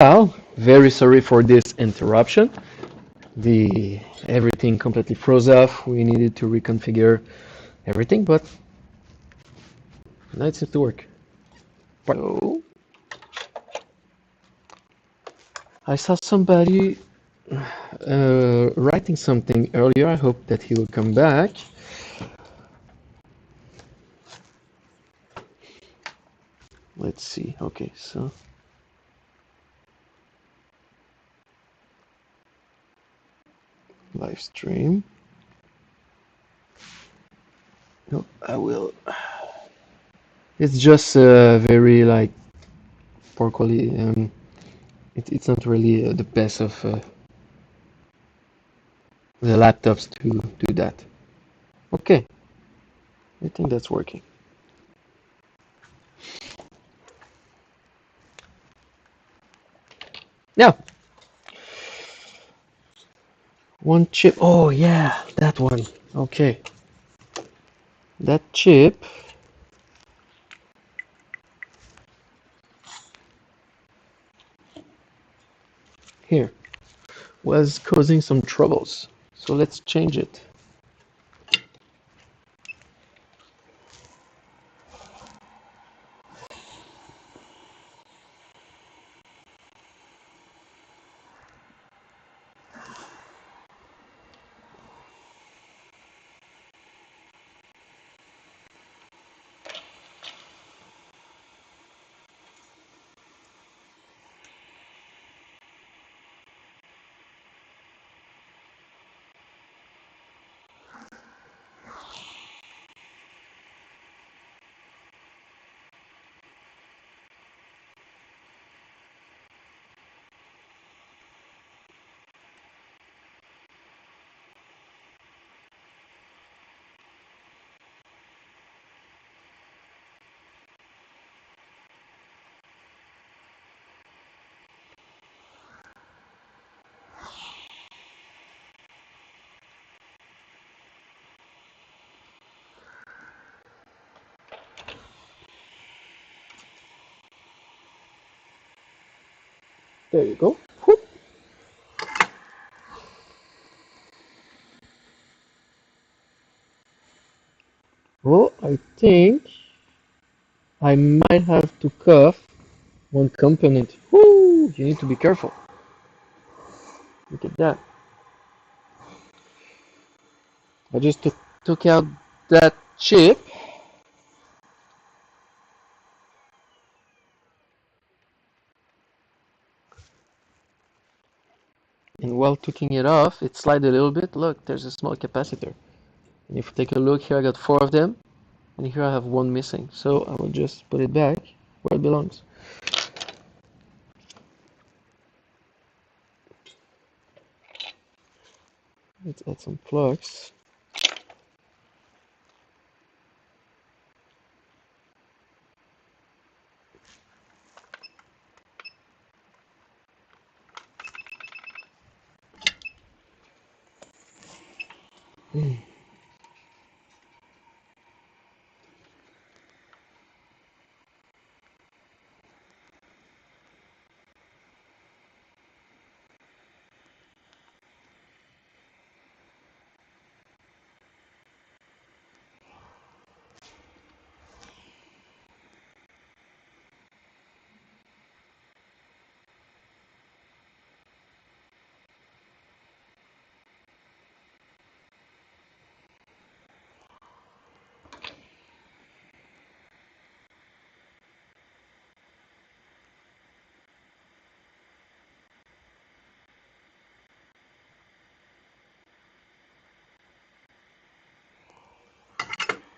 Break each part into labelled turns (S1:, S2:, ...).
S1: Well, very sorry for this interruption. The everything completely froze off. We needed to reconfigure everything, but now it seems to work. So I saw somebody writing something earlier. I hope that he will come back. Let's see. Okay, so live stream. No, I will. It's just very like poor quality. It's not really the best of the laptops to do that. Okay, I think that's working. Now, one chip. Oh yeah, that one. Okay, that chip here was causing some troubles. So let's change it. There you go. Whoop. Oh, I think I might have to cuff one component. Woo! You need to be careful. Look at that. I just took out that chip, and while taking it off, it slid a little bit. Look, there's a small capacitor. And if you take a look here, I got 4 of them, and here I have one missing. So I will just put it back where it belongs. Let's add some plugs.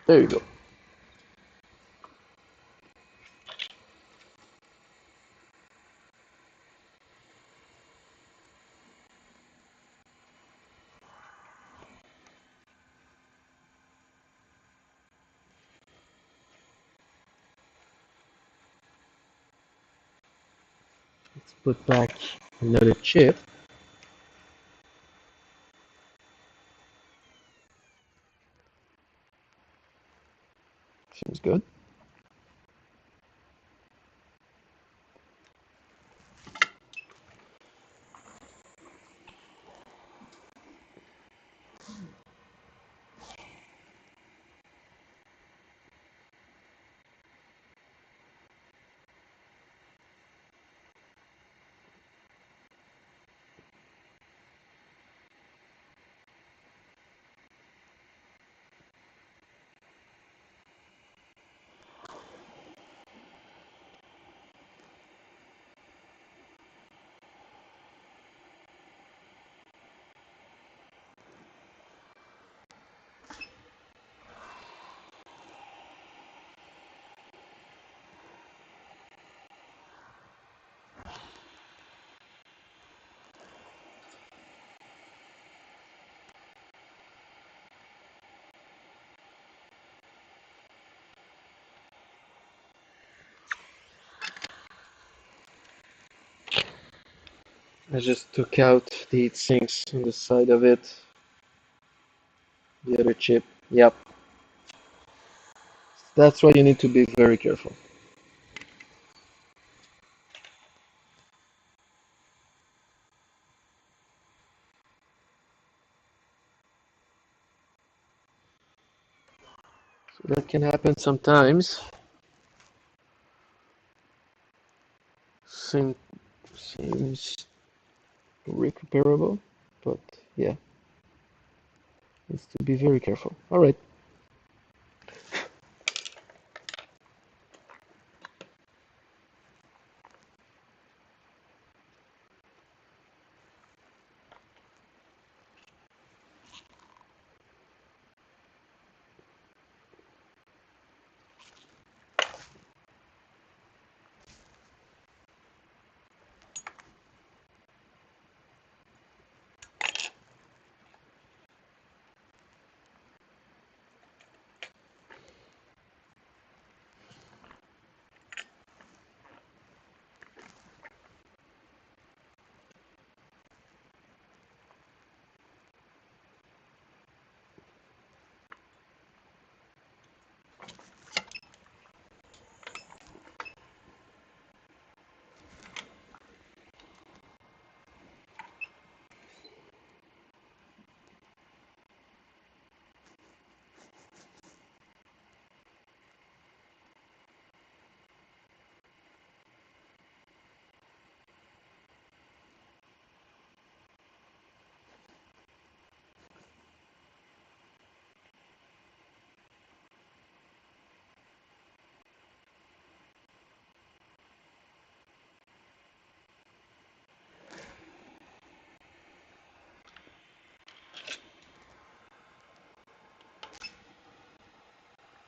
S1: There you go. Let's put back another chip. Seems good. I just took out the heat sinks on the side of it, the other chip. Yep, that's why you need to be very careful. So that can happen sometimes. Seems recuperable, but yeah, needs to be very careful. All right.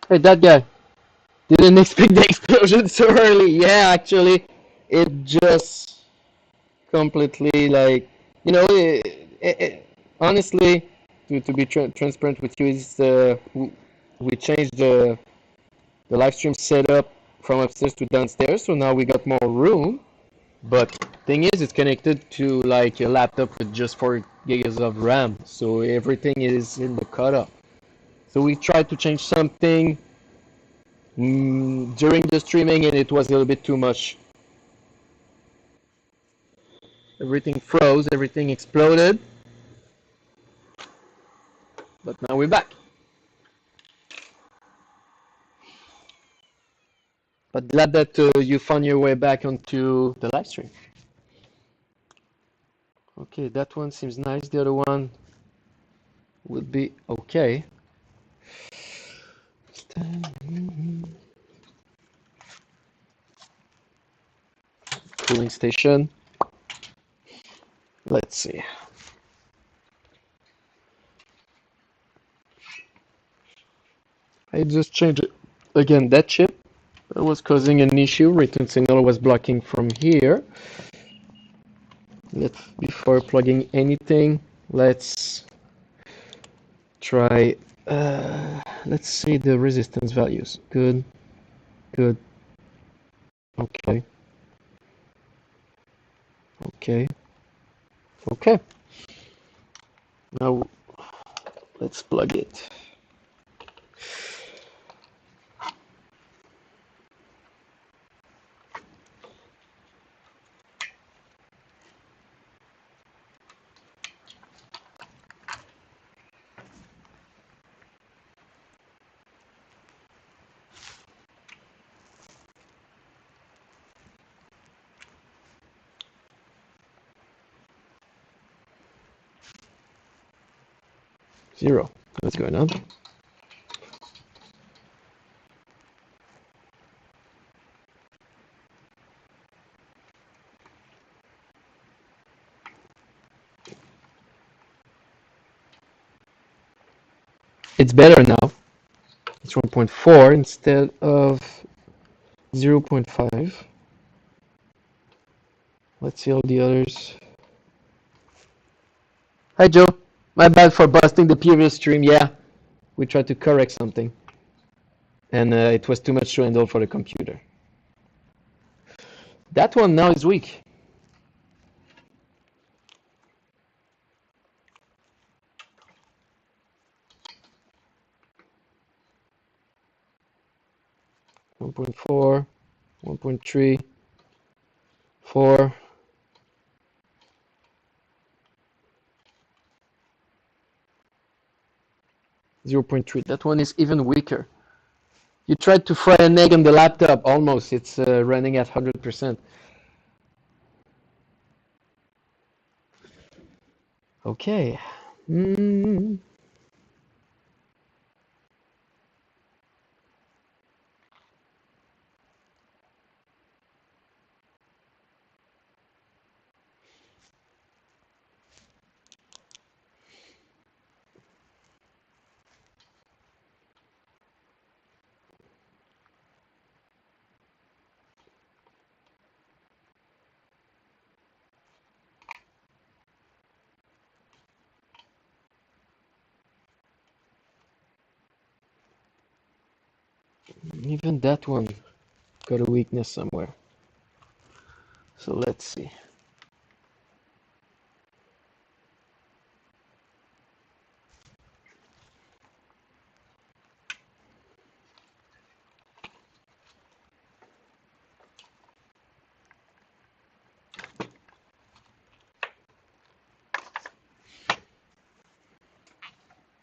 S1: Hey, that guy didn't expect the explosion so early. Yeah, actually, it just completely like honestly, to be transparent with you, is we changed the live stream setup from upstairs to downstairs, so now we got more room. But thing is, it's connected to like a laptop with just 4 gigs of RAM, so everything is in the cutoff. So we tried to change something during the streaming, and it was a little bit too much. Everything froze, everything exploded, but now we're back. But glad that you found your way back onto the live stream. Okay, that one seems nice. The other one would be okay. Cooling station. Let's see. I just changed it. Again, that chip was causing an issue. Return signal was blocking from here. Before plugging anything, let's try. Let's see the resistance values. Good, good. Okay, okay, okay. Now let's plug it. Zero. What's going on? It's better now. It's 1.4 instead of 0.5. Let's see all the others. Hi, Joe. My bad for busting the previous stream. Yeah, we tried to correct something, and it was too much to handle for the computer. That one now is weak. 1.4, 1.3, 4, 0.3. That one is even weaker. You tried to fry an egg on the laptop, almost. It's running at 100%. Okay. Even that one got a weakness somewhere. So let's see.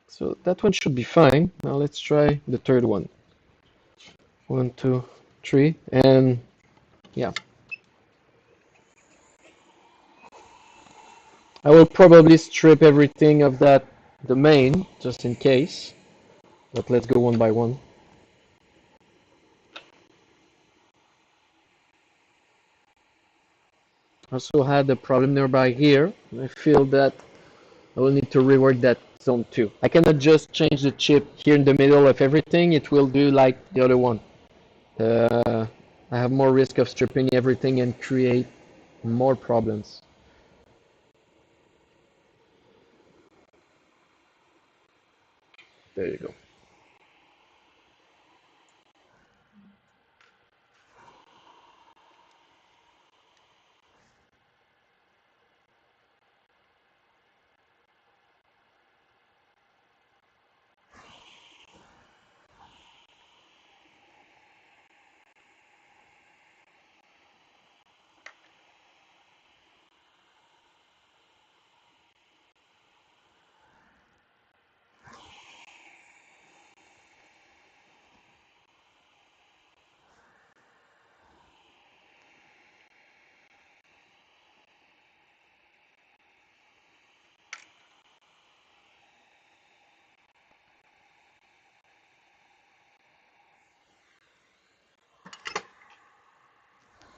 S1: So that one should be fine. Now let's try the third one. 1, 2, 3, and yeah. I will probably strip everything of that domain just in case, but let's go one by one. Also had a problem nearby here. I feel that I will need to rework that zone too. I cannot just change the chip here in the middle of everything. It will do like the other one. I have more risk of stripping everything and create more problems. There you go.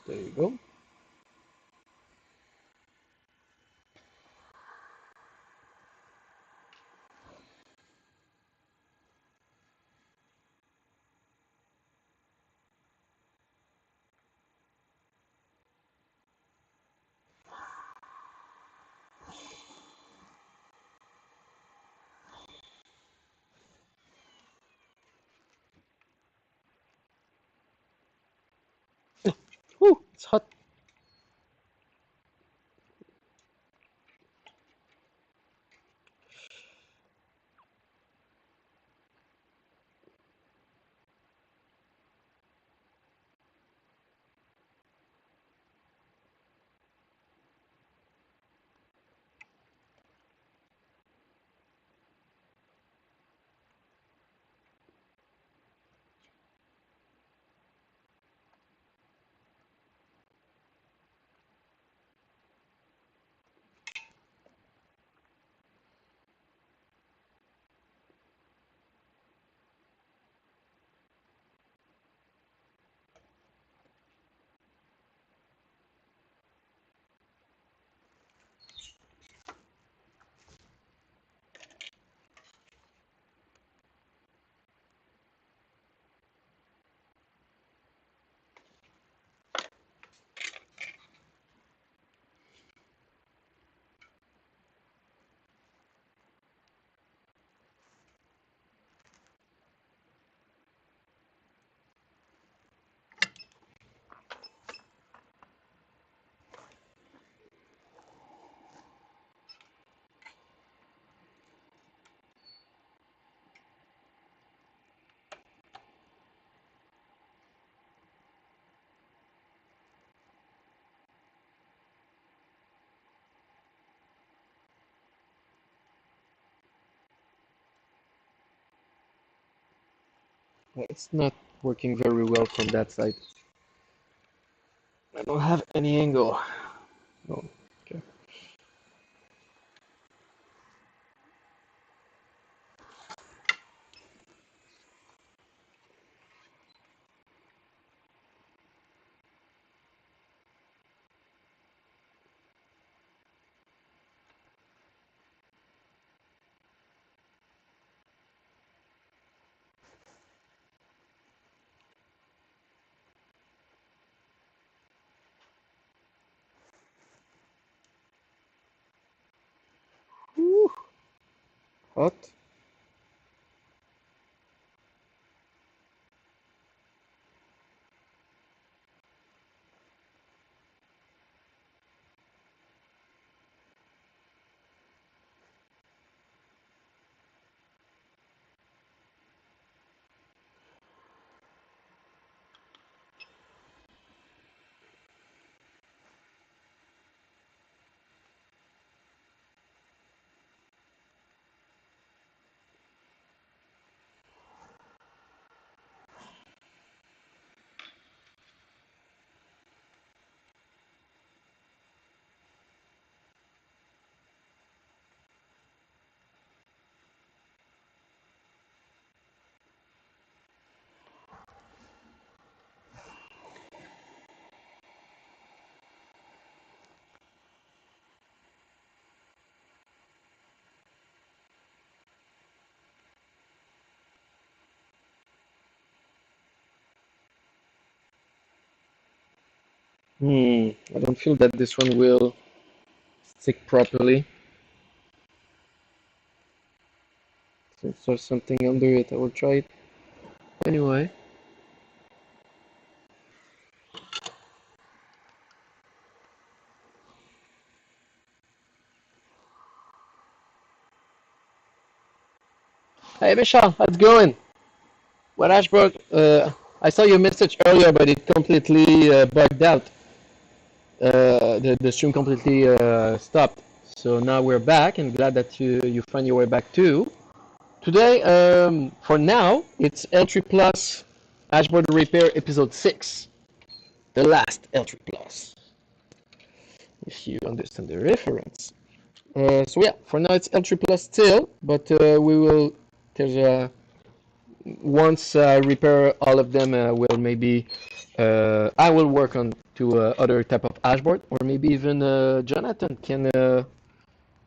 S1: There you go. Whew, it's hot. It's not working very well from that side. I don't have any angle. Oh, okay. Whew, hot. I don't feel that this one will stick properly. Since there's something under it, I will try it anyway. Hey Michelle, how's it going? What Ashbrook? I saw your message earlier, but it completely bugged out. The stream completely stopped. So now we're back, and glad that you find your way back too. Today, for now, it's L3 Plus Ashboard Repair Episode 6, the last L3 Plus, if you understand the reference. So yeah, for now it's L3 Plus still, but we will. There's a once I repair all of them, will maybe I will work on to other type of dashboard, or maybe even Jonathan can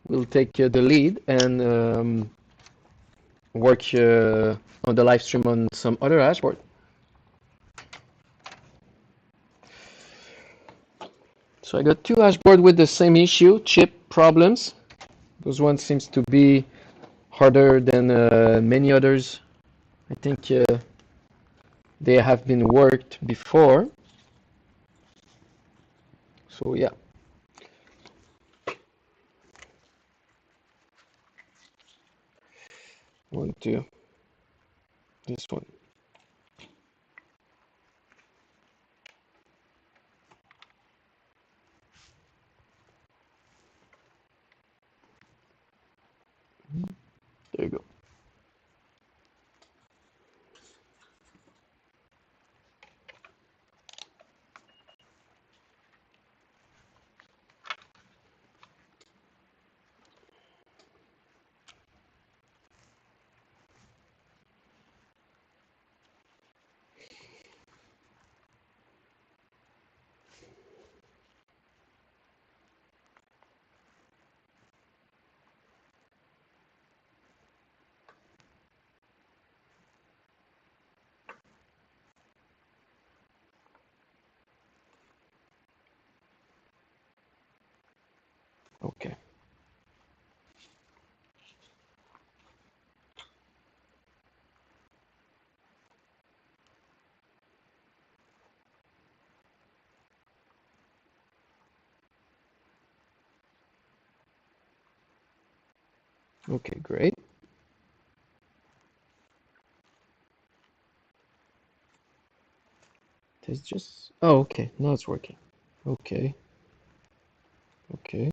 S1: will take the lead and work on the live stream on some other dashboard. So I got two dashboard with the same issue, chip problems. Those ones seems to be harder than many others. I think they have been worked before. So yeah. One, two, this one. There you go. Okay. Okay, great. There's just, oh, okay, now it's working. Okay, okay,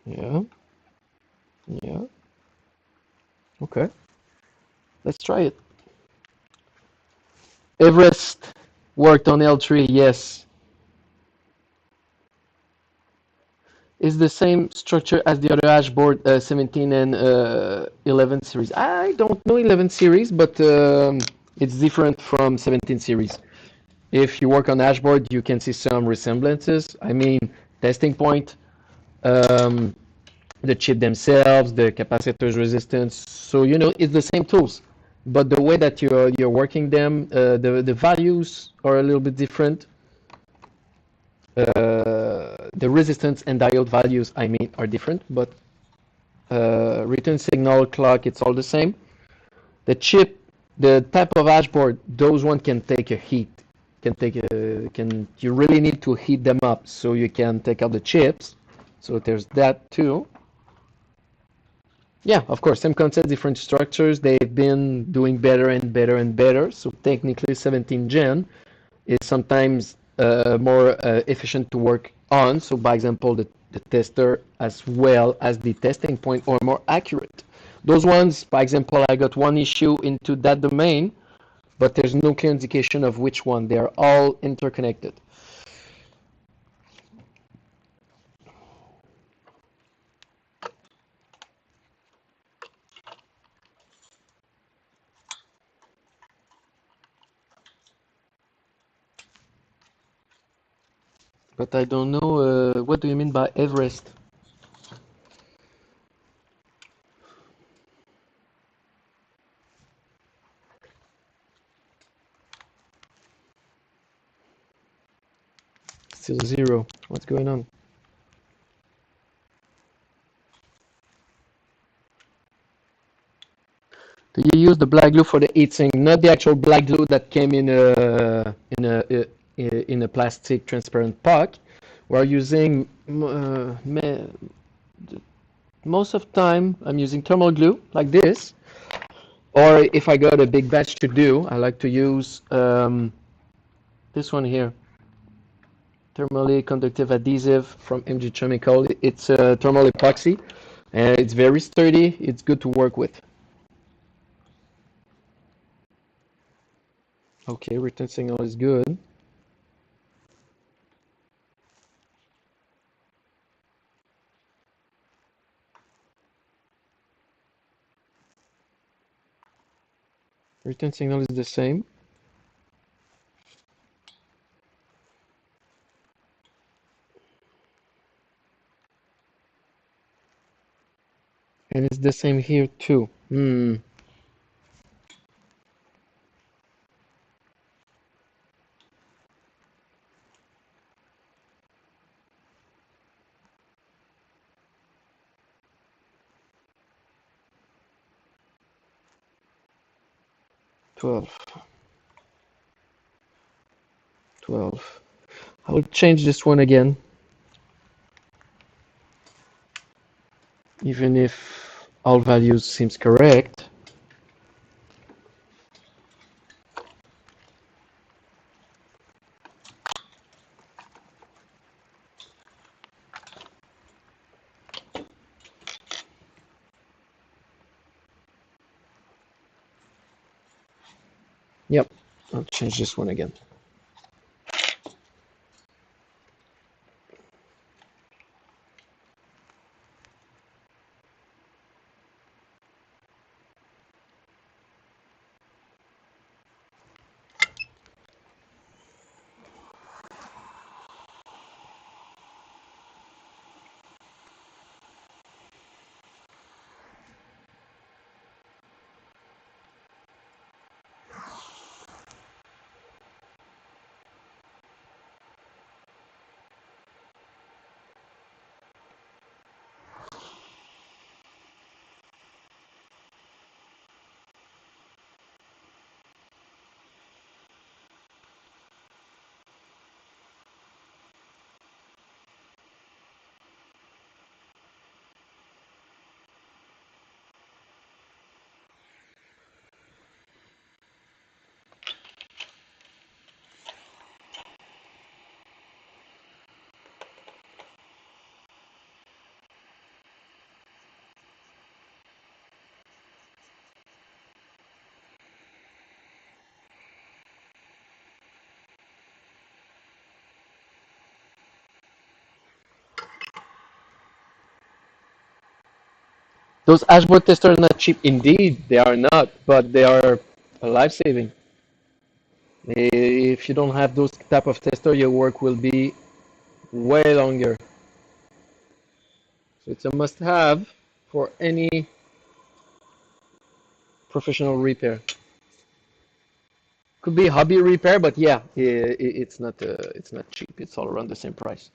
S1: yeah, yeah, okay. Let's try it. Everest worked on L3, yes. Is the same structure as the other dashboard 17 and 11 series. I don't know 11 series, but it's different from 17 series. If you work on dashboard, you can see some resemblances. I mean, testing point, um, the chip themselves, the capacitors resistance. So you know it's the same tools, but the way that you're working them, the values are a little bit different. The resistance and diode values, I mean, are different, but return signal, clock, it's all the same. The chip, the type of dashboard, those one can take a heat. You really need to heat them up so you can take out the chips. So there's that too. Yeah, of course, same concept, different structures. They've been doing better and better and better. So technically 17 Gen is sometimes more efficient to work on. So by example, the tester as well as the testing point are more accurate. Those ones, by example, I got one issue into that domain, but there's no clear indication of which one. They're all interconnected. But I don't know, what do you mean by Everest? Still zero. What's going on? Do you use the black glue for the heatsink? Not the actual black glue that came in a plastic transparent puck. We're using most of the time I'm using thermal glue like this, or if I got a big batch to do, I like to use this one here, thermally conductive adhesive from MG Chemical. It's a thermal epoxy, and it's very sturdy. It's good to work with. Okay, return signal is good. Return signal is the same. And it's the same here too. 12. 12. I will change this one again, even if all values seems correct. Yep, I'll change this one again. Those dashboard testers are not cheap. Indeed, they are not, but they are life-saving. If you don't have those type of tester, your work will be way longer. So it's a must-have for any professional repair. Could be hobby repair, but yeah, it's not cheap. It's all around the same price.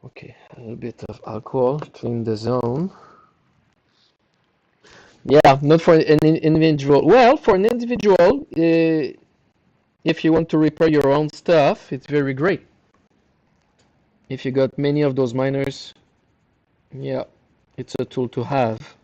S1: Okay, a little bit of alcohol, clean the zone. Yeah, not for an individual. Well, for an individual, if you want to repair your own stuff, it's very great. If you got many of those miners, yeah, it's a tool to have.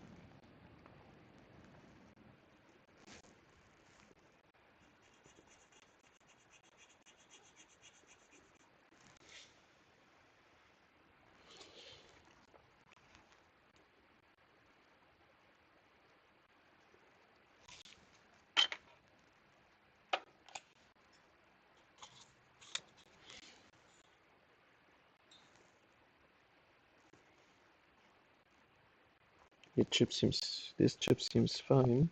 S1: This chip seems fine.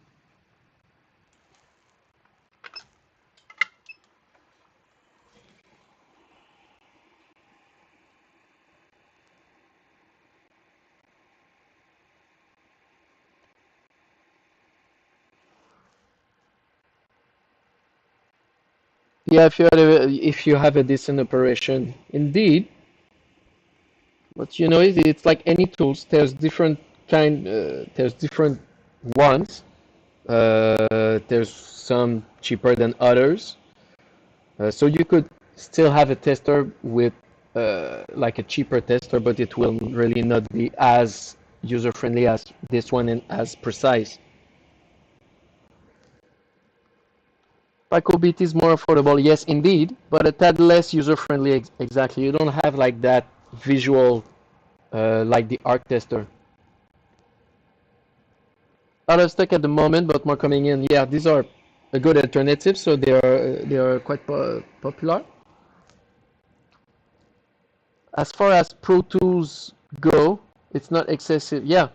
S1: Yeah, if you have a decent operation, indeed. But you know, it's like any tools. There's different ones. There's some cheaper than others. So you could still have a tester with like a cheaper tester, but it will really not be as user friendly as this one and as precise. PicoBit is more affordable, yes, indeed, but a tad less user friendly. Exactly, you don't have like that visual like the ARC tester. Out of stock at the moment, but more coming in. Yeah, these are a good alternative, so they are quite popular. As far as Pro Tools go, it's not excessive. Yeah.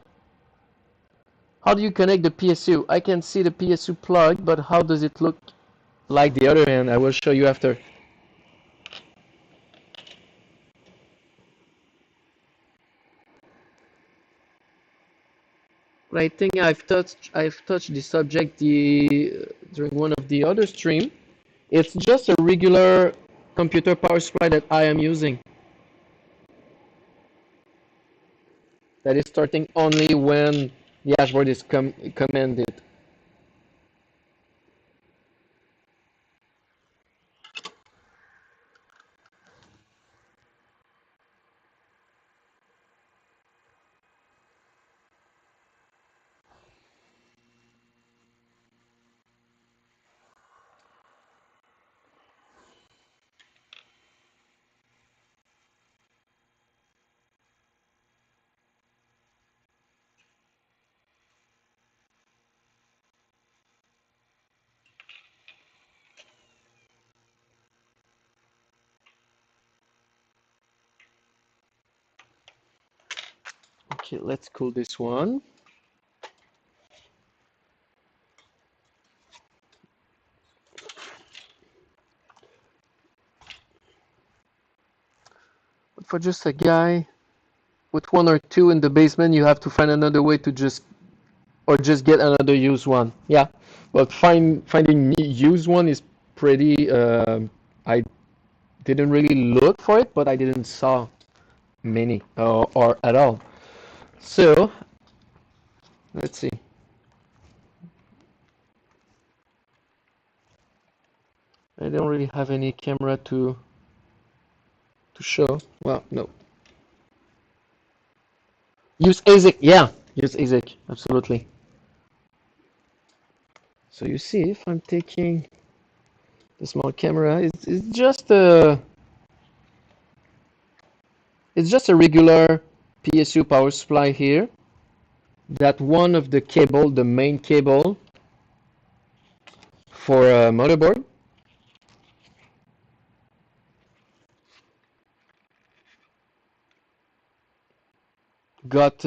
S1: How do you connect the PSU? I can see the PSU plug, but how does it look like the other end? I will show you after. I think I've touched the subject during one of the other stream. It's just a regular computer power supply that I am using. That is starting only when the dashboard is commanded. Okay, let's cool this one. But for just a guy with one or two in the basement, you have to find another way to just get another used one. Yeah, but finding me used one is pretty. I didn't really look for it, but I didn't saw many or at all. So let's see. I don't really have any camera to show. Well, no. Use ASIC. Yeah, use ASIC. Absolutely. So you see, if I'm taking the small camera, it's just a regular PSU power supply here. That one of the cable, the main cable for a motherboard. got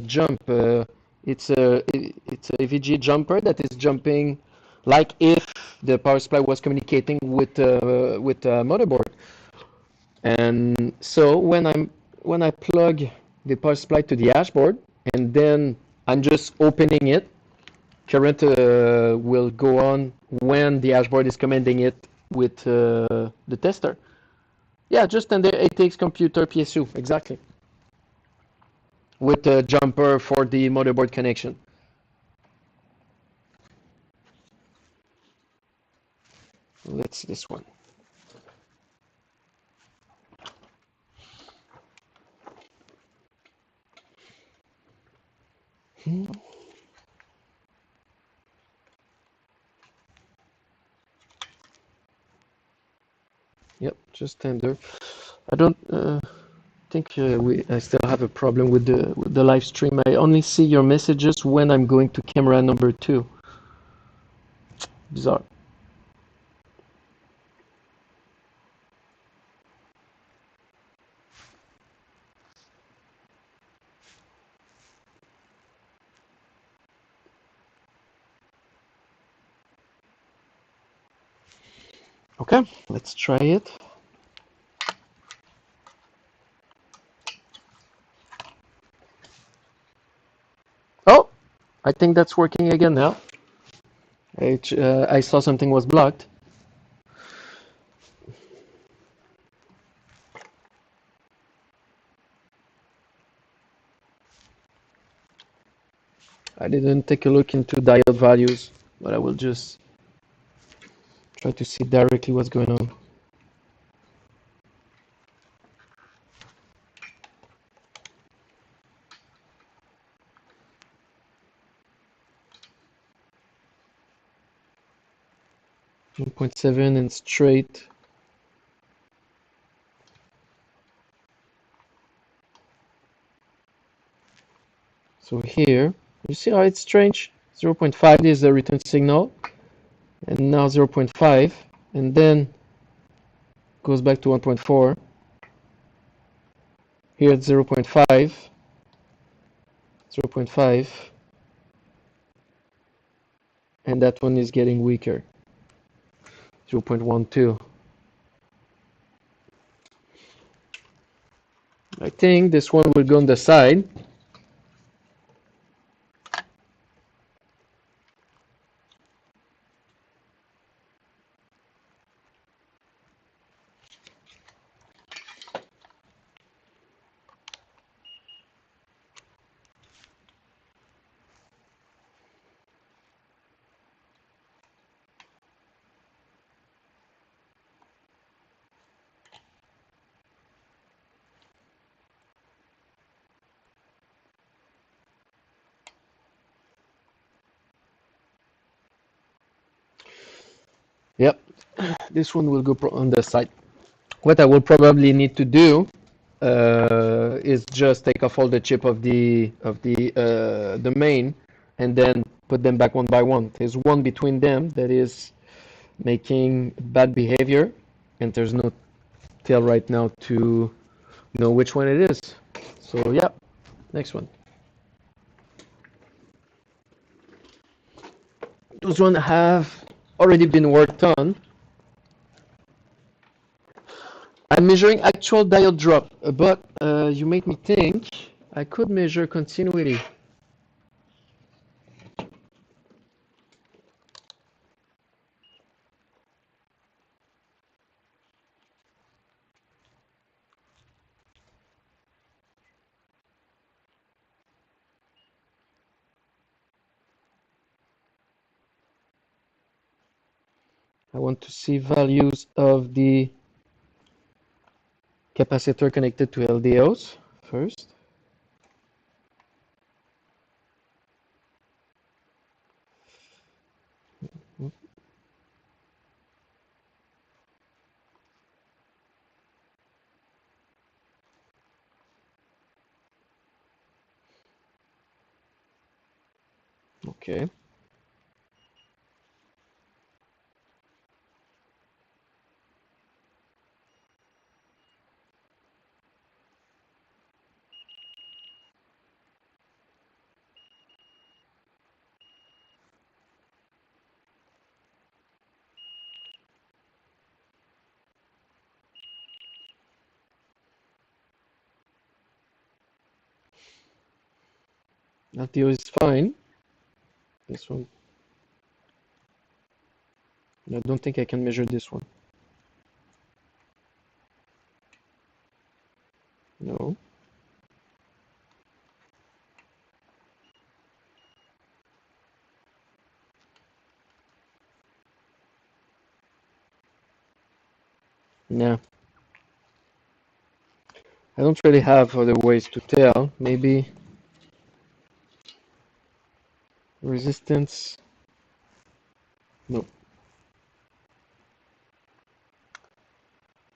S1: jump. It's a AVG jumper that is jumping like if the power supply was communicating with motherboard. And so when I plug the power supply to the dashboard and then I'm just opening it, current will go on when the dashboard is commanding it with the tester. Yeah, just under ATX computer PSU, exactly. With the jumper for the motherboard connection. Let's see this one. Yep, just tender. I don't think I still have a problem with the live stream. I only see your messages when I'm going to camera number 2. Bizarre. Okay, let's try it. Oh, I think that's working again now. I saw something was blocked. I didn't take a look into diode values, but I will just try to see directly what's going on. One 1.7 and straight. So here, you see how it's strange? 0.5 is the return signal, and now 0.5, and then goes back to 1.4. Here it's 0.5, 0.5, and that one is getting weaker, 0.12. I think this one will go on the side. Yep, this one will go on the side. What I will probably need to do is just take off all the chip of the main and then put them back one by one. There's one between them that is making bad behavior, and there's no tell right now to know which one it is. So yeah, next one. Those ones have already been worked on. I'm measuring actual diode drop, but you make me think I could measure continuity. I want to see values of the capacitor connected to LDOs first. Okay. LTO is fine. This one, I don't think I can measure this one. No. Yeah. I don't really have other ways to tell. Maybe resistance. No.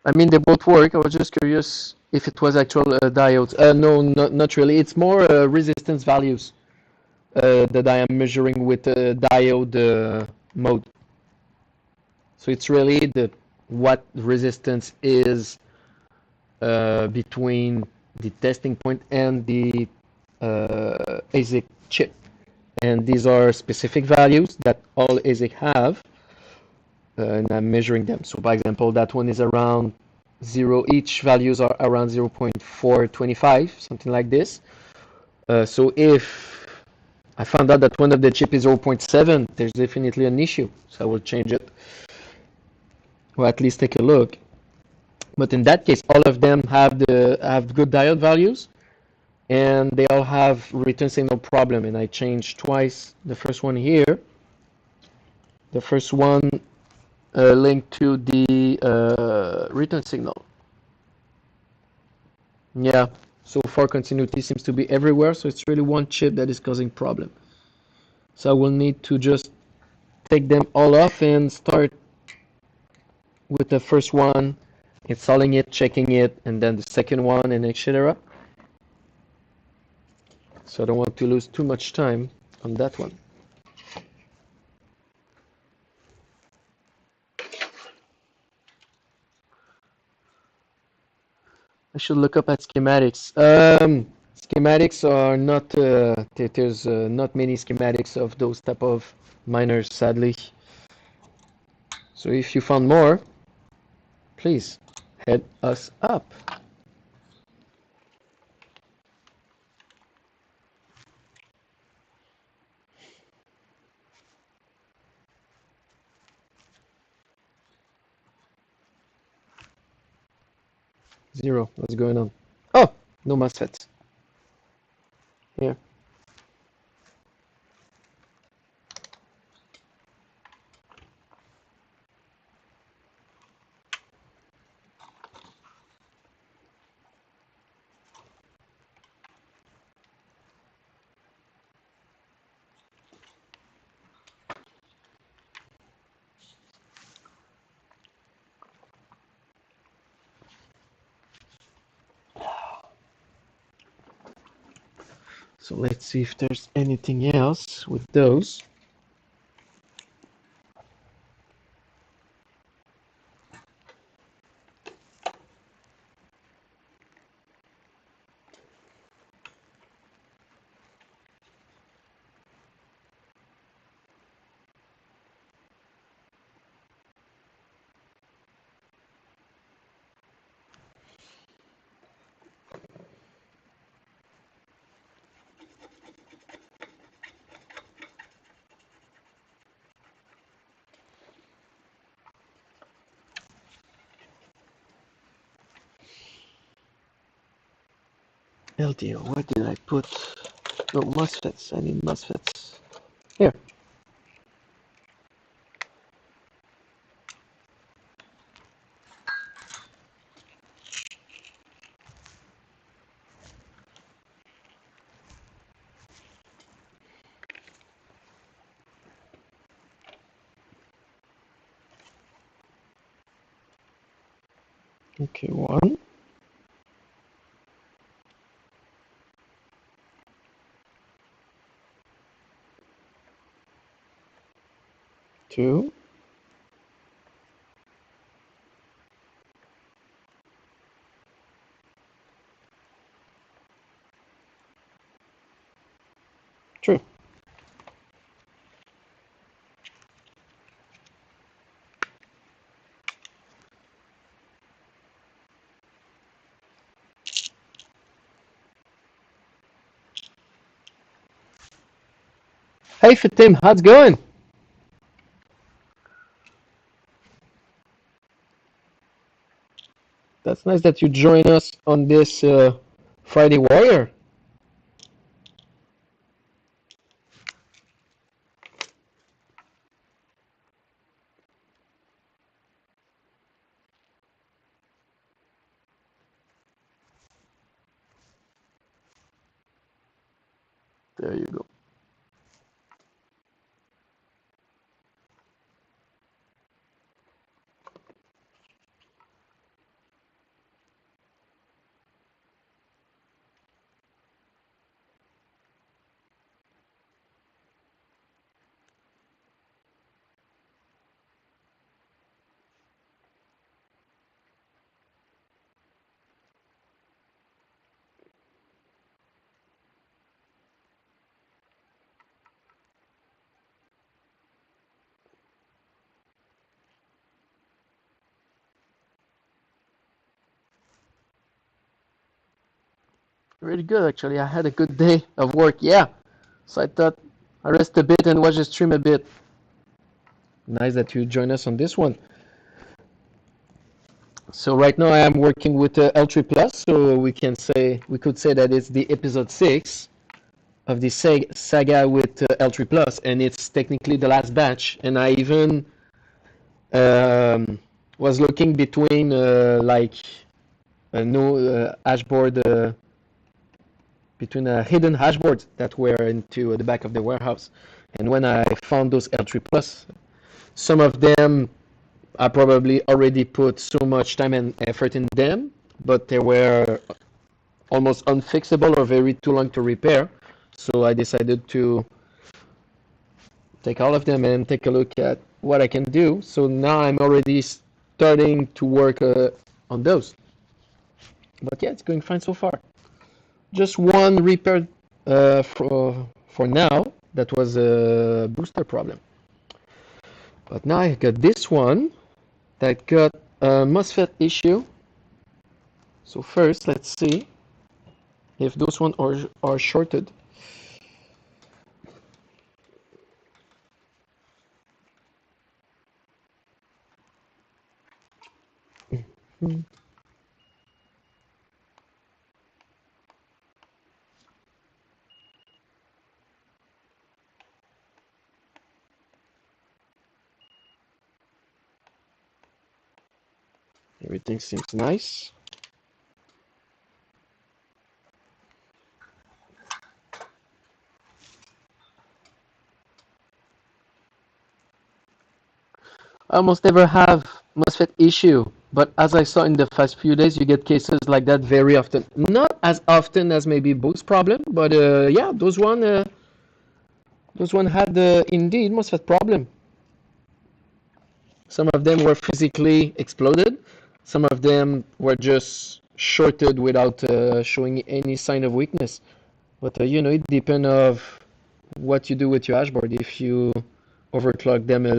S1: I mean, they both work. I was just curious if it was actual diodes. No, not really. It's more resistance values that I am measuring with diode mode. So it's really the what resistance is between the testing point and the ASIC chip. And these are specific values that all ASIC have, and I'm measuring them. So, by example, that one is around 0, each values are around 0.425, something like this. So if I found out that one of the chip is 0.7, there's definitely an issue. So I will change it, or at least take a look. But in that case, all of them have good diode values, and they all have return signal problem. And I changed twice. The first one here, the first one linked to the return signal. Yeah, so far continuity seems to be everywhere, so it's really one chip that is causing problem. So I will need to just take them all off and start with the first one, installing it, checking it, and then the second one, and etc. So I don't want to lose too much time on that one. I should look up at schematics. Schematics are not, there's not many schematics of those type of miners, sadly. So if you found more, please head us up. Zero, what's going on? Oh, no MOSFETs. Here. So let's see if there's anything else with those. LDO, where did I put? No, MOSFETs, I need MOSFETs. Here. Okay, one, two, three. Hey Fatim, how's it going? That's nice that you join us on this Friday Warrior. There you go. Really good actually. I had a good day of work. Yeah. So I thought I rest a bit and watch the stream a bit. Nice that you join us on this one. So right now I am working with L3 Plus, so we could say that it's the episode 6 of the saga with L3 Plus, and it's technically the last batch. And I even was looking between like a new hashboard between hidden hashboards that were into the back of the warehouse. And when I found those L3 Plus, some of them I probably already put so much time and effort in them, but they were almost unfixable or very too long to repair. So I decided to take all of them and take a look at what I can do. So now I'm already starting to work on those. But yeah, it's going fine so far. Just one repair for now. That was a booster problem. But now I got this one that got a MOSFET issue. So first, let's see if those ones are shorted. Hmm. Everything seems nice. I almost never have MOSFET issue, but as I saw in the past few days, you get cases like that very often. Not as often as maybe Boost problem, but yeah, those one had indeed MOSFET problem. Some of them were physically exploded. Some of them were just shorted without showing any sign of weakness. But you know, it depends of what you do with your dashboard. If you overclock them a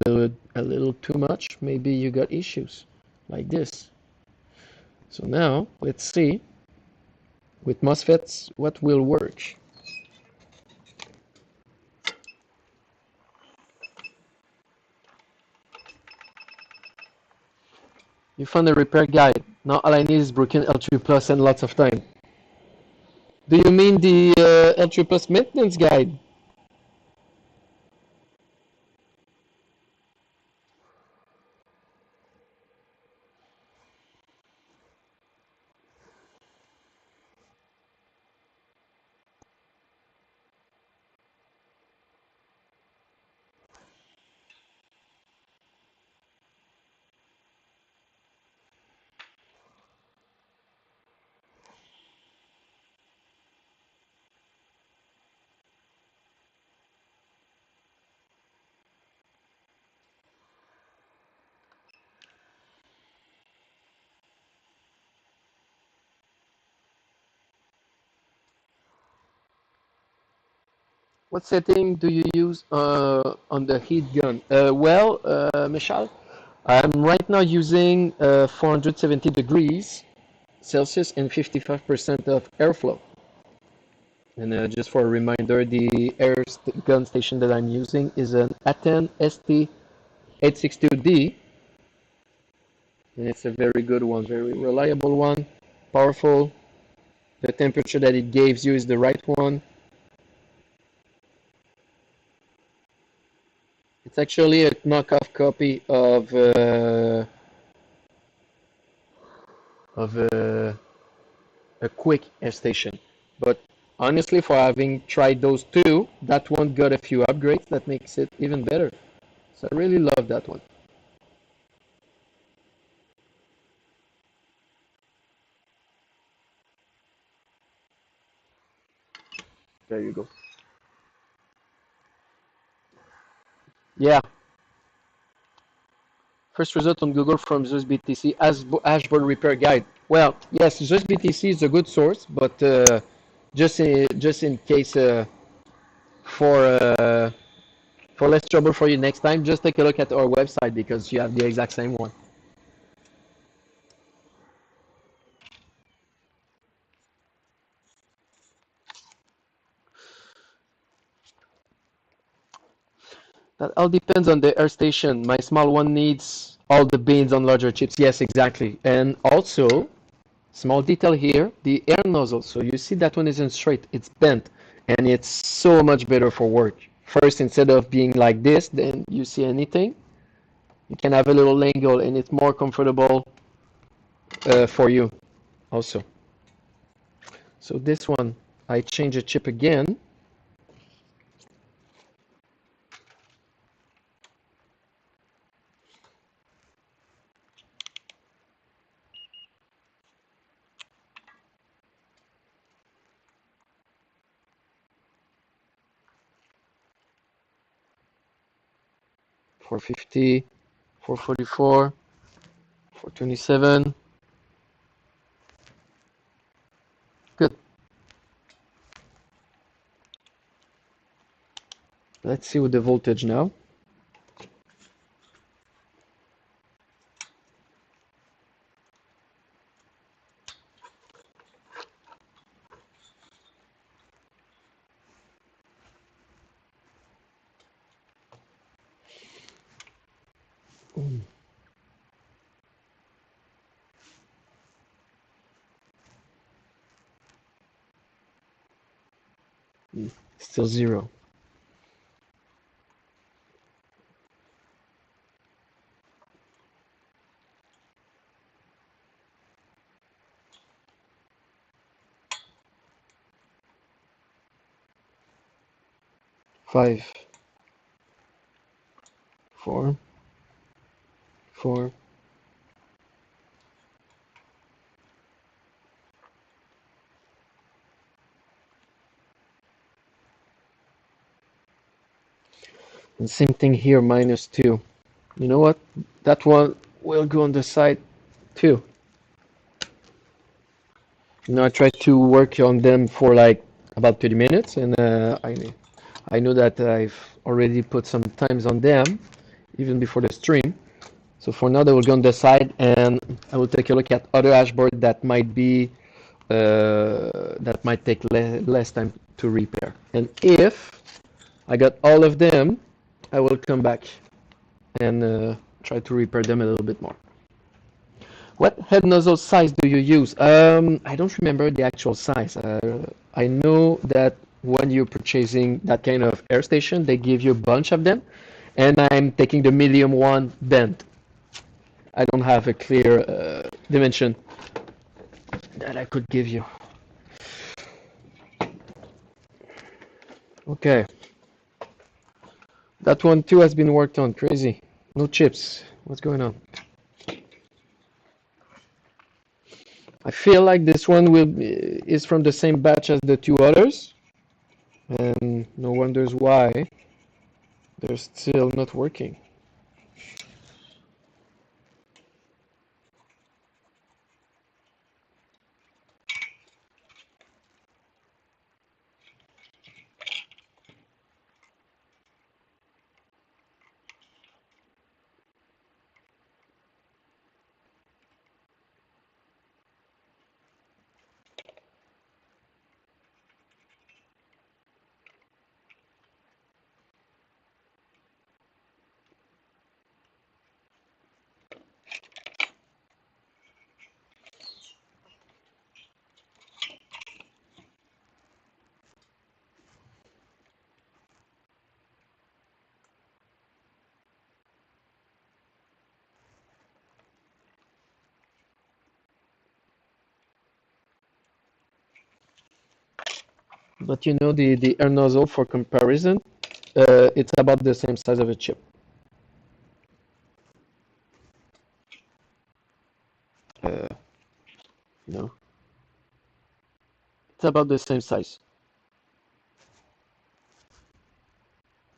S1: little too much, maybe you got issues like this. So now let's see with MOSFETs what will work. You found a repair guide. Now all I need is broken L3 Plus and lots of time. Do you mean the L3 Plus maintenance guide? What setting do you use on the heat gun? Michal, I'm right now using 470 degrees Celsius and 55% of airflow. And just for a reminder, the gun station that I'm using is an A10 ST862D, and it's a very good one, very reliable one, powerful. The temperature that it gives you is the right one. It's actually a knockoff copy of a quick air station. But honestly, for having tried those two, that one got a few upgrades that makes it even better. So I really love that one. There you go. Yeah, first result on Google from Zeus BTC as Ashboard repair guide. Well, yes, Zeus BTC is a good source, but just in case for uh, for less trouble for you next time, just take a look at our website because you have the exact same one. That all depends on the air station. My small one needs all the bins on larger chips. Yes, exactly. And also, small detail here, the air nozzle. So you see that one isn't straight, it's bent. And it's so much better for work. First, instead of being like this, then you see anything, you can have a little angle and it's more comfortable for you also. So this one, I change the chip again. Four 450, 444, 427. Good. Let's see with the voltage now. Still zero. Five, four, four. And same thing here, -2. You know what? That one will go on the side too. I tried to work on them for like about 30 minutes, and I know that I've already put some times on them, even before the stream. So for now, they will go on the side, and I will take a look at other dashboard that might be that might take less time to repair. And if I got all of them, I will come back and try to repair them a little bit more. What head nozzle size do you use? I don't remember the actual size. I know that when you're purchasing that kind of air station, they give you a bunch of them, and I'm taking the medium one bent. I don't have a clear dimension that I could give you. Okay, that one too has been worked on. Crazy. No chips. What's going on? I feel like this one is from the same batch as the two others, and no wonders why they're still not working. But you know the air nozzle for comparison, it's about the same size of a chip. Uh, you know, it's about the same size.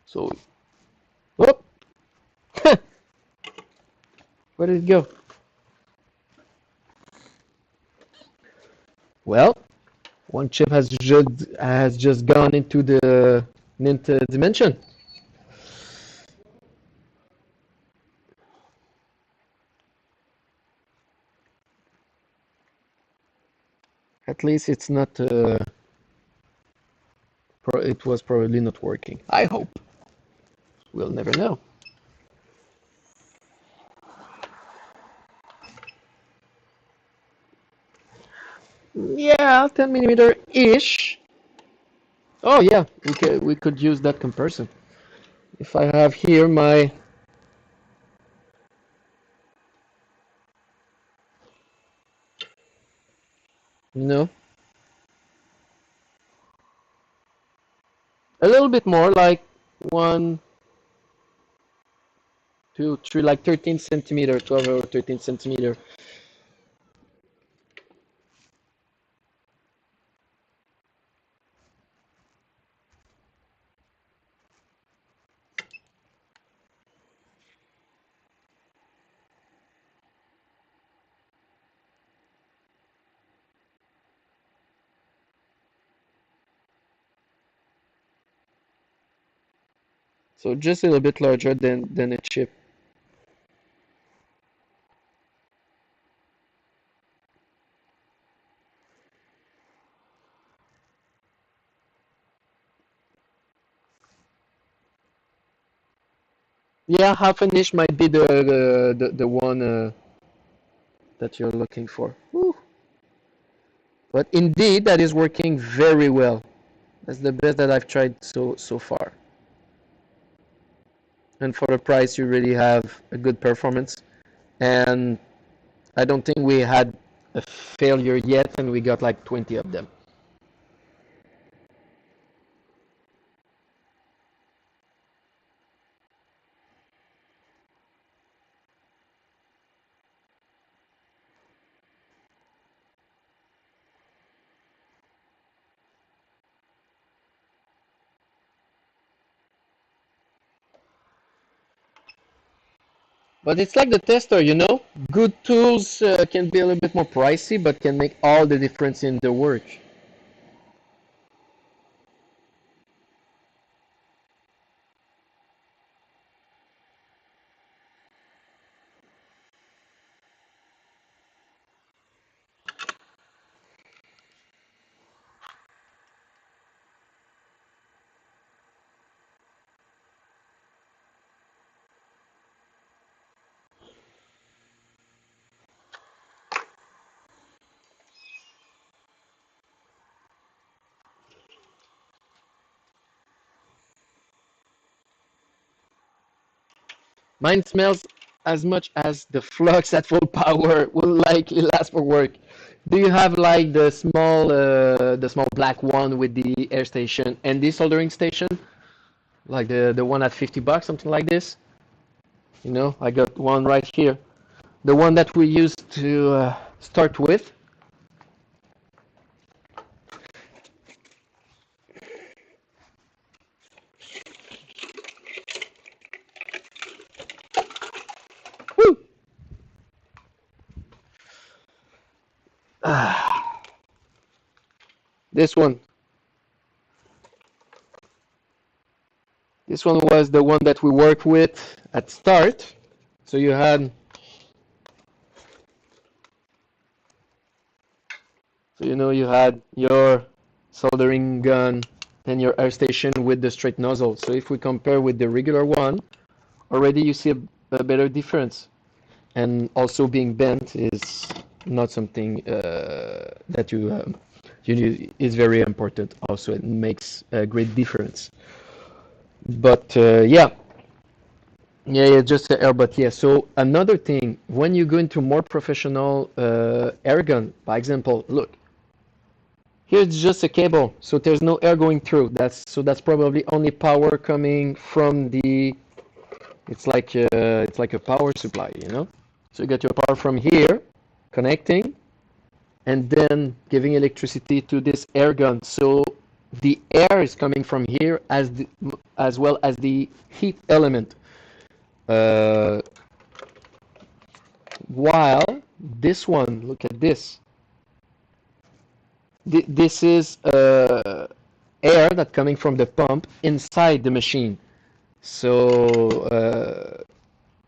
S1: So, whoop, where did it go? Well, one chip has just gone into the nth dimension. At least it's not. It was probably not working. I hope. We'll never know. Yeah, 10 millimeter ish. Oh yeah, we could use that comparison. If I have here my, you know, a little bit more, like one, two, three, like 13 centimeter, 12 or 13 centimeter. So just a little bit larger than a chip. Yeah, half an inch might be the one that you're looking for. Whew. But indeed, that is working very well. That's the best that I've tried so far. And for the price, you really have a good performance. And I don't think we had a failure yet, and we got like 20 of them. But it's like the tester, you know? Good tools can be a little bit more pricey, but can make all the difference in the work. Mine smells as much as the flux at full power will likely last for work. Do you have like the small black one with the air station and the soldering station? Like the one at $50, something like this? You know, I got one right here. The one that we used to start with. Woo! This one. This one was the one that we worked with at start. So you had your soldering gun and your air station with the straight nozzle. So if we compare with the regular one, already you see a better difference. And also being bent is not something that you need, is very important. Also, it makes a great difference. But yeah, just the air. But yeah, so another thing, when you go into more professional air gun, by example, look, Here it's just a cable, so there's no air going through. That's probably only power coming from the. It's like a power supply, you know. So you get your power from here, connecting, and then giving electricity to this air gun. So the air is coming from here as well as the heat element. Uh, while this one, look at this. This is air that's coming from the pump inside the machine. So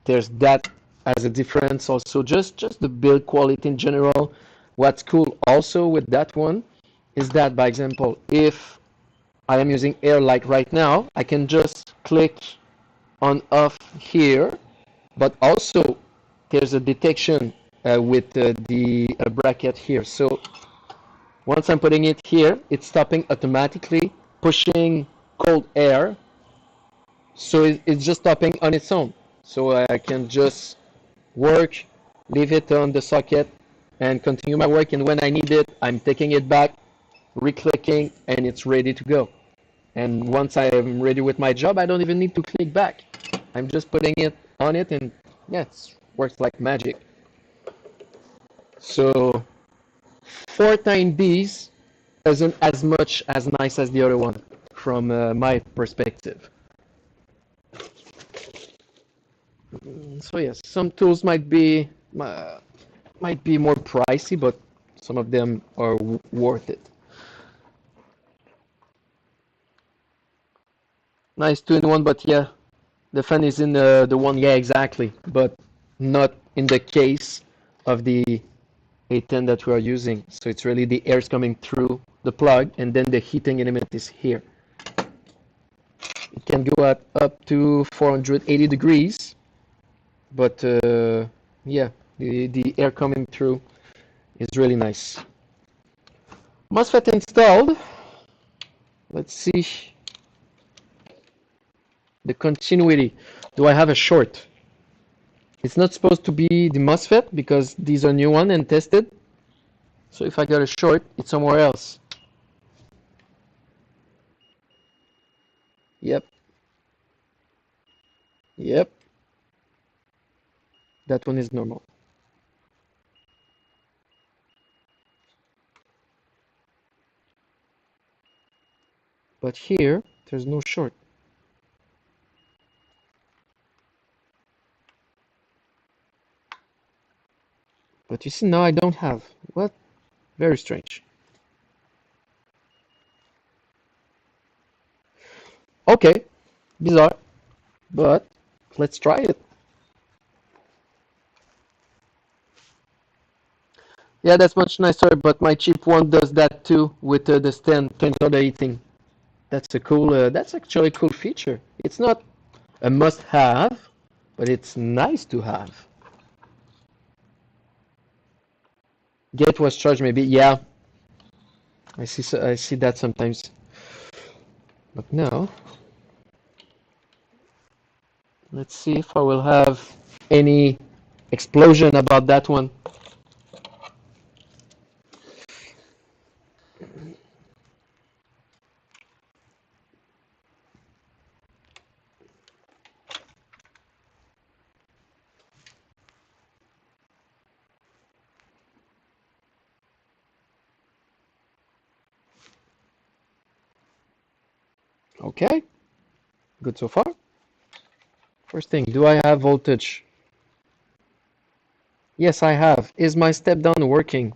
S1: there's that as a difference. Also, just the build quality in general. What's cool also with that one is that, by example, if I am using air like right now, I can just click on off here, but also there's a detection with the bracket here. So once I'm putting it here, it's stopping automatically, pushing cold air. So it's just stopping on its own. So I can just work, leave it on the socket, and continue my work. And when I need it, I'm taking it back, re-clicking, and it's ready to go. And once I am ready with my job, I don't even need to click back. I'm just putting it on it, and yeah, it works like magic. So 410Bs isn't as much as nice as the other one from my perspective. So yes, some tools might be more pricey, but some of them are worth it. Nice two-in-one, but yeah, the fan is in the one, yeah, exactly, but not in the case of the A10 that we are using. So it's really the air's coming through the plug, and then the heating element is here. It can go at up to 480 degrees, but yeah, the air coming through is really nice. MOSFET installed. Let's see the continuity. Do I have a short? It's not supposed to be the MOSFET because these are new one and tested. So if I got a short, it's somewhere else. Yep. Yep. That one is normal. But here, there's no short. But you see, now I don't have. What? Very strange. Okay, bizarre, but let's try it. Yeah, that's much nicer, but my cheap one does that too with the stand, turns on the heating. That's a cool, that's actually a cool feature. It's not a must-have, but it's nice to have. Gate was charged maybe, yeah, I see that sometimes. But now, let's see if I will have any explosion about that one. Okay, good so far. First thing, do I have voltage? Yes, I have. Is my step down working?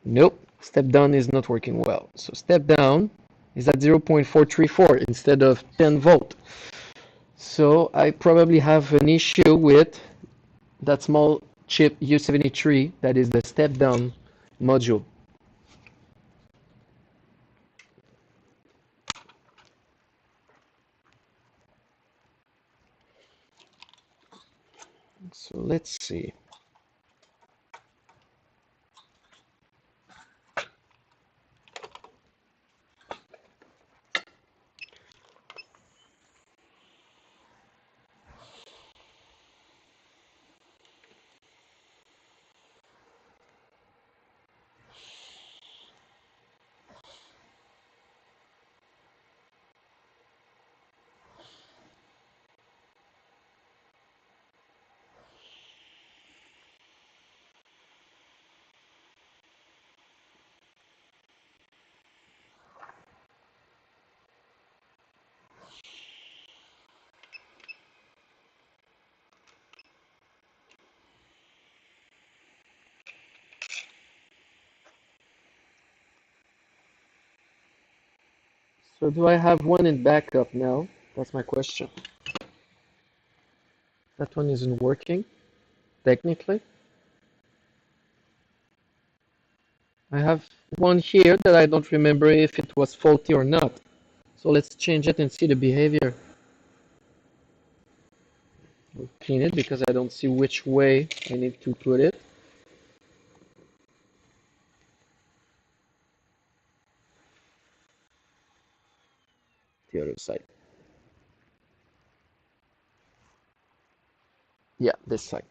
S1: Nope, step down is not working well. So step down is at 0.434 instead of 10 volt. So I probably have an issue with that small chip U73 that is the step down module. So let's see. So do I have one in backup now? That's my question. That one isn't working, technically. I have one here that I don't remember if it was faulty or not. So let's change it and see the behavior. We'll clean it because I don't see which way I need to put it. The other side. Yeah, this side.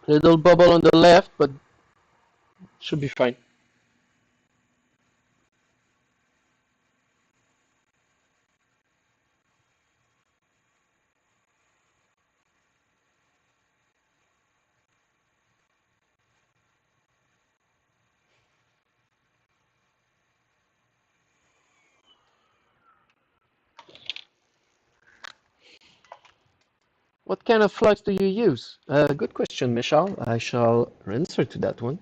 S1: Little bubble on the left, but should be fine. What kind of flux do you use? Good question, Michelle. I shall answer to that one.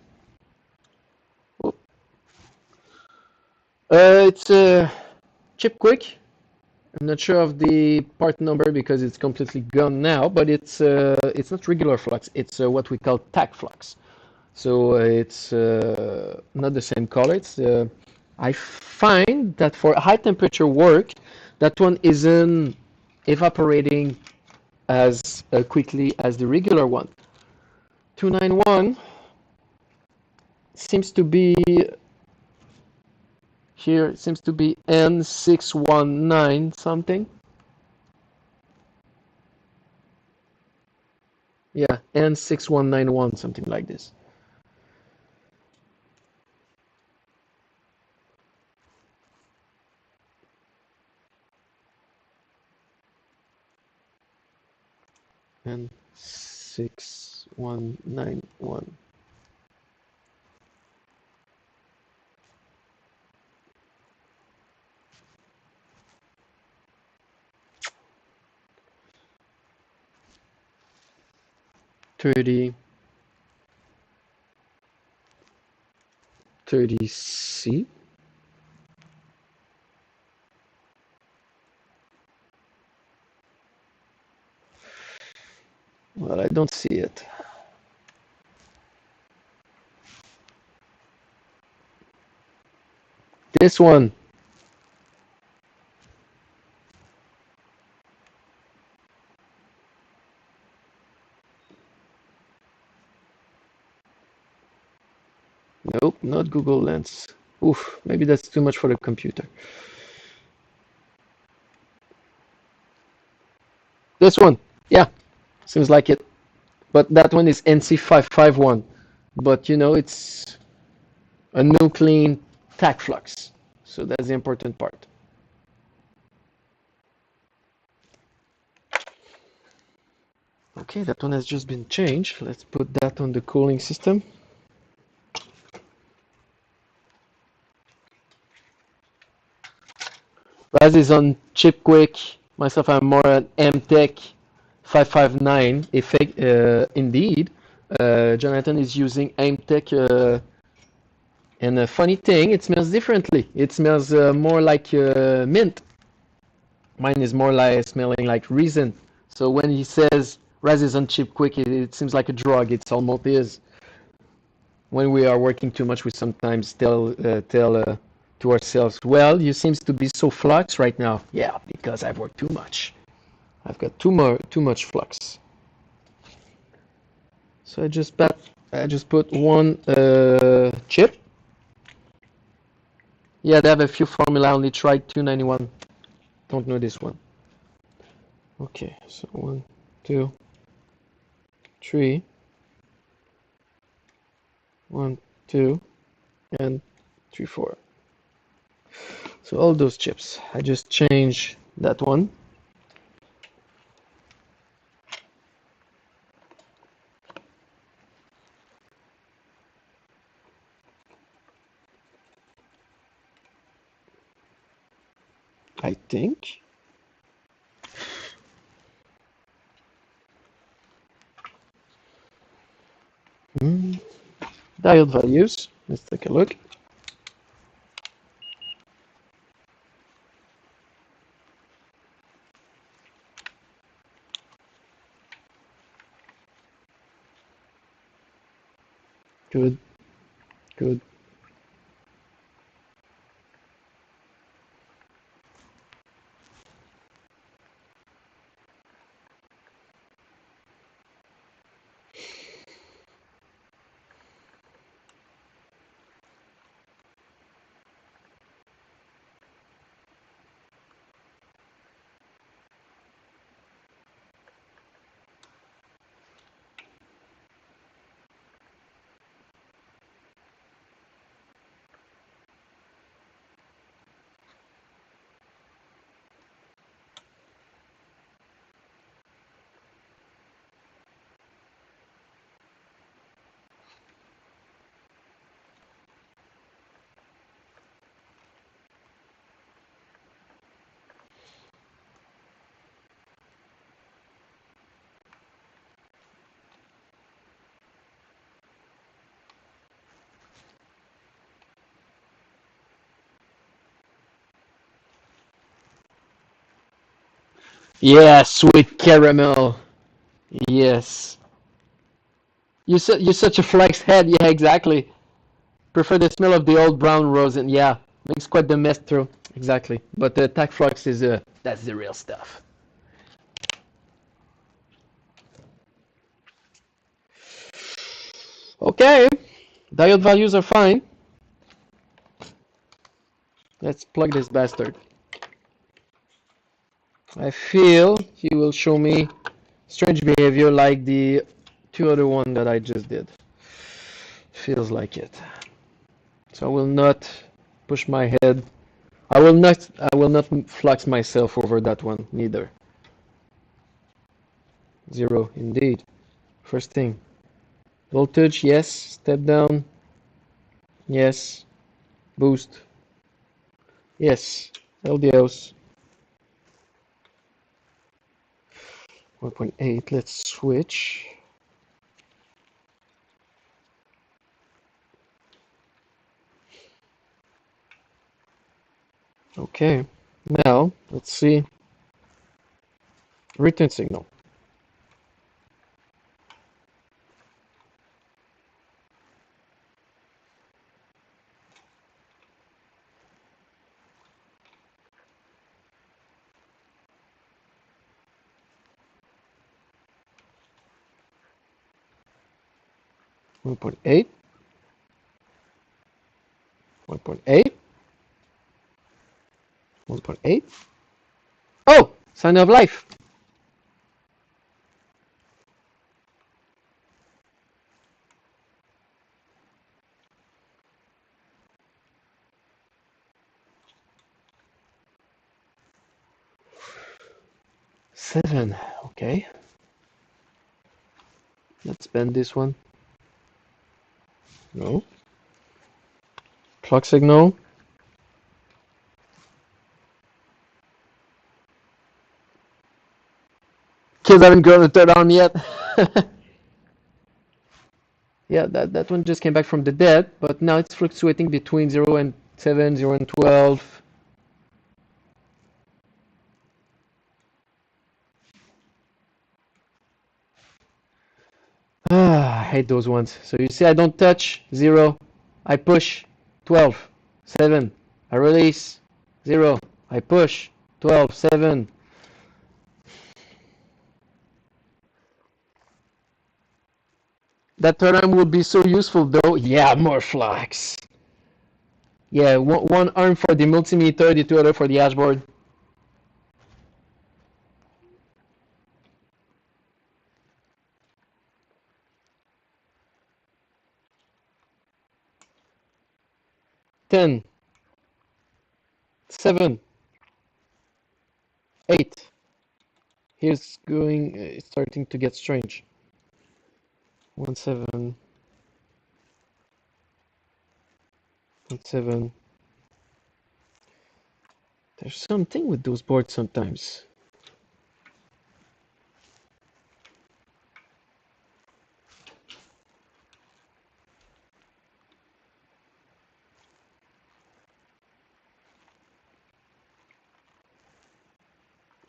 S1: It's chip quick. I'm not sure of the part number because it's completely gone now, but it's not regular flux. It's what we call tack flux. So it's not the same color. I find that for high temperature work, that one isn't evaporating as quickly as the regular one. 291 seems to be here. It seems to be N619 something. Yeah, N6191, something like this. N6191. Thirty 30C. Well, I don't see it. This one. Nope, not Google Lens. Oof, maybe that's too much for the computer. This one. Yeah, seems like it. But that one is NC551. But you know, it's a no clean tack flux. So that's the important part. Okay, that one has just been changed. Let's put that on the cooling system. Raz is on chip quick. Myself, I'm more an M-Tech 559 effect. Indeed, Jonathan is using AIMTech, and a funny thing, it smells differently. It smells more like mint. Mine is more like smelling like resin. So when he says resin cheap quick, it seems like a drug. It's almost is. When we are working too much, we sometimes tell to ourselves, well, you seems to be so flux right now. Yeah, because I've worked too much. I've got too much flux. So I just put one chip. Yeah, they have a few formula. I only tried 291. Don't know this one. Okay, so 1, 2, 3, 1, 2, and 3, 4. So all those chips. I just change that one. I think. Diode values. Let's take a look. Good, good. Yeah, sweet caramel. Yes. You're such a flex head. Yeah, exactly. Prefer the smell of the old brown rose, and yeah, makes quite the mess through. Exactly. But the tac flux is that's the real stuff. Okay, diode values are fine. Let's plug this bastard. I feel he will show me strange behavior like the two other one that I just did. Feels like it. So I will not push my head. I will not flux myself over that one neither. 0 indeed. First thing. Voltage, yes. Step down, yes. Boost, yes. LDOs, 1.8. Let's switch. Okay. Now, let's see. Return signal. One point eight. 1.8. 1.8. Oh! Sign of life! 7. Okay. Let's bend this one. No. Clock signal. Kids haven't grown a third arm yet. Yeah, that one just came back from the dead, but now it's fluctuating between 0 and 7, 0 and 12. Ah, I hate those ones. So you see, I don't touch, 0. I push, 12, 7. I release, 0. I push, 12, 7. That third arm would be so useful though. Yeah, more flags. Yeah, one arm for the multimeter, the other for the dashboard. Ten, 7, 8. Here's going, it's starting to get strange. 1, 7, 1, 7. There's something with those boards sometimes.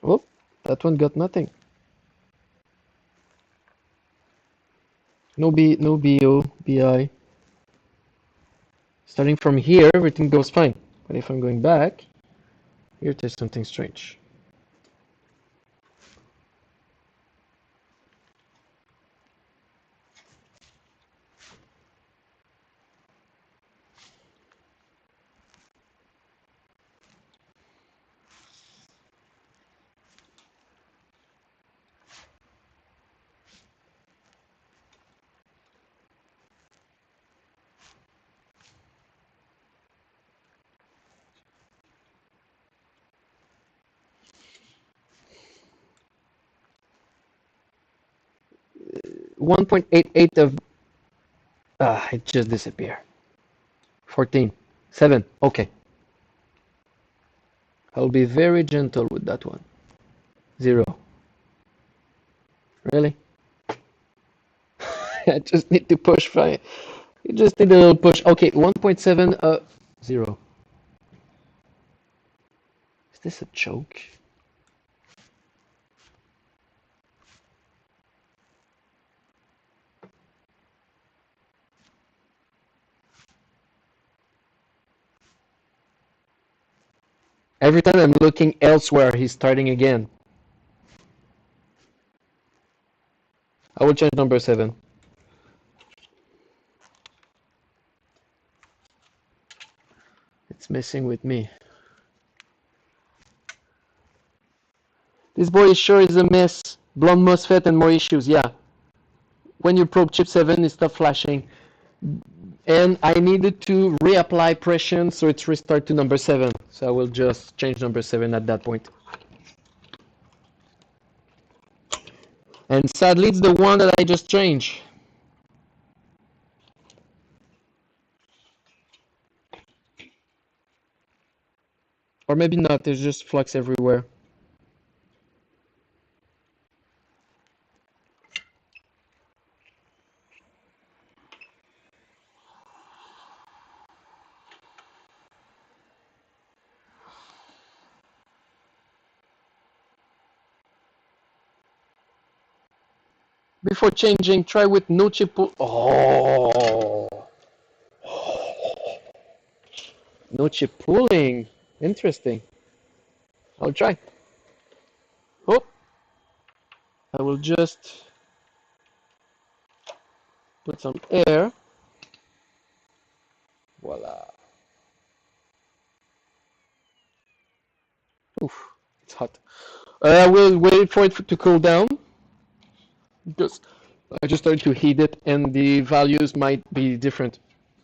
S1: Oh, that one got nothing. No BO, BI. Starting from here, everything goes fine. But if I'm going back, here there's something strange. One 1.88 of it just disappeared. 14, 7. Okay, I'll be very gentle with that one. 0. Really? I just need to push. Fine. You just need a little push. Okay, 1.7. 0. Is this a joke? Every time I'm looking elsewhere, he's starting again. I will change number 7. It's messing with me. This board sure is a mess. Blonde MOSFET and more issues, yeah. When you probe chip 7, it stopped flashing. And I needed to reapply pressure, so it's restart to number 7. So I will just change number 7 at that point. And sadly, it's the one that I just changed. Or maybe not, there's just flux everywhere. Before changing, try with no chip pull. Oh, no chip pulling. Interesting. I'll try. Oh, I will just put some air. Voila. Oof, it's hot. I will wait for it to cool down because I just started to heat it and the values might be different.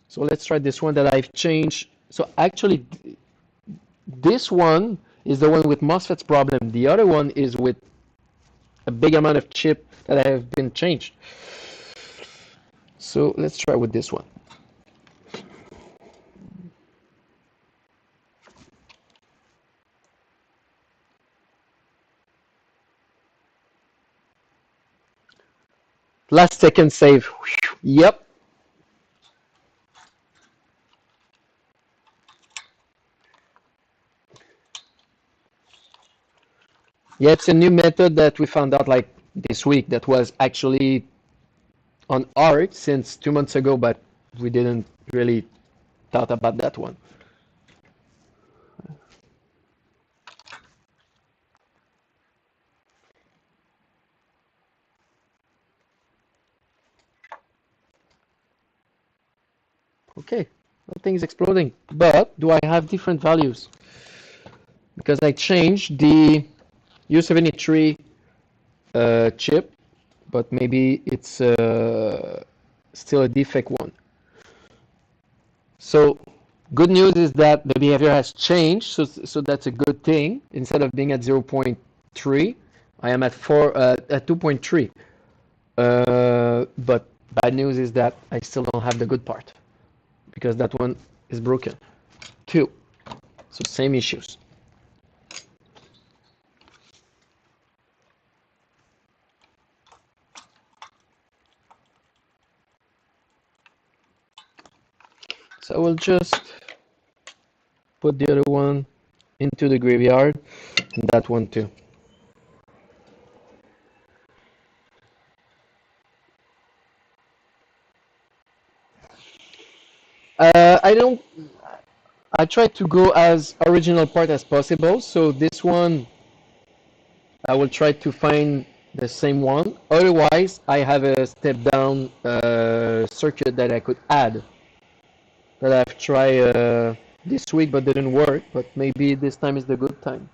S1: So let's try this one that I've changed. So actually, this one is the one with MOSFET's problem. The other one is with a big amount of chip that have been changed. So let's try with this one. Last second save. Yep. Yeah, it's a new method that we found out like this week that was actually on art since 2 months ago, but we didn't really thought about that one. Okay, nothing's exploding. But do I have different values? Because I changed the U73 chip, but maybe it's still a defect one. So good news is that the behavior has changed, so that's a good thing. Instead of being at 0.3, I am at 2.3. But bad news is that I still don't have the good part because that one is broken too. So same issues. So I will just put the other one into the graveyard and that one too. I don't. I try to go as original part as possible. So this one, I will try to find the same one. Otherwise, I have a step down circuit that I could add that I've tried this week but didn't work. But maybe this time is the good time.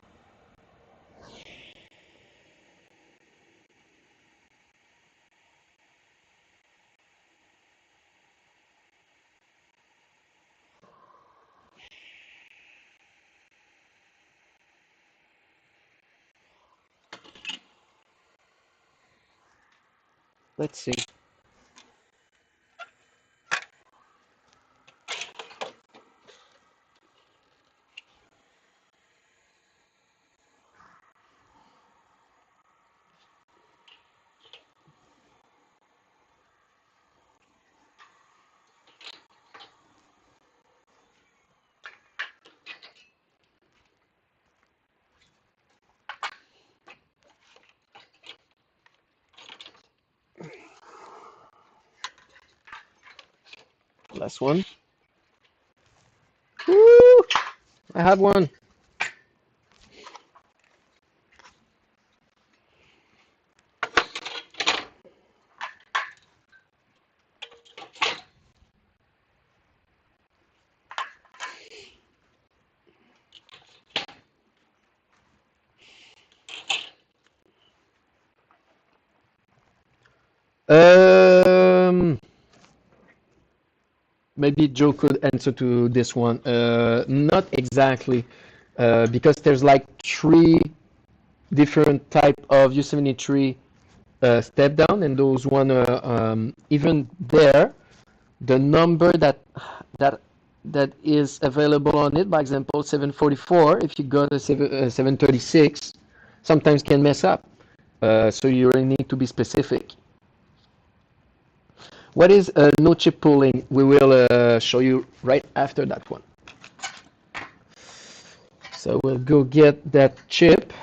S1: Let's see. Last one. Woo! I have one. Um, Maybe Joe could answer to this one. Not exactly, because there's like three different type of U73 step down, and those one even there, the number that that is available on it, by example, 744. If you got a 736, sometimes can mess up. So you really need to be specific. What is no chip pooling? We will show you right after that one. So we'll go get that chip.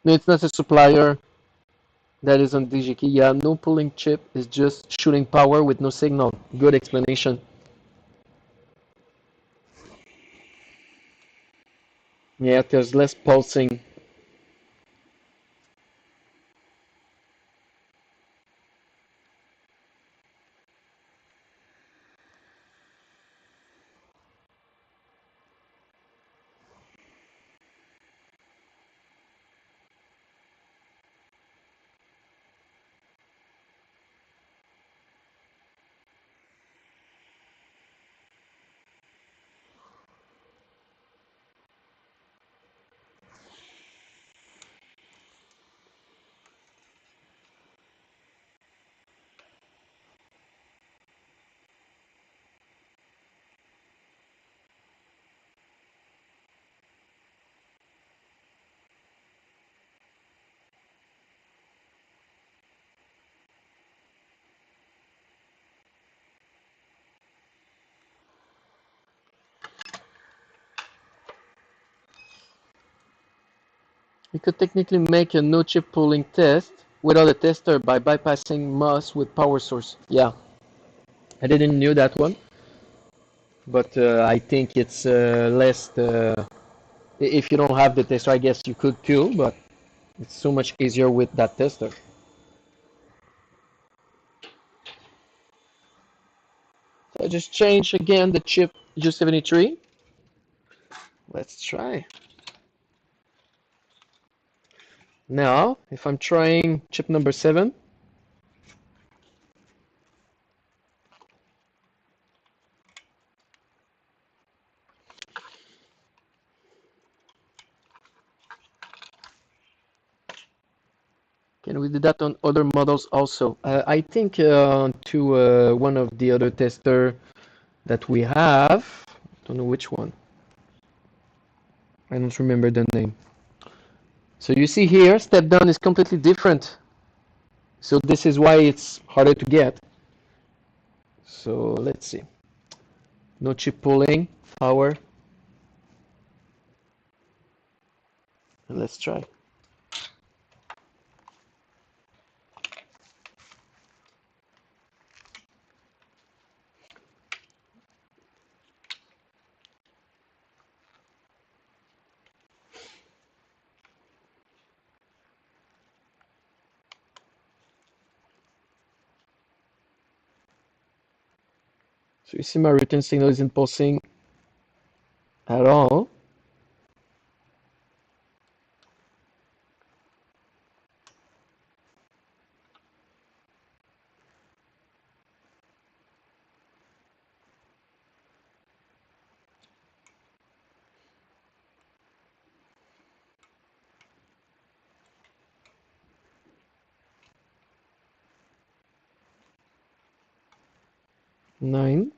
S1: No, it's not a supplier that is on DigiKey. Yeah, no pulling chip is just shooting power with no signal. Good explanation. Yeah, there's less pulsing. You could technically make a no chip pooling test without a tester by bypassing MOS with power source. Yeah, I didn't knew that one, but I think it's less. If you don't have the tester, I guess you could too, but it's so much easier with that tester. So I just change again the chip U73. Let's try. Now, if I'm trying chip number 7, can we do that on other models also? I think to one of the other tester that we have, don't know which one. I don't remember the name. So you see here, step down is completely different. So this is why it's harder to get. So let's see. No chip pulling, power. And let's try. So you see my return signal isn't pulsing at all. Nine.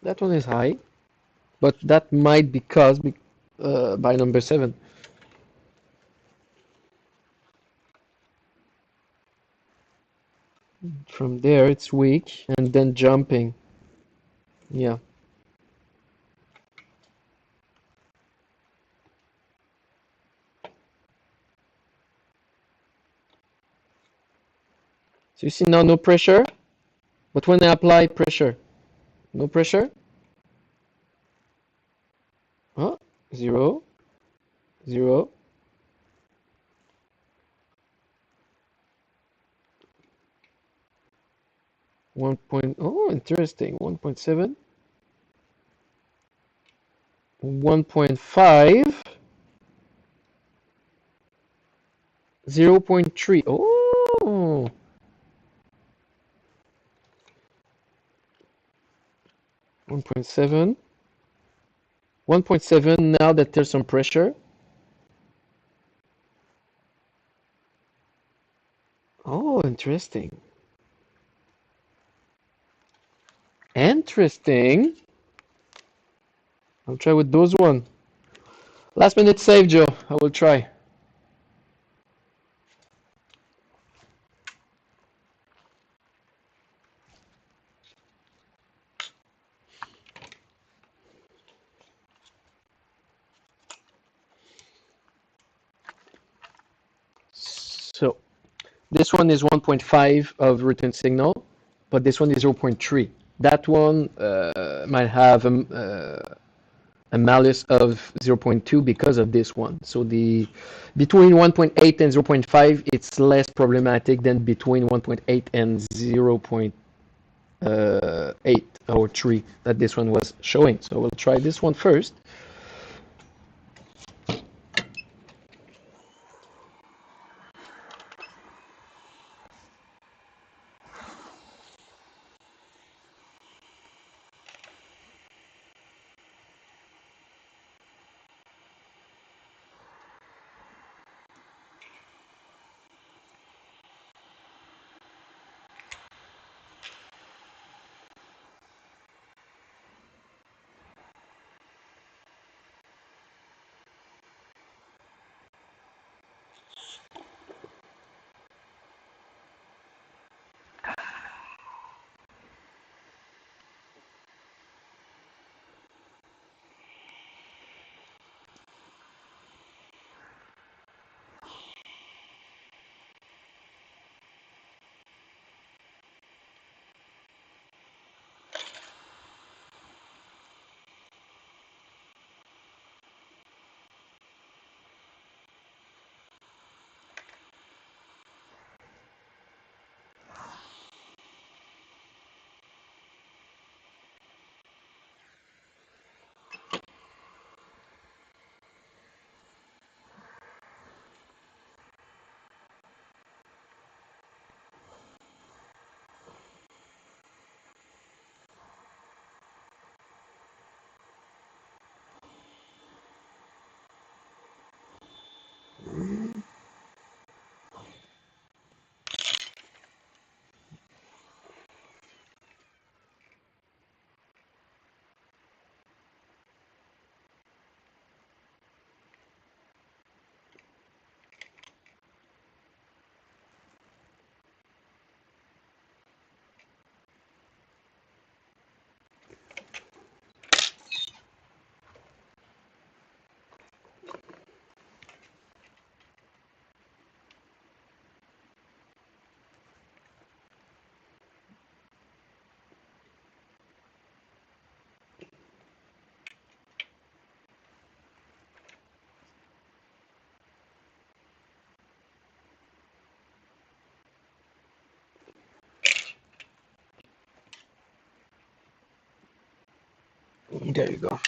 S1: That one is high, but that might because by number 7. From there it's weak and then jumping. Yeah. So you see now no pressure, but when I apply pressure, no pressure. Huh? 0, 0. 1 point, oh, interesting. 1.7, 1.5, 0.3. Oh, 1.7, 1.7 now that there's some pressure. Oh, interesting. Interesting. I'll try with those one. Last minute save, Joe. I will try. So this one is 1.5 of return signal, but this one is 0.3. That one might have a malus of 0.2 because of this one. So the between 1.8 and 0.5, it's less problematic than between 1.8 and 0.8 or 3 that this one was showing. So we'll try this one first. There you go.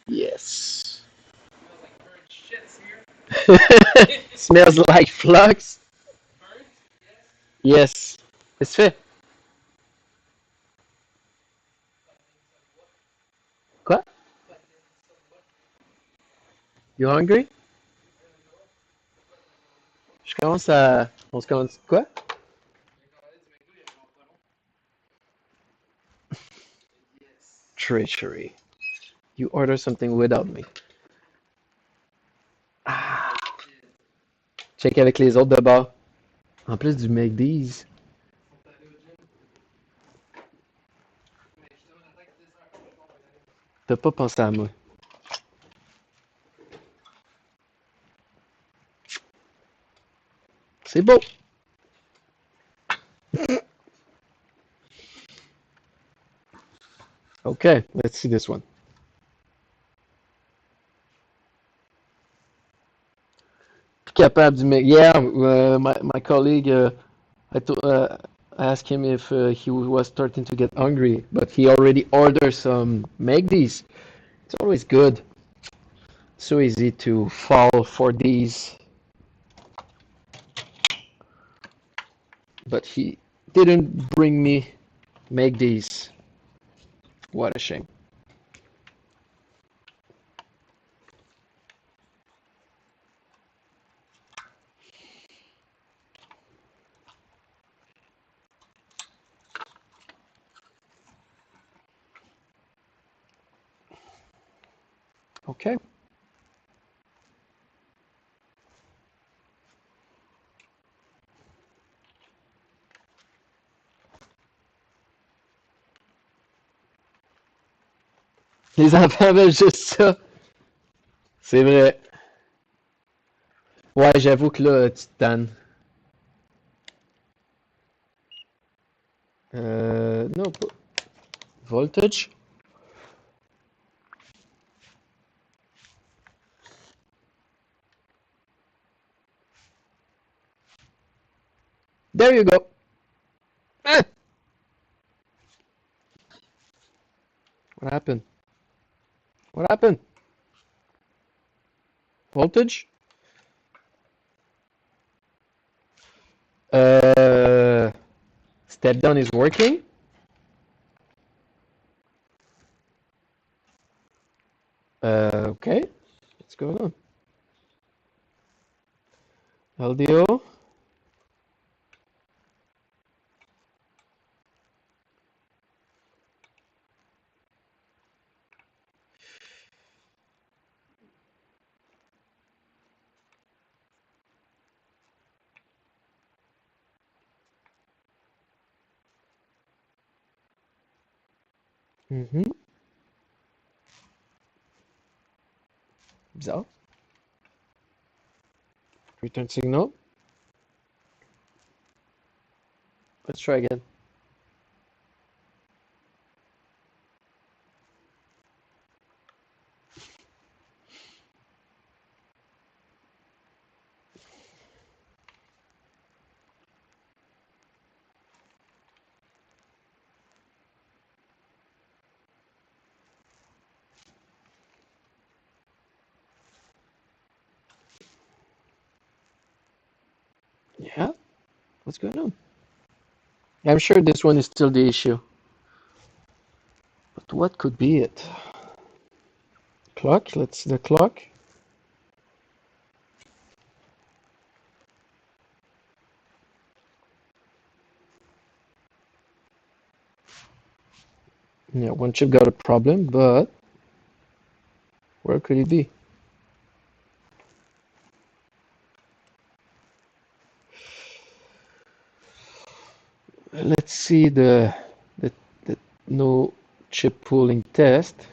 S1: Yes. Smells like flux. Yes. C'est fait. Quoi? You hungry? Je commence à. On se commence. Quoi? Treachery. You order something without me. Ah. Check avec les autres de bord. En plus du McDee's. T'as pas pensé à moi. C'est beau. Okay, let's see this one. Capable du Mc. Yeah, my colleague. I asked him if he was starting to get hungry, but he already ordered some McDee's. It's always good. So easy to fall for these, but he didn't bring me McDee's. What a shame. Okay. Les enfants veulent juste ça. C'est vrai. Ouais, j'avoue que là, tu te tannes. Non, pas. Voltage. There you go. Ah! What happened? What happened? Voltage? Uh, Step down is working. Okay. What's going on? LDO. Mm-hmm. Bizarre. Return signal. Let's try again. Yeah, what's going on? I'm sure this one is still the issue. But what could be it? Clock, let's see the clock. Yeah, one chip got a problem, but where could it be? Let's see the no chip pooling test.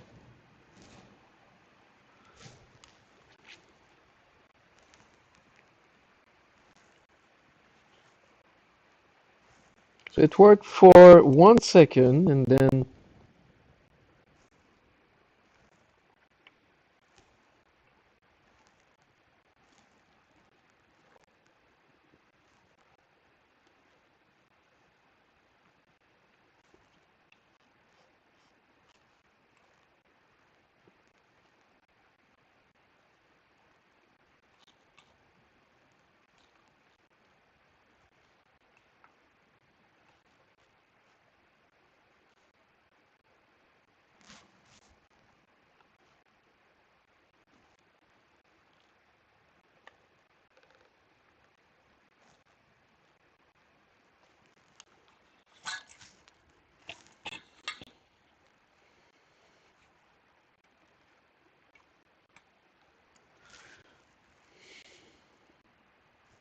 S1: So it worked for 1 second and then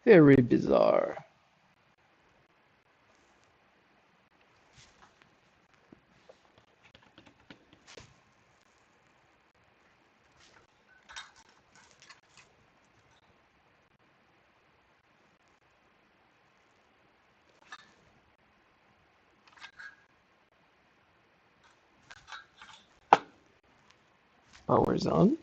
S1: very bizarre. Power's on.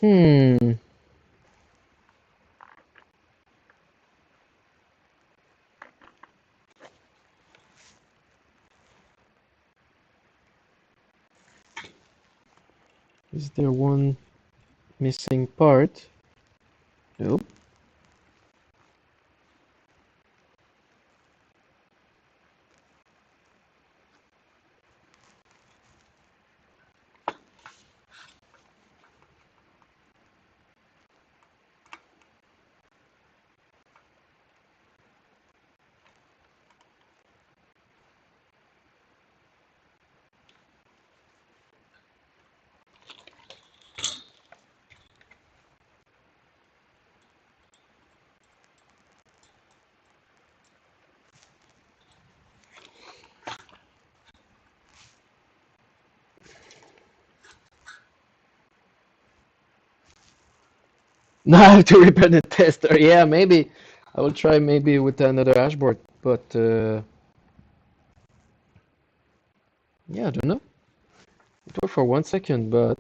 S1: Hmm. Is there one missing part? Nope. Now I have to repair the tester. Yeah, maybe I will try maybe with another dashboard, but yeah, I don't know. It worked for 1 second, but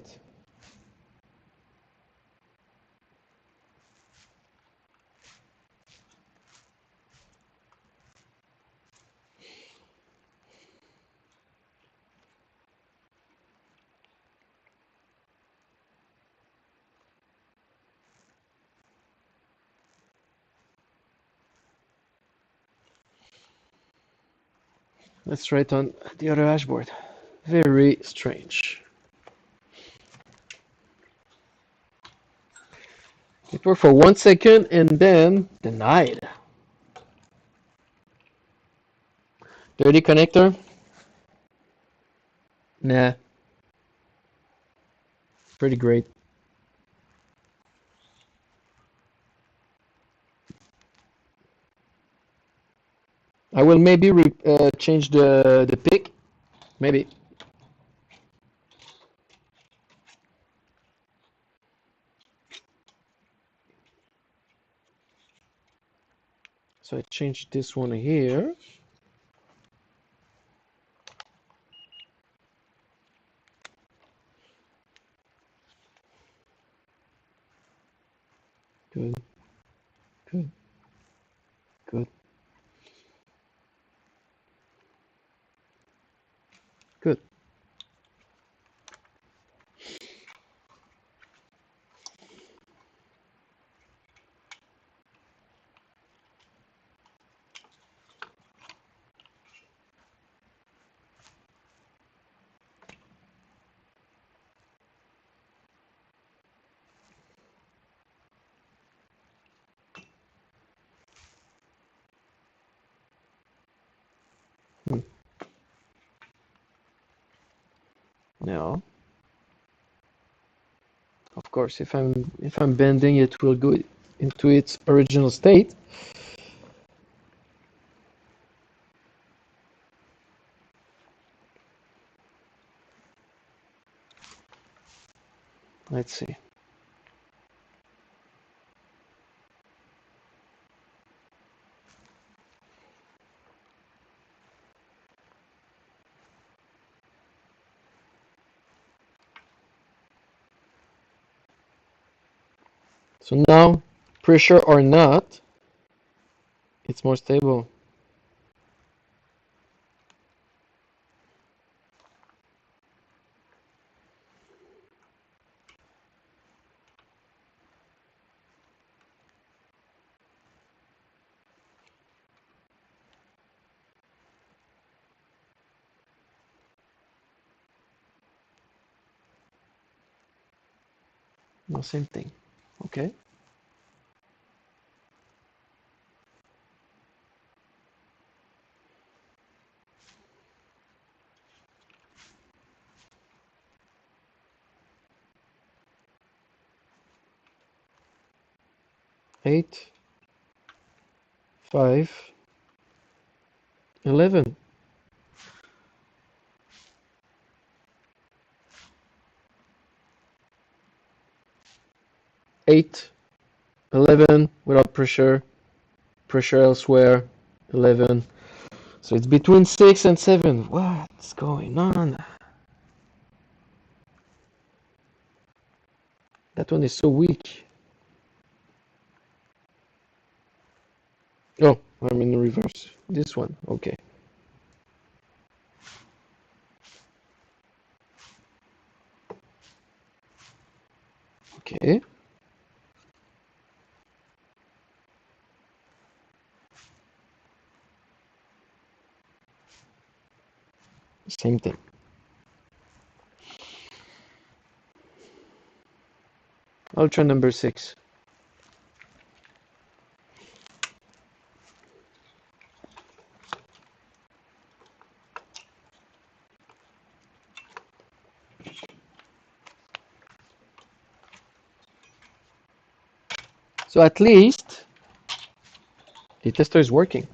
S1: let's try it on the other dashboard. Very strange. It worked for 1 second and then denied. Dirty connector? Nah, pretty great. I will maybe change the pick. Maybe. So I changed this one here. Good, good, good. Good. Hmm. Now, of course, if I'm bending, it will go into its original state. Let's see. So now, pressure or not, it's more stable. No, same thing. Okay. Eight, 5, 11. 8, 11 without pressure, pressure elsewhere, 11. So it's between 6 and 7. What's going on? That one is so weak. Oh, I'm in the reverse. This one, okay. Okay, same thing. Ultra number 6. So at least the tester is working.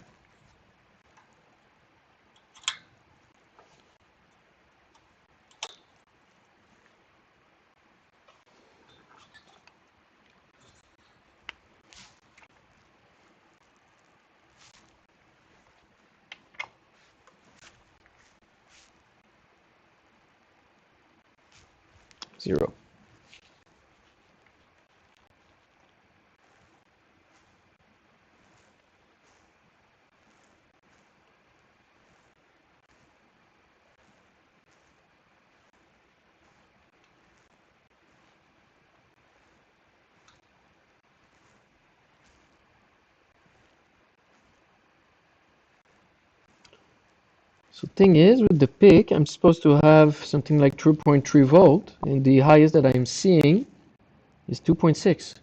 S1: Zero. So thing is, with the peak, I'm supposed to have something like 2.3 volt, and the highest that I'm seeing is 2.6.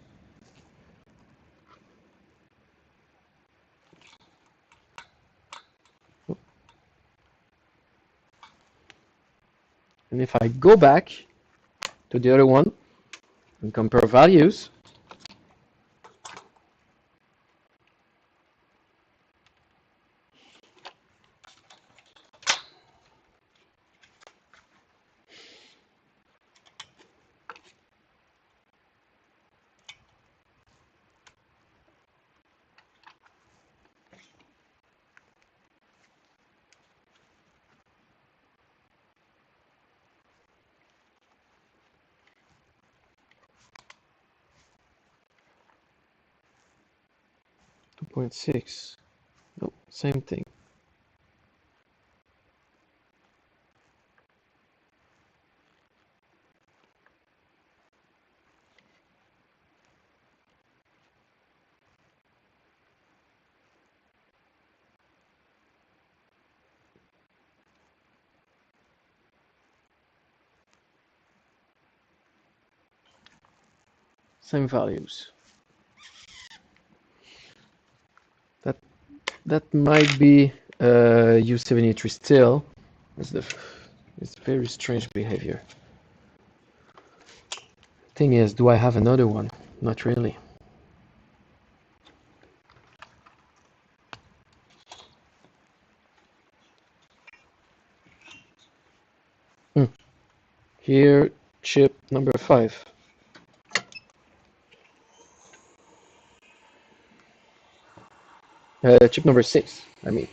S1: And if I go back to the other one and compare values, two point six. No, same thing. same values. That might be U73 still. It's very strange behavior. Thing is, do I have another one? Not really. Here, chip number 5. Chip number 6, I mean.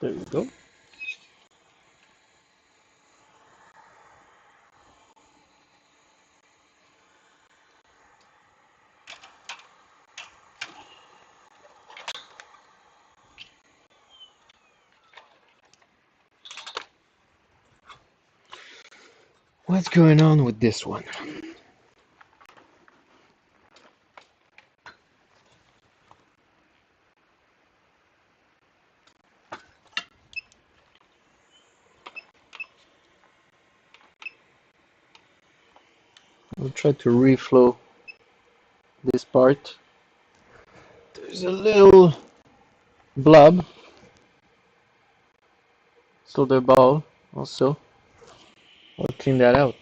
S1: There you go. What's going on with this one? We'll try to reflow this part. There's a little blob, solder ball also. I'll clean that out.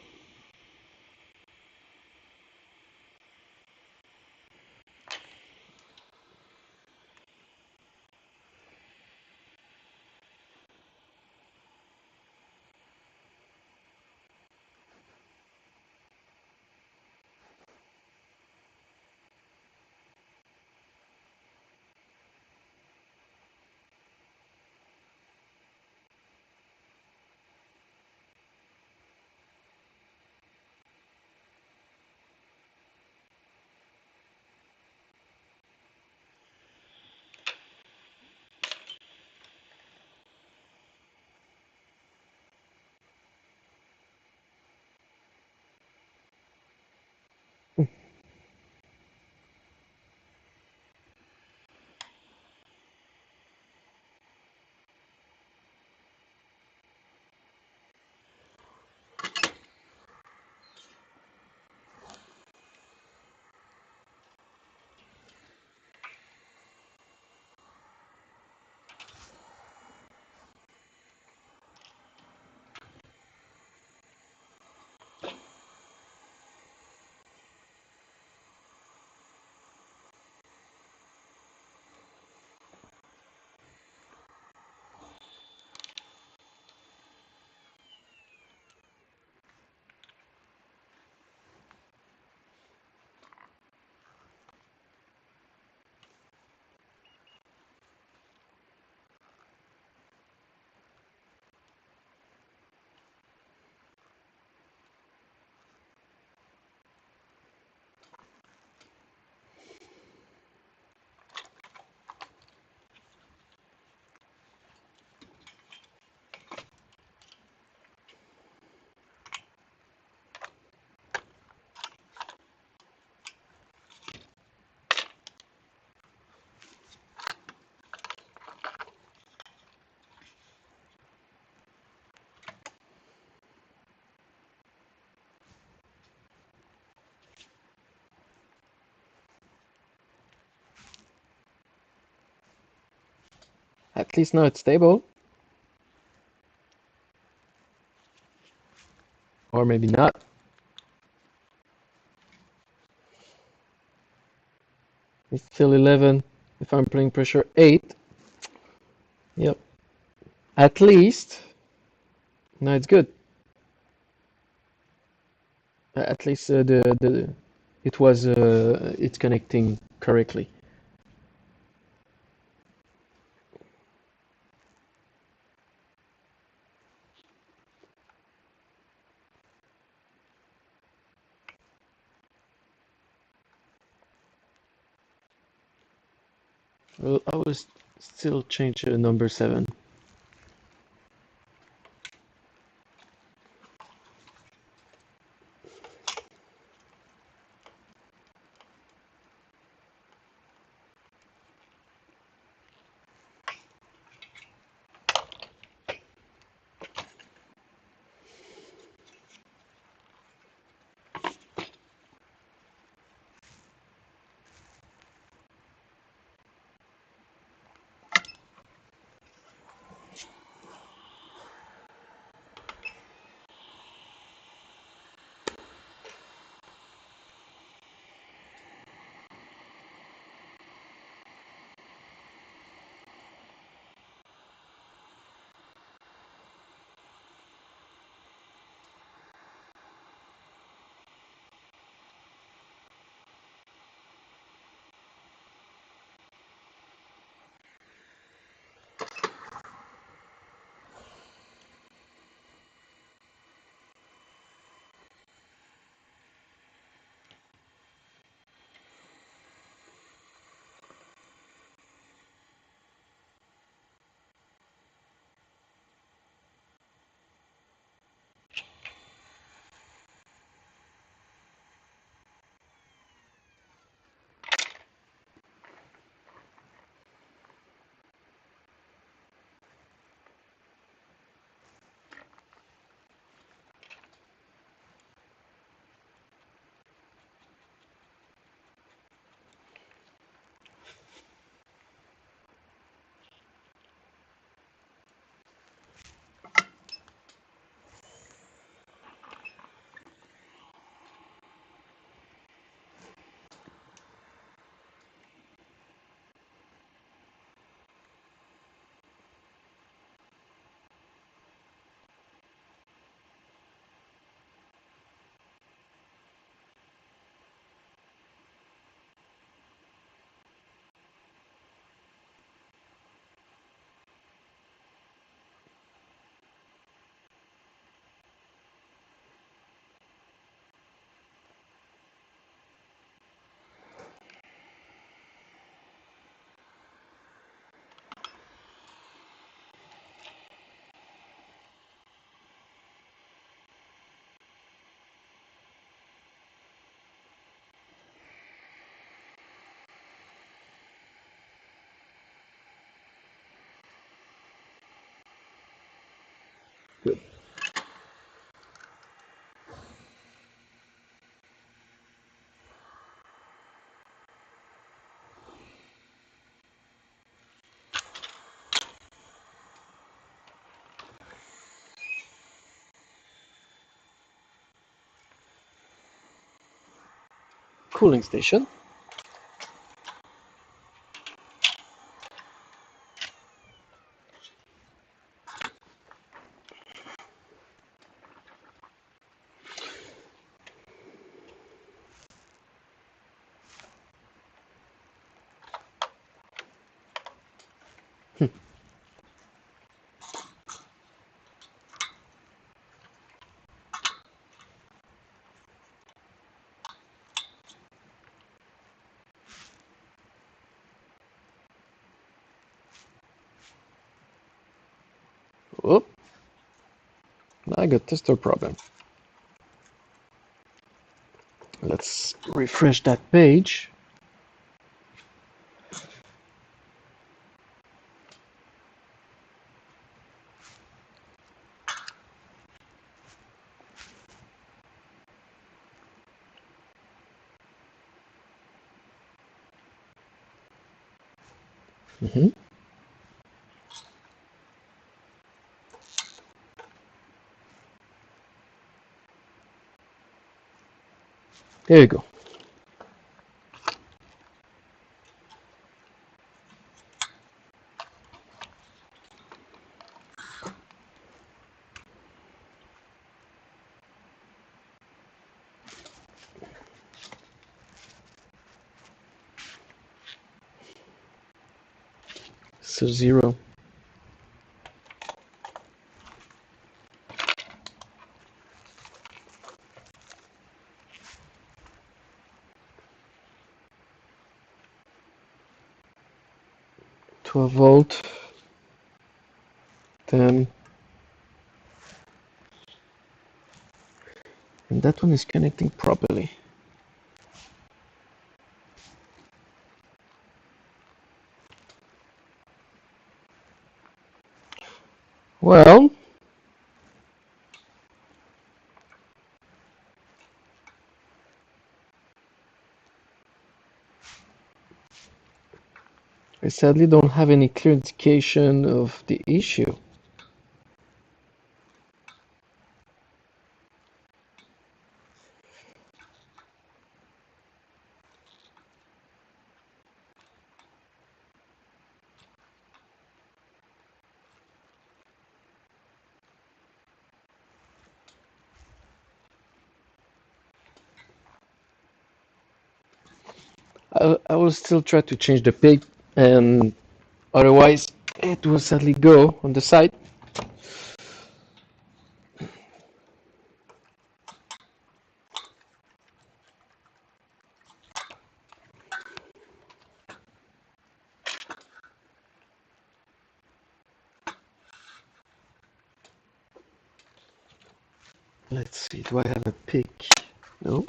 S1: At least now it's stable. Or maybe not. It's still 11. If I'm playing pressure 8. Yep. At least. Now it's good. At least it's connecting correctly. Well, I will still change number 7. Good. Cooling station. Oh, I got tester problem. Let's refresh that page. Mm-hmm. There you go. So 0. To a volt, 10, and that one is connecting properly. Well, I sadly don't have any clear indication of the issue. I will still try to change the pig, and otherwise it will sadly go on the side. Let's see, do I have a pick? No.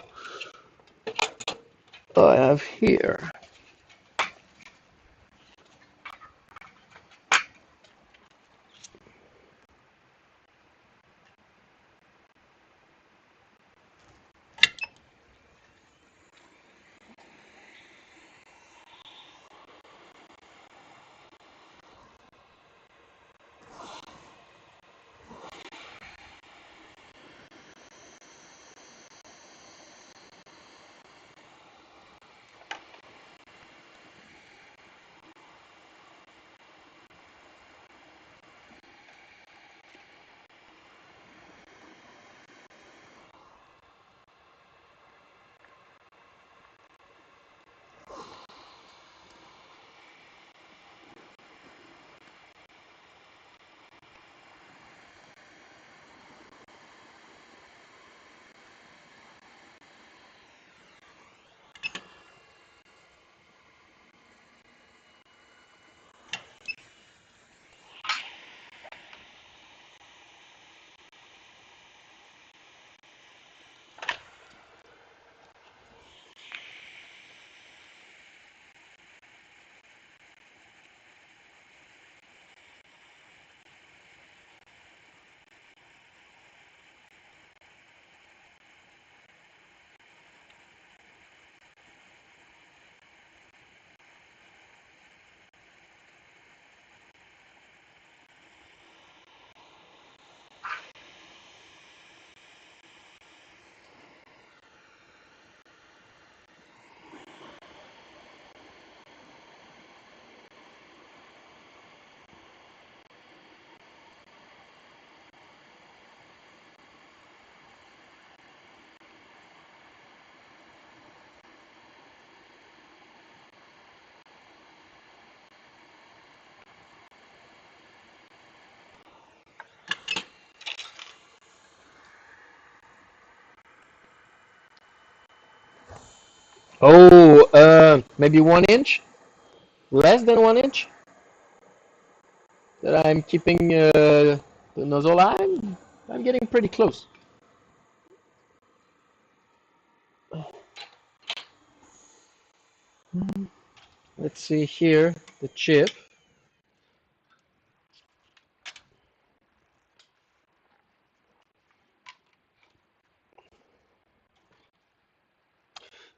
S1: Oh, I have here. Oh, maybe 1 inch, less than 1 inch that I'm keeping the nozzle. I'm getting pretty close. Let's see here, the chip.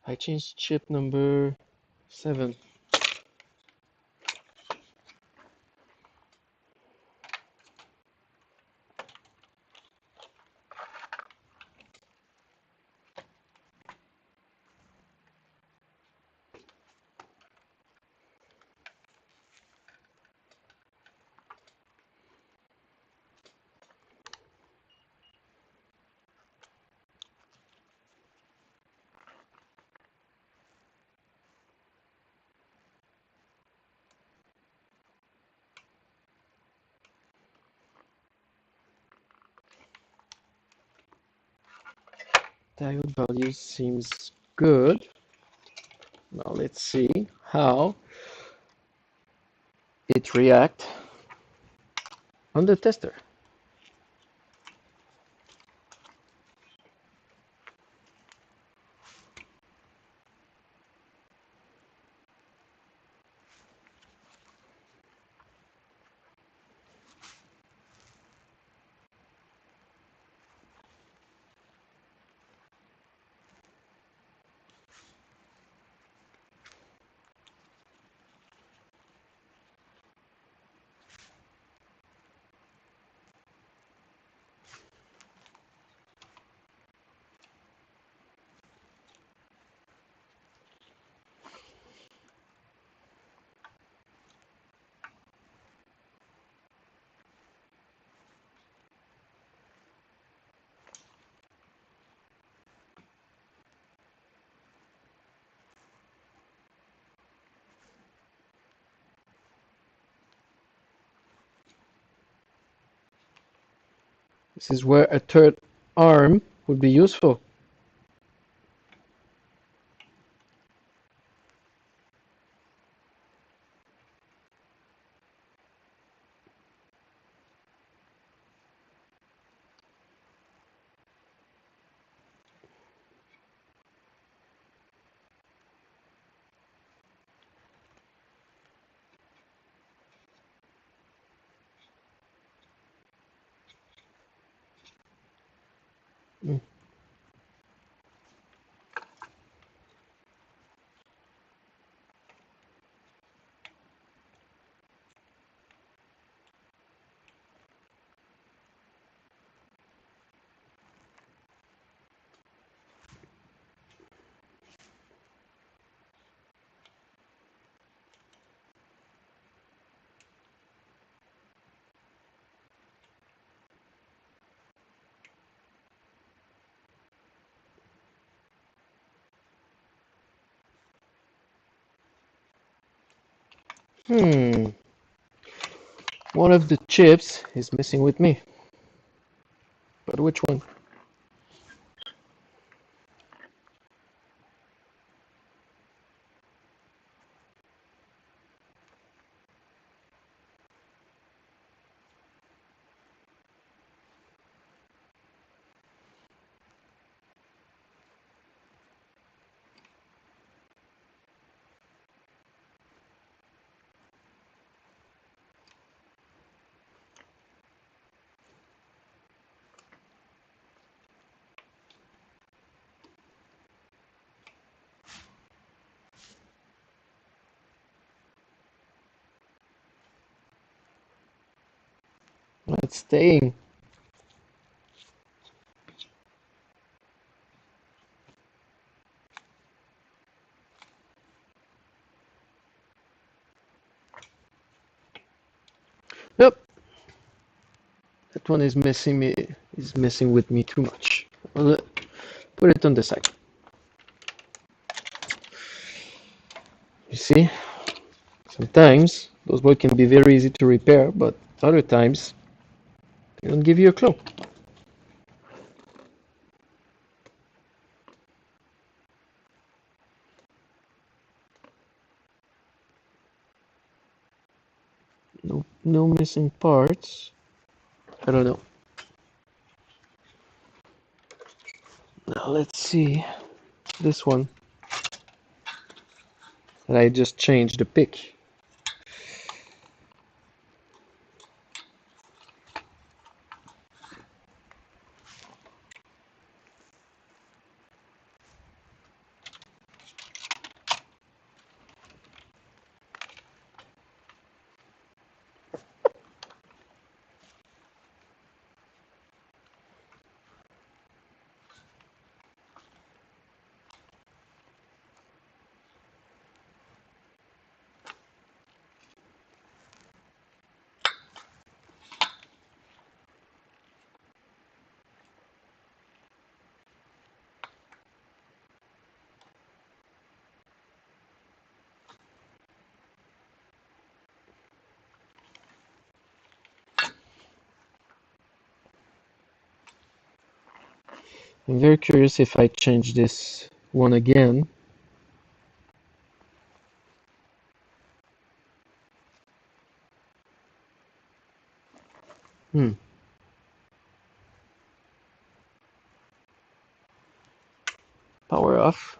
S1: I changed chip number 7. Diode value seems good. Now let's see how it reacts on the tester. This is where a third arm would be useful. Mm. Hmm. One of the chips is messing with me. But which one? It's staying. Yep. That one is messing with me too much. Well, put it on the side. You see, sometimes those boards can be very easy to repair, but other times they don't give you a clue. No missing parts. I don't know. Now let's see this one that I just changed the pick. I'm very curious if I change this one again. Hmm. Power off.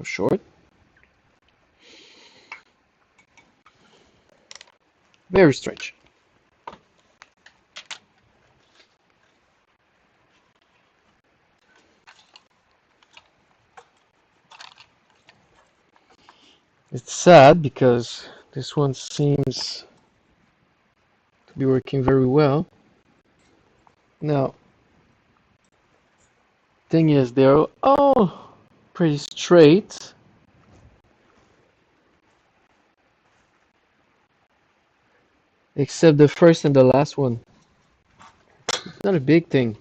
S1: Short. Very strange. It's sad because this one seems to be working very well. Now, thing is, they're all pretty straight. Except the first and the last one. It's not a big thing.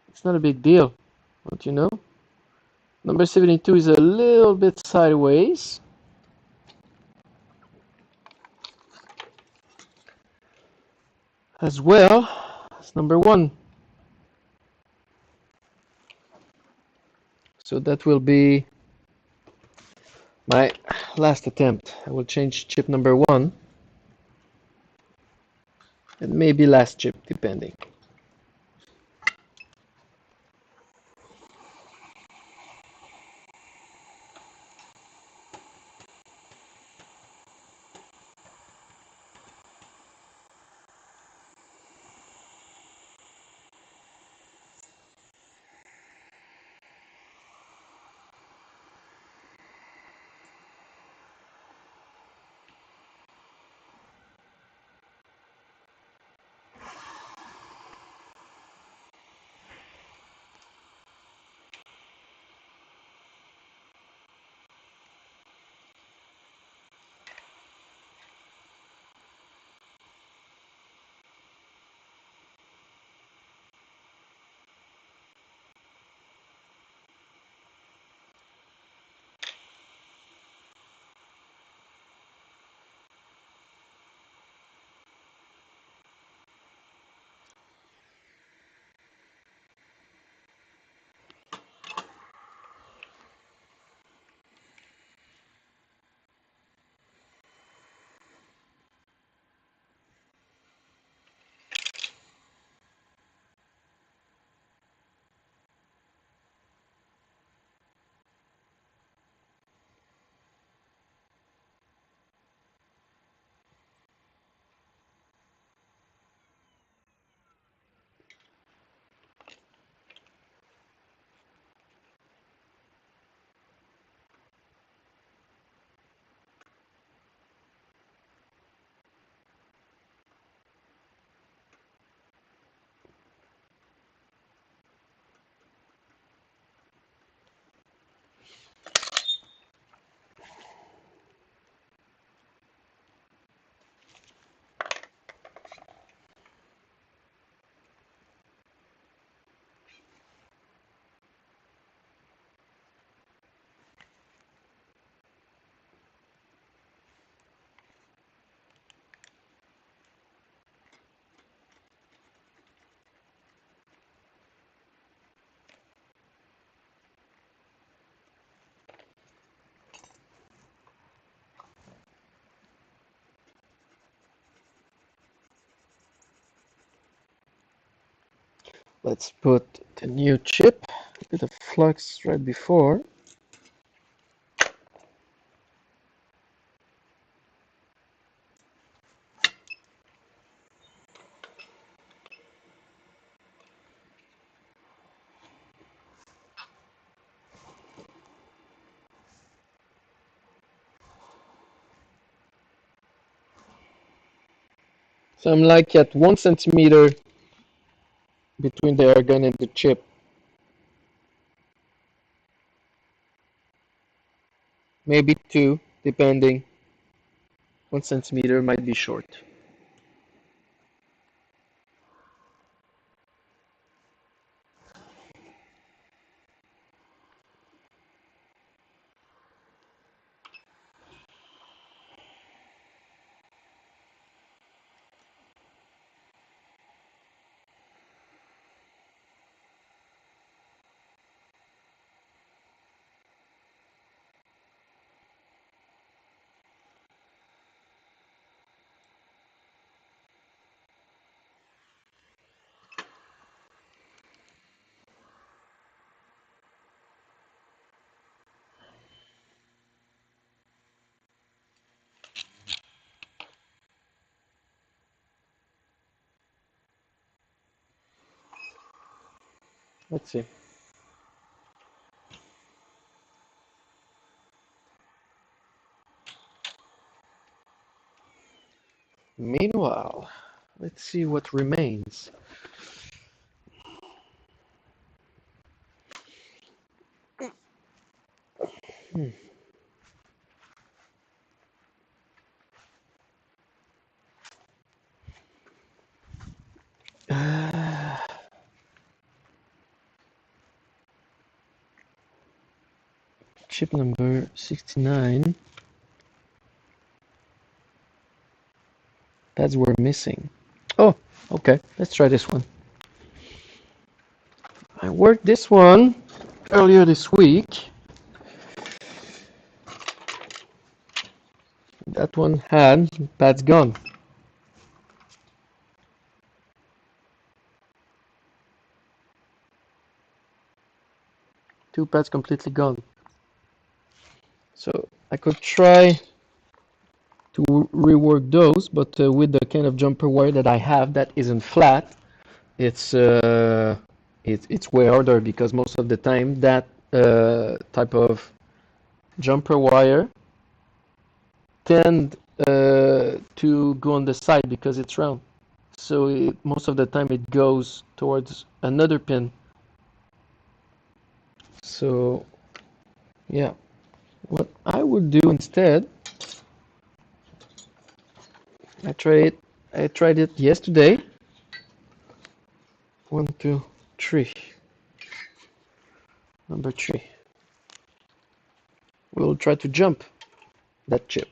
S1: It's not a big deal, don't you know? Number 72 is a little bit sideways. As well as number 1. So that will be my last attempt. I will change chip number 1. And maybe last chip, depending. Let's put the new chip with the flux right before. So I'm like at 1 centimeter between the airgun and the chip. Maybe two, depending. 1 centimeter might be short. Let's see. Meanwhile, let's see what remains. Hmm. Chip number 69. Pads were missing. Oh, okay. Let's try this one. I worked this one earlier this week. That one had pads gone. Two pads completely gone. So I could try to rework those, but with the kind of jumper wire that I have that isn't flat, it's way harder because most of the time that type of jumper wire tend to go on the side because it's round. So most of the time it goes towards another pin. So yeah, what I would do instead, I tried it yesterday. 1, 2, 3. Number 3. We'll try to jump that chip.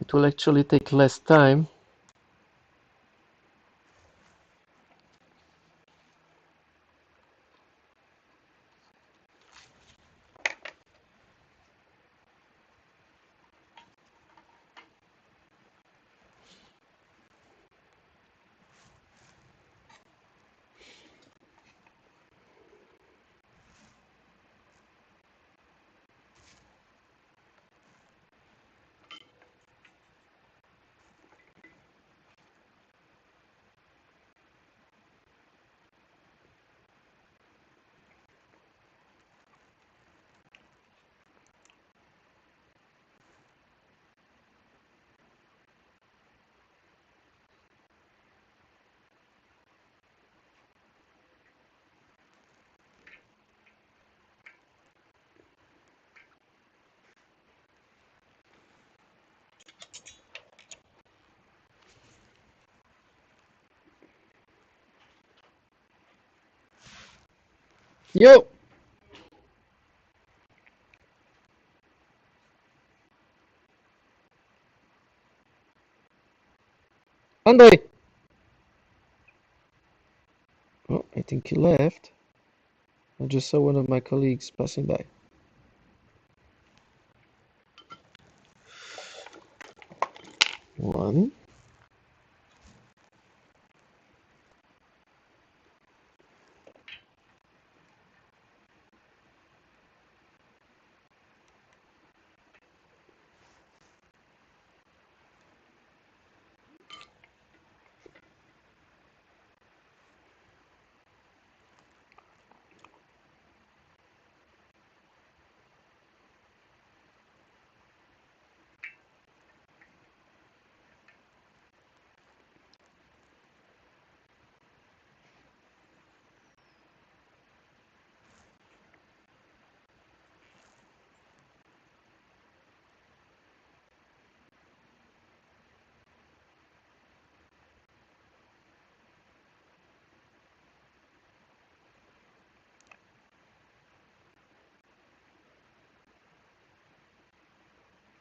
S1: It will actually take less time. Yo! Andy! Oh, I think he left. I just saw one of my colleagues passing by. one.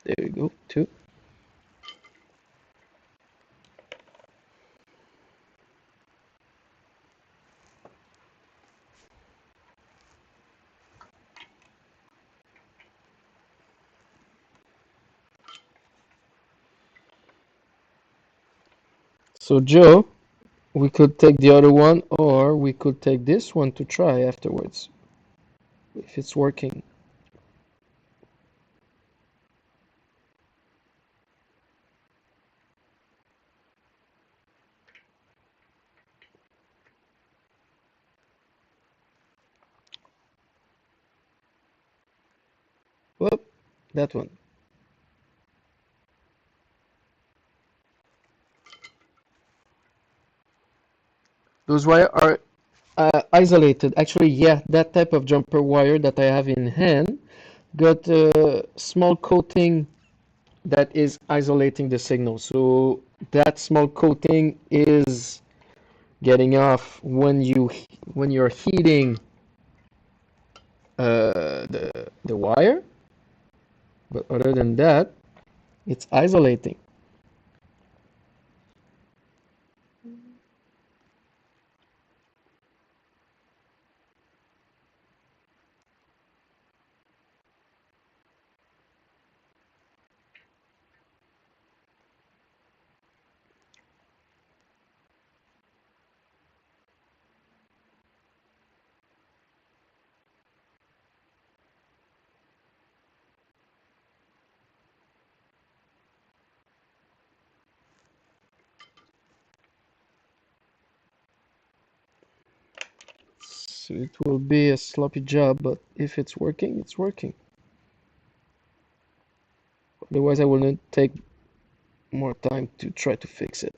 S1: There you go, two. So Joe, we could take the other one, or we could take this one to try afterwards, if it's working. Whoop, that one. Those wires are isolated. Actually, yeah, that type of jumper wire that I have in hand got a small coating that is isolating the signal. So that small coating is getting off when you're heating the wire. But other than that, it's isolating. So it will be a sloppy job, but if it's working, it's working. Otherwise, I will not take more time to try to fix it.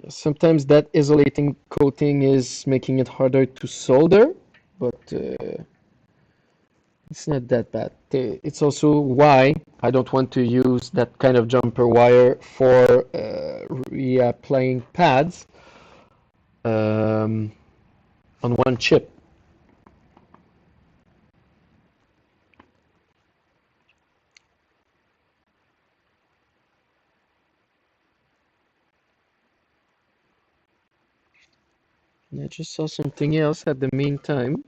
S1: Sometimes that isolating coating is making it harder to solder, but it's not that bad. It's also why I don't want to use that kind of jumper wire for reapplying pads um, on one chip. And I just saw something else at the meantime.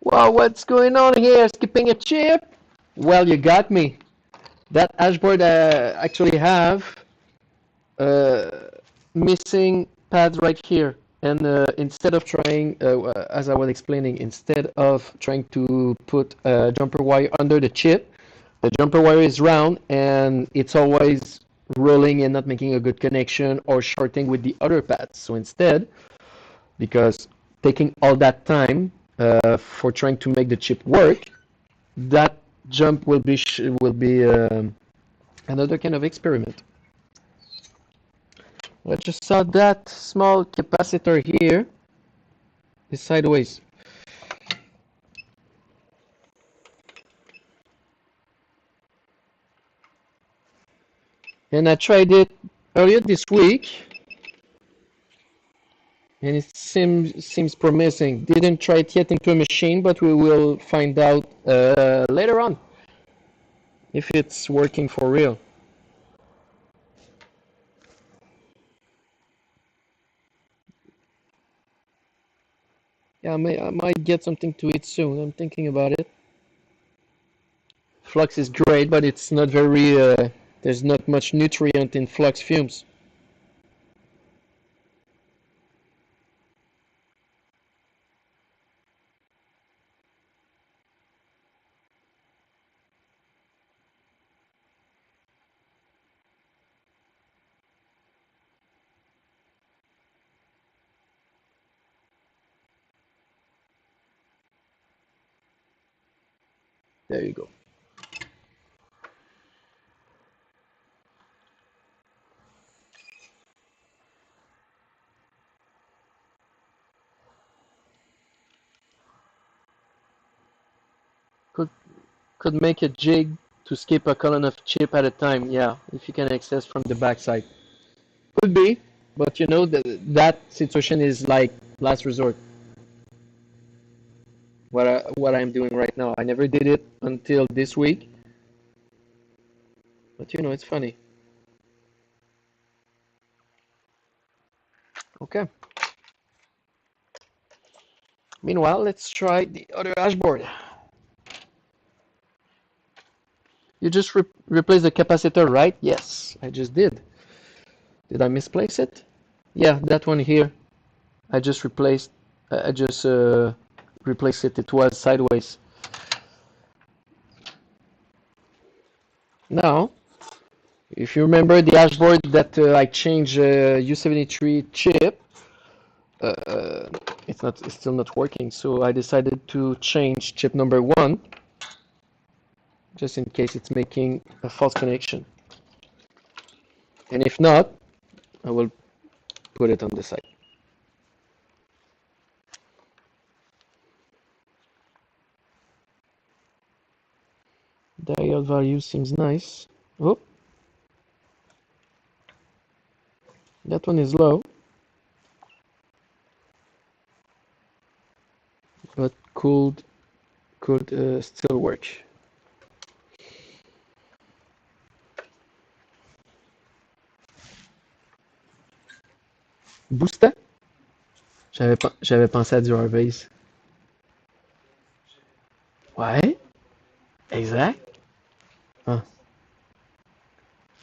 S1: Wow, what's going on here? Skipping a chip? Well, you got me. That dashboard actually have uh, missing pads right here. And instead of trying, as I was explaining, instead of trying to put a jumper wire under the chip, the jumper wire is round and it's always rolling and not making a good connection or shorting with the other paths. So instead, because taking all that time for trying to make the chip work, that jump will be another kind of experiment. I just saw that small capacitor here is sideways. And I tried it earlier this week, and it seems promising. Didn't try it yet into a machine, but we will find out later on if it's working for real. Yeah, I might get something to eat soon. I'm thinking about it. Flux is great, but it's not very, there's not much nutrient in flux fumes. There you go. Could make a jig to skip a column of chip at a time. Yeah, if you can access from the backside. Could be, but you know that situation is like last resort. What I'm doing right now. I never did it until this week, but you know it's funny. Okay. Meanwhile, let's try the other dashboard. You just replace the capacitor, right? Yes, I just did. Did I misplace it? Yeah, that one here. I just replaced. I just replaced it. It was sideways. Now, if you remember the dashboard that I changed U73 chip, it's still not working. So I decided to change chip number 1, just in case it's making a false connection. And if not, I will put it on the side. Diode value seems nice. Oh, that one is low, but could still work. Booster? J'avais pensé à du Harvey's. Ouais, exact. Ah.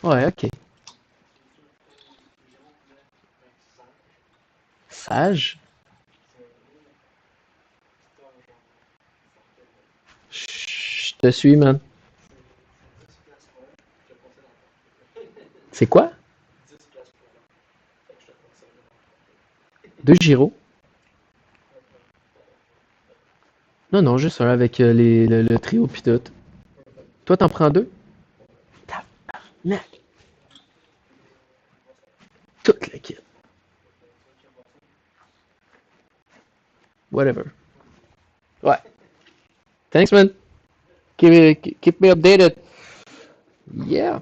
S1: Ouais, ok. Sage. Je te suis, man. C'est quoi? 2 gyros? Non, non, juste un avec le trio pis tout. Toi, t'en prends 2? Tabarnak! Toute la kit. Whatever. Ouais. Thanks, man. Keep me updated. Yeah.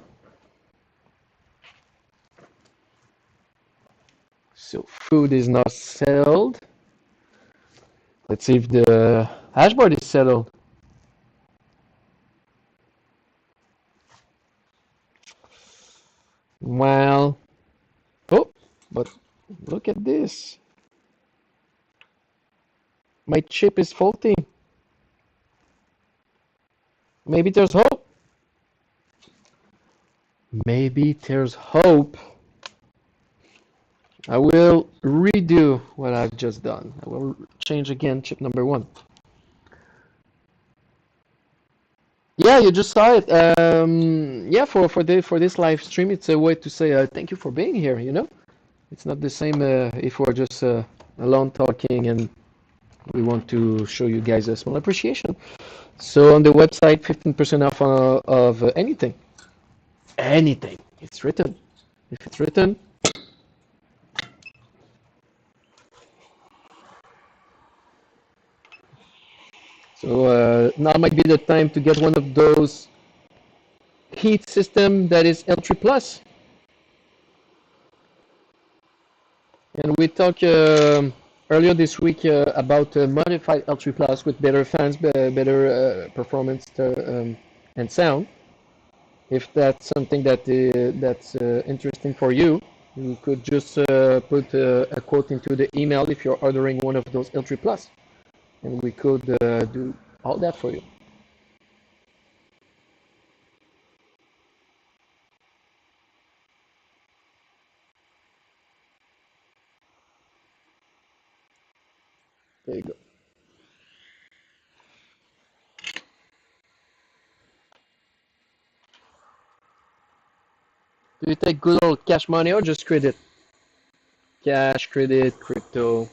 S1: So food is not settled. Let's see if the dashboard is settled. Well, oh, but look at this. My chip is faulty. Maybe there's hope. Maybe there's hope. I will redo what I've just done. I will change again chip number 1. Yeah, you just saw it. Yeah, for this live stream, it's a way to say thank you for being here. It's not the same if we're just alone talking and we want to show you guys a small appreciation. So on the website, 15% off of anything, anything. It's written. If it's written, so now might be the time to get one of those heat system that is L3 plus. And we talked earlier this week about modified L3 plus with better fans, better performance and sound. If that's something that's interesting for you, you could just put a quote into the email if you're ordering one of those L3 plus, and we could do all that for you. There you go. Do you take good old cash money or just credit? Cash, credit, crypto.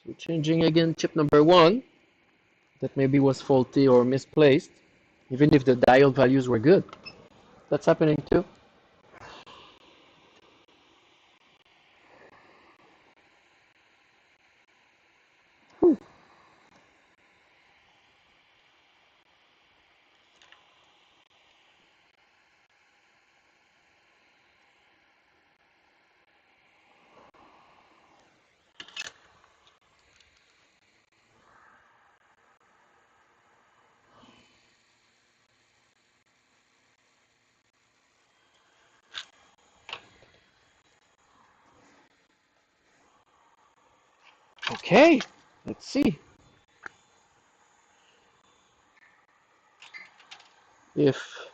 S1: So changing again chip number one that maybe was faulty or misplaced, even if the dial values were good. That's happening too. Okay, let's see if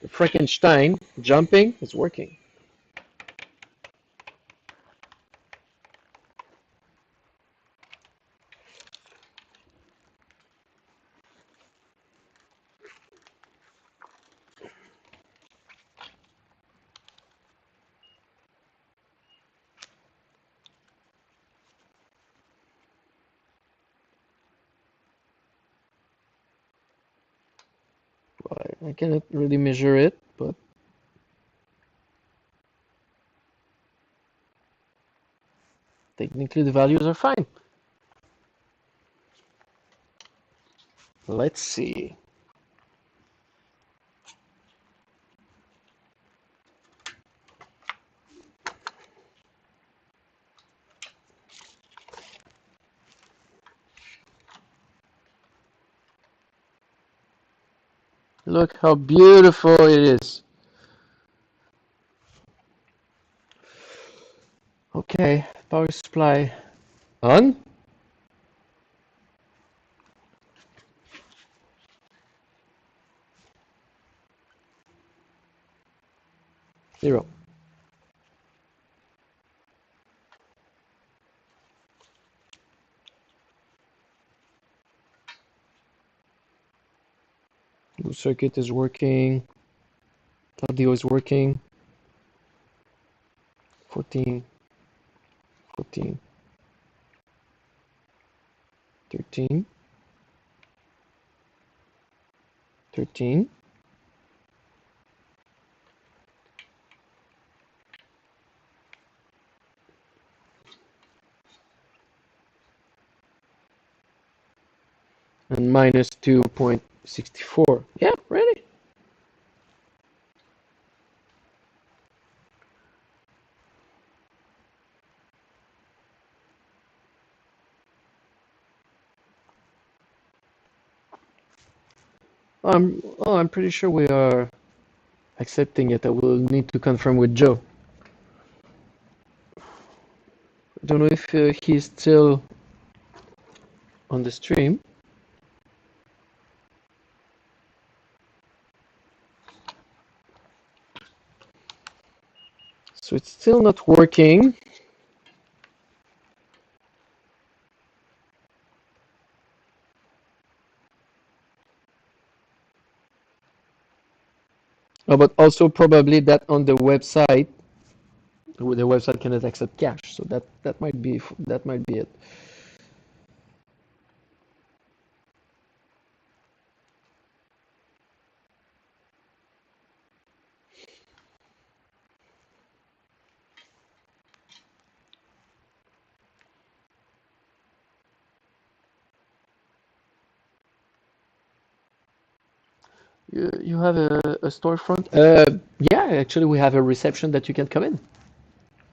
S1: the Frankenstein jumping is working. I cannot really measure it, but technically the values are fine. Let's see. Look how beautiful it is. Okay, power supply on. 0. Blue circuit is working. LDO is working. 14, 14, 13, 13. And minus 2.64. Yeah, ready. I'm pretty sure we are accepting it. I will need to confirm with Joe. I don't know if he's still on the stream. So it's still not working. Oh, but also probably that on the website cannot accept cash. So that might be it. You have a storefront? Yeah, actually we have a reception that you can come in.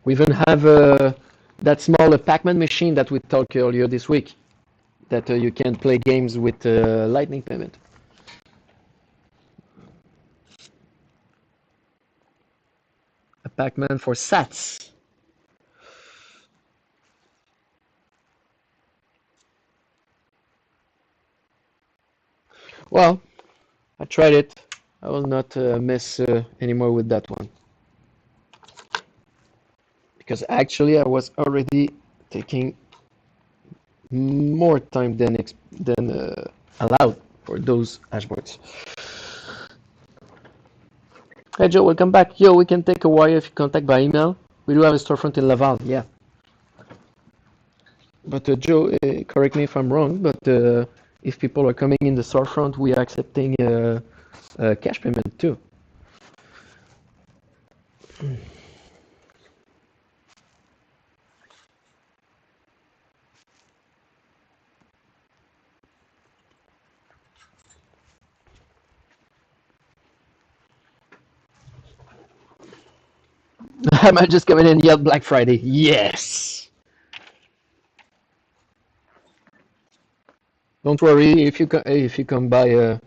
S1: We even have that small Pac-Man machine that we talked earlier this week, that you can play games with Lightning payment. A Pac-Man for sats. Well, I tried it. I will not mess anymore with that one. Because actually I was already taking more time than allowed for those dashboards. Hey Joe, welcome back. Yo, we can take a wire if you contact by email. We do have a storefront in Laval, yeah. But Joe, correct me if I'm wrong, but if people are coming in the storefront, we are accepting cash payment too. I might just come in and yell Black Friday. Yes. Don't worry if you come by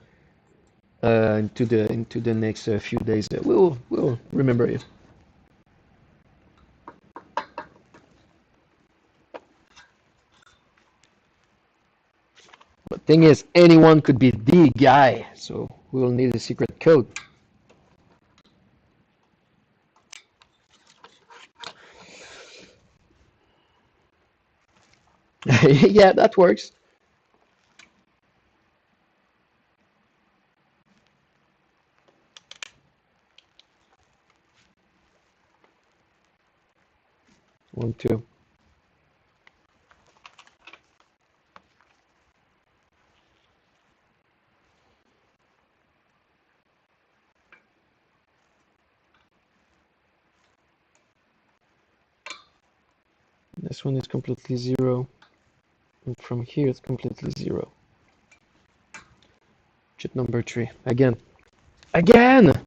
S1: into the next few days, we'll remember you. But thing is, anyone could be the guy, so we will need a secret code. Yeah, that works. One, two. This one is completely zero. And from here it's completely zero. Chip number 3. Again. Again!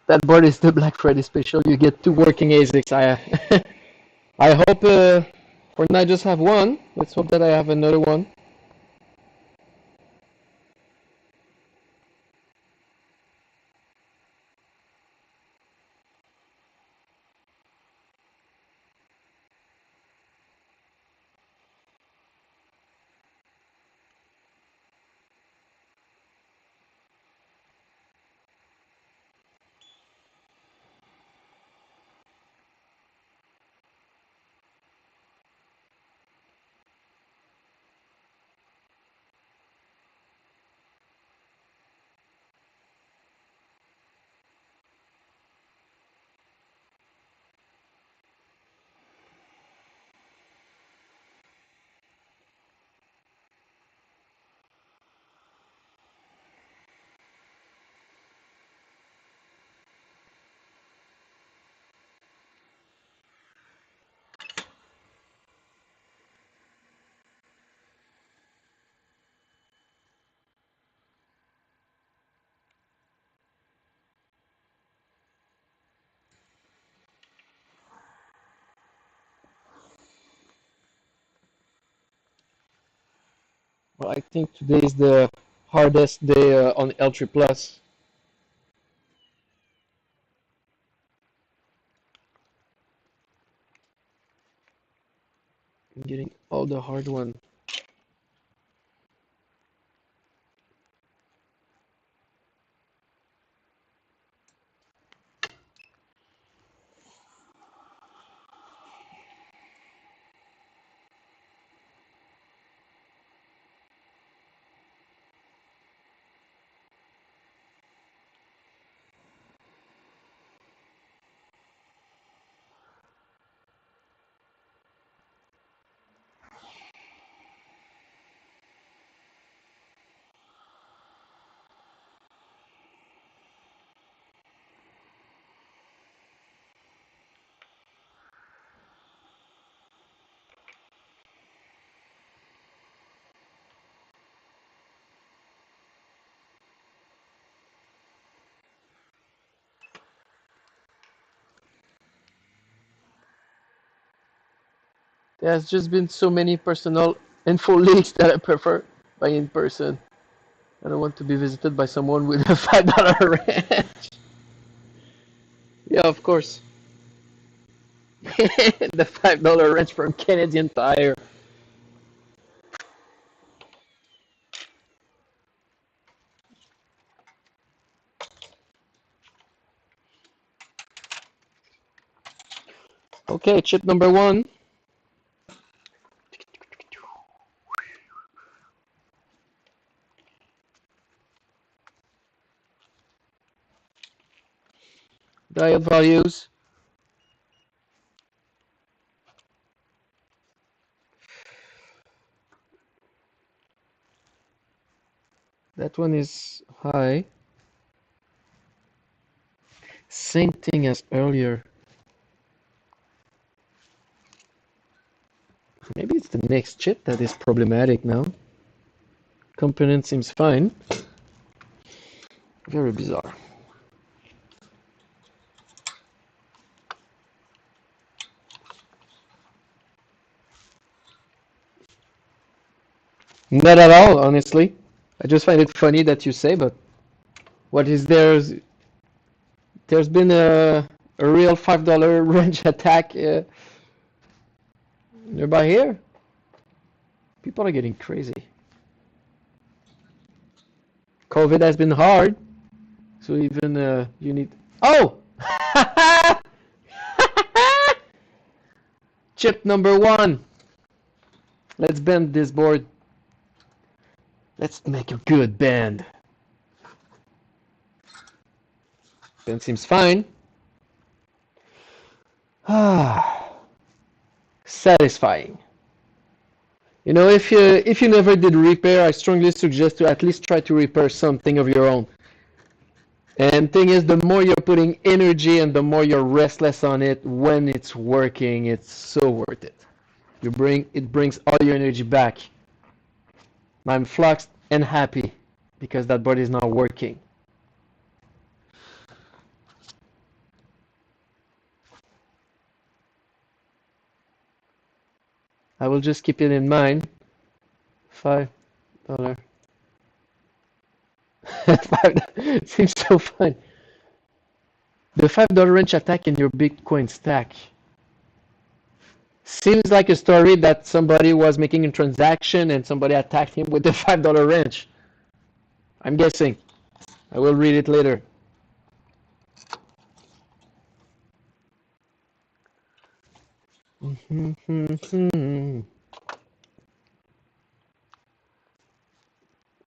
S1: That board is the Black Friday special. You get 2 working ASICs. I hope for not just have one. Let's hope that I have another one. I think today is the hardest day on L3 Plus. I'm getting all the hard one. There's just been so many personal info leaks that I prefer by in person. I don't want to be visited by someone with a $5 rent. Yeah, of course. The $5 wrench from Canadian Tire. Okay, chip number one. Diode values. That one is high. Same thing as earlier. Maybe it's the next chip that is problematic now. Component seems fine. Very bizarre. Not at all, honestly. I just find it funny that you say, but what is there's been a real $5 wrench attack nearby here. People are getting crazy. COVID has been hard, so even you need. Oh! Chip number one. Let's bend this board. Let's make a good bend. Bend seems fine. Satisfying. You know, if you never did repair, I strongly suggest to at least try to repair something of your own. And thing is, the more you're putting energy and the more you're restless on it, when it's working, it's so worth it. It brings all your energy back. I'm fluxed and happy because that board is not working. I will just keep it in mind. $5. $5 seems so fun. The $5 wrench attack in your Bitcoin stack. Seems like a story that somebody was making a transaction and somebody attacked him with the $5 wrench. I'm guessing. I will read it later.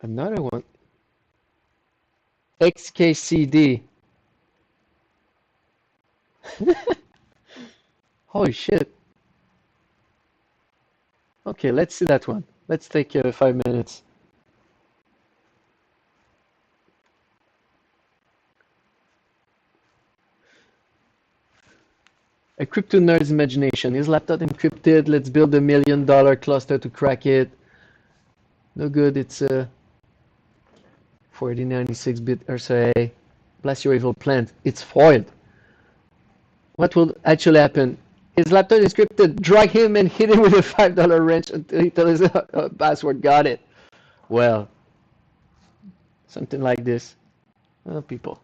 S1: Another one. XKCD. Holy shit. Okay, let's see that one. Let's take 5 minutes. A crypto nerd's imagination. Is laptop encrypted? Let's build $1 million cluster to crack it. No good, it's a 4096-bit RSA. Bless your evil plant. It's foiled. What will actually happen? His laptop encrypted. Drag him and hit him with a $5 wrench until he tells his password. Got it. Well, something like this. People.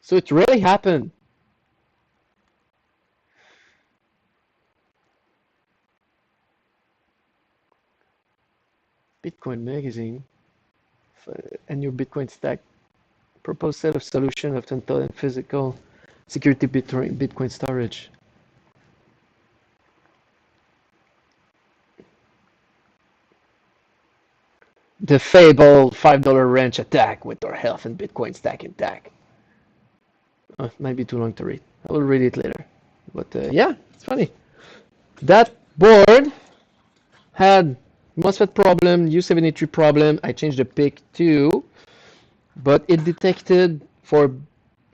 S1: So it really happened. Bitcoin Magazine and your Bitcoin stack. Proposed set of solution of 10,000 physical security Bitcoin storage. The fabled $5 wrench attack with our health and Bitcoin stack intact. Might be too long to read. I will read it later. But yeah, it's funny. That board had MOSFET problem, U73 problem. I changed the PIC too, but it detected for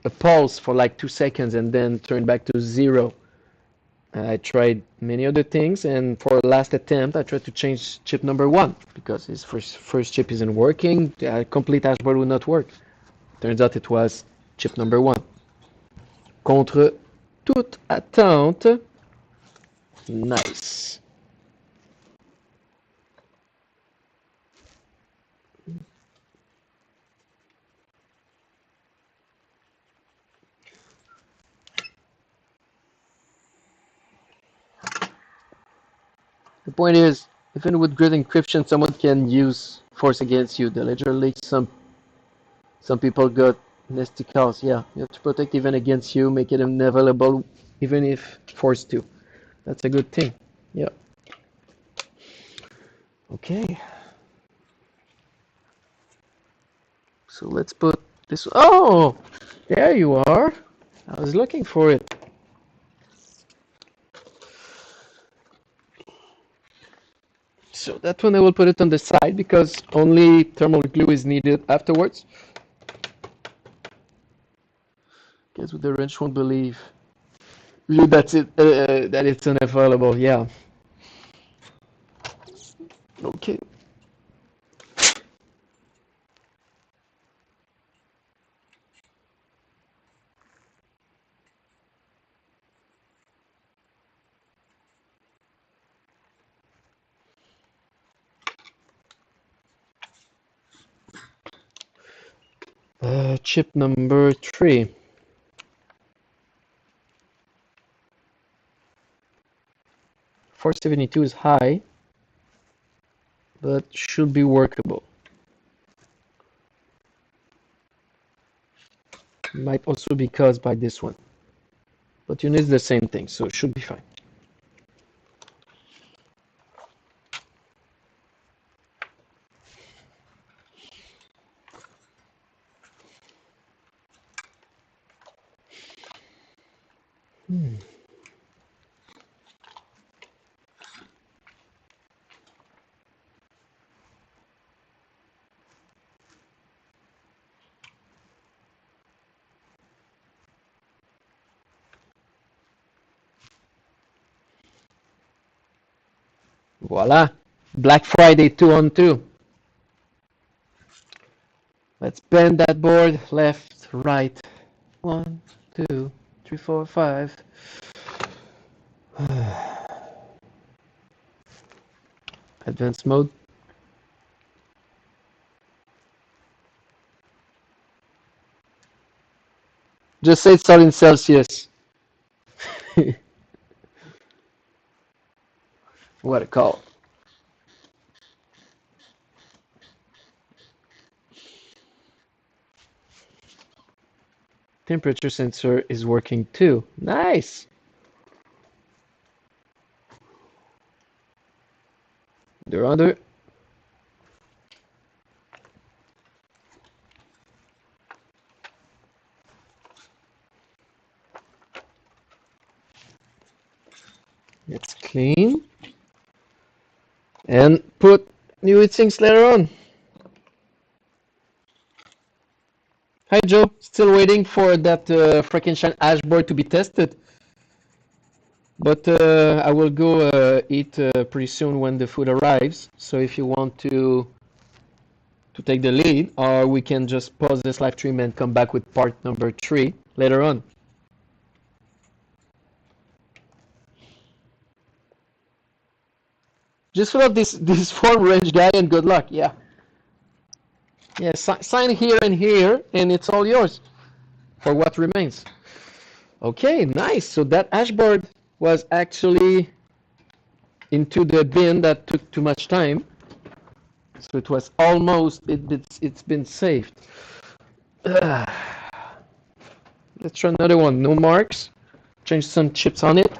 S1: a pulse for like 2 seconds and then turned back to 0. I tried many other things, and for last attempt, I tried to change chip number 1 because his first chip isn't working. The complete dashboard would not work. Turns out it was chip number 1. Contre toute attente, nice. The point is, even with grid encryption, someone can use force against you. The ledger leaks. Some people got nasty calls. Yeah, you have to protect even against you, make it unavailable, even if forced to. That's a good thing. Yeah. Okay. So let's put this. Oh, there you are. I was looking for it. So that one I will put it on the side because only thermal glue is needed afterwards. Guess what the wrench won't believe. You, that's it. That it's unavailable. Yeah. Okay. Chip number 3. 472 is high, but should be workable. Might also be caused by this one. But you need the same thing, so it should be fine. Voila! Black Friday 2 on 2. Let's bend that board left, right. 1, 2, 3, 4, 5. Advanced mode. Just say it's all in Celsius. What a call. Temperature sensor is working too. Nice. They're under. It's clean. And put new heatsinks later on. Hi Joe, still waiting for that Frankenstein dashboard to be tested. But I will go eat pretty soon when the food arrives. So if you want to take the lead, or we can just pause this live stream and come back with part number 3 later on. Just fill up this form range guy and good luck. Yeah. Yeah, sign here and here, and it's all yours for what remains. Okay, nice. So that hashboard was actually into the bin that took too much time. So it was almost, it's been saved. Let's try another one. No marks. Change some chips on it.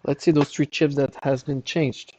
S1: Let's see those 3 chips that has been changed.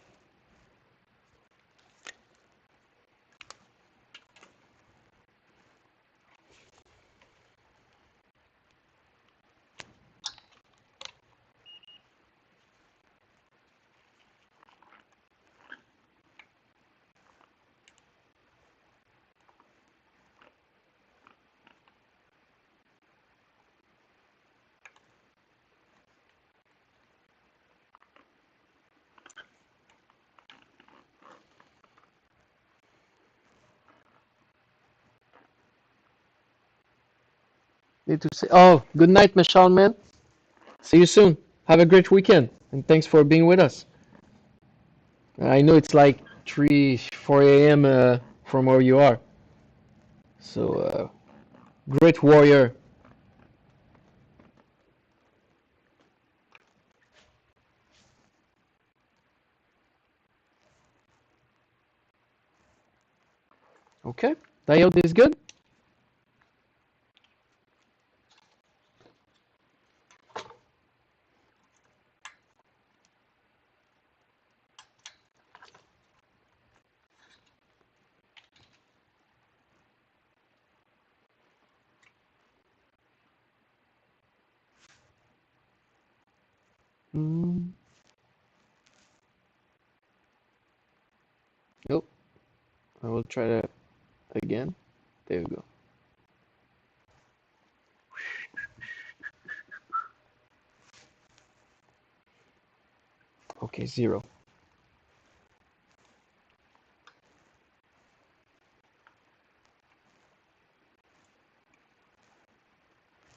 S1: Need to say, oh, good night, Michelle, man. See you soon. Have a great weekend, and thanks for being with us. I know it's like 3, 4 a.m. From where you are. So, great warrior. Okay, diode is good. Mm, nope. I will try that again. There you go. Okay, 0.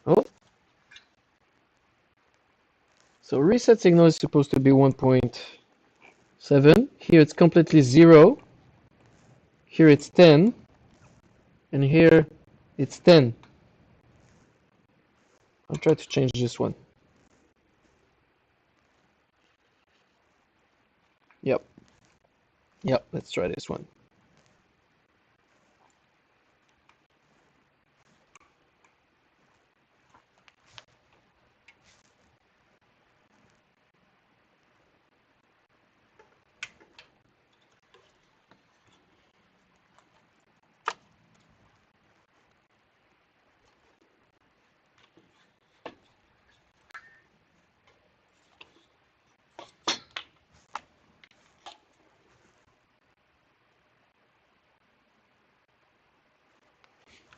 S1: Oh, so reset signal is supposed to be 1.7. Here it's completely 0. Here it's 10. And here it's 10. I'll try to change this one. Yep. Yep, let's try this one.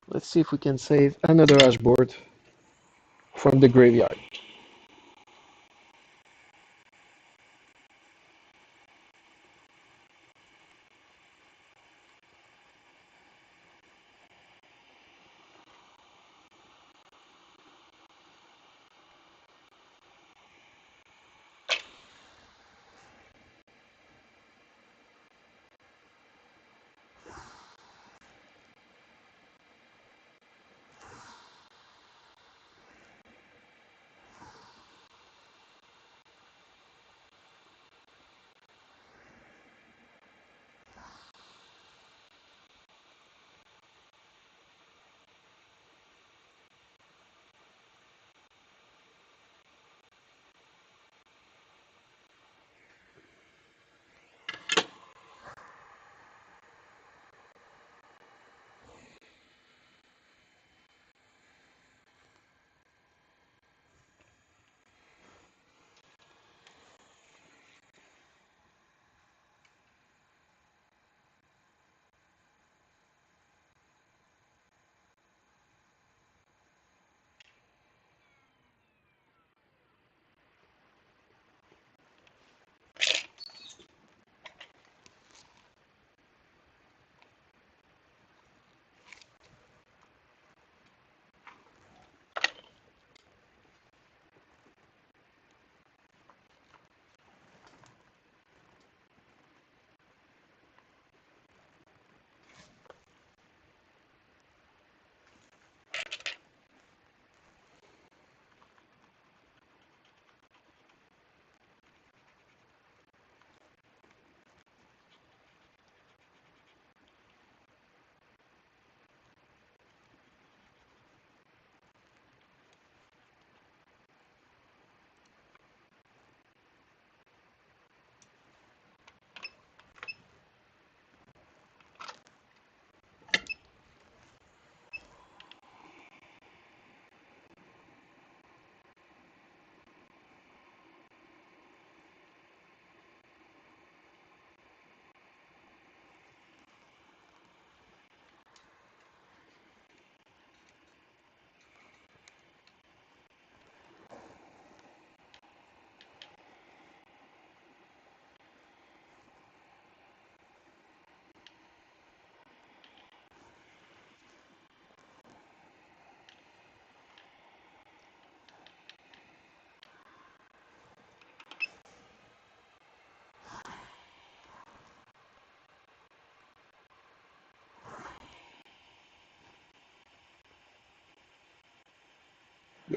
S1: Let's see if we can save another dashboard from the graveyard.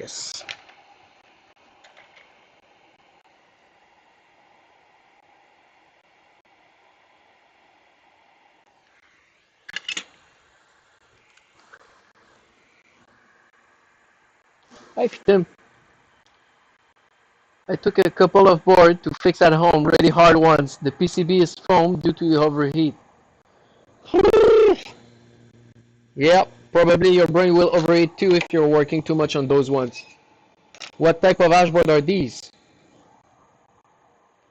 S1: Yes. Hi, Tim. I took a couple of board to fix at home, really hard ones. The PCB is foam due to overheat. Yeah, probably your brain will overheat too if you're working too much on those ones. What type of dashboard are these?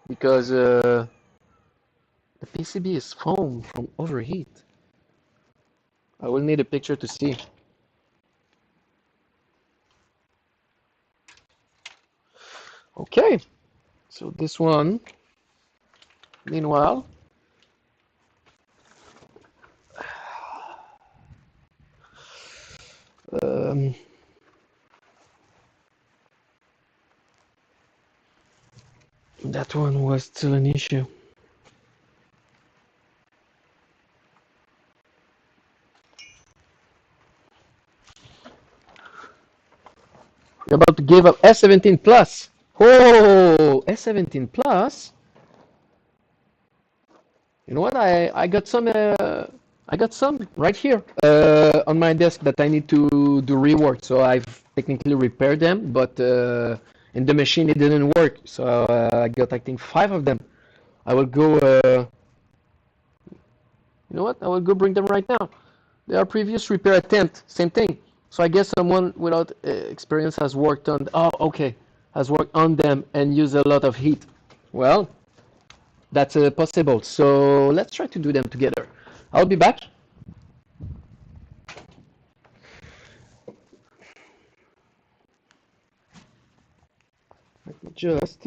S1: Because the PCB is foam from overheat. I will need a picture to see. Okay, so this one, meanwhile, um, that one was still an issue. We're about to give up S17 Plus. Oh, S17 Plus. You know what? I got some right here on my desk that I need to do rework. So I've technically repaired them, but in the machine it didn't work. So I got I think 5 of them. I will go. You know what? I will go bring them right now. They are previous repair attempt. Same thing. So I guess someone without experience has worked on. Oh, okay. Has worked on them and used a lot of heat. Well, that's possible. So let's try to do them together. I'll be back. Just.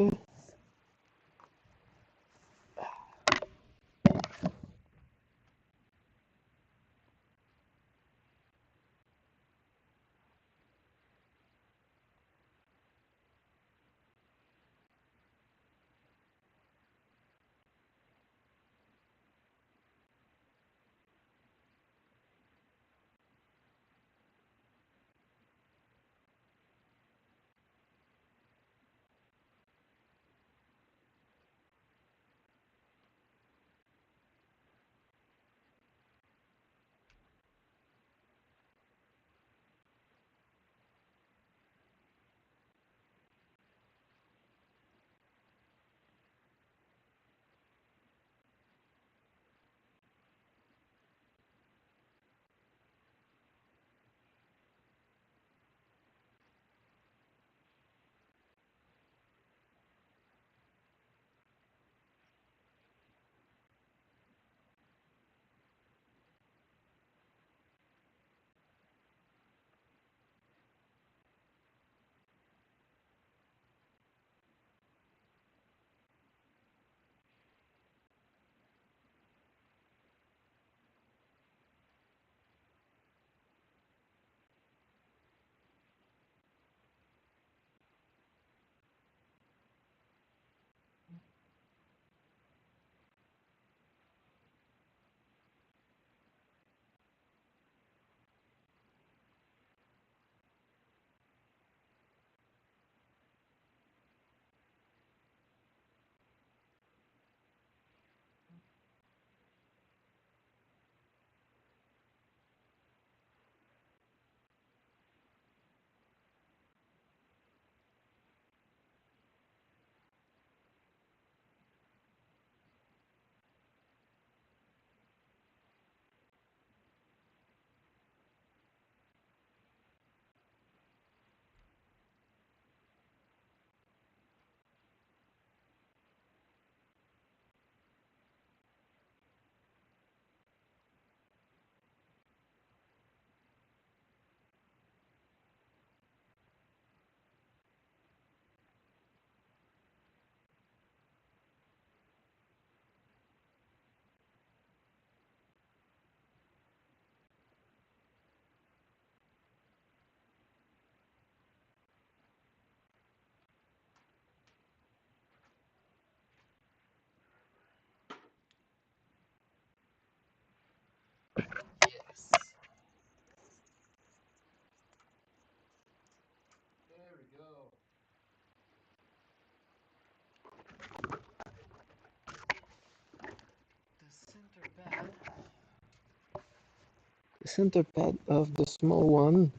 S1: The center pad of the small one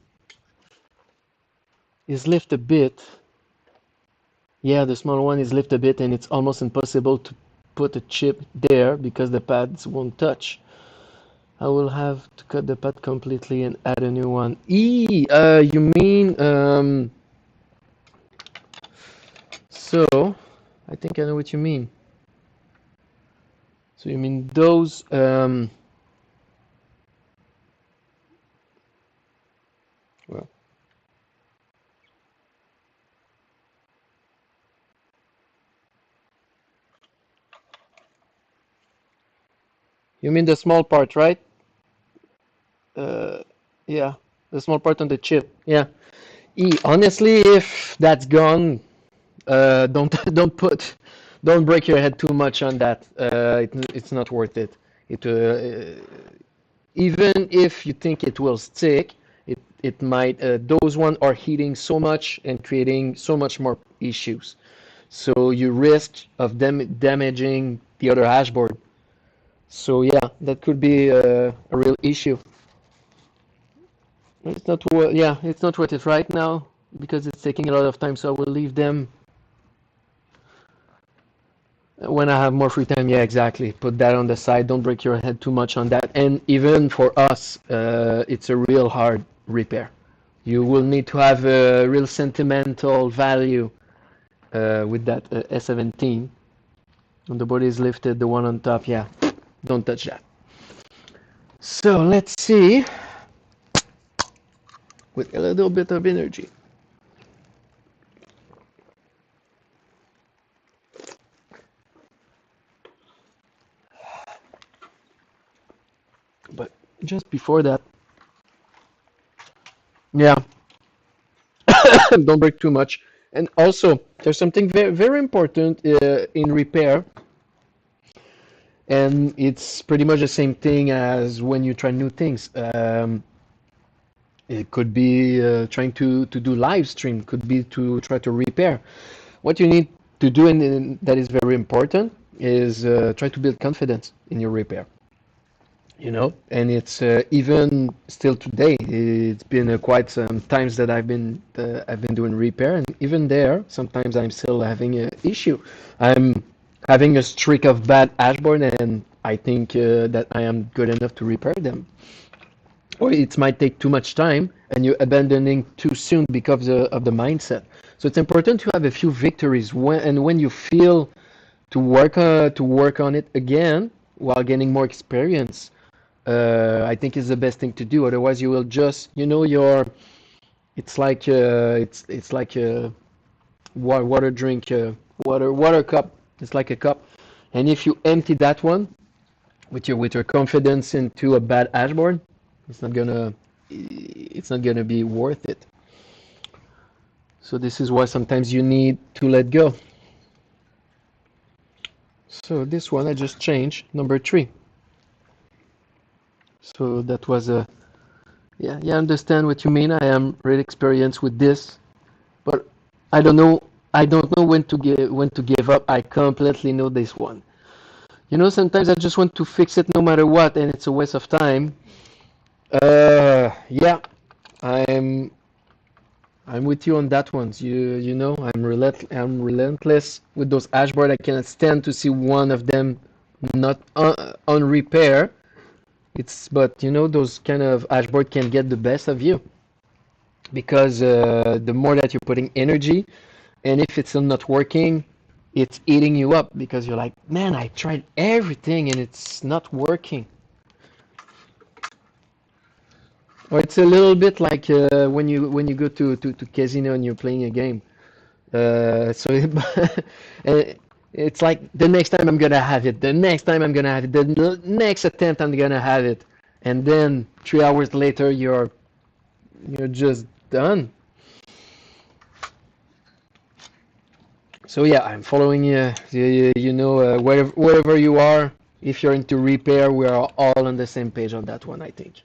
S1: is lift a bit. Yeah, the small one is lift a bit, and it's almost impossible to put a chip there because the pads won't touch. I will have to cut the pad completely and add a new one. You mean, so, I think I know what you mean. So you mean those, well, you mean the small part, right? Uh, yeah, the small part on the chip. Yeah. Honestly, if that's gone, don't don't break your head too much on that. It's not worth it. Even if you think it will stick, it might. Those ones are heating so much and creating so much more issues. So you risk of them damaging the other hashboard. So yeah, that could be a real issue. It's not worth. Yeah, it's not worth it right now because it's taking a lot of time. So I will leave them when I have more free time. Yeah, exactly. Put that on the side. Don't break your head too much on that. And even for us, it's a real hard repair. You will need to have a real sentimental value with that S17. When the body is lifted, the one on top, yeah, don't touch that. So let's see, with a little bit of energy. But just before that, yeah, don't break too much. And also, there's something very, very important in repair, and it's pretty much the same thing as when you try new things. It could be trying to do live stream, could be to try to repair. What you need to do, and that is very important, is try to build confidence in your repair. And it's even still today. It's been quite some times that I've been doing repair, and even there, sometimes I'm still having an issue. I'm having a streak of bad ashboard, and I think that I am good enough to repair them. Or it might take too much time, and you're abandoning too soon because of the mindset. So it's important to have a few victories when you feel to work on it again while gaining more experience. I think is the best thing to do. Otherwise, you will just, it's like it's like a water drink, water cup. It's like a cup, and if you empty that one with your confidence into a bad ashboard, it's not gonna it's not gonna be worth it. So this is why sometimes you need to let go. So this one I just changed, number 3. So that was a yeah, I understand what you mean. I am really experienced with this, but I don't know. I don't know when to give up. I completely know this one. Sometimes I just want to fix it no matter what, and it's a waste of time. Yeah, I'm I'm with you on that one. I'm relentless with those ashboard. I cannot stand to see one of them not on repair. But those kind of ashboard can get the best of you because the more that you're putting energy, and if it's still not working, it's eating you up because you're like, man, I tried everything and it's not working. Or it's a little bit like when you go to casino and you're playing a game. So it's like the next time I'm gonna have it, the next time I'm gonna have it, the next attempt I'm gonna have it, and then 3 hours later you're just done. So yeah, I'm following you. Wherever you are, if you're into repair, we are all on the same page on that one, I think.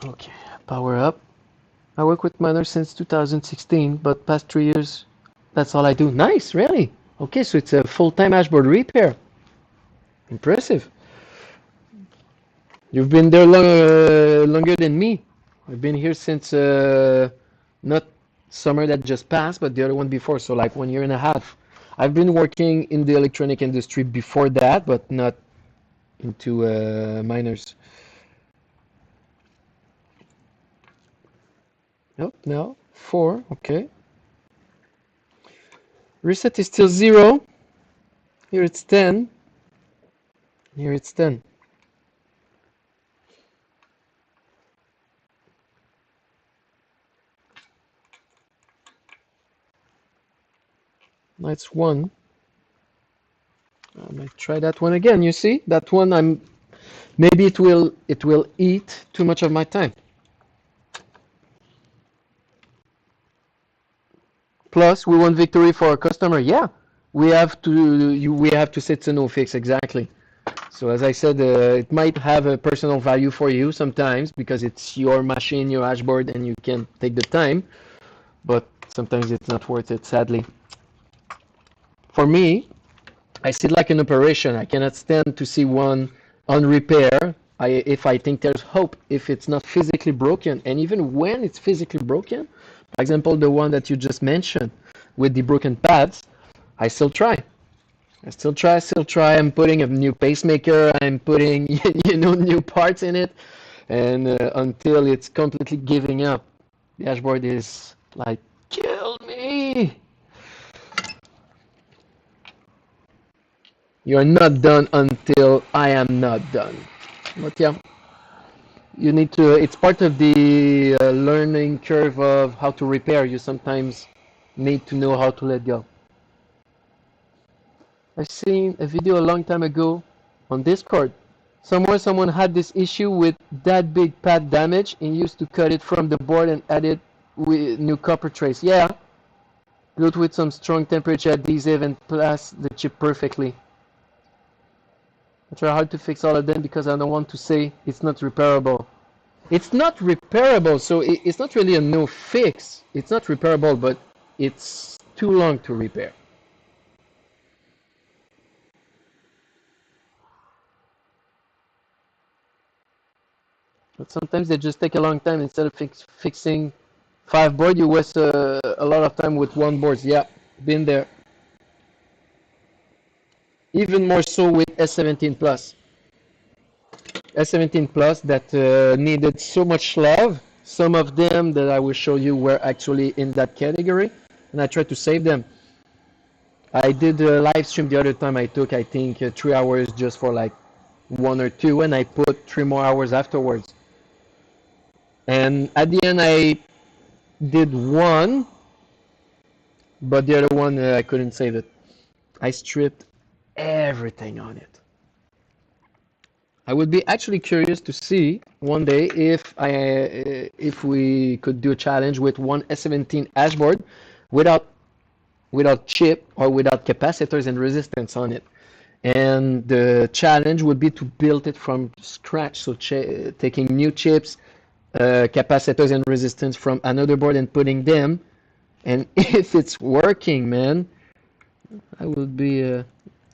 S1: Okay, power up. I work with miners since 2016, but past 3 years, that's all I do. Nice, really? Okay, so it's a full-time ashboard repair. Impressive. You've been there longer than me. I've been here since not summer that just passed, but the other one before, so like 1 year and a half. I've been working in the electronic industry before that, but not into miners. Nope, no. 4, okay. Reset is still 0. Here it's 10. Here it's 10. Now it's 1. I might try that one again. You see? That one maybe it will eat too much of my time. Plus, we want victory for our customer. Yeah, we have to say it's a no fix exactly. So as I said, it might have a personal value for you sometimes because it's your machine, your dashboard, and you can take the time. But sometimes it's not worth it, sadly. For me, I see it like an operation. I cannot stand to see one on repair. If I think there's hope, if it's not physically broken, and even when it's physically broken, for example, the one that you just mentioned with the broken pads, I still try. I still try. I'm putting a new pacemaker. I'm putting, new parts in it, and until it's completely giving up, the dashboard is like, kill me. You're not done until I am not done. But yeah, you need to. It's part of the learning curve of how to repair. You sometimes need to know how to let go. I've seen a video a long time ago on Discord. Somewhere someone had this issue with that big pad damage and used to cut it from the board and add it with new copper trace. Yeah, glued with some strong temperature adhesive and place the chip perfectly. I try hard to fix all of them because I don't want to say it's not repairable. It's not repairable, so it's not really a no fix. It's not repairable, but it's too long to repair. But sometimes they just take a long time. Instead of fixing 5 board, you waste a lot of time with 1 board. Yeah, been there. Even more so with S17 Plus. S17 Plus that needed so much love. Some of them that I will show you were actually in that category, and I tried to save them. I did a live stream the other time. I took, I think, 3 hours just for like 1 or 2, and I put 3 more hours afterwards. And at the end, I did 1, but the other one I couldn't save it. I stripped everything on it. I would be actually curious to see one day if we could do a challenge with one S17 dashboard without chip or without capacitors and resistance on it. And the challenge would be to build it from scratch, so taking new chips, capacitors and resistance from another board and putting them. And if it's working, man, I would be.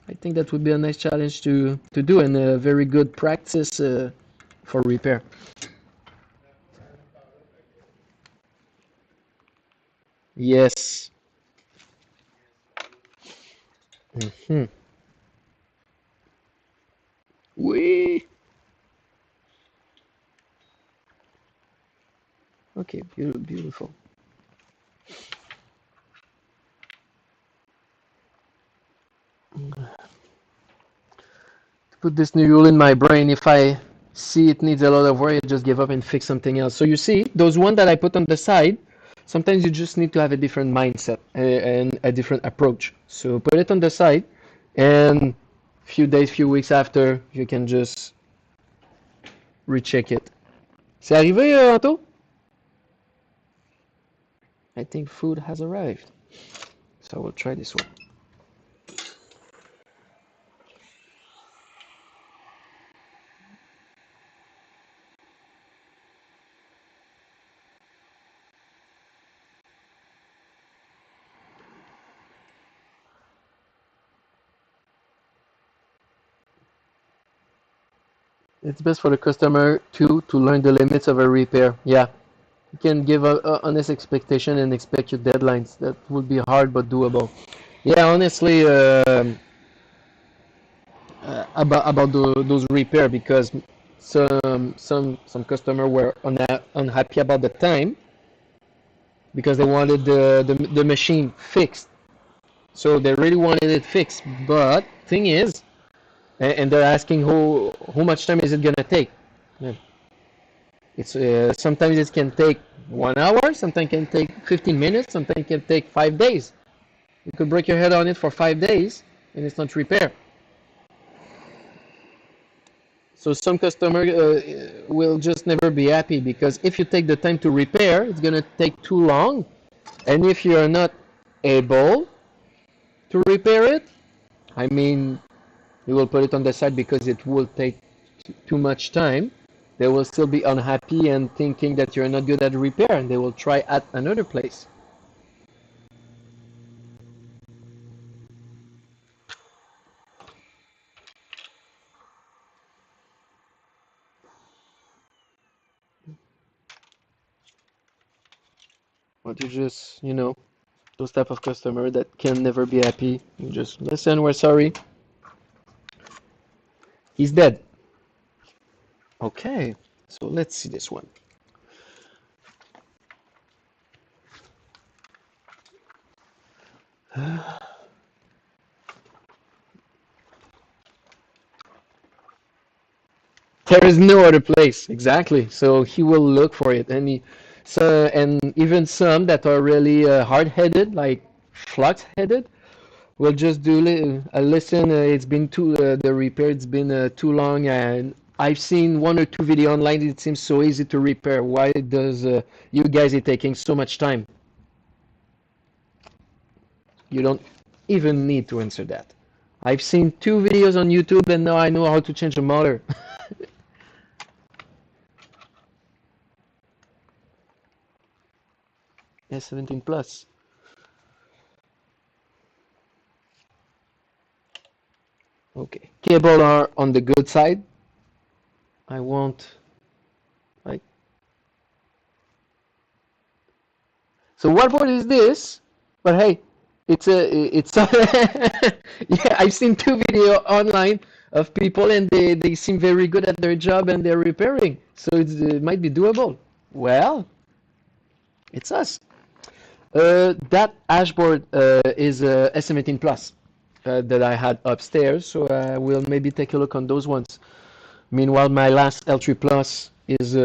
S1: I think that would be a nice challenge to do and a very good practice for repair. Yes. Hmm. We. Okay, beautiful. Put this new rule in my brain. If I see it needs a lot of work, I just give up and fix something else. So you see, those one that I put on the side, sometimes you just need to have a different mindset and a different approach. So put it on the side, and few days, few weeks after, you can just recheck it. C'est arrivé, Anto? I think food has arrived. So I will try this one. It's best for the customer to learn the limits of a repair. Yeah, you can give a honest expectation and expect your deadlines. That would be hard but doable. Yeah, honestly, those repair because some customer were unhappy about the time because they wanted the machine fixed. So they really wanted it fixed. But thing is, and they're asking how much time is it gonna take? Yeah. It's sometimes it can take 1 hour, sometimes it can take 15 minutes, sometimes it can take 5 days. You could break your head on it for 5 days and it's not repaired. So some customer will just never be happy because if you take the time to repair, it's gonna take too long, and if you are not able to repair it, I mean, you will put it on the side because it will take too much time. They will still be unhappy and thinking that you're not good at repair, and they will try at another place. But you just, those type of customer that can never be happy. You just listen, we're sorry. He's dead. Okay, so let's see this one. There is no other place, exactly. So he will look for it, and even some that are really hard-headed, like flux-headed, will just do listen. It's been the repair. It's been too long, and I've seen one or two video online. It seems so easy to repair. Why does you guys are taking so much time? You don't even need to answer that. I've seen two videos on YouTube, and now I know how to change a motor. S17 Plus. Okay, cable are on the good side. I want like so. What board is this? But hey, it's yeah. I've seen two video online of people and they seem very good at their job and they're repairing. So it might be doable. Well, it's us. That ashboard is S17 Plus that I had upstairs. So we'll maybe take a look on those ones. Meanwhile, my last L3 Plus is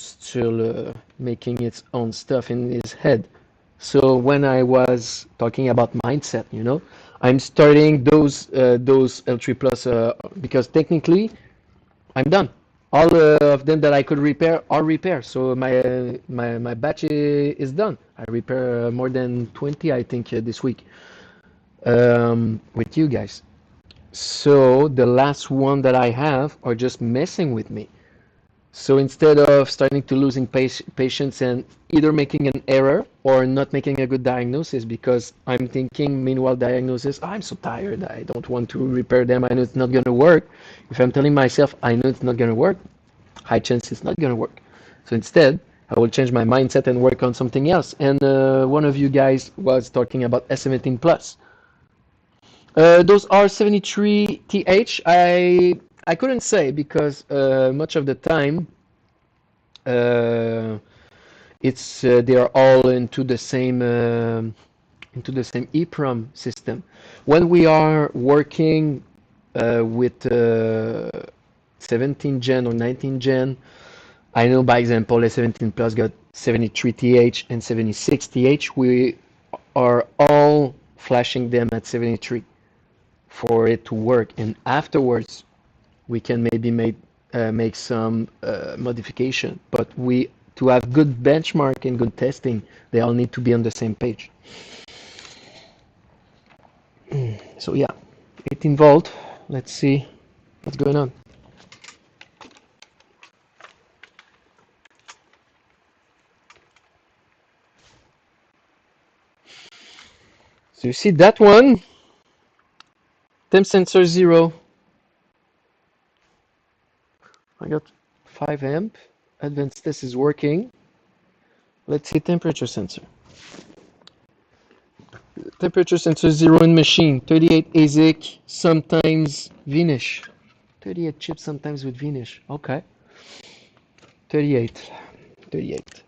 S1: still making its own stuff in his head. So when I was talking about mindset, I'm starting those L3 Plus because technically I'm done. All of them that I could repair are repaired. So my batch is done. I repair more than 20, I think, this week with you guys. So the last one that I have are just messing with me. So instead of starting to losing patience and either making an error or not making a good diagnosis because I'm thinking meanwhile diagnosis, I'm so tired, I don't want to repair them, I know it's not going to work. If I'm telling myself I know it's not going to work, high chance it's not going to work. So instead, I will change my mindset and work on something else. And one of you guys was talking about S17 Plus. Those are 73TH. I couldn't say because much of the time uh, it's they are all into the same EEPROM system. When we are working with 17 gen or 19 gen, I know by example A17 Plus got 73TH and 76TH. We are all flashing them at 73 for it to work, and afterwards we can maybe make some modification. But we to have good benchmark and good testing, they all need to be on the same page. So yeah, 18 volt. Let's see what's going on. So you see that one, temp sensor 0. I got 5 amp. Advanced test is working. Let's see temperature sensor. Temperature sensor 0 in machine. 38 ASIC, sometimes Vinish. 38 chips, sometimes with Vinish. Okay. 38. 38.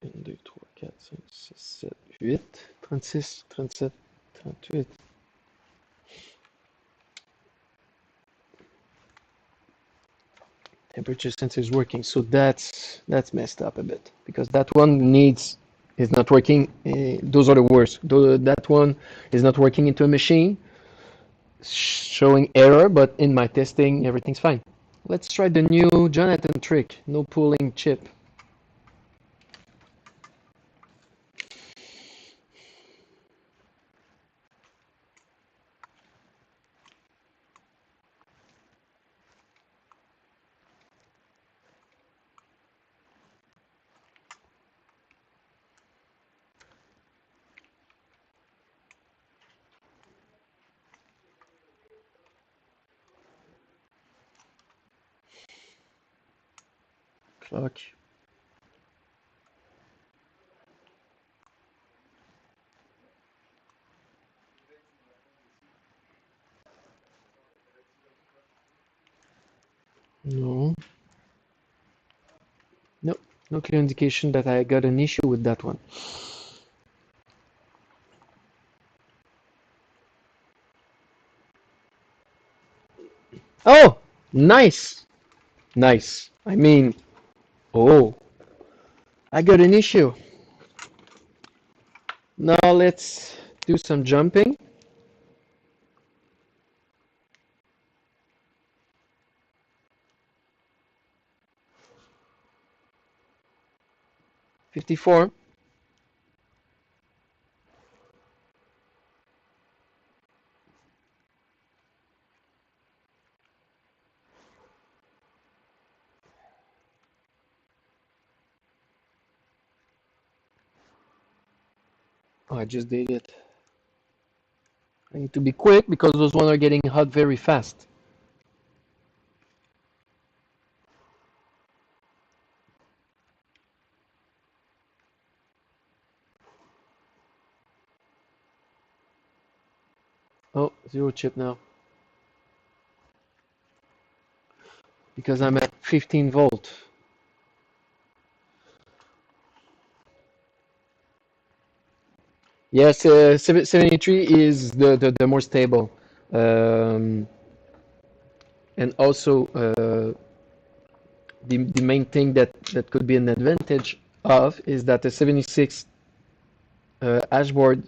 S1: 1, 2, 3, 4, 5, 6, 7, 8. 36, 37, 38. Temperature sensor is working, so that's messed up a bit because that one is not working. Those are the worst. That one is not working into a machine, showing error, but in my testing, everything's fine. Let's try the new Jonathan trick, no pooling chip. Clock. No. No. No clear indication that I got an issue with that one. Oh, nice. Nice. I mean, oh, I got an issue. Now let's do some jumping. 54. Oh, I just did it. I need to be quick because those ones are getting hot very fast. Oh, 0 chip now. Because I'm at 15 volt. Yes, 73 is the more stable. Um, and also the main thing that could be an advantage of is that the 76 ashboard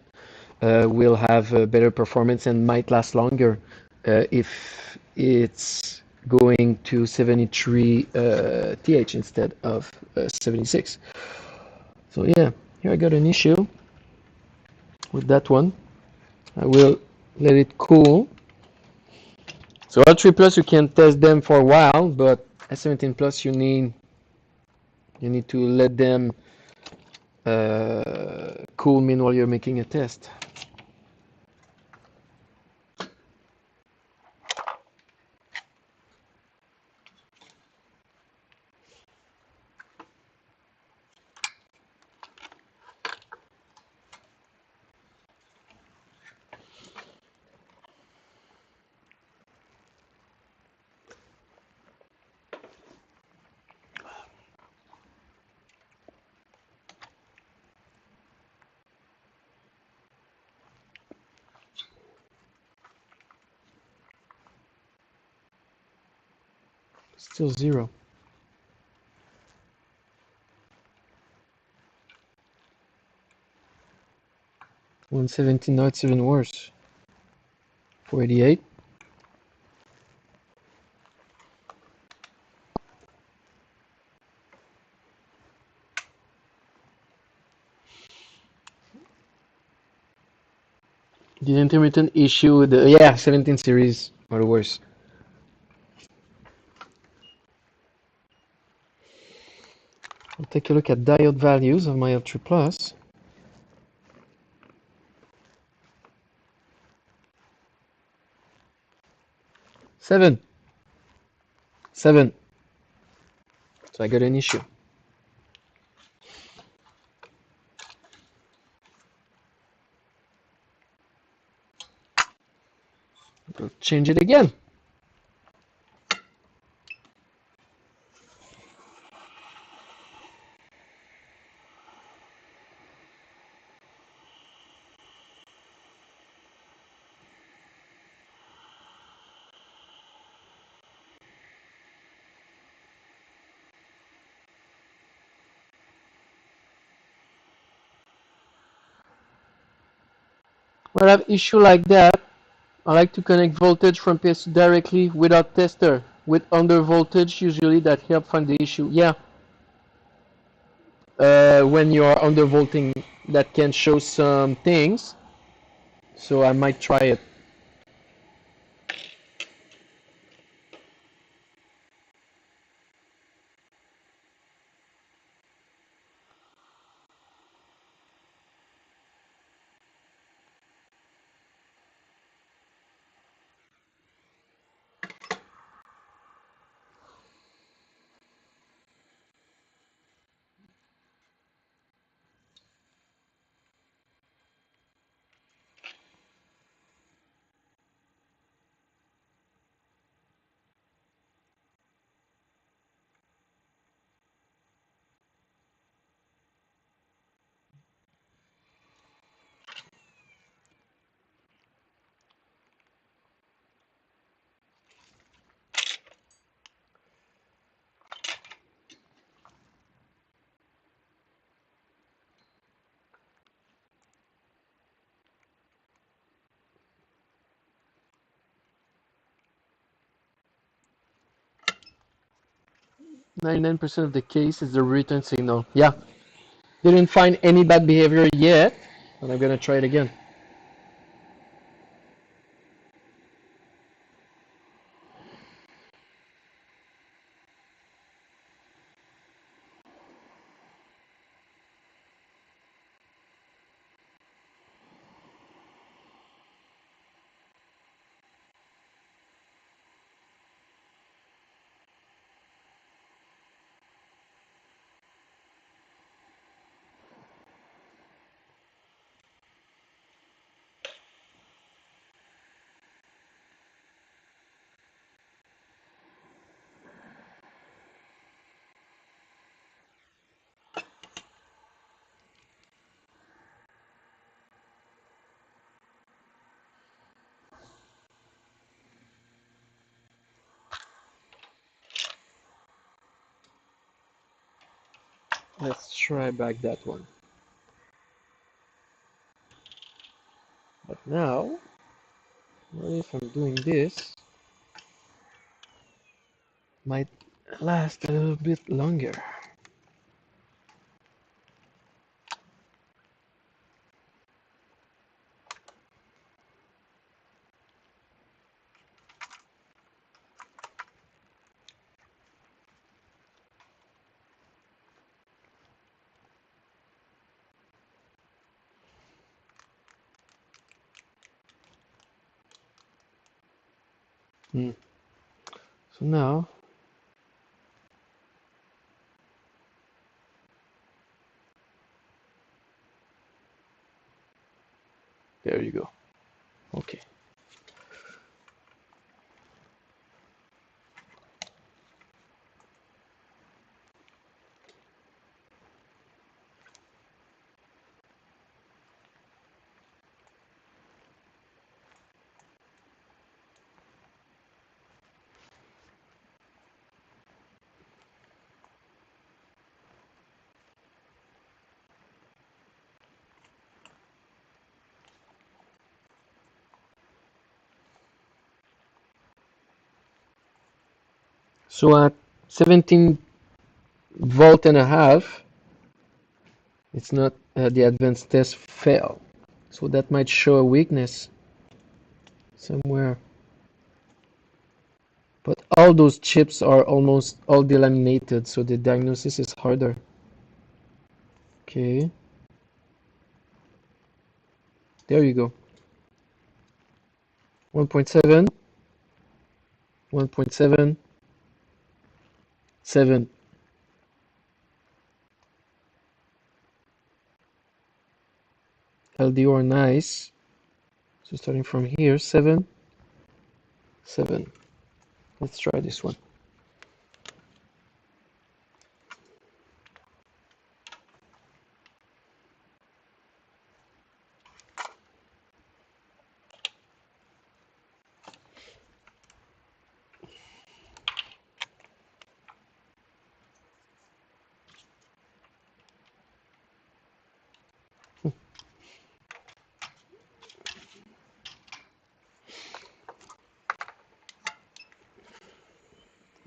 S1: will have better performance and might last longer if it's going to 73 TH instead of 76. So yeah, here I got an issue with that one. I will let it cool. So R3 Plus you can test them for a while, but S17 Plus you need to let them cool meanwhile you're making a test. Still 0. 170, now it's even worse. 488. The intermittent issue, yeah, 17 series are the worst. I'll take a look at diode values of my L3 Plus. 7. 7. So I got an issue. We'll change it again. When I have issue like that, I like to connect voltage from PC directly without tester. With under voltage, usually that help find the issue. Yeah, when you are under volting, that can show some things. So I might try it. .99% of the case is the return signal. Yeah, didn't find any bad behavior yet, and I'm gonna try it again. Let's try back that one. But now, what if I'm doing this? Might last a little bit longer. Hmm. So now, there you go. Okay. So at 17 volt and a half, it's not the advanced test fail. So that might show a weakness somewhere. But all those chips are almost all delaminated, so the diagnosis is harder. Okay. There you go. 1.7. 1.7, 7. LDO are nice. So starting from here, 7, 7. Let's try this one.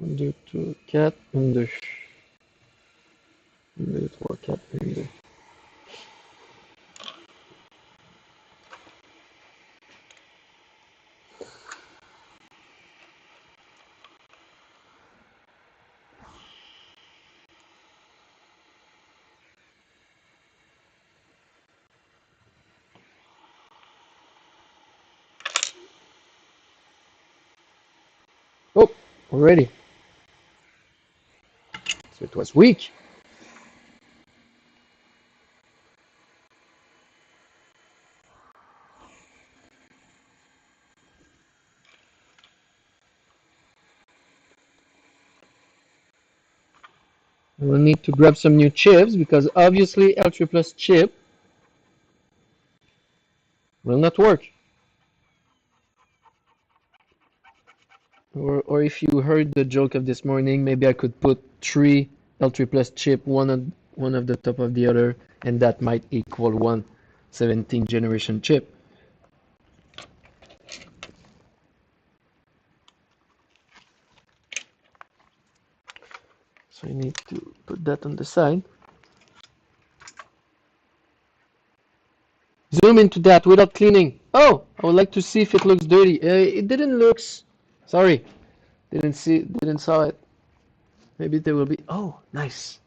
S1: Un, deux, quatre, un, deux. Un, deux, trois, quatre, un, deux. Oh, already. So it was weak. We'll need to grab some new chips because obviously L3 plus chip will not work. Or if you heard the joke of this morning, maybe I could put 3 L3 plus chip, one of the top of the other, and that might equal one 17th generation chip. So I need to put that on the side. Zoom into that without cleaning. Oh, I would like to see if it looks dirty. It didn't look. Sorry, didn't saw it. Maybe there will be. Oh, nice.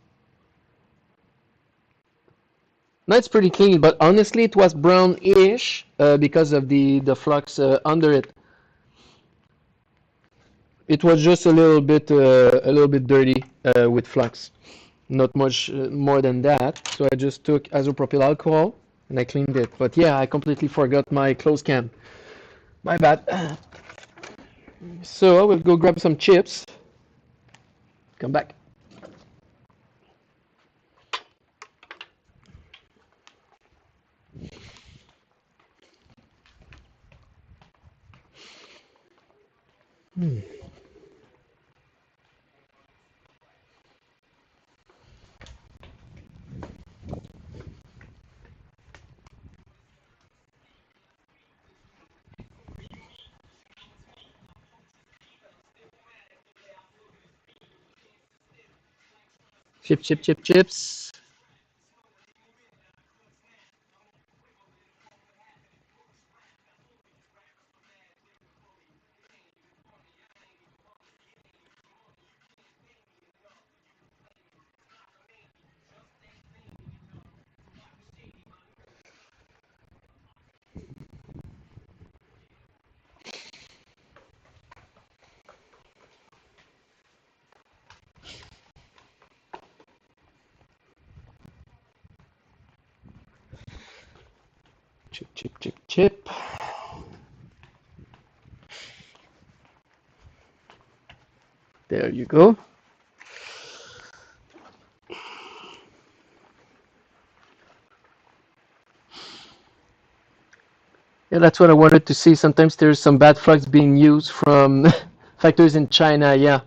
S1: No, it's pretty clean, but honestly, it was brownish because of the flux under it. It was just a little bit dirty with flux. Not much more than that. So I just took isopropyl alcohol and I cleaned it. But yeah, I completely forgot my clothes can. My bad. So I will go grab some chips. Come back. Chips. Chip. There you go. Yeah, that's what I wanted to see. Sometimes there's some bad flux being used from factories in China. Yeah,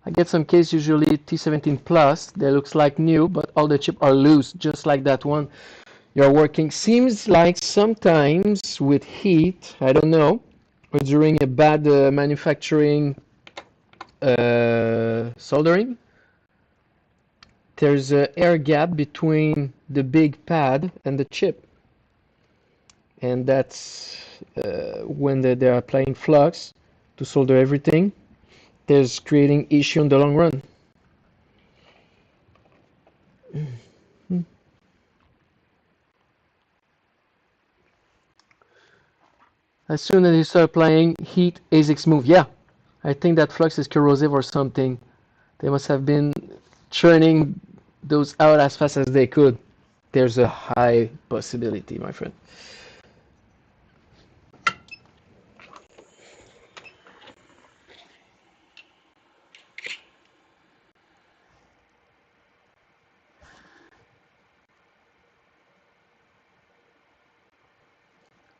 S1: I get some case usually T17 plus. They looks like new, but all the chips are loose, just like that one you're working. Seems like sometimes with heat, I don't know, or during a bad manufacturing soldering, there's an air gap between the big pad and the chip. And that's when they are applying flux to solder everything. There's creating issue in the long run. As soon as you start applying heat, ASICs move. Yeah, I think that flux is corrosive or something. They must have been churning those out as fast as they could. There's a high possibility, my friend.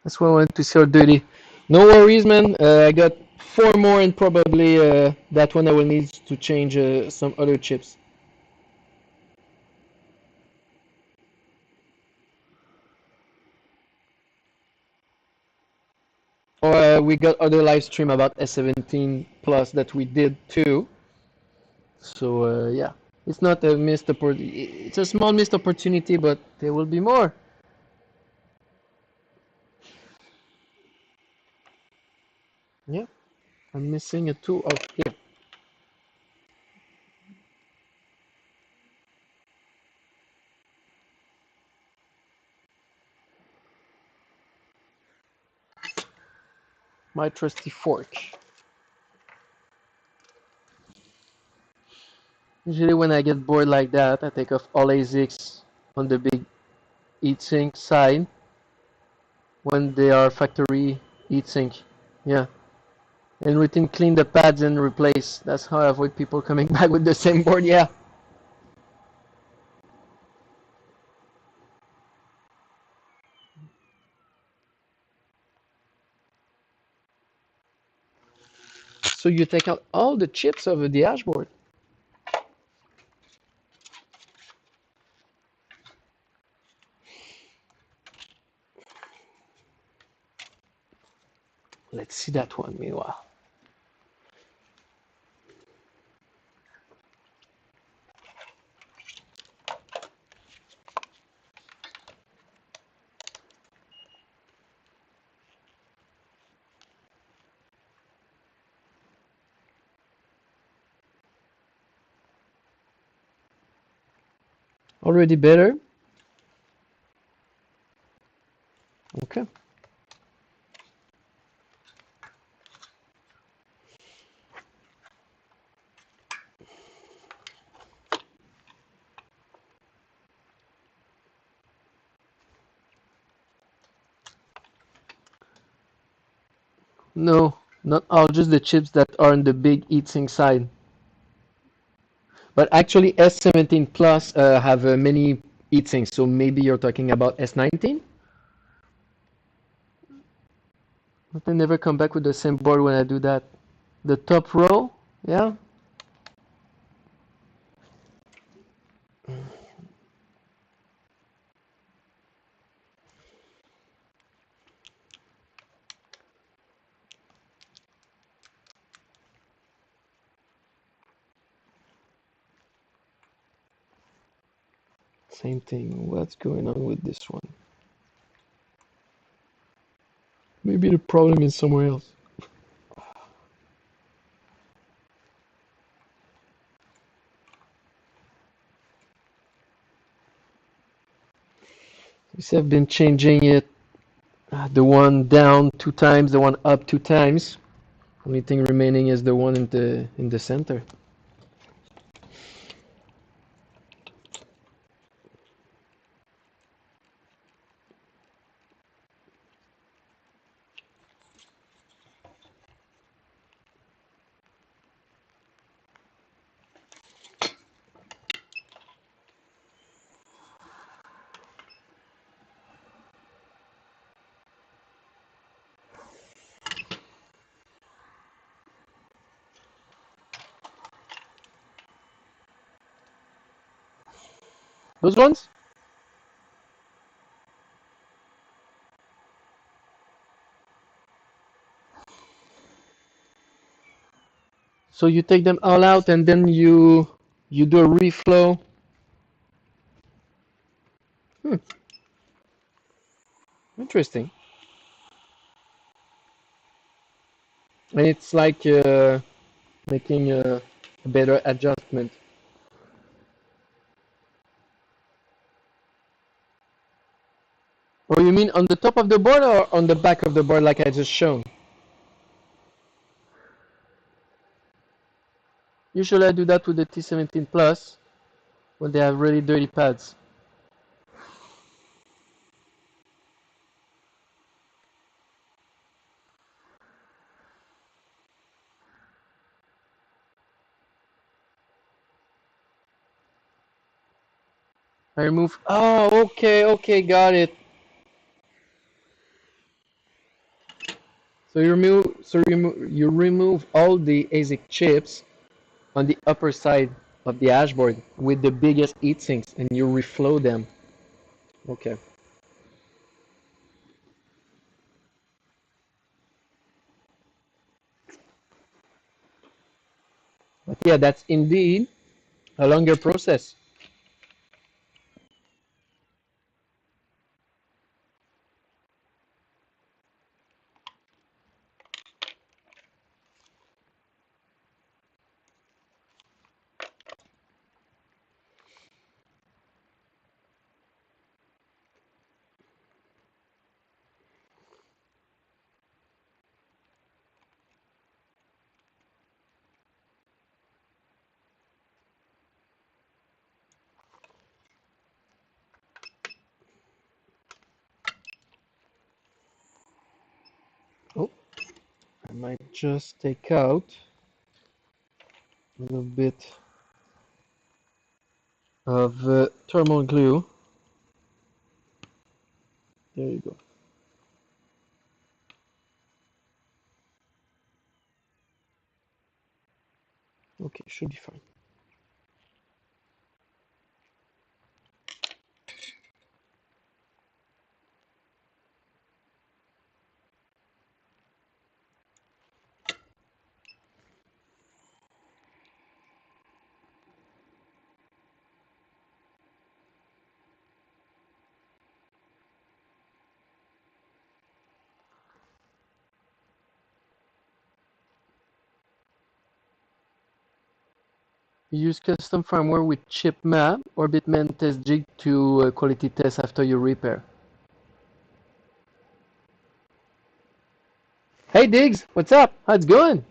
S1: That's why I wanted to see how dirty. No worries, man. I got four more, and probably that one I will need to change some other chips. Or we got other live stream about S17 Plus that we did too. So yeah, it's not a missed opportunity. It's a small missed opportunity, but there will be more. Yeah, I'm missing a two of here. My trusty fork. Usually when I get bored like that, I take off all ASICs on the big heatsink side when they are factory heatsink. Yeah. And routine clean the pads and replace. That's how I avoid people coming back with the same board. Yeah. So you take out all the chips of the dashboard. Let's see that one meanwhile. Already better. Okay. No, not all, just the chips that are on the big heatsink side. But actually S17 Plus have many heatsinks, so maybe you're talking about S19? But I never come back with the same board when I do that. The top row, yeah? Same thing. What's going on with this one? Maybe the problem is somewhere else. You see, I've been changing it. The one down 2 times, the one up 2 times. Only thing remaining is the one in the center. Those ones? So you take them all out and then you do a reflow. Hmm, interesting. And it's like making a better adjustment. Or you mean on the top of the board or on the back of the board like I just shown? Usually I do that with the T17 Plus when they have really dirty pads. I remove. Oh, okay, okay, got it. So you remove all the ASIC chips on the upper side of the dashboard with the biggest heat sinks, and you reflow them. Okay. But yeah, that's indeed a longer process. Oh, I might just take out a little bit of thermal glue. There you go. Okay, should be fine. You use custom firmware with chip map or Bitmain test jig to quality test after you repair. Hey Diggs, what's up? How's it going?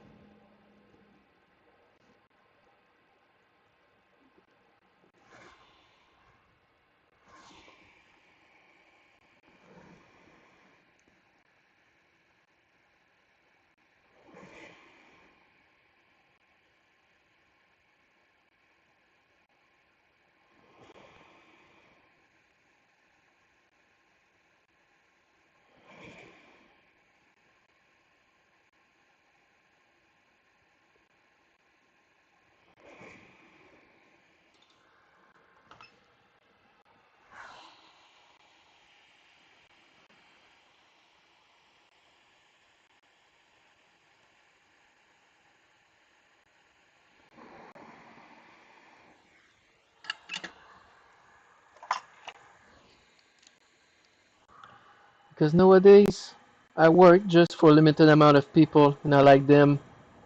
S1: Because nowadays I work just for a limited amount of people and I like them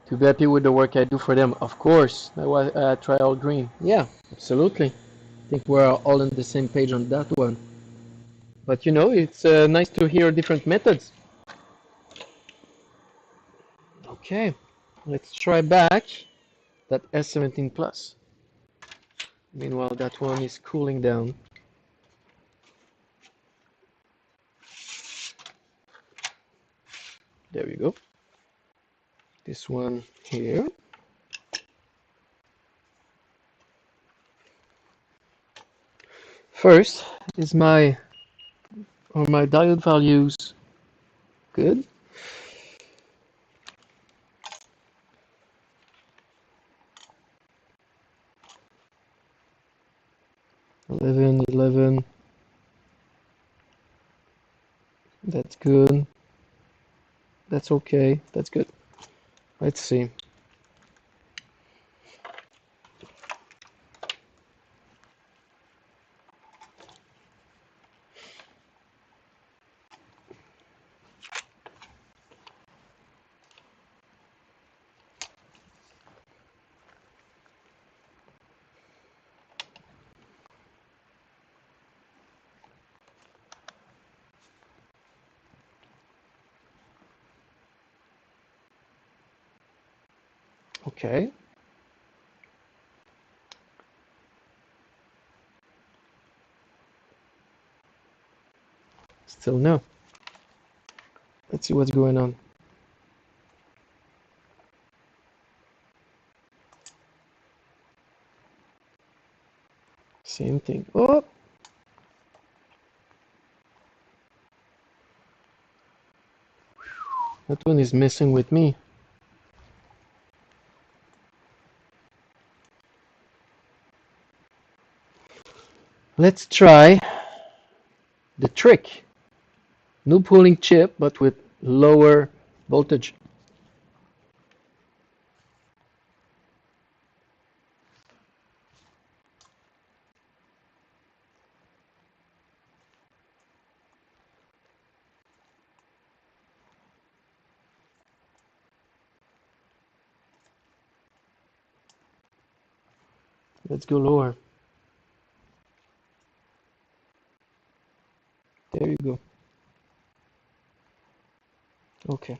S1: to be happy with the work I do for them. Of course, that's why I try all green. Yeah, absolutely. I think we're all on the same page on that one. But you know, it's nice to hear different methods. Okay, let's try back that S17 Plus. Meanwhile, that one is cooling down. There we go. This one here. First is my diode values good? 11, 11. That's good. That's okay. That's good. Let's see. Okay. Still no. Let's see what's going on. Same thing. Oh! That one is messing with me. Let's try the trick. New pooling chip, but with lower voltage. Let's go lower. There you go. Okay.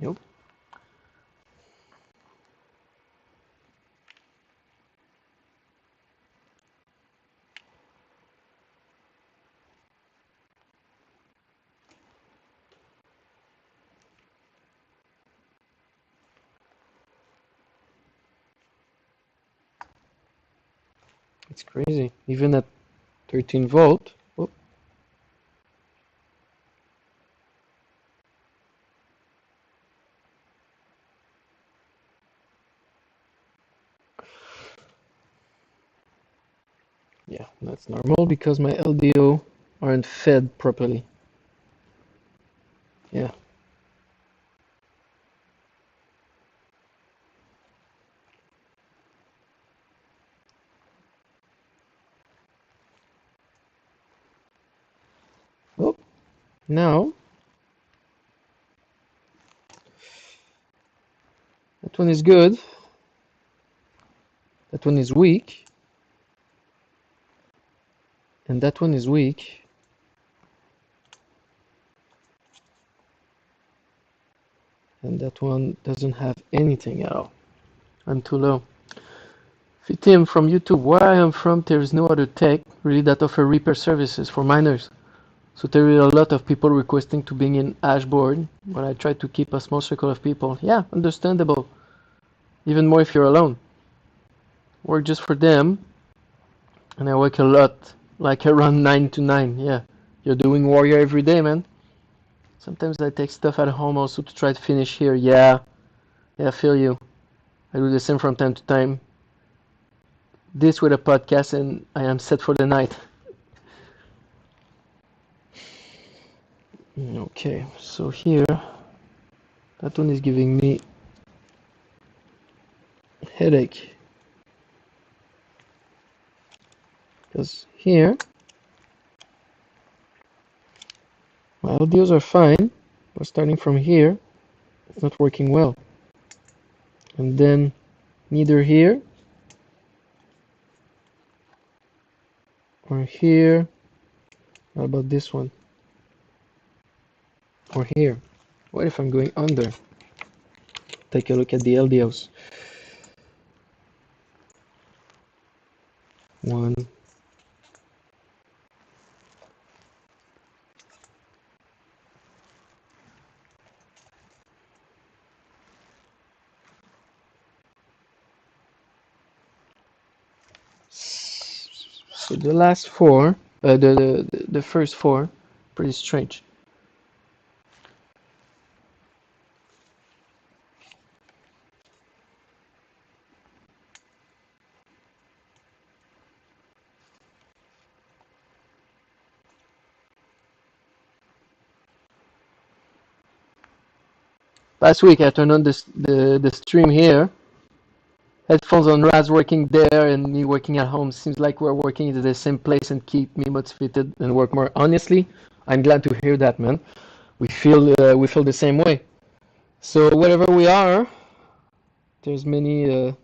S1: Nope. It's crazy. Even at 13 volt. Oh, yeah, that's normal because my LDO aren't fed properly. Yeah. Oh, now that one is good. That one is weak. And that one is weak. And that one doesn't have anything at all. I'm too low. Tim from YouTube, where I am from, there is no other tech really that offer repair services for miners. So there are a lot of people requesting to bring in Ashboard, but I try to keep a small circle of people. Yeah, understandable. Even more if you're alone. Work just for them, and I work a lot, like around 9 to 9. Yeah, you're doing Warrior every day, man. Sometimes I take stuff at home also to try to finish here. Yeah, I feel you. I do the same from time to time. This with a podcast, and I am set for the night. Okay, so here, that one is giving me a headache. Because here, my LDOs are fine, but starting from here, it's not working well. And then neither here or here. How about this one? Or here? What if I'm going under? Take a look at the LDOs. 1, so the last four, the first four, pretty strange. Last week I turned on the stream here. Headphones on Raz working there and me working at home. Seems like we're working in the same place and keep me motivated and work more. Honestly, I'm glad to hear that, man. We feel the same way. So wherever we are, there's many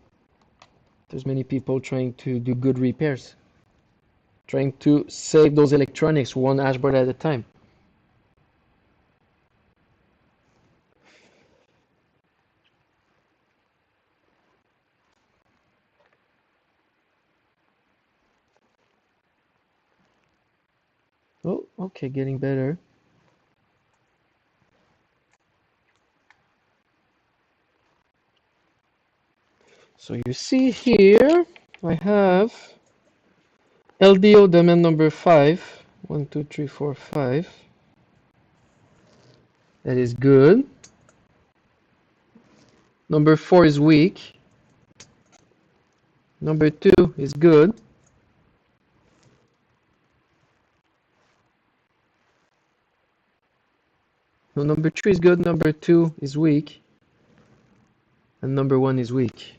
S1: people trying to do good repairs, trying to save those electronics one dashboard at a time. Oh, okay, getting better. So you see here, I have LDO domain number 5. 1, 2, 3, 4, 5. That is good. Number 4 is weak. Number 2 is good. No, number 3 is good. Number 2 is weak. And number 1 is weak.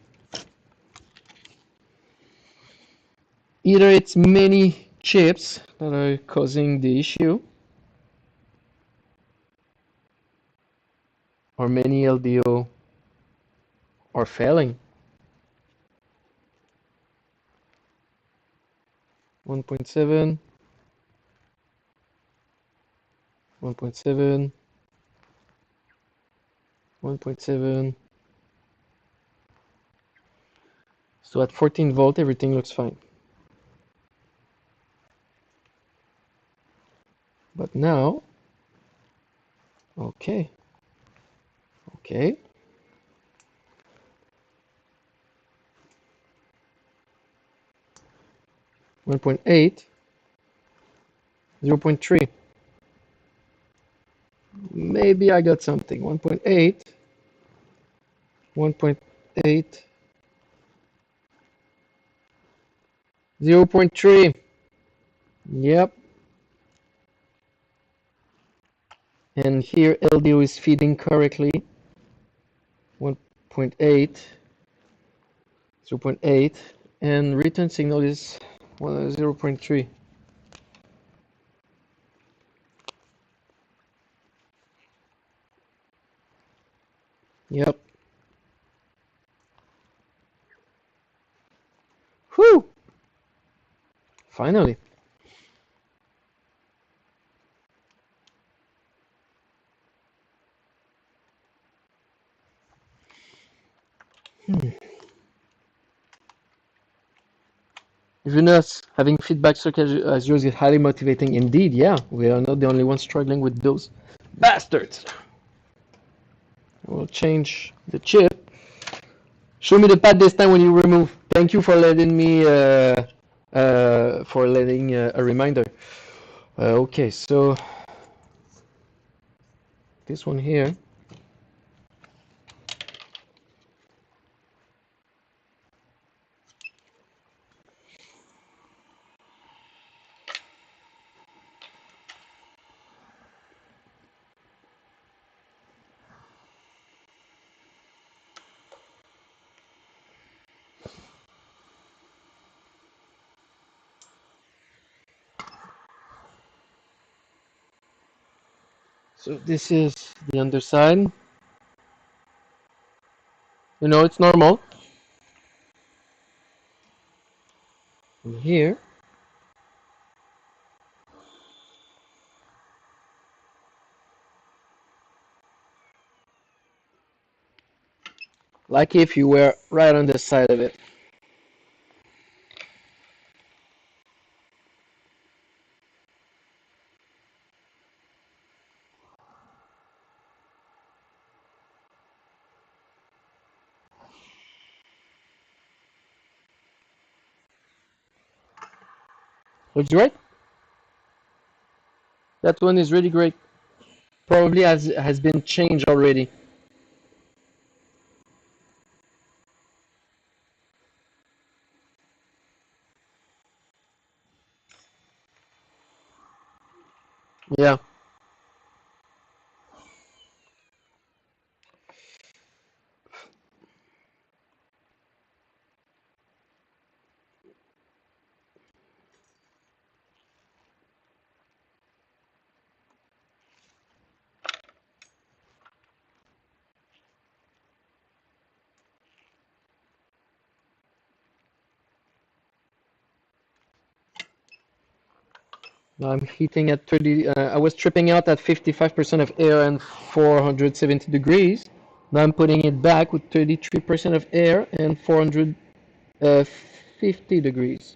S1: Either it's many chips that are causing the issue, or many LDO are failing. 1.7, 1.7, 1.7. So at 14 volt, everything looks fine. But now, okay, 1.8, 0.3. Maybe I got something. 1.8, 1.8, 0.3. Yep. And here LDO is feeding correctly. 1.8, 0.8, and return signal is 0.3. Yep. Whew! Finally. Even us having feedback circuit as yours is highly motivating indeed. Yeah, we are not the only ones struggling with those bastards. We'll change the chip. Show me the pad this time when you remove. Thank you for letting me a reminder. Okay, so this one here. So this is the underside. You know, it's normal. And here, like if you were right on the side of it. Looks great. That one is really great. Probably has been changed already. Yeah. I'm heating at 30. I was tripping out at 55% of air and 470 degrees. Now I'm putting it back with 33% of air and 450 degrees.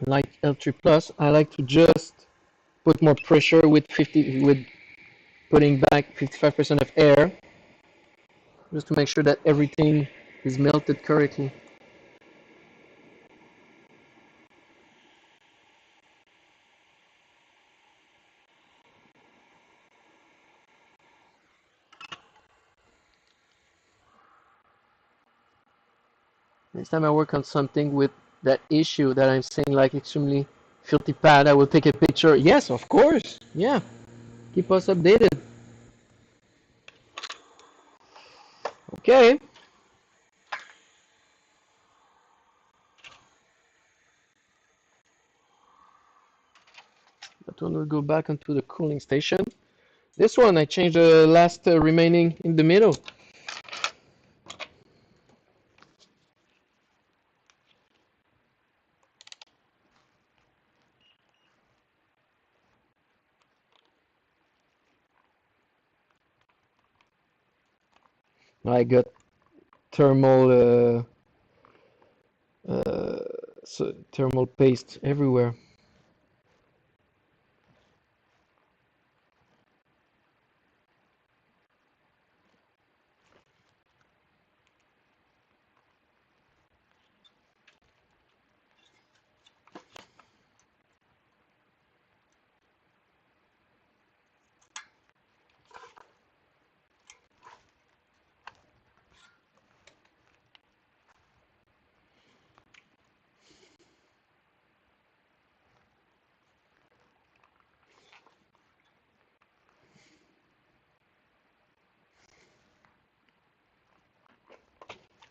S1: Like L3 Plus, I like to just put more pressure with putting back 55% of air, just to make sure that everything is melted correctly. Next time I work on something with that issue that I'm saying, like extremely filthy pad, I will take a picture. Yes, of course. Yeah, keep us updated. Okay. That one will go back onto the cooling station. This one, I changed the last remaining in the middle. I got thermal thermal paste everywhere.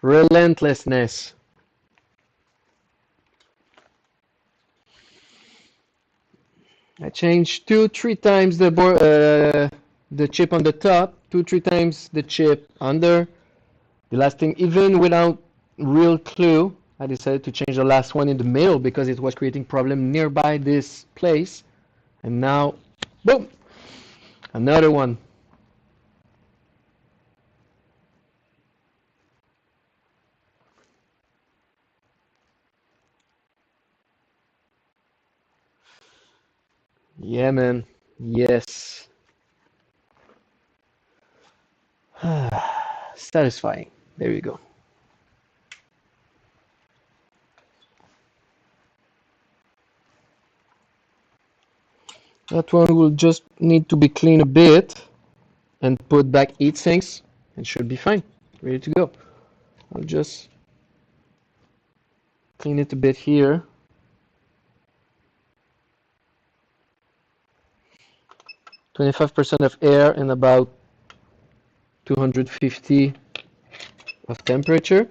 S1: Relentlessness. I changed 2-3 times the chip on the top, 2-3 times the chip under. The last thing, even without real clue, I decided to change the last one in the middle because it was creating problem nearby this place. And now, boom, another one. Yeah, man. Yes. Satisfying. There you go. That one will just need to be cleaned a bit and put back heat sinks and should be fine. Ready to go. I'll just clean it a bit here. 25% of air and about 250 of temperature.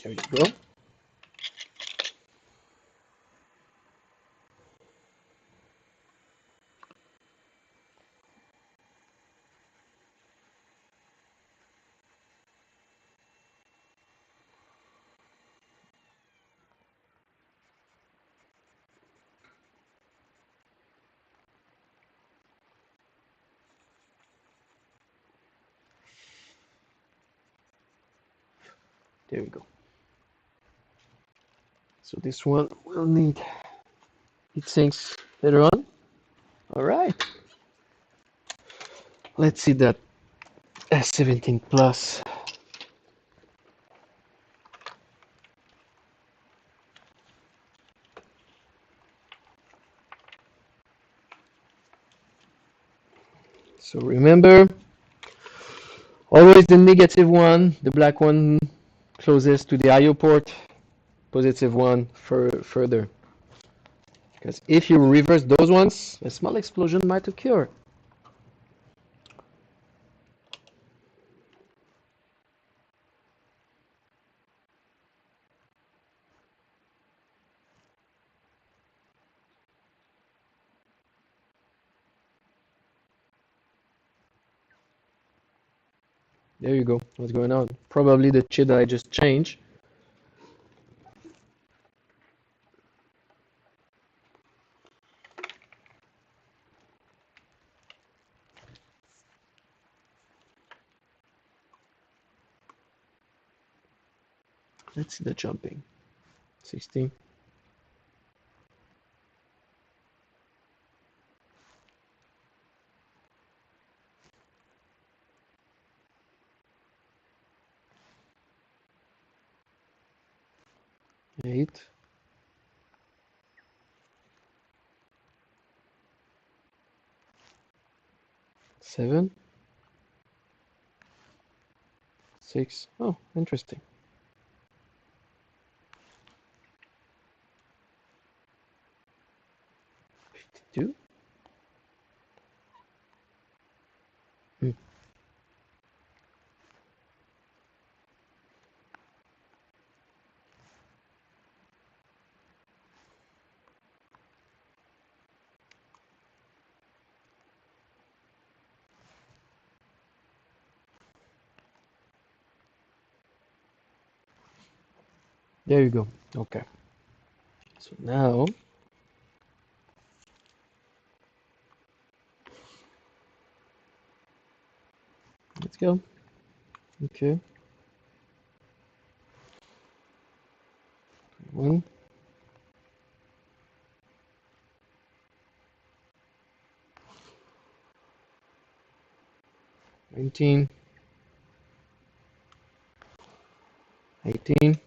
S1: There you go. There we go. So this one will need heat sinks later on. All right. Let's see that S17 Plus. So remember, always the negative one, the black one closest to the I/O port, positive one further. Because if you reverse those ones, a small explosion might occur. There you go. What's going on? Probably the chip that I just changed. Let's see the jumping. 16. Eight. 7. 6. Oh, interesting. 52. Hmm. There you go. Okay. So now, let's go. Okay. 1. 19. 18.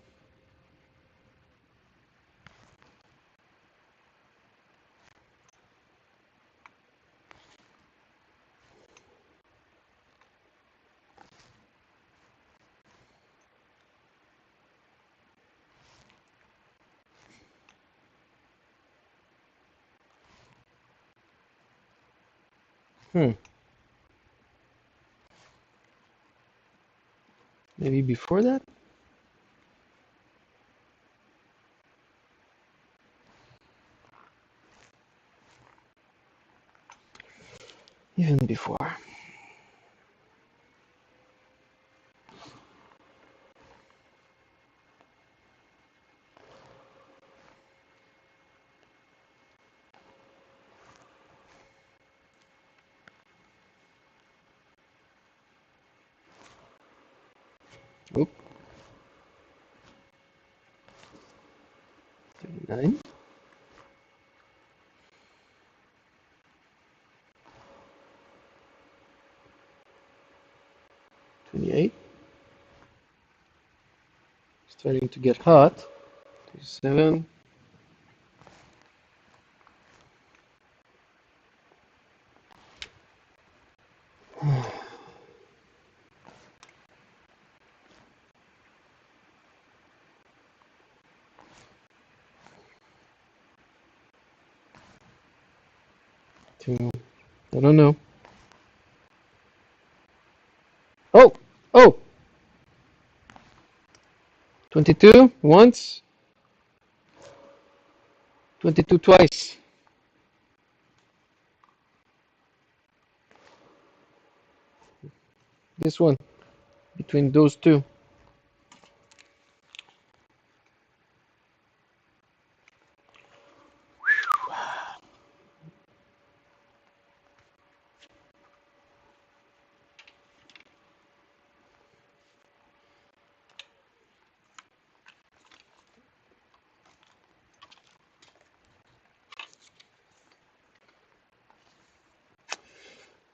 S1: Hmm. Maybe before that? Even before. Oop. 39. 28. Starting to get hot. 37. 2. I don't know. Oh! Oh! 22 once. 22 twice. This one. Between those two.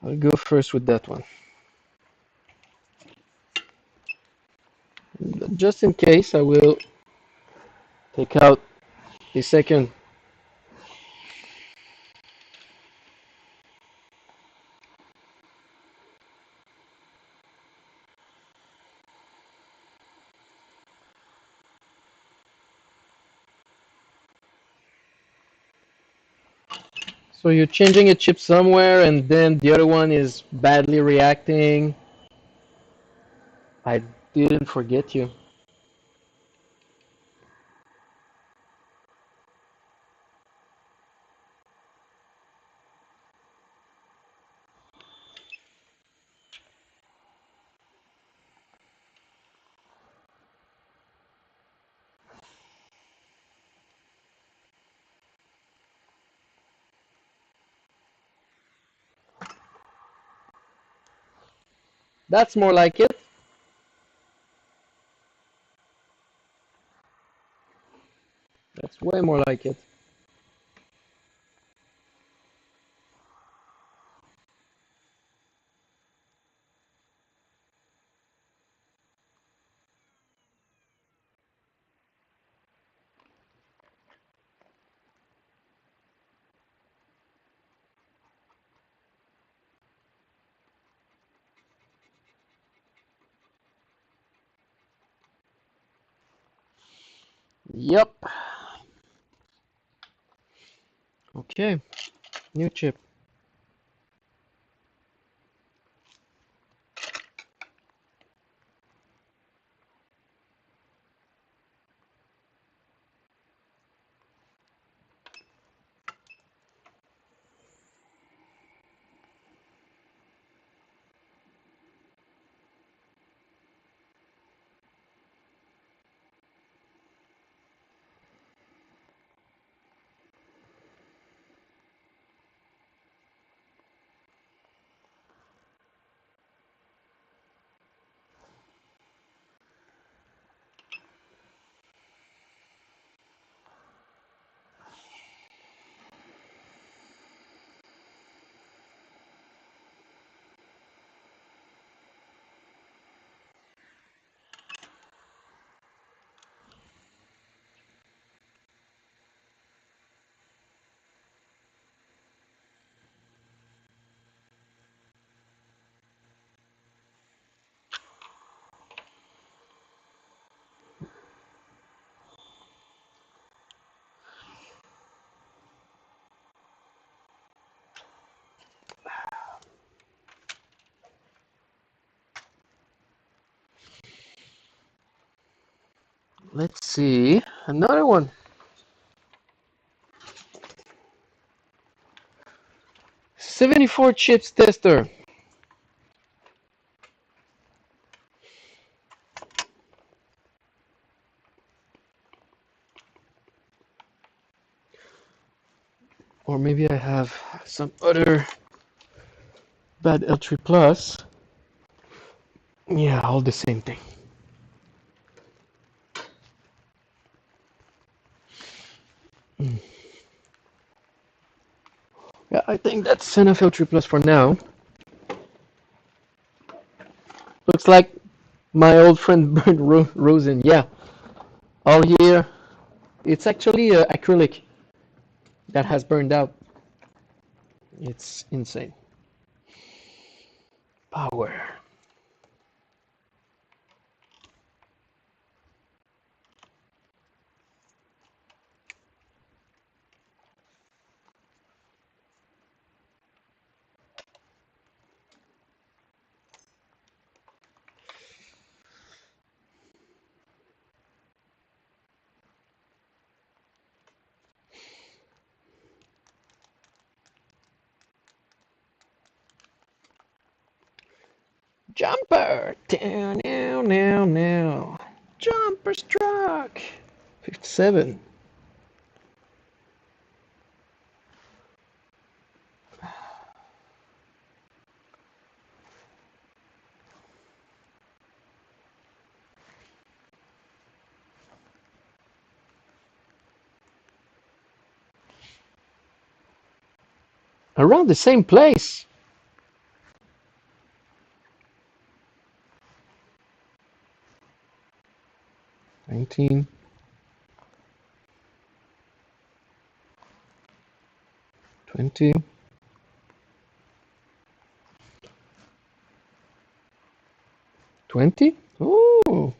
S1: I'll go first with that one. Just in case, I will take out the second. So you're changing a chip somewhere and then the other one is badly reacting. I didn't forget you. That's more like it. That's way more like it. Yep. Okay, new chip. Let's see. Another one. 74 chips tester. Or maybe I have some other bad L3 plus. Yeah, all the same thing. Yeah, I think that's enough L3 plus for now. Looks like my old friend Bernd Rosen. Yeah, all here. It's actually acrylic that has burned out. It's insane. Power. Jumper! Down, now, now, now. Jumper struck! 57. Around the same place. 19, 20, 20. Oh,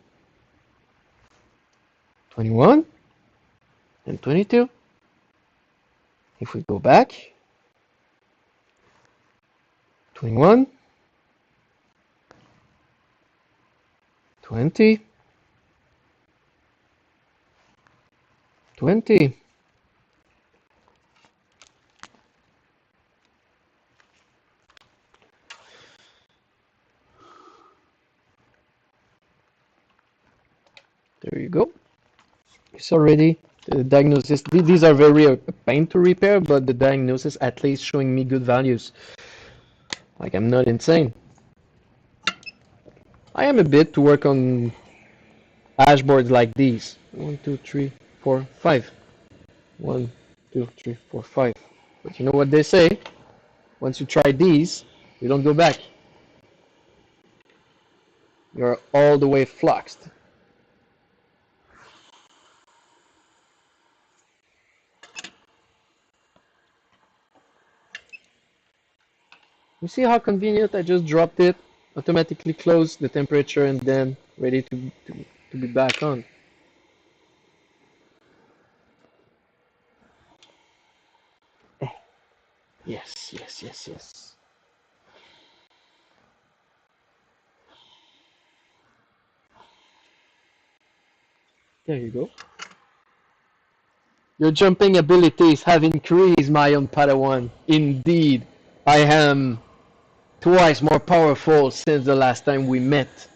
S1: 21 and 22. If we go back, 21, 20, 20. There you go. It's already the diagnosis. These are very pain to repair, but the diagnosis at least showing me good values. Like I'm not insane. I am a bit to work on dashboards like these. 1, 2, 3, 4, 5. 1, 2, 3, 4, 5. But you know what they say? Once you try these, you don't go back. You're all the way fluxed. You see how convenient? I just dropped it, automatically closed the temperature, and then ready to be back on. Yes, yes, yes, yes. There you go. Your jumping abilities have increased, my young Padawan. Indeed, I am twice more powerful since the last time we met.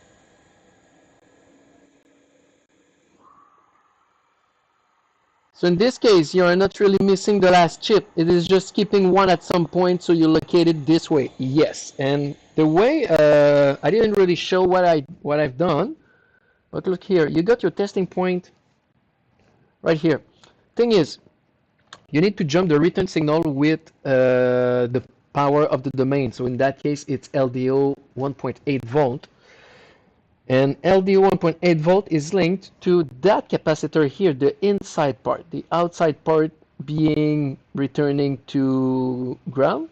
S1: So in this case, you are not really missing the last chip. It is just skipping one at some point, so you locate it this way. Yes, and the way I didn't really show what I've done, but look here. You got your testing point right here. Thing is, you need to jump the return signal with the power of the domain. So in that case, it's LDO 1.8 volt. And LDO 1.8 volt is linked to that capacitor here, the inside part, the outside part being returning to ground,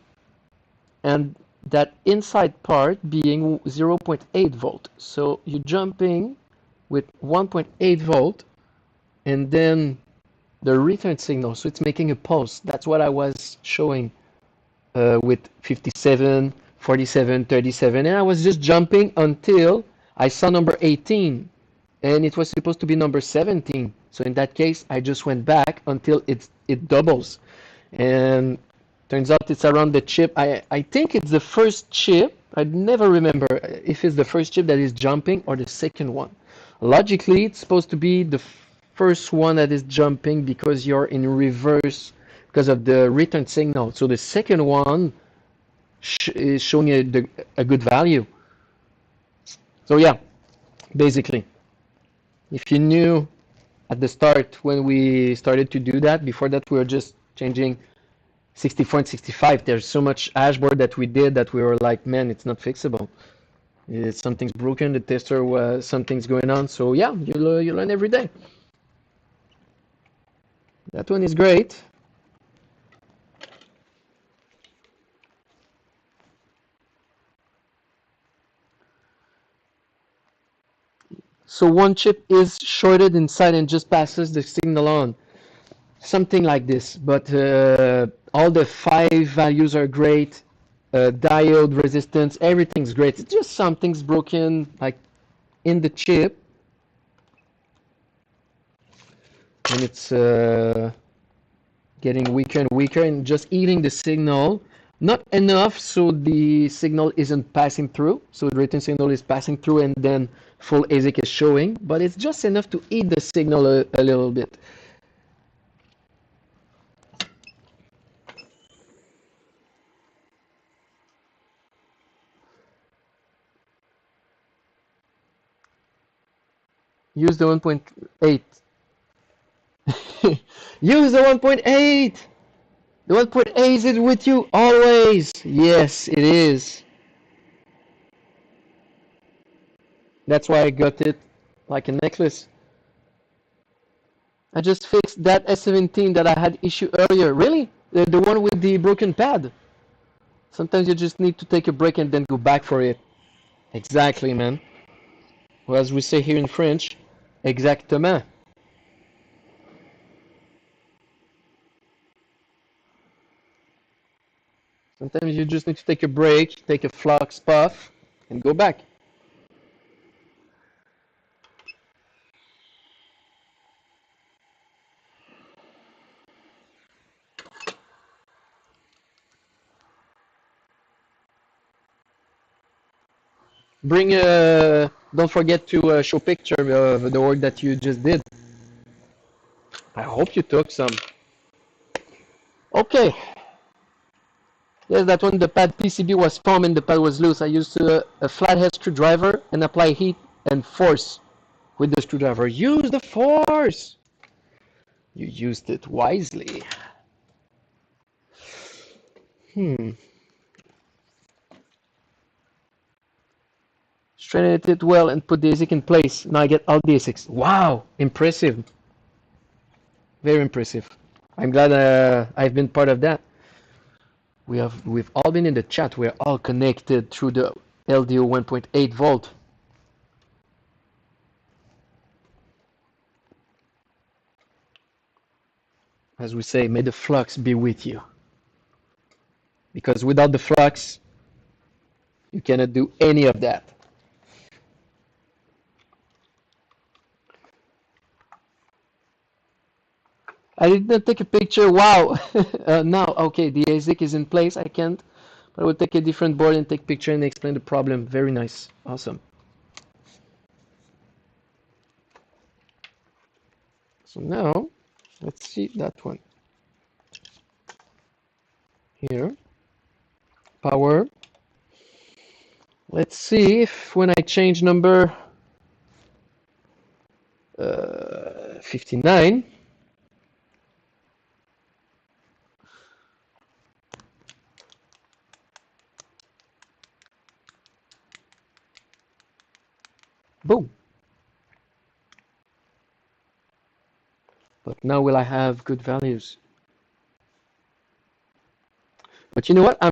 S1: and that inside part being 0.8 volt. So you're jumping with 1.8 volt and then the return signal. So it's making a pulse. That's what I was showing with 57, 47, 37. And I was just jumping until I saw number 18 and it was supposed to be number 17. So in that case, I just went back until it doubles. And turns out it's around the chip. I think it's the first chip. I never remember if it's the first chip that is jumping or the second one. Logically, it's supposed to be the first one that is jumping because you're in reverse because of the return signal. So the second one is showing a good value. So yeah, basically, if you knew at the start when we started to do that, before that we were just changing 64 and 65. There's so much dashboard that we did that we were like, man, it's not fixable. Something's broken. The tester was something's going on. So yeah, you learn every day. That one is great. So one chip is shorted inside and just passes the signal on. Something like this. But all the 5 values are great. Diode resistance, everything's great. It's just something's broken, like in the chip, and it's getting weaker and weaker and just eating the signal. Not enough so the signal isn't passing through, so the return signal is passing through and then full ASIC is showing, but it's just enough to eat the signal a little bit. Use the 1.8. Use the 1.8! The 1.8 is with you always! Yes, it is. That's why I got it like a necklace. I just fixed that S17 that I had issue earlier. Really? The one with the broken pad. Sometimes you just need to take a break and then go back for it. Exactly, man. Or as we say here in French, exactement. Sometimes you just need to take a break, take a flux puff, and go back. Bring don't forget to show picture of the work that you just did. I hope you took some. Okay. Yes, that one the pad PCB was firm and the pad was loose. I used a flathead screwdriver and apply heat and force with the screwdriver. Use the force. You used it wisely. Straighten it well and put the ASIC in place. Now I get all the ASICs. Wow, impressive. Very impressive. I'm glad I've been part of that. We've all been in the chat. We're all connected through the LDO 1.8 volt. As we say, may the flux be with you. Because without the flux, you cannot do any of that. I did not take a picture. Wow. Now, okay, the ASIC is in place. I can't. But I will take a different board and take picture and explain the problem. Very nice. Awesome. So now, let's see that one. Here. Power. Let's see if when I change number 59, boom. But now will I have good values? But you know what? I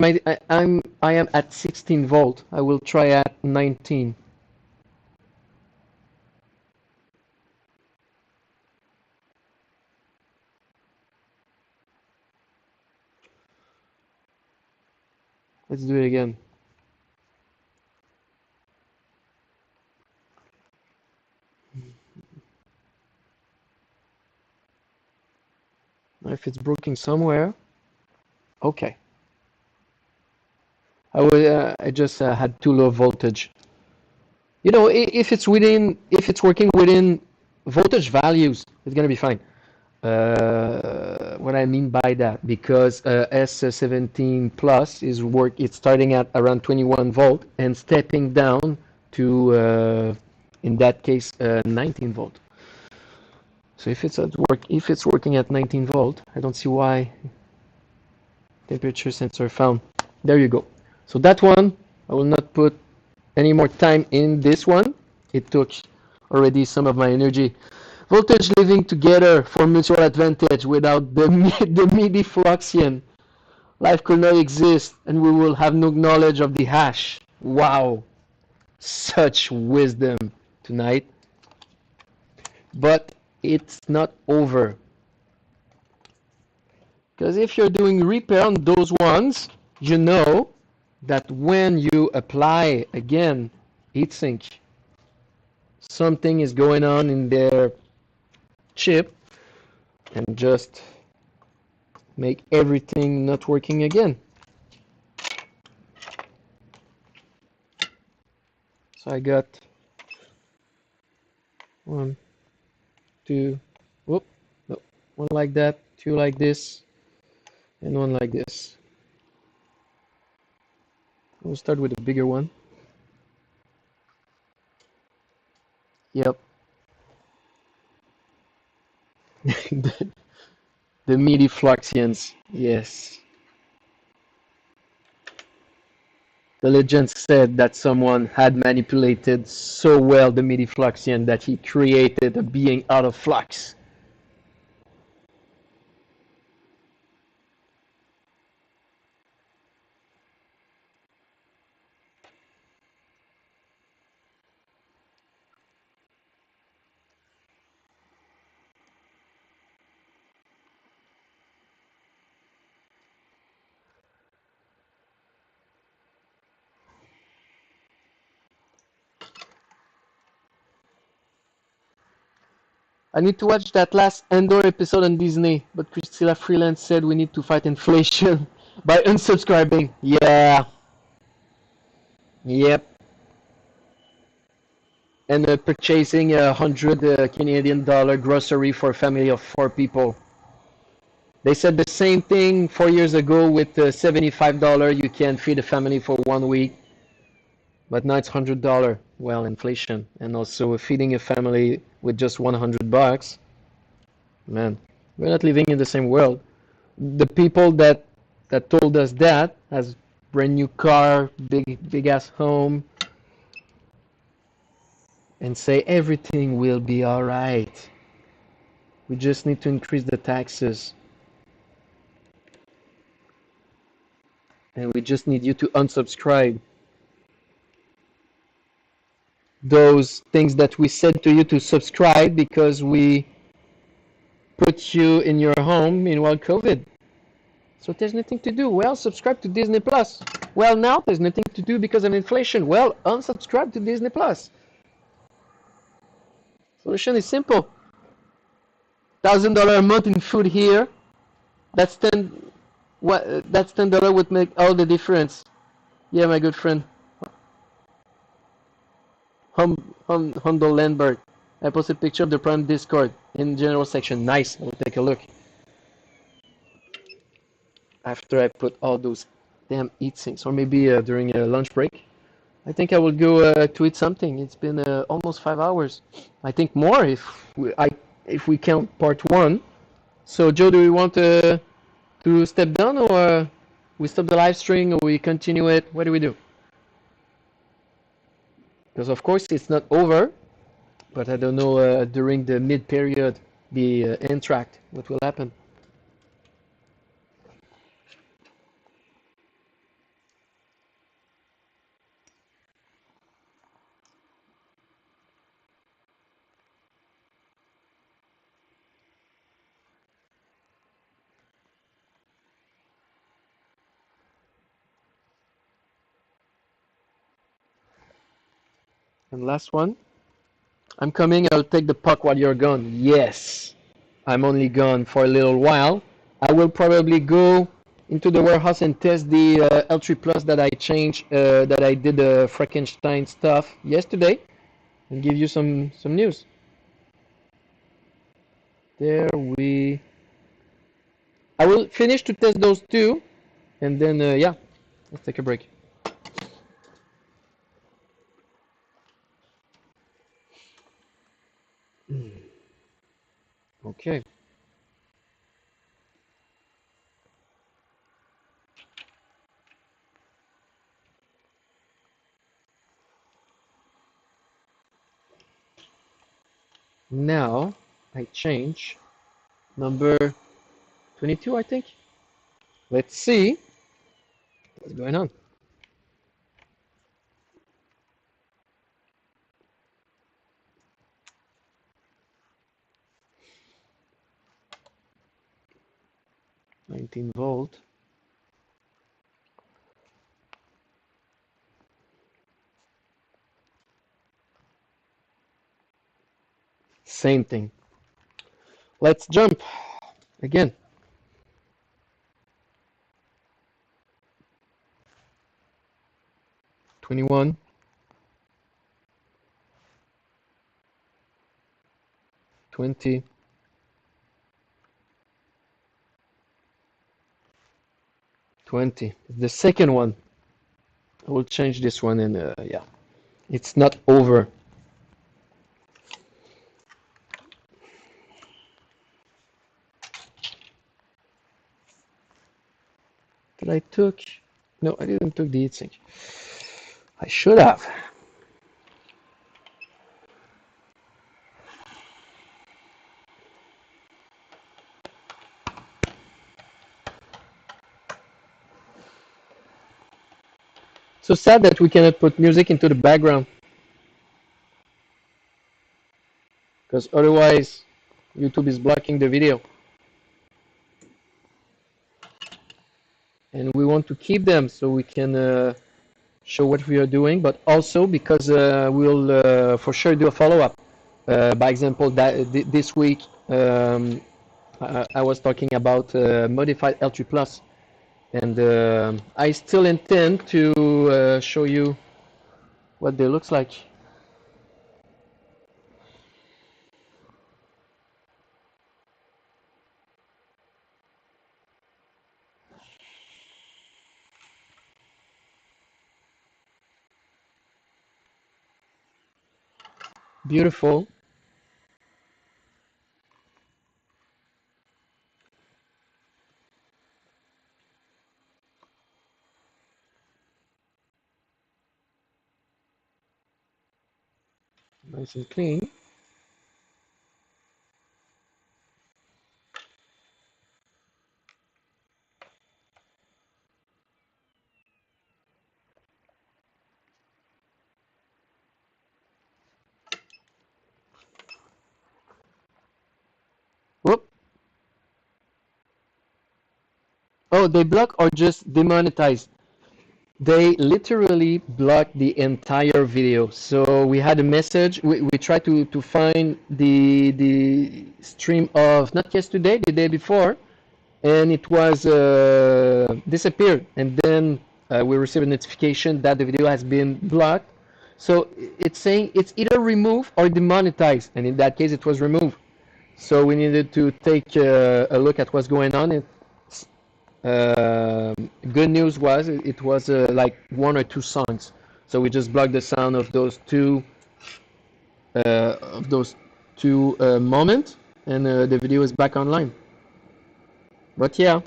S1: am at 16 volt. I will try at 19. Let's do it again. If it's broken somewhere, okay. I just had too low voltage. You know, if it's working within voltage values, it's gonna be fine. What I mean by that, because S17 plus it's starting at around 21 volt and stepping down to in that case 19 volt. So if it's working at 19 volt, I don't see why temperature sensor found. There you go. So that one, I will not put any more time in this one. It took already some of my energy. Voltage living together for mutual advantage without the MIDI fluxion. Life could not exist and we will have no knowledge of the hash. Wow, such wisdom tonight. But it's not over. Because if you're doing repair on those ones, you know that when you apply again heatsink, something is going on in their chip and just make everything not working again. So I got 1, 2, whoop, no, 1 like that, 2 like this, and 1 like this. We'll start with a bigger one. Yep. The MIDI fluxions, yes. The legend said that someone had manipulated so well the MIDI fluxion that he created a being out of flux. I need to watch that last Andor episode on Disney, but Priscilla Freelance said we need to fight inflation by unsubscribing. Yeah, yep. And purchasing $100 Canadian dollar grocery for a family of 4 people. They said the same thing 4 years ago with $75 you can feed a family for 1 week, but now it's $100. Well, inflation, and also feeding a family with just $100. Man, we're not living in the same world. The people that told us that has brand new car, big ass home, and say everything will be all right. We just need to increase the taxes. And we just need you to unsubscribe those things that we said to you to subscribe because we put you in your home meanwhile COVID. So there's nothing to do. Well, subscribe to Disney Plus. Well, now there's nothing to do because of inflation. Well, unsubscribe to Disney Plus. Solution is simple. $1,000 a month in food here. That's that's $10 would make all the difference. Yeah, my good friend. Humble Landberg. I posted a picture of the Prime Discord in general section. Nice. I will take a look. After I put all those damn eat things, or maybe during a lunch break. I think I will go to eat something. It's been almost 5 hours. I think more if we count part one. So Joe, do we want to step down, or we stop the live stream, or we continue it? What do we do? Because of course it's not over, but I don't know during the mid period, the entr'acte, what will happen. And last one. I'm coming, I'll take the puck while you're gone. Yes, I'm only gone for a little while. I will probably go into the warehouse and test the L3 Plus that I changed, that I did the Frankenstein stuff yesterday, and give you some news. There we... I will finish to test those two, and then, yeah, let's take a break. Okay. Now I change number 22, I think. Let's see what's going on. $19 volt. Same thing. Let's jump again. 21. 20. 20. The second one. I will change this one, and yeah, it's not over. That I took. No, I didn't took the heatsink. I should have. So sad that we cannot put music into the background, because otherwise YouTube is blocking the video. And we want to keep them so we can show what we are doing, but also because we'll for sure do a follow-up. By example, this week I was talking about modified L3 Plus, and I still intend to show you what they looks like. Beautiful. Nice and clean. Whoop. Oh, they block or just demonetize? They literally blocked the entire video. So we had a message. We tried to find the stream of not yesterday, the day before, and it was disappeared. And then we received a notification that the video has been blocked. So it's saying it's either removed or demonetized, and in that case, it was removed. So we needed to take a look at what's going on. Good news was it was like one or two songs, so we just blocked the sound of those two moments, and the video is back online. But yeah,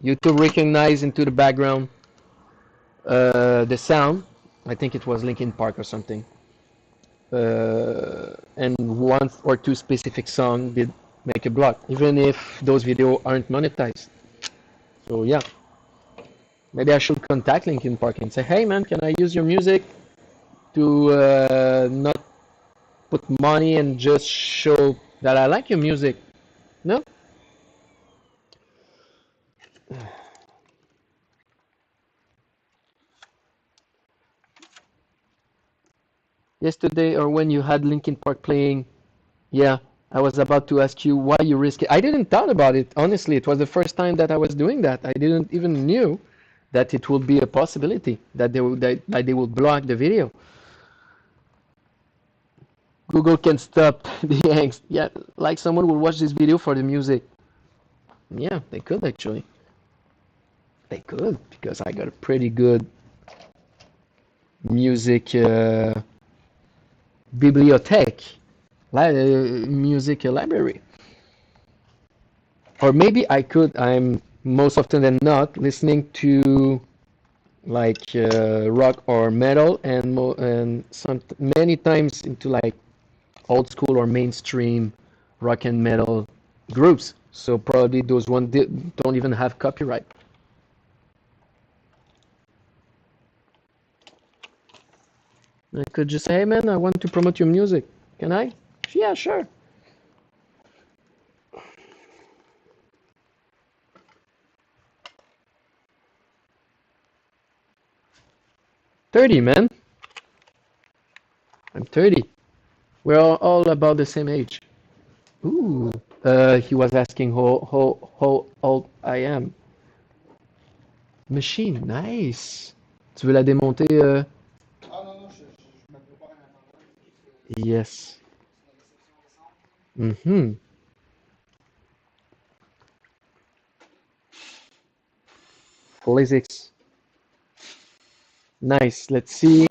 S1: YouTube recognized into the background the sound. I think it was Linkin Park or something, and one or two specific songs did make a block, even if those videos aren't monetized. So yeah. Maybe I should contact Linkin Park and say, hey man, can I use your music to not put money and just show that I like your music? No? Yesterday or when you had Linkin Park playing, yeah, I was about to ask you why you risk it. I didn't thought about it, honestly. It was the first time that I was doing that. I didn't even knew that it would be a possibility that that they would block the video. Google can stop the angst. Yeah, like someone would watch this video for the music. Yeah, they could actually. They could because I got a pretty good music bibliothèque, music library. Or maybe I could. I'm most often than not listening to like rock or metal, and many times into like old school or mainstream rock and metal groups. So probably those ones don't even have copyright. I could just say, hey man, I want to promote your music. Can I? Yeah, sure. "30, man. I'm 30. We're all about the same age." Ooh. He was asking how old I am. Machine, nice. Tu veux la démonter? Yes. Mm-hmm. Physics. Nice. Let's see.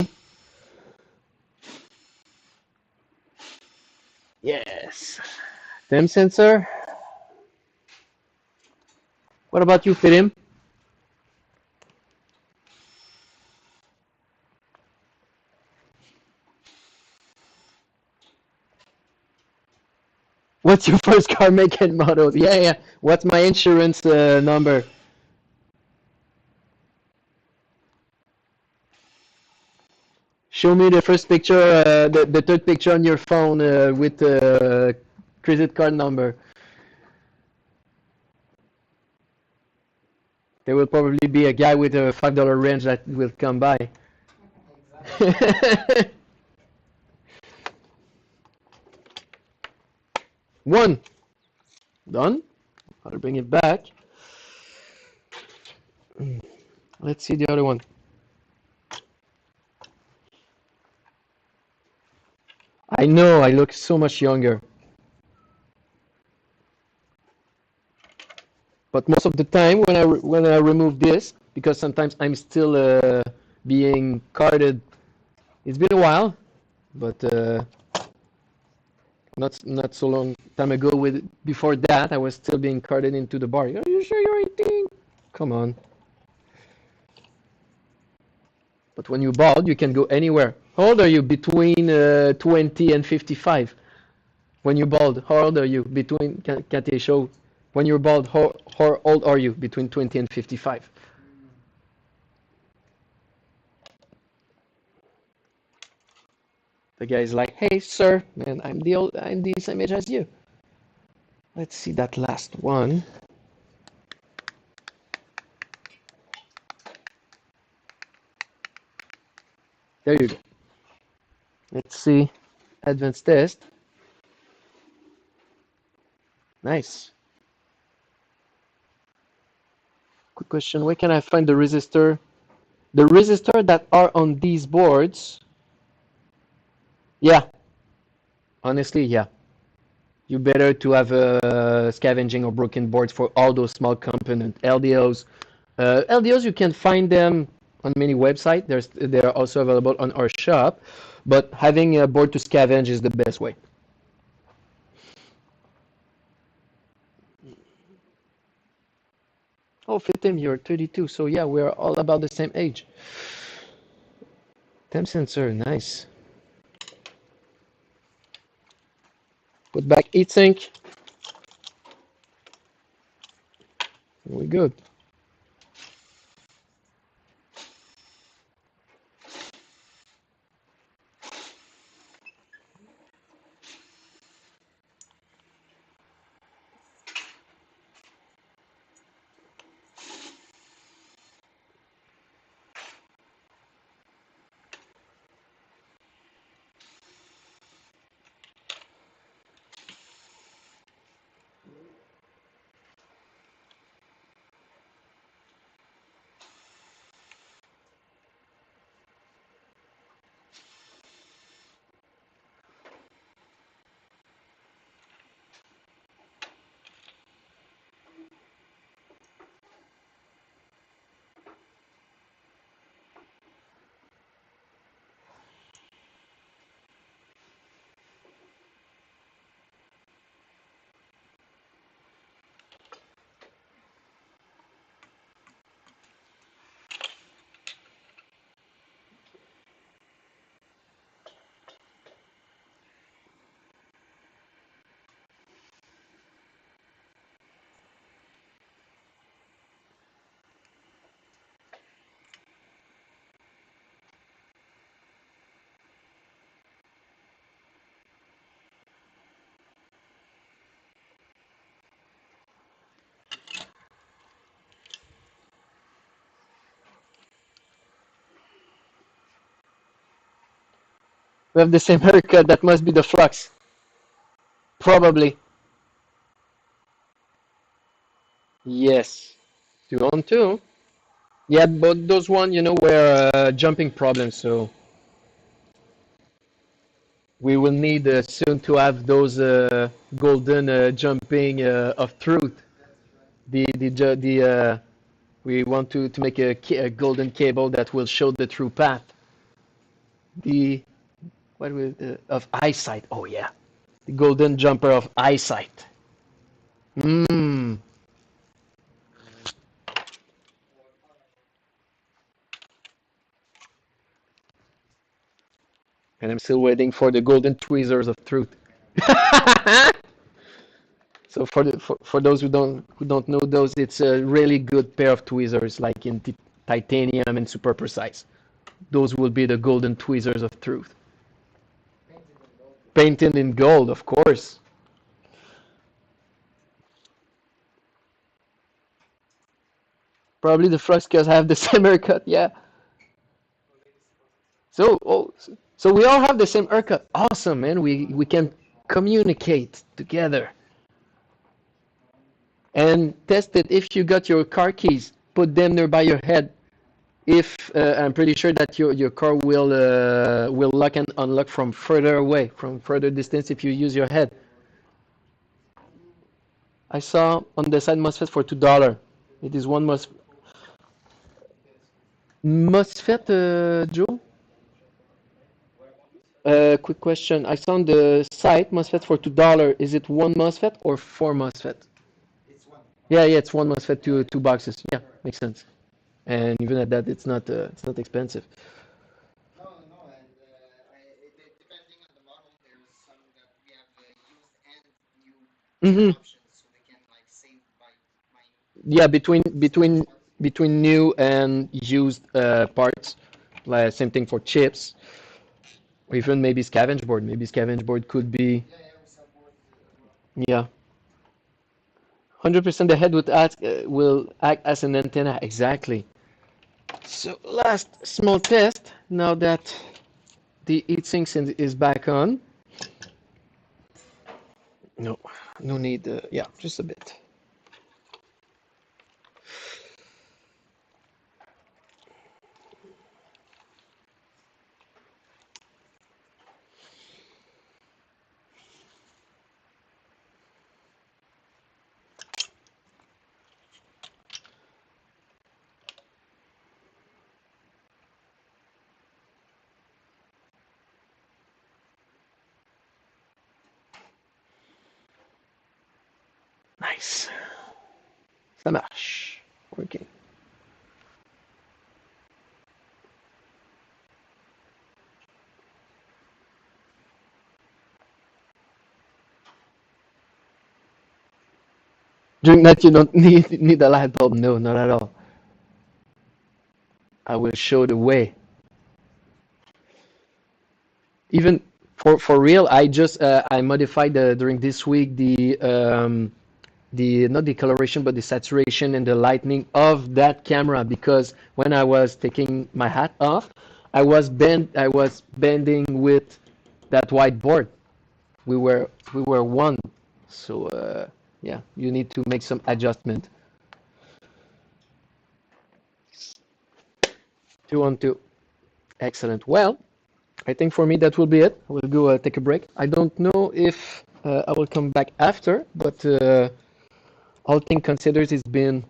S1: Yes. Temp sensor. What about you, Fidim? What's your first car make and model? Yeah, yeah. What's my insurance number? Show me the first picture, the third picture on your phone with the credit card number. There will probably be a guy with a $5 range that will come by. One. Done. I'll bring it back. Let's see the other one. I know I look so much younger, but most of the time when I remove this, because sometimes I'm still being carded. It's been a while, but not so long time ago. With before that, I was still being carded into the bar. Are you sure you're 18? Come on. But when you bald, you can go anywhere. How old are you? Between 20 and 55. When you bald, how old are you? Between can't they show? When you're bald, how old are you? Between 20 and 55. The guy's like, "Hey, sir, man, I'm the same age as you." Let's see that last one. There you go. Let's see. Advanced test. Nice. Quick question. Where can I find the resistor? The resistor that are on these boards. Yeah. Honestly, yeah. You better to have scavenging or broken boards for all those small component LDOs. LDOs, you can find them on many websites. They're also available on our shop, but having a board to scavenge is the best way. Oh, Fitim, you're 32, so yeah, we're all about the same age. Temp sensor, nice. Put back heatsink. We're good. We have the same haircut. That must be the flux. Probably. Yes. 2 on 2. Yeah, but those one, were jumping problems, so we will need soon to have those golden jumping of truth. We want to make a golden cable that will show the true path. The what will of eyesight? Oh yeah, the golden jumper of eyesight. Hmm. And I'm still waiting for the golden tweezers of truth. So for those who don't know those, it's a really good pair of tweezers, like in titanium and super precise. Those will be the golden tweezers of truth. Painted in gold, of course. Probably the Fluxcas have the same haircut. Yeah. So we all have the same haircut. Awesome, man. We can communicate together. And test it if you got your car keys, put them nearby your head. If I'm pretty sure that your car will lock and unlock from further away, from further distance if you use your head. I saw on the side MOSFET for $2. It is one MOSFET, Joe? Quick question. I saw on the site MOSFET for $2. Is it one MOSFET or four MOSFET? Yeah, it's one MOSFET, two boxes. Yeah, makes sense. And even at that, it's not expensive. Hmm. Yeah, between new and used parts, like same thing for chips, or even maybe scavenge board. Maybe scavenge board could be, yeah, 100% the head will act as an antenna. Exactly. So last small test. Now that the heatsink is back on. No, no need. Yeah, just a bit. Nice. Ça marche. Working. During that, you don't need a light bulb. No, not at all. I will show the way. Even for real, I modified during this week the not the coloration but the saturation and the lightning of that camera, because when I was taking my hat off, I was bending with that whiteboard. We were one. So yeah, you need to make some adjustment. 2 on 2. Excellent. Well, I think for me that will be it. I will go take a break. I don't know if I will come back after, but all things considered, it's been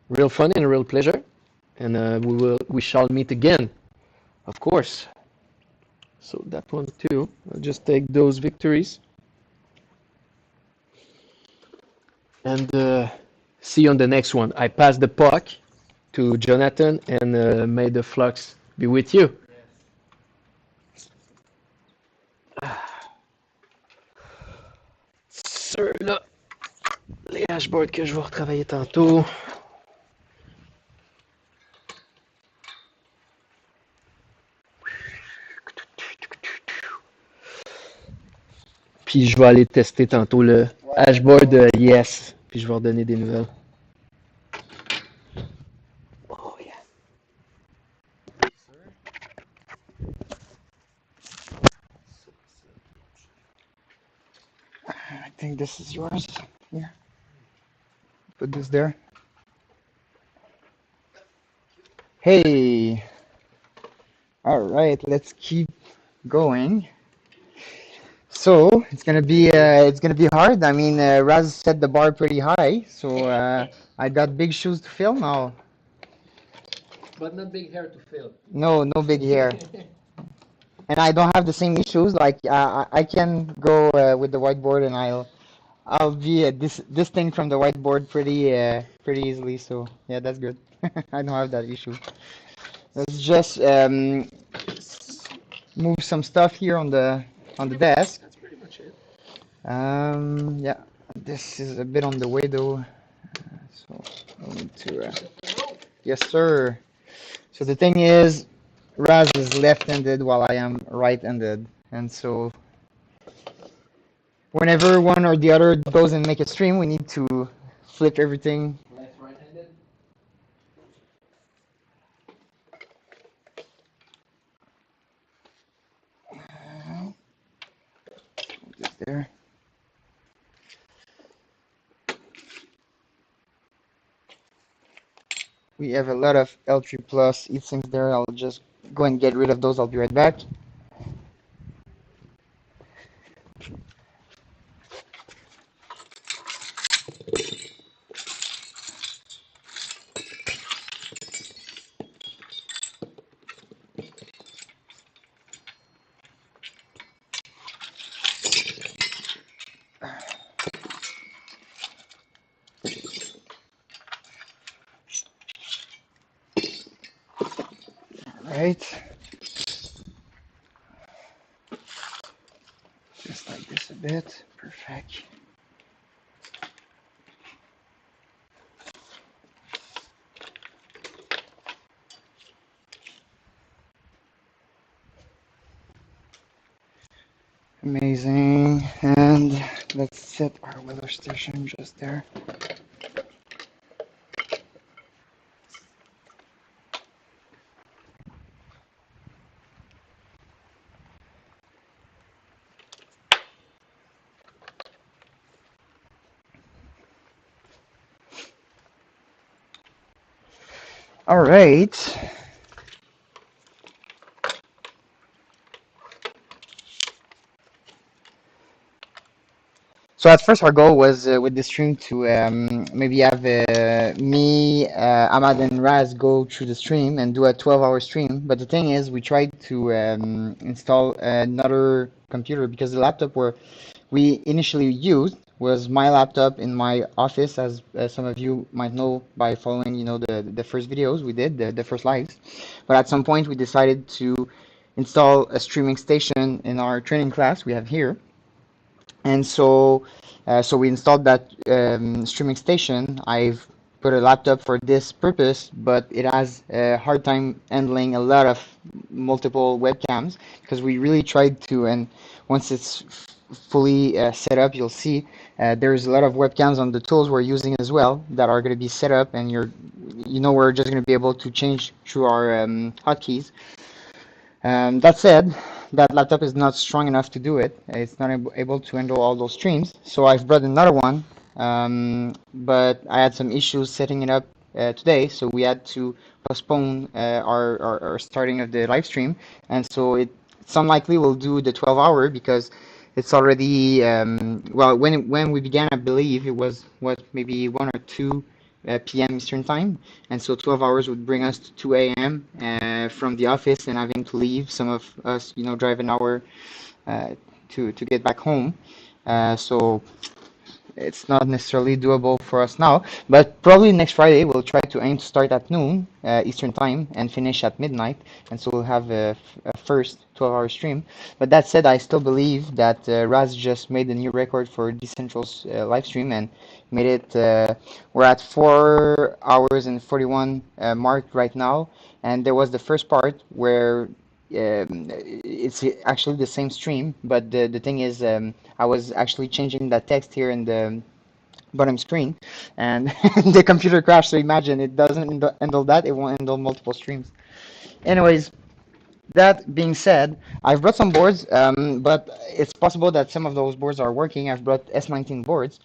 S1: real fun and a real pleasure, and we shall meet again, of course. So that one too. I'll just take those victories and see you on the next one. I pass the puck to Jonathan, and may the flux be with you. Ceux-là, les dashboards que je vais retravailler tantôt. Puis je vais aller tester tantôt le dashboard Yes. Puis je vais redonner des nouvelles. Oh yeah.
S2: I think this is yours. Here. Put this there. Hey. All right, let's keep going. So it's gonna be hard. I mean, Raz set the bar pretty high, so I got big shoes to fill now.
S1: But not big hair to fill.
S2: No big hair. And I don't have the same issues. Like I can go with the whiteboard, and I'll be this thing from the whiteboard pretty easily. So yeah, that's good. I don't have that issue. Let's just move some stuff here on the desk.
S1: That's pretty much it.
S2: Yeah, this is a bit on the way though. So I need to. Yes, sir. So the thing is, Raz is left-handed while I am right-handed, and so whenever one or the other goes and make a stream, we need to flip everything.
S1: Left, right-handed.
S2: There. We have a lot of L3 plus heatsinks there. I'll just go and get rid of those. I'll be right back. Right, just like this a bit. Perfect. Amazing. And let's set our weather station just there. All right. So at first our goal was with this stream to maybe have me, Ahmad and Raz go through the stream and do a 12-hour stream. But the thing is, we tried to install another computer because the laptop we initially used was my laptop in my office, as some of you might know by following, the first videos we did, the first lives. But at some point we decided to install a streaming station in our training class we have here. And so we installed that streaming station. I've put a laptop for this purpose, but it has a hard time handling a lot of multiple webcams because we really tried to. And once it's fully set up, you'll see there's a lot of webcams on the tools we're using as well that are going to be set up, and we're just going to be able to change through our hotkeys. That said, that laptop is not strong enough to do it. It's not able to handle all those streams. So I've brought another one, but I had some issues setting it up today, so we had to postpone our starting of the live stream. And so it's unlikely we'll do the 12-hour because it's already, well, when we began, I believe it was, maybe 1 or 2 p.m. Eastern time, and so 12 hours would bring us to 2 a.m. From the office, and having to leave. Some of us, drive an hour to get back home. So it's not necessarily doable for us now, but probably next Friday we'll try to aim to start at noon Eastern time and finish at midnight, and so we'll have a first 12-hour stream. But that said, I still believe that Raz just made a new record for Decentral's live stream and made it. We're at 4 hours and 41 mark right now, and there was the first part where it's actually the same stream, but the thing is, I was actually changing that text here in the bottom screen, and the computer crashed. So imagine it doesn't handle that; it won't handle multiple streams. Anyways, that being said, I've brought some boards, but it's possible that some of those boards are working. I've brought S19 boards.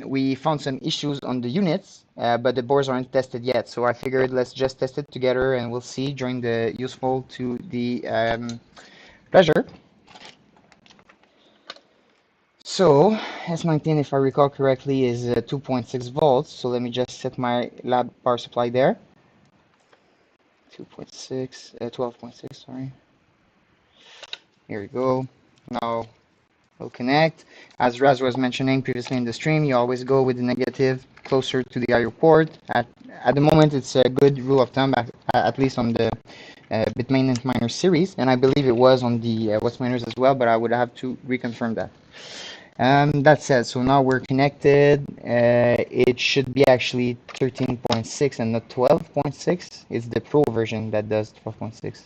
S2: We found some issues on the units, but the boards aren't tested yet. So I figured let's just test it together, and we'll see during the useful to the pleasure. So S19, if I recall correctly, is 2.6 volts. So let me just set my lab power supply there. 2.6, 12.6, sorry. Here we go. Now we'll connect. As Raz was mentioning previously in the stream, you always go with the negative closer to the I/O port. At the moment, it's a good rule of thumb, at least on the Bitmain and Miner series, and I believe it was on the What's Miners as well, but I would have to reconfirm that. That said, so now we're connected. It should be actually 13.6 and not 12.6. It's the Pro version that does 12.6.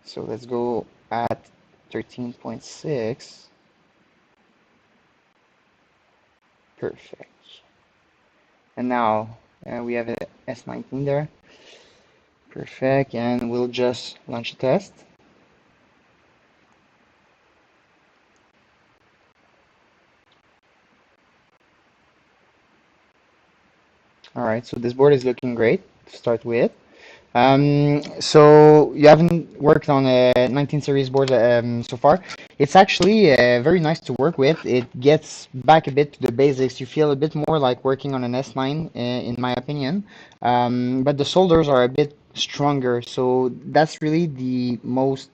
S2: So let's go at 13.6. Perfect. And now we have a S19 there. Perfect. And we'll just launch a test. All right, so this board is looking great to start with. So you haven't worked on a 19 series board so far. It's actually very nice to work with. It gets back a bit to the basics. You feel a bit more like working on an S9, in my opinion. But the solders are a bit stronger, so that's really the most.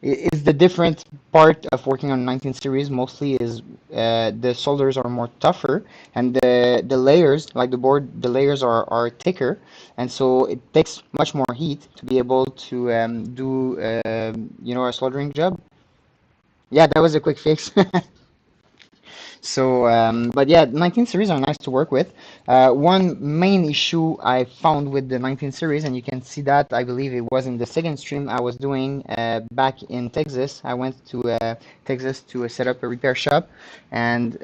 S2: Is the different part of working on 19 series mostly is the solders are more tougher and the layers like the board the layers are thicker and so it takes much more heat to be able to do a soldering job. Yeah, that was a quick fix. So, but yeah, 19 series are nice to work with. One main issue I found with the 19 series, and you can see that I believe it was in the second stream I was doing back in Texas. I went to Texas to set up a repair shop, and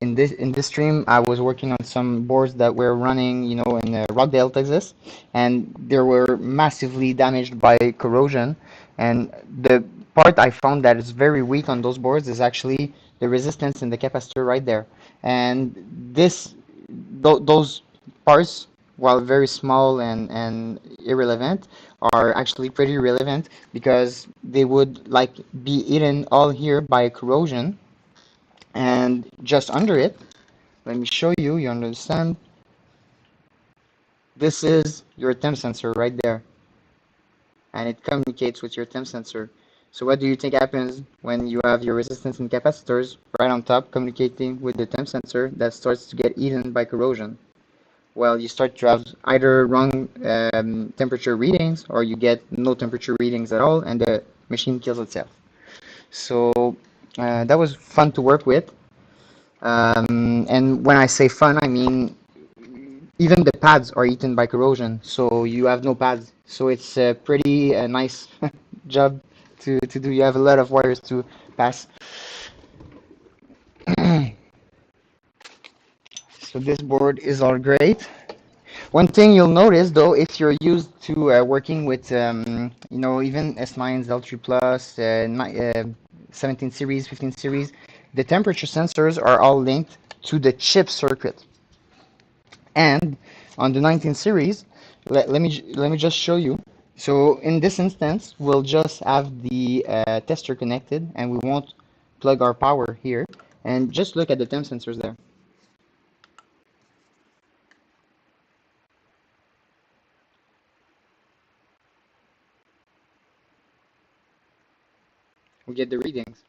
S2: in this stream I was working on some boards that were running, in Rockdale, Texas, and they were massively damaged by corrosion. And the part I found that is very weak on those boards is actually the resistance in the capacitor right there. And those parts, while very small and irrelevant, are actually pretty relevant because they would like be eaten all here by corrosion. And just under it, let me show you, you understand, this is your temp sensor right there. And it communicates with your temp sensor. So what do you think happens when you have your resistance and capacitors right on top communicating with the temp sensor that starts to get eaten by corrosion? Well, you start to have either wrong temperature readings or you get no temperature readings at all and the machine kills itself. So that was fun to work with. And when I say fun, I mean even the pads are eaten by corrosion, so you have no pads. So it's a pretty nice job to do. You have a lot of wires to pass. So this board is all great. One thing you'll notice though, if you're used to working with, even S9s, L3 Plus, 17 series, 15 series, the temperature sensors are all linked to the chip circuit. And on the 19 series, let me just show you. So in this instance, we'll just have the tester connected and we won't plug our power here. And just look at the temp sensors there. We get the readings.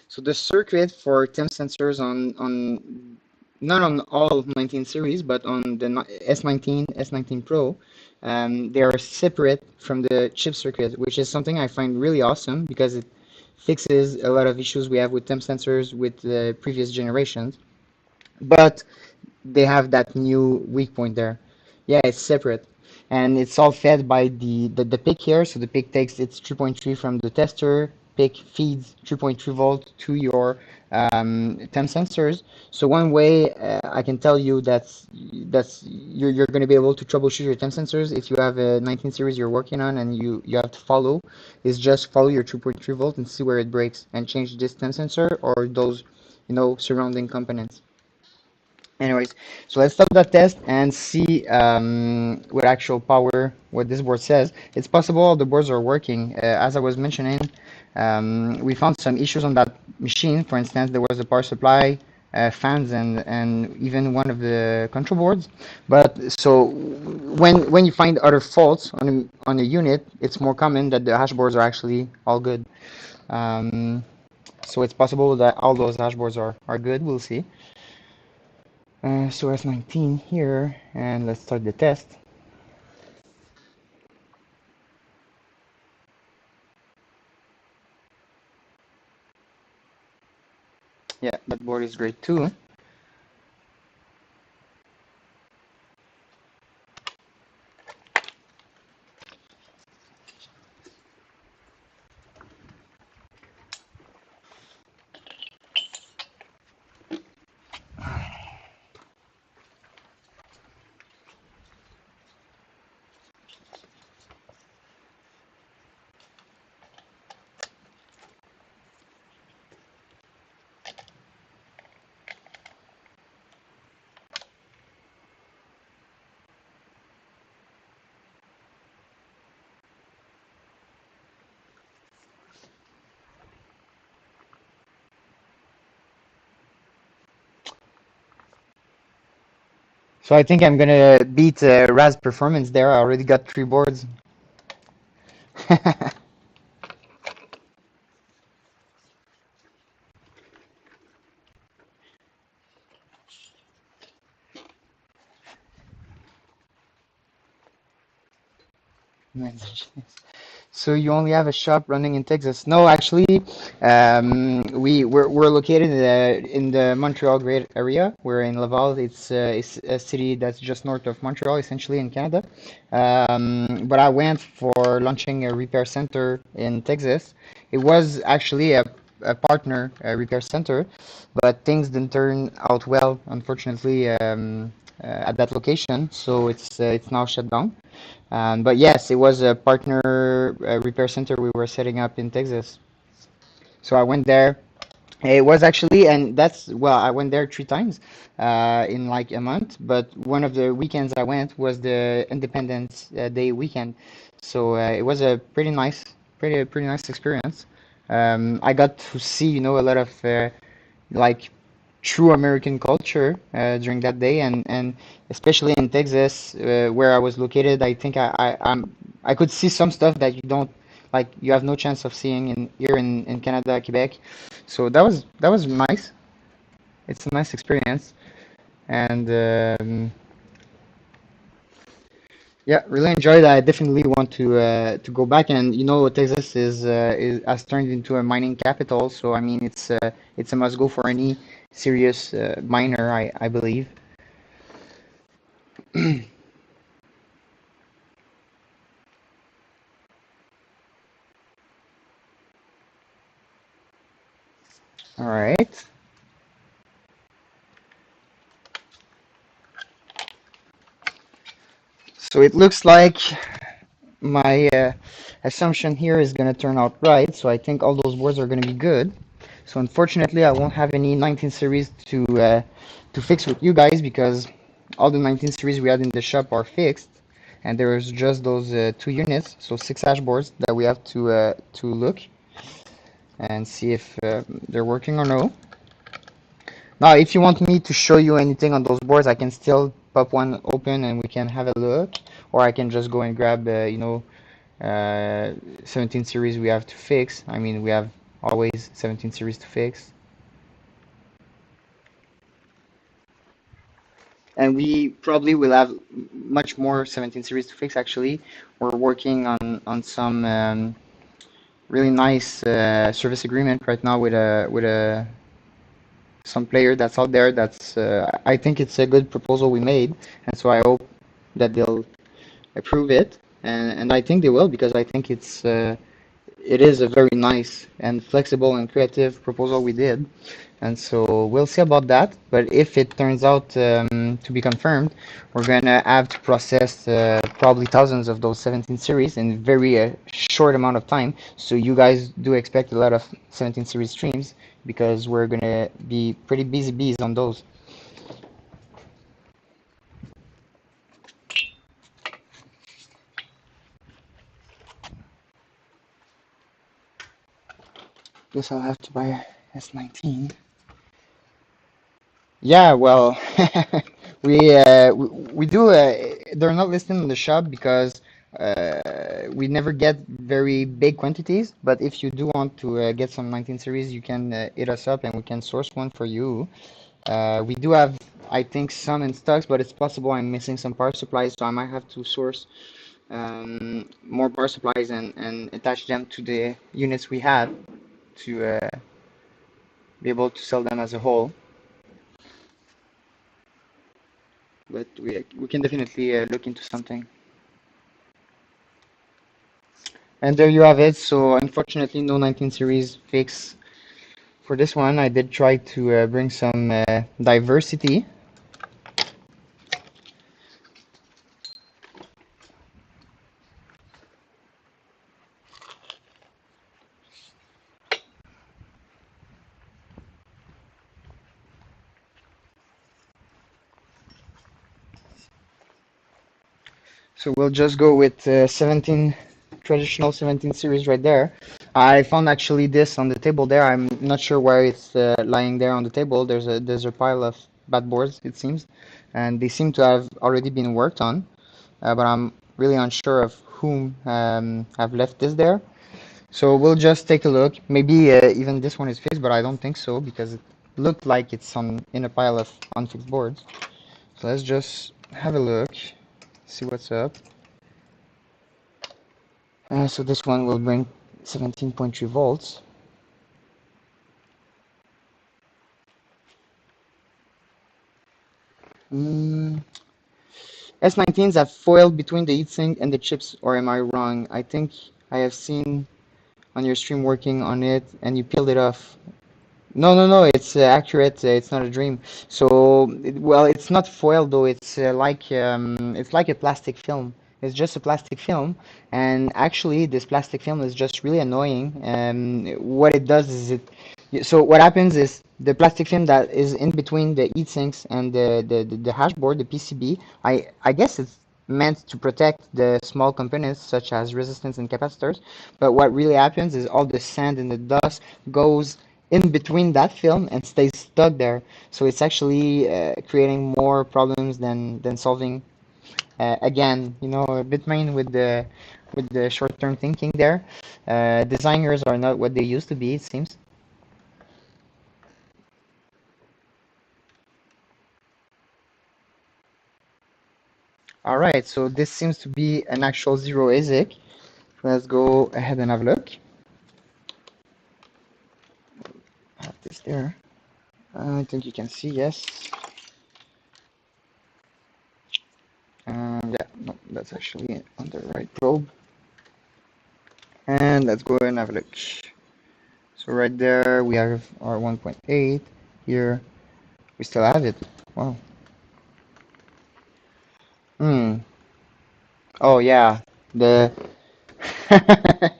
S2: So the circuit for temp sensors on not on all 19 series, but on the S19, S19 Pro, they are separate from the chip circuit, which is something I find really awesome because it fixes a lot of issues we have with temp sensors with the previous generations. But they have that new weak point there. Yeah, it's separate. And it's all fed by the PIC here. So the PIC takes its 3.3 from the tester. PIC feeds 3.3 volt to your temp sensors. So one way I can tell you that's you're going to be able to troubleshoot your temp sensors if you have a 19 series you're working on and you have to follow is just follow your 3.3 volt and see where it breaks and change this temp sensor or those surrounding components. Anyways, so let's stop that test and see with actual power what this board says. It's possible all the boards are working. As I was mentioning, we found some issues on that machine. For instance, there was a power supply, fans, and even one of the control boards. But so when you find other faults on a unit, it's more common that the hash boards are actually all good. So it's possible that all those hash boards are good. We'll see. So S19 here, and let's start the test. Yeah, that board is great too. So I think I'm gonna beat Raz performance there. I already got 3 boards. So you only have a shop running in Texas? No, actually, we're located in the Montreal Great Area. We're in Laval. It's a city that's just north of Montreal, essentially in Canada. But I went for launching a repair center in Texas. It was actually a partner repair center, but things didn't turn out well, unfortunately, at that location. So it's now shut down. But yes, it was a partner repair center we were setting up in Texas. So I went there. It was actually, and that's, well, I went there 3 times in like a month. But one of the weekends I went was the Independence Day weekend. So it was a pretty nice experience. I got to see, a lot of like true American culture during that day, and especially in Texas, where I was located, I think I could see some stuff that you don't like you have no chance of seeing in Canada, Quebec. So that was nice. It's a nice experience, and yeah, really enjoyed it. I definitely want to go back, and Texas is has turned into a mining capital, so I mean it's a must go for any serious miner, I believe. All right. So it looks like my assumption here is going to turn out right. So I think all those boards are going to be good. So unfortunately, I won't have any 19 series to fix with you guys because all the 19 series we had in the shop are fixed, and there's just those 2 units, so 6 hash boards that we have to look and see if they're working or no. Now, if you want me to show you anything on those boards, I can still pop one open and we can have a look, or I can just go and grab, 17 series we have to fix. I mean, we have always 17 series to fix. And we probably will have much more 17 series to fix, actually. We're working on some really nice service agreement right now with some player that's out there that's I think it's a good proposal we made, and so I hope that they'll approve it, and I think they will because I think it is a very nice and flexible and creative proposal we did, and so we'll see about that. But if it turns out to be confirmed, we're gonna have to process probably thousands of those 17 series in very short amount of time. So you guys do expect a lot of 17 series streams because we're gonna be pretty busy bees on those. Guess I'll have to buy a S19. Yeah, well, we do. They're not listed in the shop because we never get very big quantities. But if you do want to get some 19 series, you can hit us up and we can source one for you. We do have, I think, some in stocks, but it's possible I'm missing some power supplies, so I might have to source more power supplies and attach them to the units we have to be able to sell them as a whole. But we can definitely look into something. And there you have it. So unfortunately, no 19 series fix for this one. I did try to bring some diversity. So we'll just go with 17 traditional 17 series right there. I found actually this on the table there. I'm not sure why it's lying there on the table. There's a pile of bad boards, it seems, and they seem to have already been worked on, but I'm really unsure of whom have left this there. So we'll just take a look. Maybe even this one is fixed, but I don't think so because it looked like it's on in a pile of unfixed boards. So let's just have a look, see what's up. So this one will bring 17.3 volts. Mm, S19s have foil between the heatsink and the chips, or am I wrong? I think I have seen on your stream working on it and you peeled it off. No, no, no, it's accurate. It's not a dream. So, well, it's not foil though. It's like a plastic film. It's just a plastic film, and actually, this plastic film is just really annoying. What it does is so what happens is the plastic film that is in between the heat sinks and the hash board, the PCB. I guess it's meant to protect the small components such as resistance and capacitors. But what really happens is all the sand and the dust goes in between that film and stays stuck there. So it's actually creating more problems than solving. Again, you know, a bit main with the short-term thinking there. Designers are not what they used to be, it seems. All right, so this seems to be an actual zero ASIC. Let's go ahead and have a look. I have this there. I think you can see, yes. Yeah, no, that's actually on the right probe. And let's go and have a look. So right there we have our 1.8. Here we still have it. Wow. Hmm. Oh yeah. The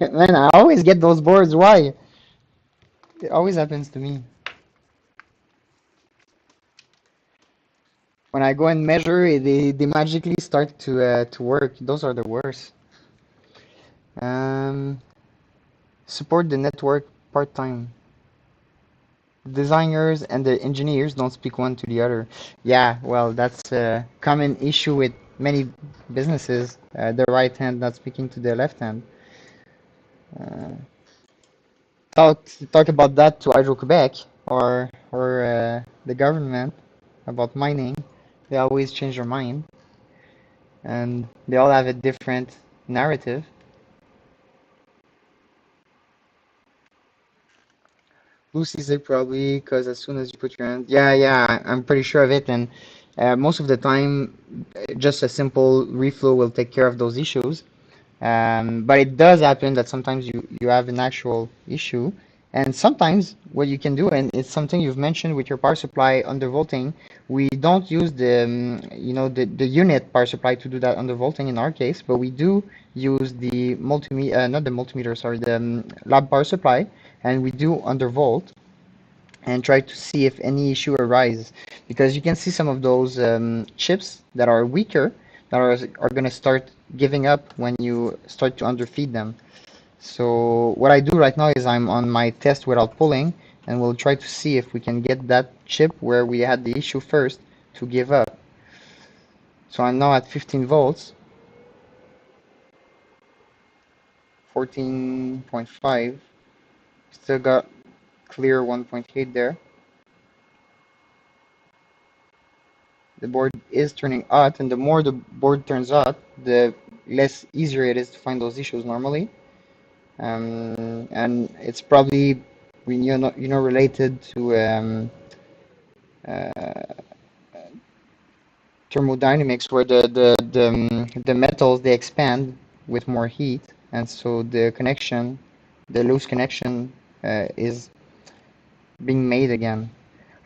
S2: man, I always get those boards. Why? It always happens to me. When I go and measure, they magically start to work. Those are the worst. Um, support the network part-time. Designers and the engineers don't speak one to the other. Yeah, well, that's a common issue with many businesses. The right hand not speaking to the left hand. Uh, talk talk about that to Hydro-Quebec or the government about mining. They always change their mind, and they all have a different narrative. Lucy's it probably because as soon as you put your hand, yeah, yeah, I'm pretty sure of it, and most of the time, just a simple reflow will take care of those issues. But it does happen that sometimes you have an actual issue, and sometimes what you can do, and it's something you've mentioned with your power supply undervolting, we don't use the unit power supply to do that undervolting in our case, but we do use the multimeter, not the multimeter, sorry, the lab power supply, and we do undervolt and try to see if any issue arises. Because you can see some of those chips that are weaker that are going to start giving up when you start to underfeed them. So what I do right now is I'm on my test without pulling, and we'll try to see if we can get that chip where we had the issue first to give up. So I'm now at 15 volts, 14.5, still got clear 1.8 there. The board is turning hot, and the more the board turns hot, the less easier it is to find those issues normally. And it's probably related to uh, thermodynamics, where the metals they expand with more heat, and so the loose connection, is being made again.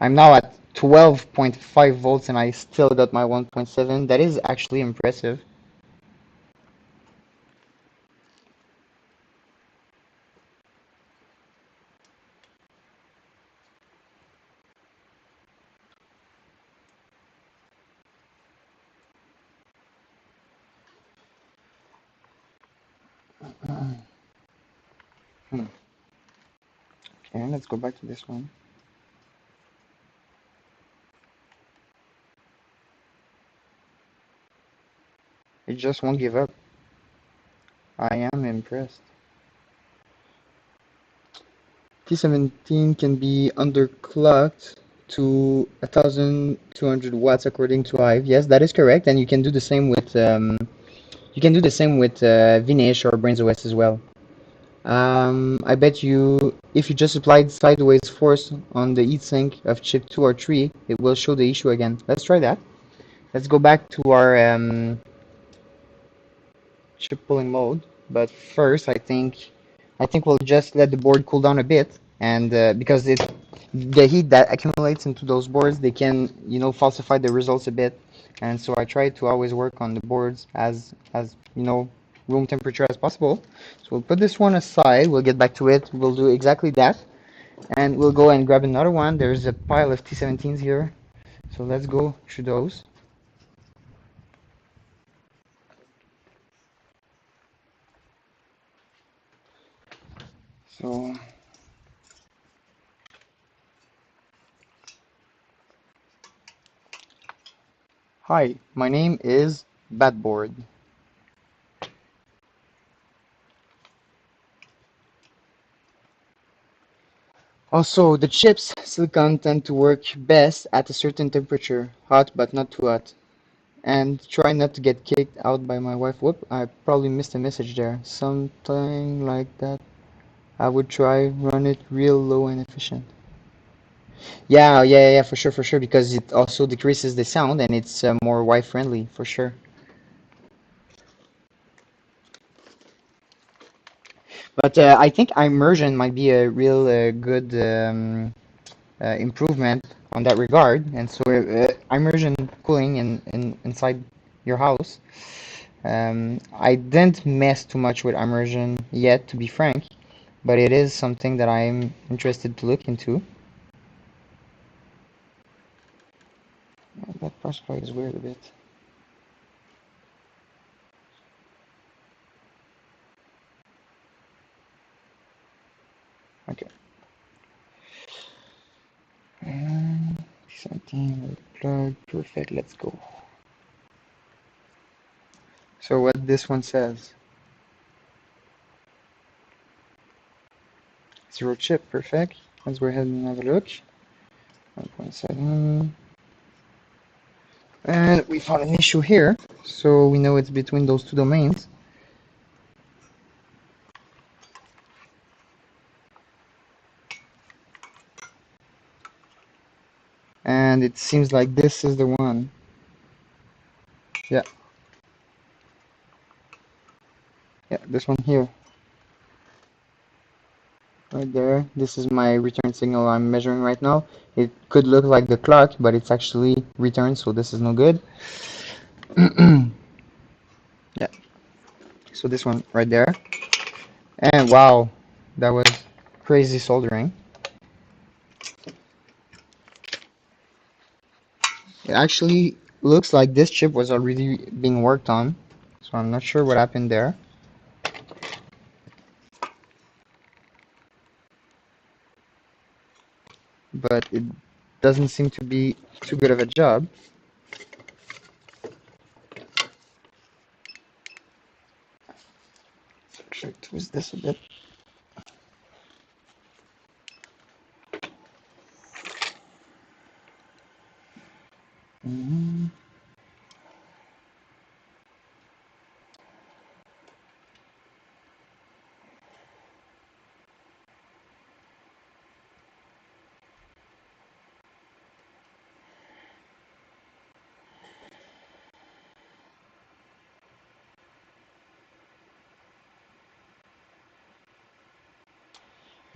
S2: I'm now at 12.5 volts and I still got my 1.7. That is actually impressive. Hmm. Okay, let's go back to this one. It just won't give up. I am impressed. T17 can be underclocked to 1200 watts according to Hive. Yes, that is correct, and you can do the same with Vinish or BrainsOS as well. I bet you if you just applied sideways force on the heatsink of chip 2 or 3, it will show the issue again. Let's try that. Let's go back to our chip pulling mode. But first, I think we'll just let the board cool down a bit, and because the heat that accumulates into those boards, they can falsify the results a bit. And so I try to always work on the boards as room temperature as possible. So we'll put this one aside. We'll get back to it. We'll do exactly that, and we'll go and grab another one. There's a pile of T17s here, so let's go through those. So hi, my name is Badboard. Also, the chips silicon tend to work best at a certain temperature, hot but not too hot. And try not to get kicked out by my wife. Whoop, I probably missed a message there. Something like that. I would try run it real low and efficient. Yeah, for sure, because it also decreases the sound and it's more wife friendly, for sure. But I think immersion might be a real good improvement on that regard. And so immersion cooling inside your house. I didn't mess too much with immersion yet, to be frank, but it is something that I'm interested to look into. That press play is weird a bit. Okay. 17 plug, perfect, let's go. So what this one says? Zero chip, perfect. Let's go ahead and have a look. 1.7. And we found an issue here, so we know it's between those two domains. And it seems like this is the one. Yeah. Yeah, this one here. Right there. This is my return signal I'm measuring right now. It could look like the clock, but it's actually return, so this is no good. Yeah. So this one right there. And wow, that was crazy soldering. It actually looks like this chip was already being worked on, so I'm not sure what happened there. But it doesn't seem to be too good of a job. Try to twist this a bit. Mm-hmm.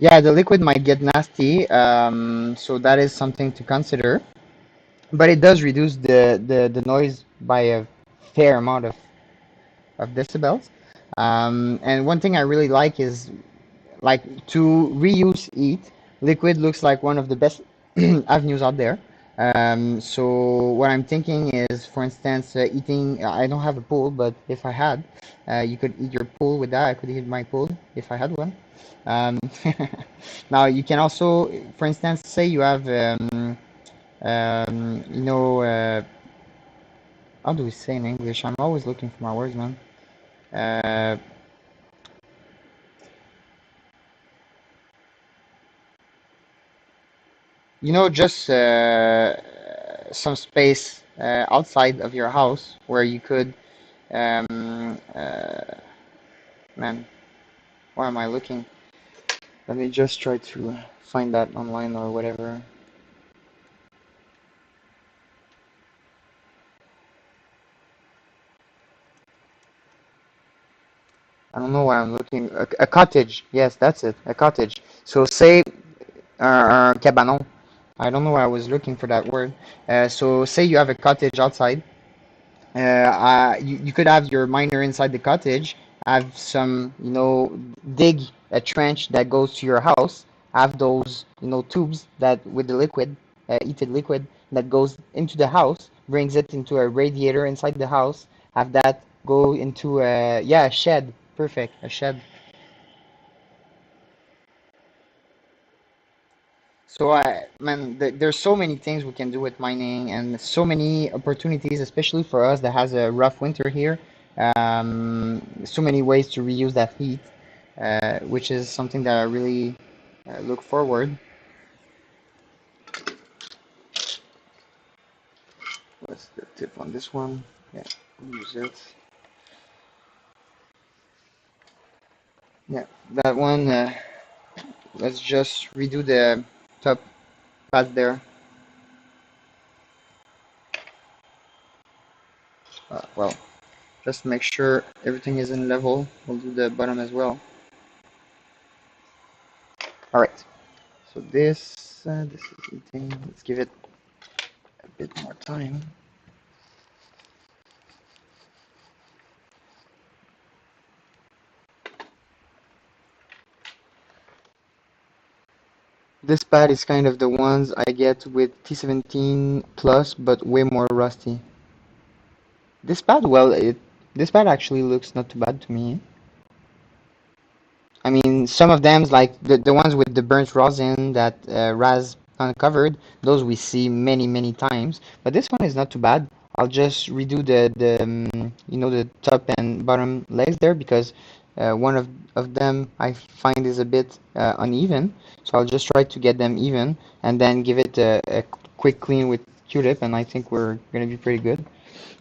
S2: Yeah, the liquid might get nasty, so that is something to consider. But it does reduce the noise by a fair amount of decibels. And one thing I really like is like to reuse heat. Liquid looks like one of the best avenues out there. So what I'm thinking is, for instance, eating. I don't have a pool, but if I had, you could eat your pool with that. I could eat my pool if I had one. Um, now you can also, for instance, say you have, um, you know, how do we say in English? I'm always looking for my words, man. Uh, just some space outside of your house where you could, man, why am I looking? Let me just try to find that online or whatever. I don't know why I'm looking. A cottage. Yes, that's it. A cottage. So say cabanon. I don't know why I was looking for that word. So say you have a cottage outside. You could have your miner inside the cottage, have some, dig a trench that goes to your house, have those, tubes that with the liquid, heated liquid that goes into the house, brings it into a radiator inside the house, have that go into a shed. Perfect, a shed. So man, there's so many things we can do with mining, and so many opportunities, especially for us that has a rough winter here. So many ways to reuse that heat, which is something that I really look forward. What's the tip on this one? Yeah, use it. Yeah, that one. Let's just redo the top part there. Well, just make sure everything is in level. We'll do the bottom as well. All right. So this is eating. Let's give it a bit more time. This pad is kind of the ones I get with T17 Plus, but way more rusty. This pad, well, this pad actually looks not too bad to me. I mean, some of them, like the ones with the burnt rosin that Raz uncovered, those we see many, many times. But this one is not too bad. I'll just redo the top and bottom legs there because one of them I find is a bit uneven. So I'll just try to get them even and then give it a quick clean with Q-tip, and I think we're gonna be pretty good.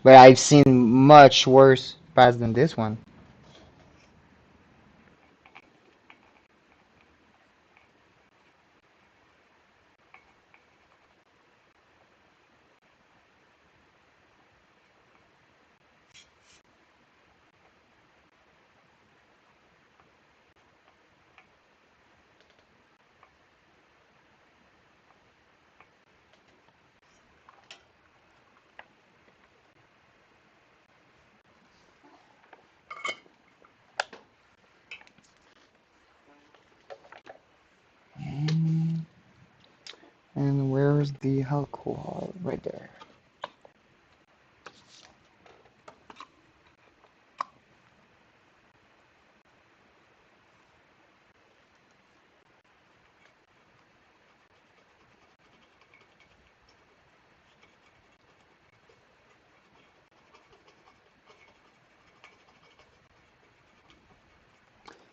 S2: But I've seen much worse pads than this one. And where's the alcohol? Right there.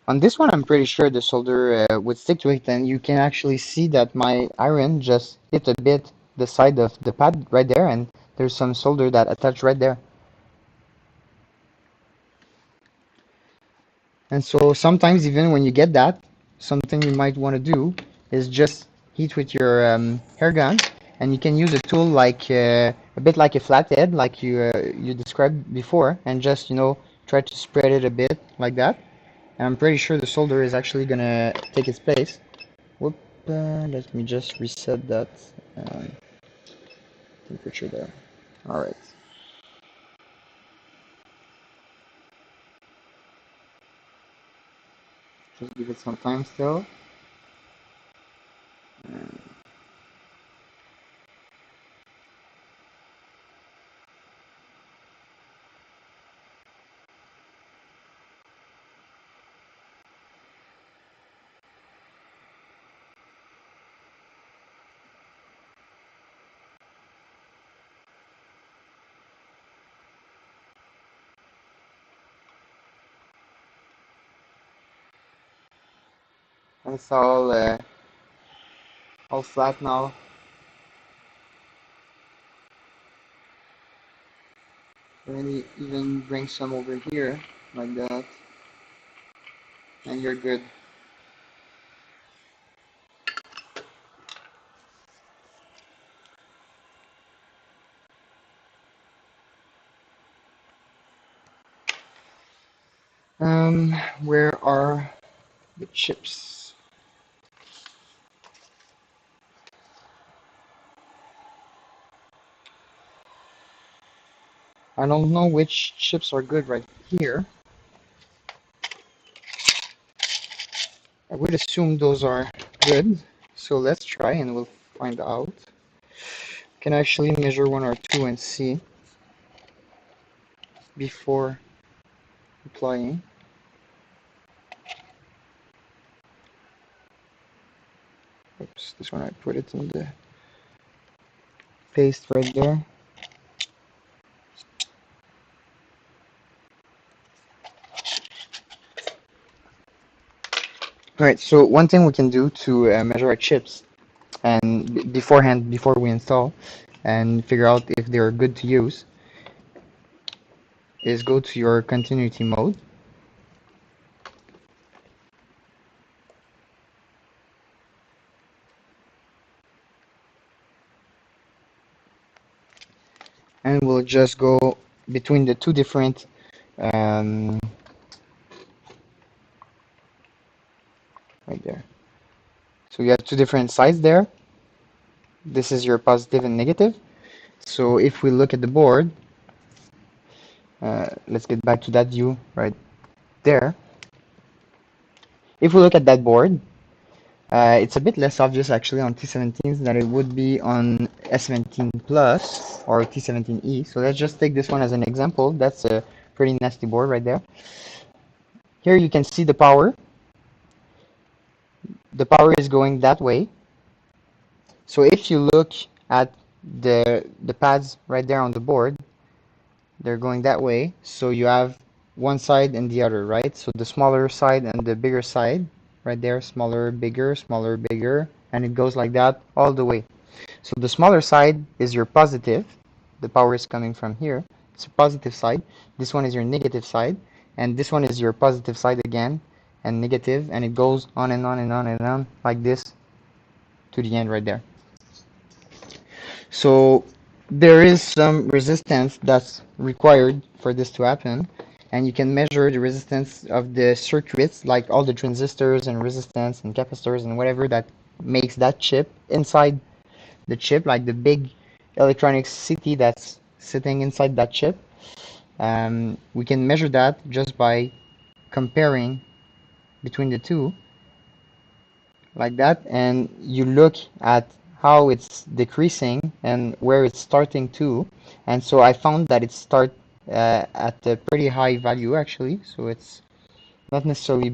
S2: On this one, I'm pretty sure the solder would stick to it, and you can actually see that my iron just hit a bit the side of the pad right there, and there's some solder that attached right there. And so sometimes even when you get that, something you might want to do is just heat with your hair gun, and you can use a tool like a bit like a flathead, like you described before, and just try to spread it a bit like that. And I'm pretty sure the solder is actually gonna take its place. Whoop, let me just reset that um, temperature there. All right. Just give it some time still. And it's all flat now. And even bring some over here, like that, and you're good. Where are the chips? I don't know which chips are good right here. I would assume those are good. So let's try and we'll find out. Can actually measure one or two and see before applying. Oops, this one I put it in the paste right there. Alright, so one thing we can do to measure our chips and beforehand, before we install, and figure out if they're good to use, is go to your continuity mode. And we'll just go between the two different right there. So you have two different sides there. This is your positive and negative. So if we look at the board, let's get back to that view right there. If we look at that board, it's a bit less obvious actually on T17s than it would be on S17 Plus or T17E. So let's just take this one as an example. That's a pretty nasty board right there. Here you can see the power. The power is going that way. So if you look at the pads right there on the board, they're going that way. So you have one side and the other, right? So the smaller side and the bigger side right there, smaller, bigger, and it goes like that all the way. So the smaller side is your positive. The power is coming from here. It's a positive side. This one is your negative side, and this one is your positive side again, and negative, and it goes on and on and on and on like this to the end right there. So there is some resistance that's required for this to happen, and you can measure the resistance of the circuits, like all the transistors and resistance and capacitors and whatever that makes that chip inside the chip, like the big electronic city that's sitting inside that chip. We can measure that just by comparing between the two like that, and you look at how it's decreasing and where it's starting to. And so I found that it start at a pretty high value actually, so it's not necessarily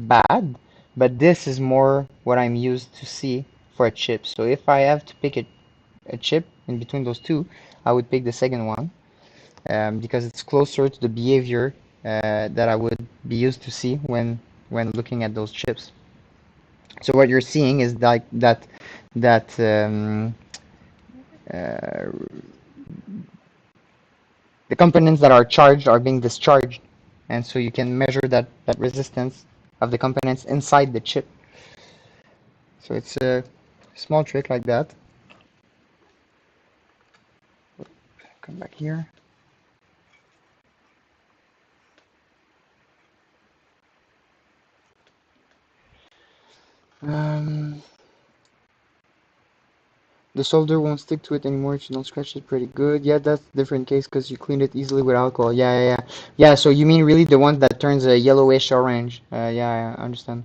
S2: bad, but this is more what I'm used to see for a chip. So if I have to pick a chip in between those two, I would pick the second one, because it's closer to the behavior that I would be used to see when looking at those chips. So what you're seeing is like that the components that are charged are being discharged, and so you can measure that resistance of the components inside the chip. So it's a small trick like that. Come back here. The solder won't stick to it anymore if you don't scratch it pretty good. Yeah, that's a different case because you clean it easily with alcohol. Yeah, so you mean really the one that turns a yellowish orange. Yeah, I understand.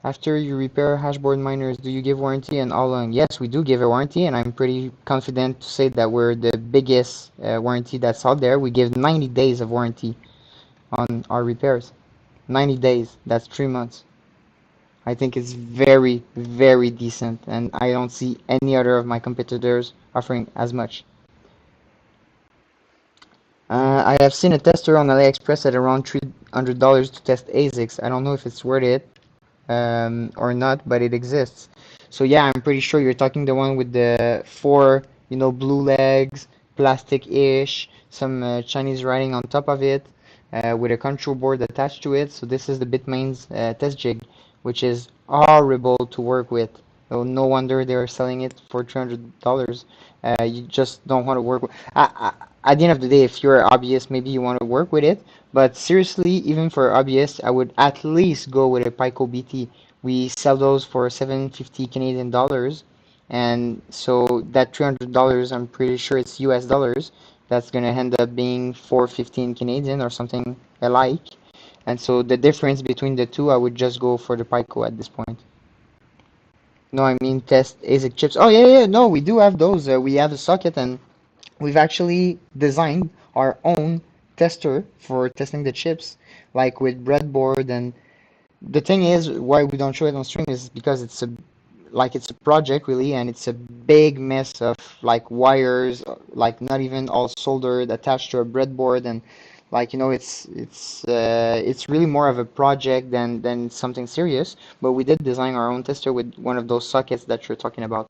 S2: After you repair hashboard miners, do you give warranty and all along? Yes, we do give a warranty, and I'm pretty confident to say that we're the biggest warranty that's out there. We give 90 days of warranty on our repairs. 90 days, that's 3 months. I think it's very, very decent, and I don't see any other of my competitors offering as much. I have seen a tester on AliExpress at around $300 to test ASICs. I don't know if it's worth it. or not, but it exists. So yeah, I'm pretty sure you're talking the one with the four, blue legs, plastic-ish, some Chinese writing on top of it, with a control board attached to it. So this is the Bitmain's test jig, which is horrible to work with. So no wonder they're selling it for $300. You just don't want to work with. At the end of the day, if you're a hobbyist, maybe you want to work with it. But seriously, even for hobbyists, I would at least go with a Pico BT. We sell those for 750 Canadian dollars, and so that $300, I'm pretty sure it's US dollars. That's gonna end up being 415 Canadian or something alike. And so the difference between the two, I would just go for the Pico at this point. No, I mean test ASIC chips. Oh yeah, yeah, no, we do have those. We have a socket, and we've actually designed our own tester for testing the chips, like with breadboard. And the thing is, why we don't show it on stream is because it's a project really, and it's a big mess of like wires, like not even all soldered, attached to a breadboard, and like it's really more of a project than something serious. But we did design our own tester with one of those sockets that you're talking about.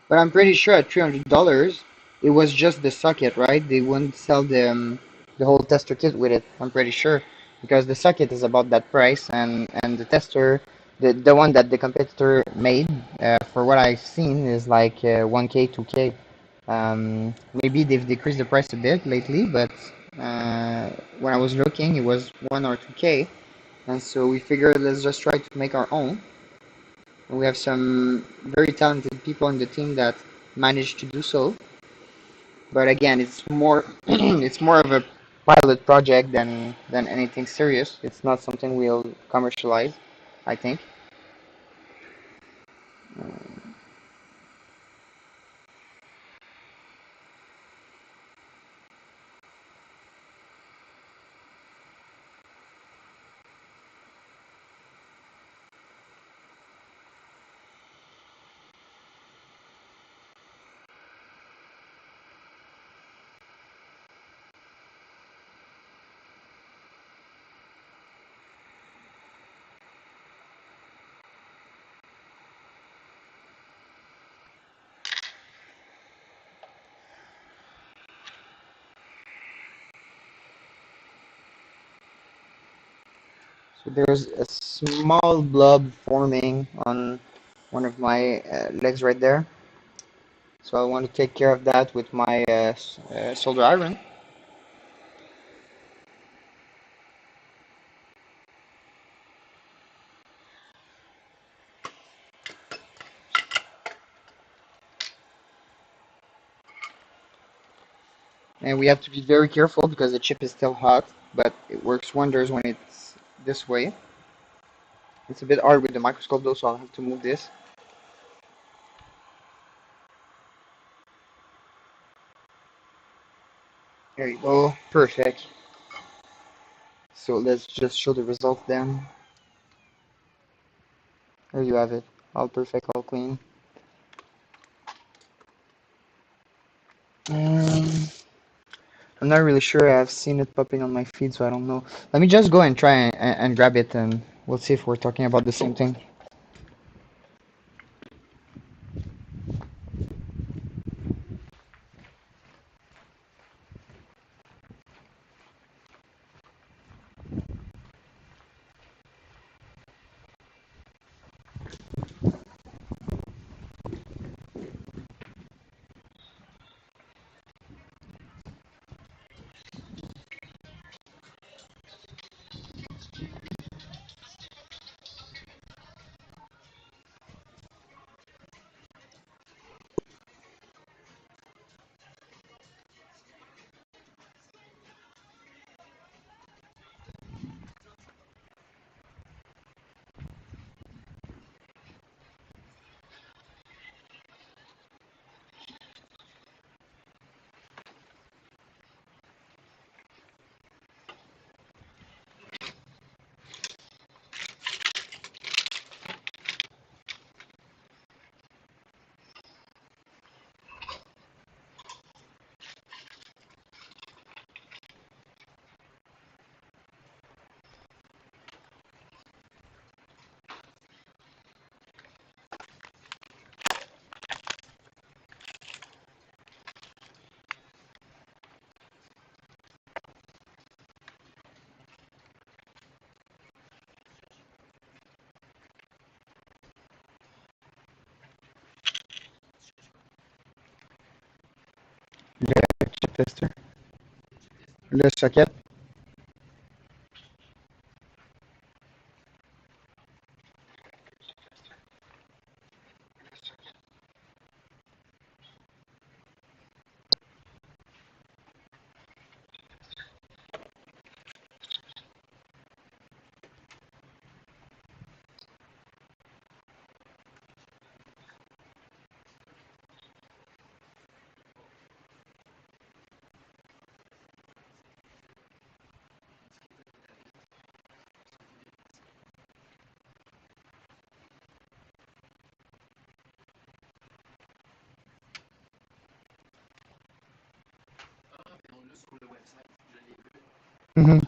S2: But I'm pretty sure at $300, it was just the socket, right? They wouldn't sell the whole tester kit with it. I'm pretty sure because the socket is about that price, and the tester, the one that the competitor made, for what I've seen, is like 1K, 2K. Maybe they've decreased the price a bit lately, but when I was looking, it was 1 or 2K, and so we figured let's just try to make our own. We have some very talented people in the team that managed to do so. But again, it's more it's more of a pilot project than anything serious. It's not something we'll commercialize, I think. So there's a small blob forming on one of my legs right there. So I want to take care of that with my solder iron. And we have to be very careful because the chip is still hot, but it works wonders when it's this way. It's a bit hard with the microscope though, so I'll have to move this. There you go, perfect. So let's just show the result then. There you have it, all perfect, all clean. Um, I'm not really sure, I've seen it popping on my feed, so I don't know. Let me just go and try and grab it, and we'll see if we're talking about the same thing. tester. Le socket. Mhm.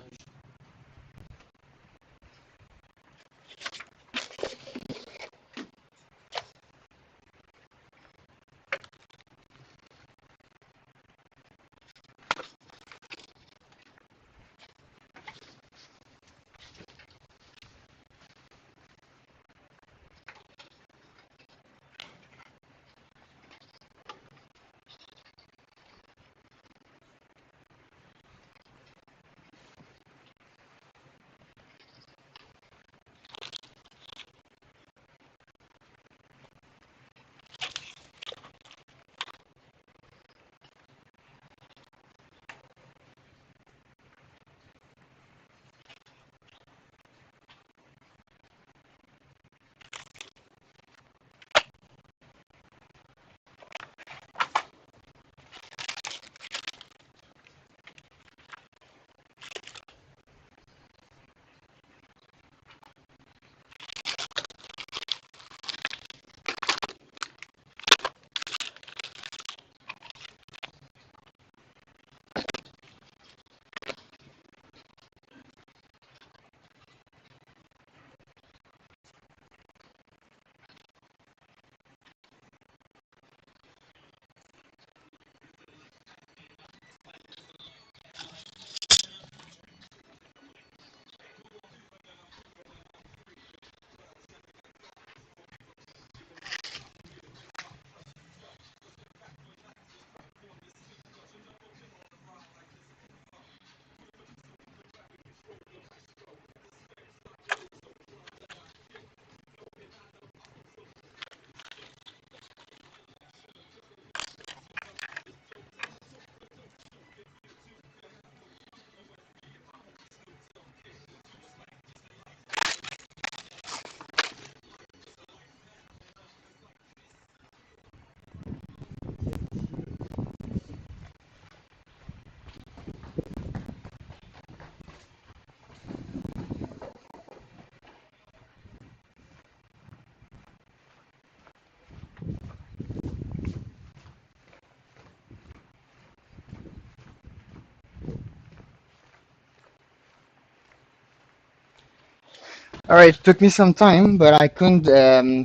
S2: All right, it took me some time, but I couldn't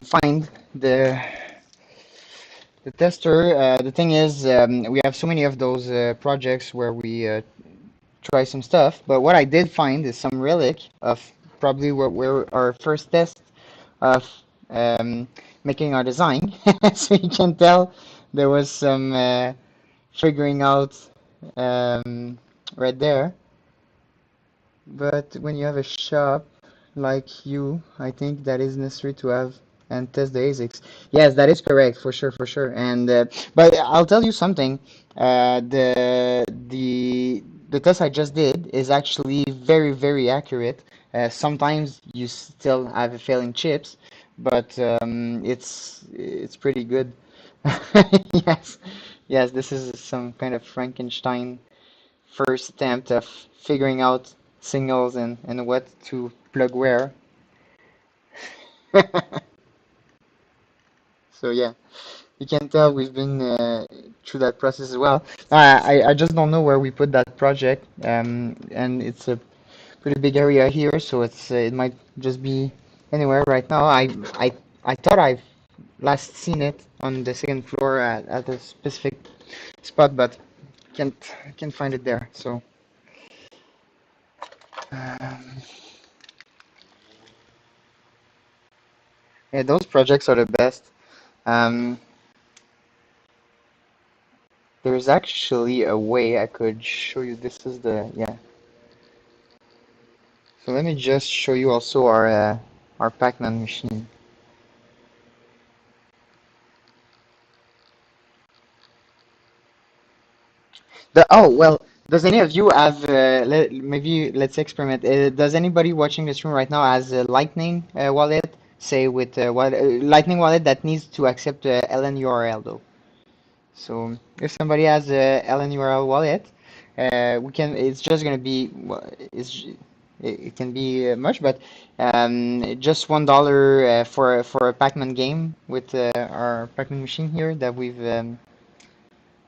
S2: find the tester. The thing is, we have so many of those projects where we try some stuff, but what I did find is some relic of probably what were our first test of um, making our design. So you can tell there was some figuring out right there. But when you have a shop like you, I think that is necessary to have and test the ASICs. Yes, that is correct for sure, for sure. And but I'll tell you something. The test I just did is actually very, very accurate. Sometimes you still have a failing chips, but it's pretty good. Yes, yes. This is some kind of Frankenstein first attempt of figuring out signals and what to plug where. So yeah, you can tell we've been through that process as well. I just don't know where we put that project, and it's a pretty big area here, so it might just be anywhere right now. I thought I've last seen it on the second floor at a specific spot, but can't find it there. So um, yeah, those projects are the best. Um, There's actually a way I could show you. This is the, yeah. So let me just show you also our Pac-Man machine. Oh well, does any of you have maybe let's experiment. Does anybody watching this room right now has a Lightning wallet? Say with Lightning wallet that needs to accept LN URL though. So if somebody has a LN URL wallet, we can. It's just gonna be. It can be much, but just $1 for a Pac-Man game with our Pac-Man machine here that we've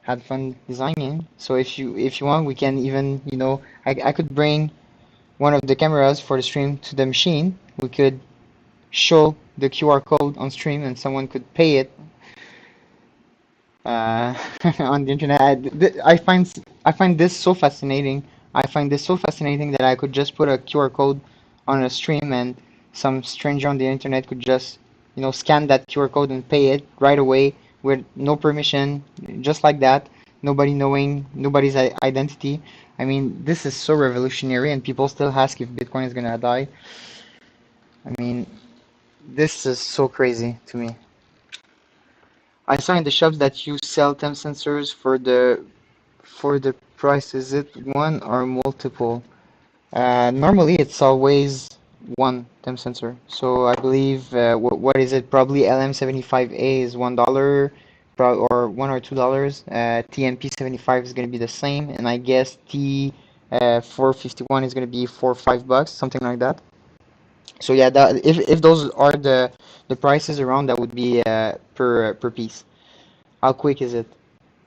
S2: had fun designing. So if you want, we can even, I could bring one of the cameras for the stream to the machine. We could show the QR code on stream and someone could pay it uh, on the internet. I find this so fascinating. I find this so fascinating that I could just put a QR code on a stream and some stranger on the internet could just, scan that QR code and pay it right away with no permission, just like that. Nobody knowing nobody's identity. I mean, this is so revolutionary, and people still ask if Bitcoin is gonna die. I mean, this is so crazy to me. I saw in the shops that you sell temp sensors for the price. Is it one or multiple? Normally it's always one temp sensor. So I believe what is it? Probably LM75A is $1, or $1 or $2. TMP75 is going to be the same, and I guess T 451 is going to be $4 or $5, something like that. So yeah, that if those are the prices around, that would be per piece. How quick is it?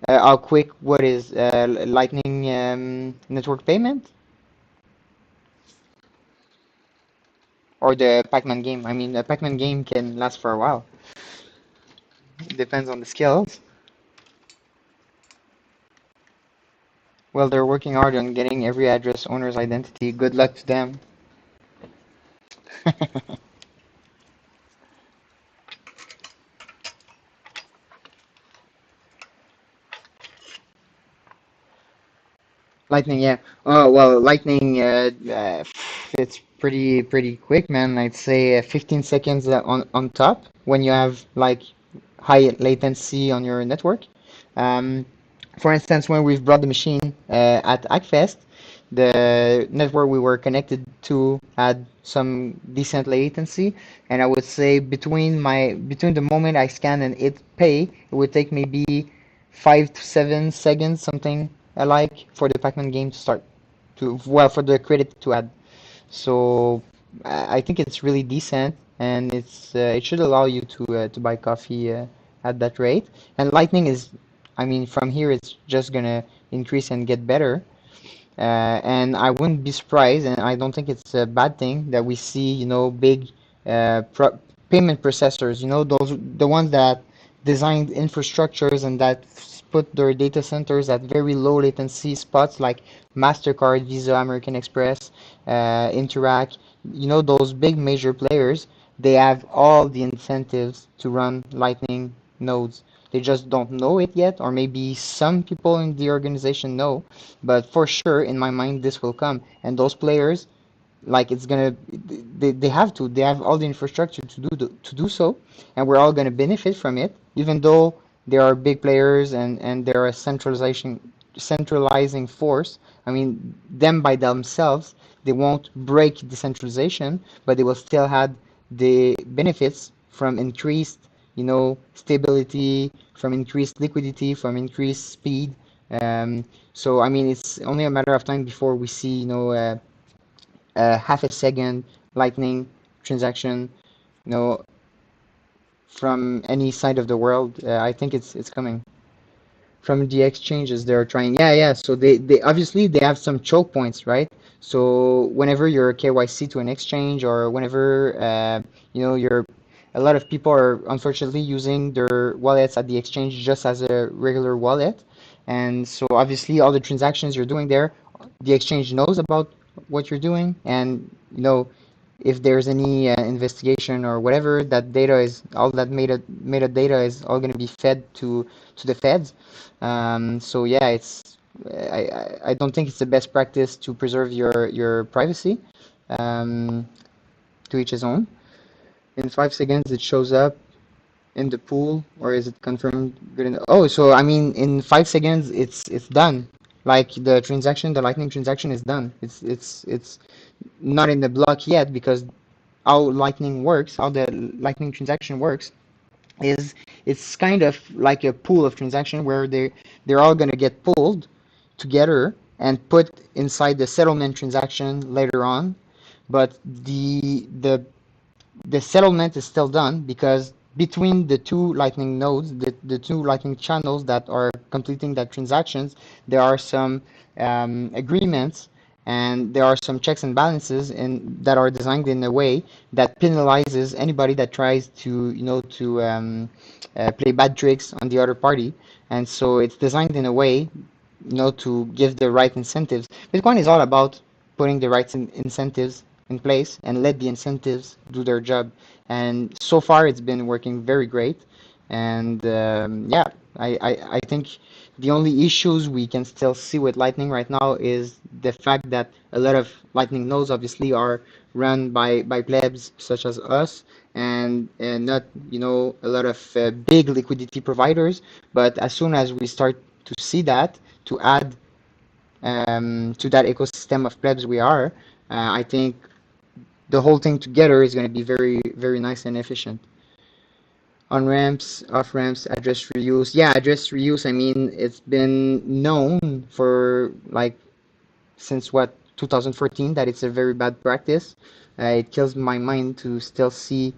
S2: How quick? What is Lightning network payment or the Pac-Man game? I mean, the Pac-Man game can last for a while. It depends on the skills. Well, they're working hard on getting every address owner's identity. Good luck to them. Lightning, yeah. Oh well, Lightning. It's pretty quick, man. I'd say 15 seconds on top when you have like high latency on your network. Um, for instance, when we've brought the machine at ACFest, the network we were connected to had some decent latency, and I would say between the moment I scan and it pay, it would take maybe 5 to 7 seconds, something alike, for the Pac-Man game to start for the credit to add. So I think it's really decent, and it should allow you to buy coffee at that rate. And Lightning is, I mean, from here it's just gonna increase and get better. And I wouldn't be surprised, and I don't think it's a bad thing that we see, big pro payment processors, those the ones that designed infrastructures and that put their data centers at very low latency spots like MasterCard, Visa, American Express, Interac, those big major players, they have all the incentives to run Lightning nodes. They just don't know it yet, or maybe some people in the organization know, but for sure, in my mind, this will come. And those players, like it's gonna, they have all the infrastructure to do so, and we're all gonna benefit from it, even though there are big players and they're a centralizing force. I mean, them by themselves, they won't break decentralization, but they will still have the benefits from increased, stability, from increased liquidity, from increased speed. So I mean, it's only a matter of time before we see, half a second lightning transaction, you know, from any side of the world. I think it's coming from the exchanges. They're trying. Yeah, yeah. So they obviously they have some choke points, right? So whenever you're KYC to an exchange, or whenever you're a lot of people are unfortunately using their wallets at the exchange just as a regular wallet, and so obviously all the transactions you're doing there, the exchange knows about what you're doing, and if there's any investigation or whatever, that data is all that metadata is all going to be fed to the feds. So yeah, I don't think it's the best practice to preserve your privacy. Um, to each his own. In 5 seconds, it shows up in the pool, or is it confirmed? Good enough? Oh, so I mean, in 5 seconds, it's done. Like the transaction, the Lightning transaction is done. It's not in the block yet because how Lightning works, how the Lightning transaction works, is it's kind of like a pool of transaction where they're all gonna get pulled together and put inside the settlement transaction later on. But the settlement is still done because between the two Lightning nodes, the two Lightning channels that are completing that transactions, there are some agreements and there are some checks and balances that are designed in a way that penalizes anybody that tries to, play bad tricks on the other party. And so it's designed in a way, to give the right incentives. Bitcoin is all about putting the right incentives in place and let the incentives do their job. And so far, it's been working very great. And yeah, I think the only issues we can still see with Lightning right now is the fact that a lot of Lightning nodes obviously are run by plebs such as us and not, a lot of big liquidity providers. But as soon as we start to see that, to add to that ecosystem of plebs we are, I think the whole thing together is going to be very, very nice and efficient. On ramps, off ramps, address reuse. Yeah, address reuse, I mean, it's been known for like since what, 2014, that it's a very bad practice. It kills my mind to still see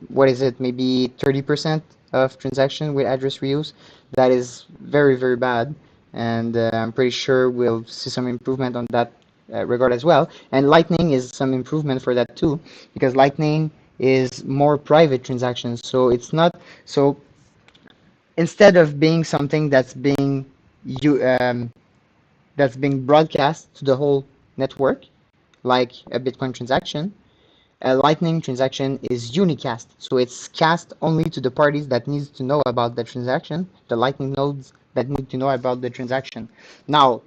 S2: what is it, maybe 30% of transaction with address reuse. That is very, very bad, and I'm pretty sure we'll see some improvement on that regard as well. And Lightning is some improvement for that too, because Lightning is more private transactions, so it's not so. Instead of being something you that's being broadcast to the whole network, like a Bitcoin transaction, a Lightning transaction is unicast. So it's cast only to the parties that needs to know about the transaction, the Lightning nodes that need to know about the transaction. Now,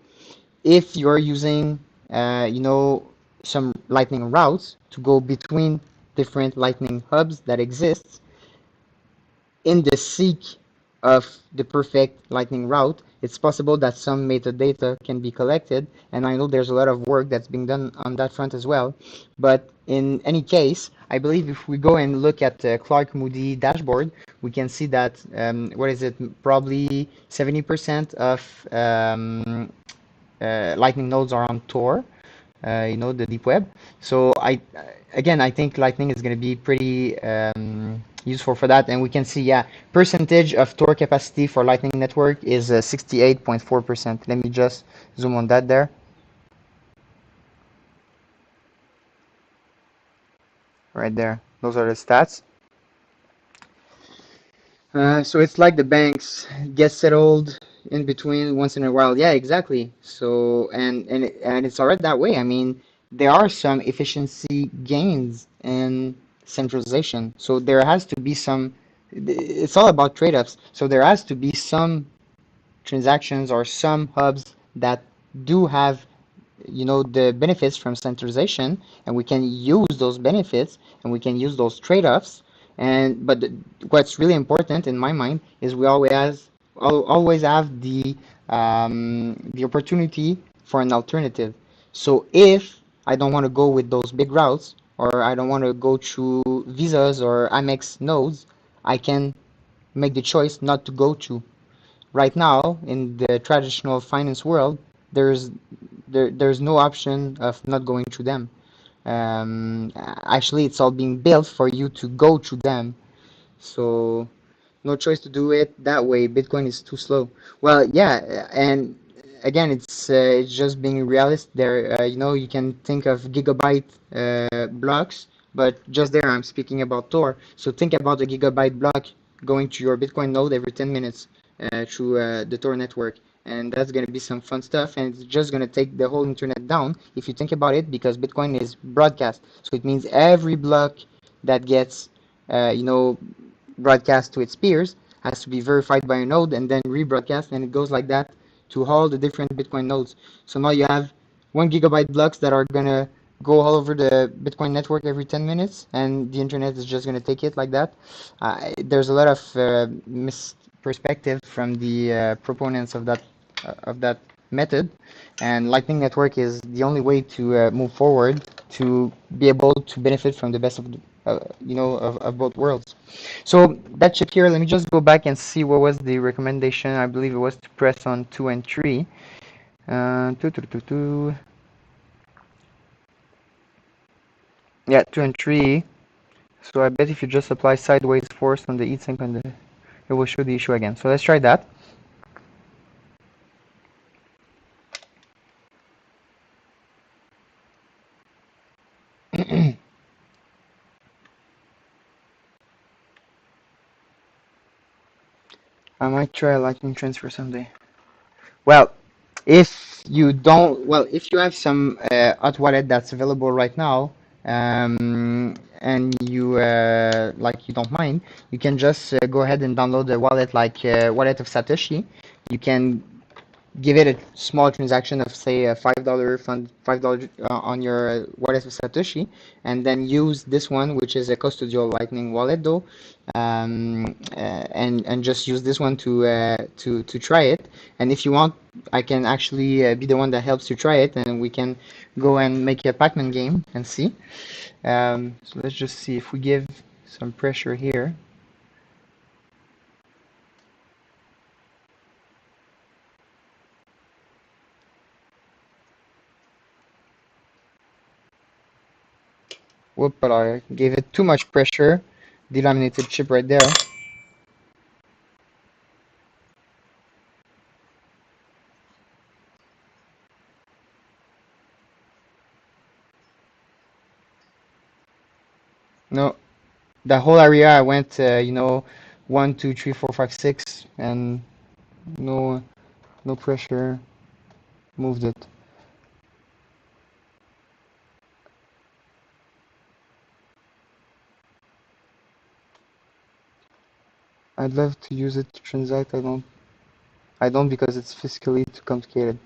S2: if you're using, some Lightning routes to go between different Lightning hubs that exist, in the seek of the perfect Lightning route, it's possible that some metadata can be collected, and I know there's a lot of work that's being done on that front as well. But in any case, I believe if we go and look at Clark Moody dashboard, we can see that, what is it, probably 70% of Lightning nodes are on Tor, the deep web. So I think Lightning is going to be pretty useful for that. And we can see, yeah, percentage of Tor capacity for Lightning Network is 68.4%. Let me just zoom on that there. Right there. Those are the stats. So it's like the banks get settled in between once in a while. Yeah, exactly. So and it's alright that way. I mean, there are some efficiency gains in centralization. So there has to be some. It's all about trade-offs. So there has to be some transactions or some hubs that do have, the benefits from centralization, and we can use those benefits and we can use those trade-offs. And but what's really important in my mind is we always have the opportunity for an alternative. So if I don't want to go with those big routes, or I don't want to go through Visas or Amex nodes, I can make the choice not to go to. Right now, in the traditional finance world, there's there's no option of not going through them. Actually, it's all being built for you to go through them. So no choice to do it that way. Bitcoin is too slow. Well, yeah, and again, it's just being realist. There, you can think of gigabyte blocks, but just there, I'm speaking about Tor. So think about a gigabyte block going to your Bitcoin node every 10 minutes through the Tor network. and that's going to be some fun stuff, and it's just going to take the whole internet down if you think about it, because Bitcoin is broadcast. So it means every block that gets you know, broadcast to its peers has to be verified by a node and then rebroadcast, and it goes like that to all the different Bitcoin nodes. So now you have 1 gigabyte blocks that are gonna go all over the Bitcoin network every 10 minutes, and the internet is just gonna take it like that. There's a lot of misperspective from the proponents of that method, and Lightning Network is the only way to move forward to be able to benefit from the best of you know, of both worlds. So that chip here, let me just go back and see what was the recommendation. I believe it was to press on 2 and 3. Two, two, two, two. Yeah, 2 and 3. So I bet if you just apply sideways force on the heatsink, and it will show the issue again. So let's try that. I might try a lightning transfer someday. Well, if you have some hot wallet that's available right now, and you like, you don't mind, you can just go ahead and download the wallet, like wallet of Satoshi. You can give it a small transaction of, say, a $5 fund, $5 on your wallet of Satoshi, and then use this one, which is a custodial Lightning wallet, though, and just use this one to try it. And if you want, I can actually be the one that helps you try it, and we can go and make a Pac-Man game and see. So let's just see if we give some pressure here. Whoop, but I gave it too much pressure. Delaminated chip right there. No, the whole area I went, you know, 1, 2, 3, 4, 5, 6, and no pressure moved it. I'd love to use it to transact. I don't because it's fiscally too complicated.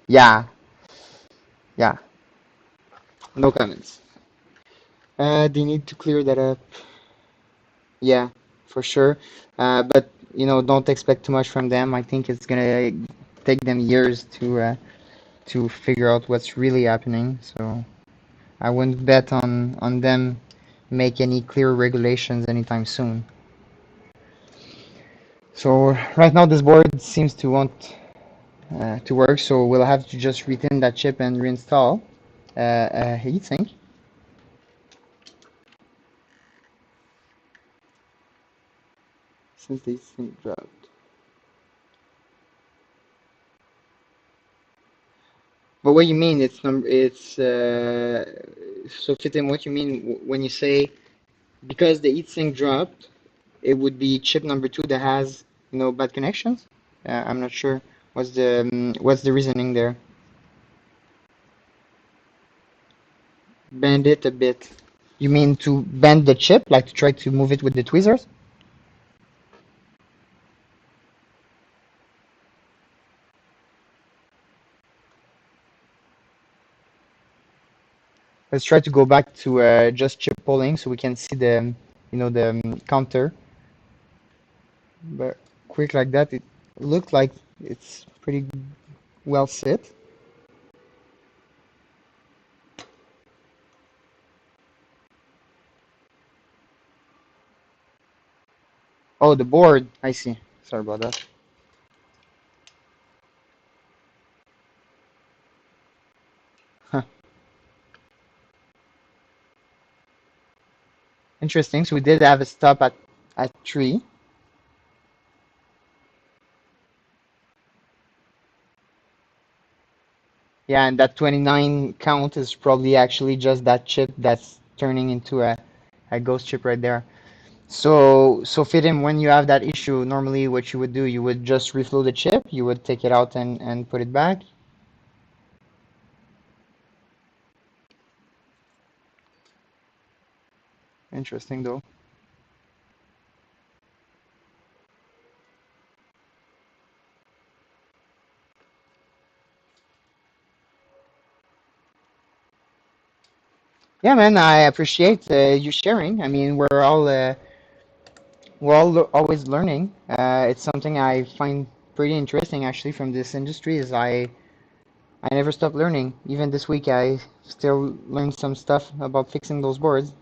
S2: Yeah, yeah. No comments. They need to clear that up. Yeah, for sure. But you know, don't expect too much from them. I think it's gonna take them years to figure out what's really happening. So I wouldn't bet on them make any clear regulations anytime soon. So right now this board seems to want to work, so we'll have to just retain that chip and reinstall a heatsink. Since the heatsink dropped. But what you mean? So Fitim, what you mean when you say because the heatsink dropped, it would be chip number 2 that has, you know, bad connections? I'm not sure. What's the reasoning there? Bend it a bit. You mean to bend the chip, like to try to move it with the tweezers? Let's try to go back to just chip polling so we can see the, you know, the counter. But quick like that, it looked like it's pretty well set. Oh, the board. I see. Sorry about that. Huh. Interesting. So we did have a stop at 3. Yeah, and that 29 count is probably actually just that chip that's turning into a ghost chip right there. So fit in when you have that issue, normally what you would do, you would just reflow the chip, you would take it out and put it back. Interesting though. Yeah, man, I appreciate you sharing. I mean, we're all always learning. It's something I find pretty interesting actually from this industry is I never stop learning. Even this week I still learned some stuff about fixing those boards.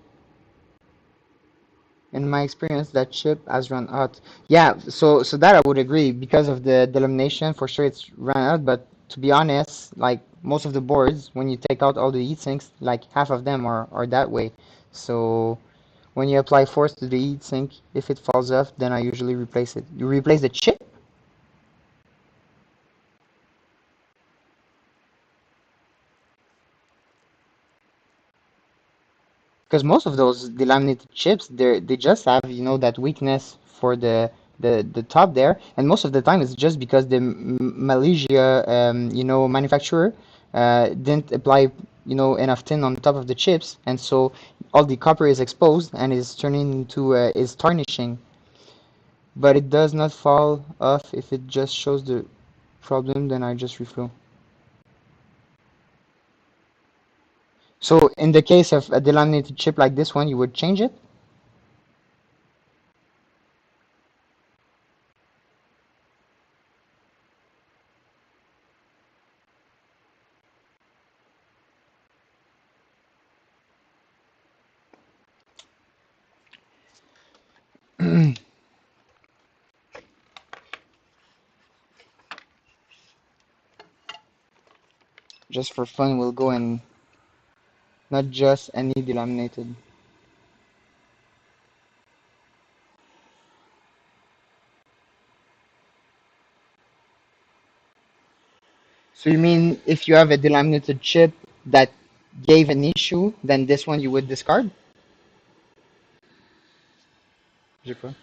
S2: In my experience, that chip has run out. Yeah, so that I would agree because of the delamination, for sure it's run out. But to be honest, like most of the boards, when you take out all the heat sinks, like half of them are that way. So when you apply force to the heat sink, if it falls off, then I usually replace it. You replace the chip because most of those delaminated chips, they just have that weakness for the top there, and most of the time it's just because the Malaysia manufacturer didn't apply enough tin on top of the chips, and so all the copper is exposed and is turning into is tarnishing, but it does not fall off if it just shows the problem. Then I just reflow. So in the case of a delaminated chip like this one, you would change it. Just for fun, we'll go and not just any delaminated. So you mean if you have a delaminated chip that gave an issue, then this one you would discard? Je crois.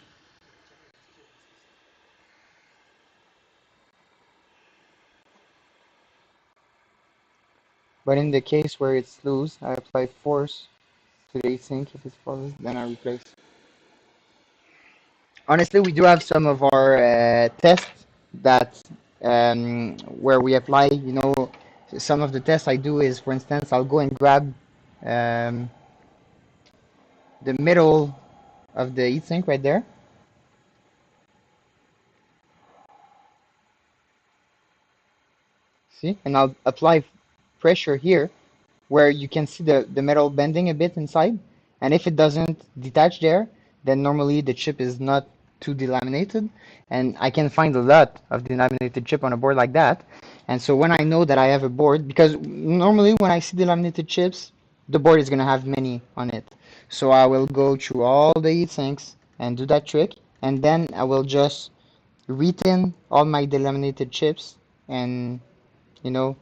S2: But in the case where it's loose, I apply force to the heatsink. If it's falls, then I replace. Honestly, we do have some of our tests that where we apply. Some of the tests I do is, for instance, I'll go and grab um, the middle of the heatsink right there. See, and I'll apply pressure here where you can see the metal bending a bit inside. And if it doesn't detach there, then normally the chip is not too delaminated. And I can find a lot of delaminated chip on a board like that. And so when I know that I have a board, because normally when I see delaminated chips, the board is going to have many on it. So I will go through all the heat sinks and do that trick. And then I will just retin all my delaminated chips and, you know,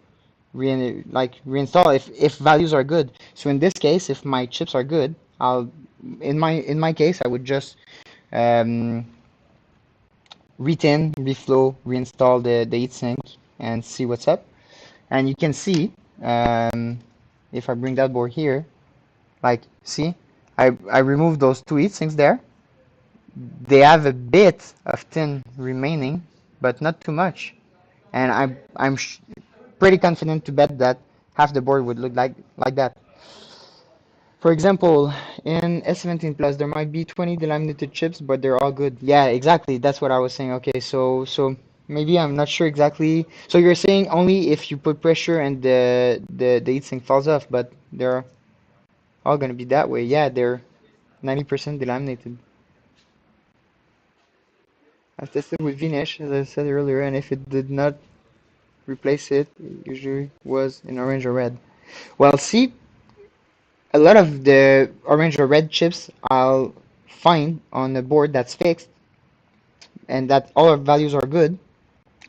S2: reinstall if values are good. So in this case, if my chips are good, I'll in my case I would just um, retin, reflow, reinstall the heatsink and see what's up. And you can see if I bring that board here, like see, I removed those two heatsinks there. They have a bit of tin remaining, but not too much. And I'm pretty confident to bet that half the board would look like that. For example, in S17 Plus, there might be 20 delaminated chips, but they're all good. Yeah, exactly. That's what I was saying. Okay, so maybe I'm not sure exactly. So you're saying only if you put pressure and the heatsink falls off, but they're all gonna be that way. Yeah, they're 90% delaminated. I've tested with Vinesh, as I said earlier, and if it did not replace it, it usually was in orange or red. Well, see, a lot of the orange or red chips I'll find on a board that's fixed and that all our values are good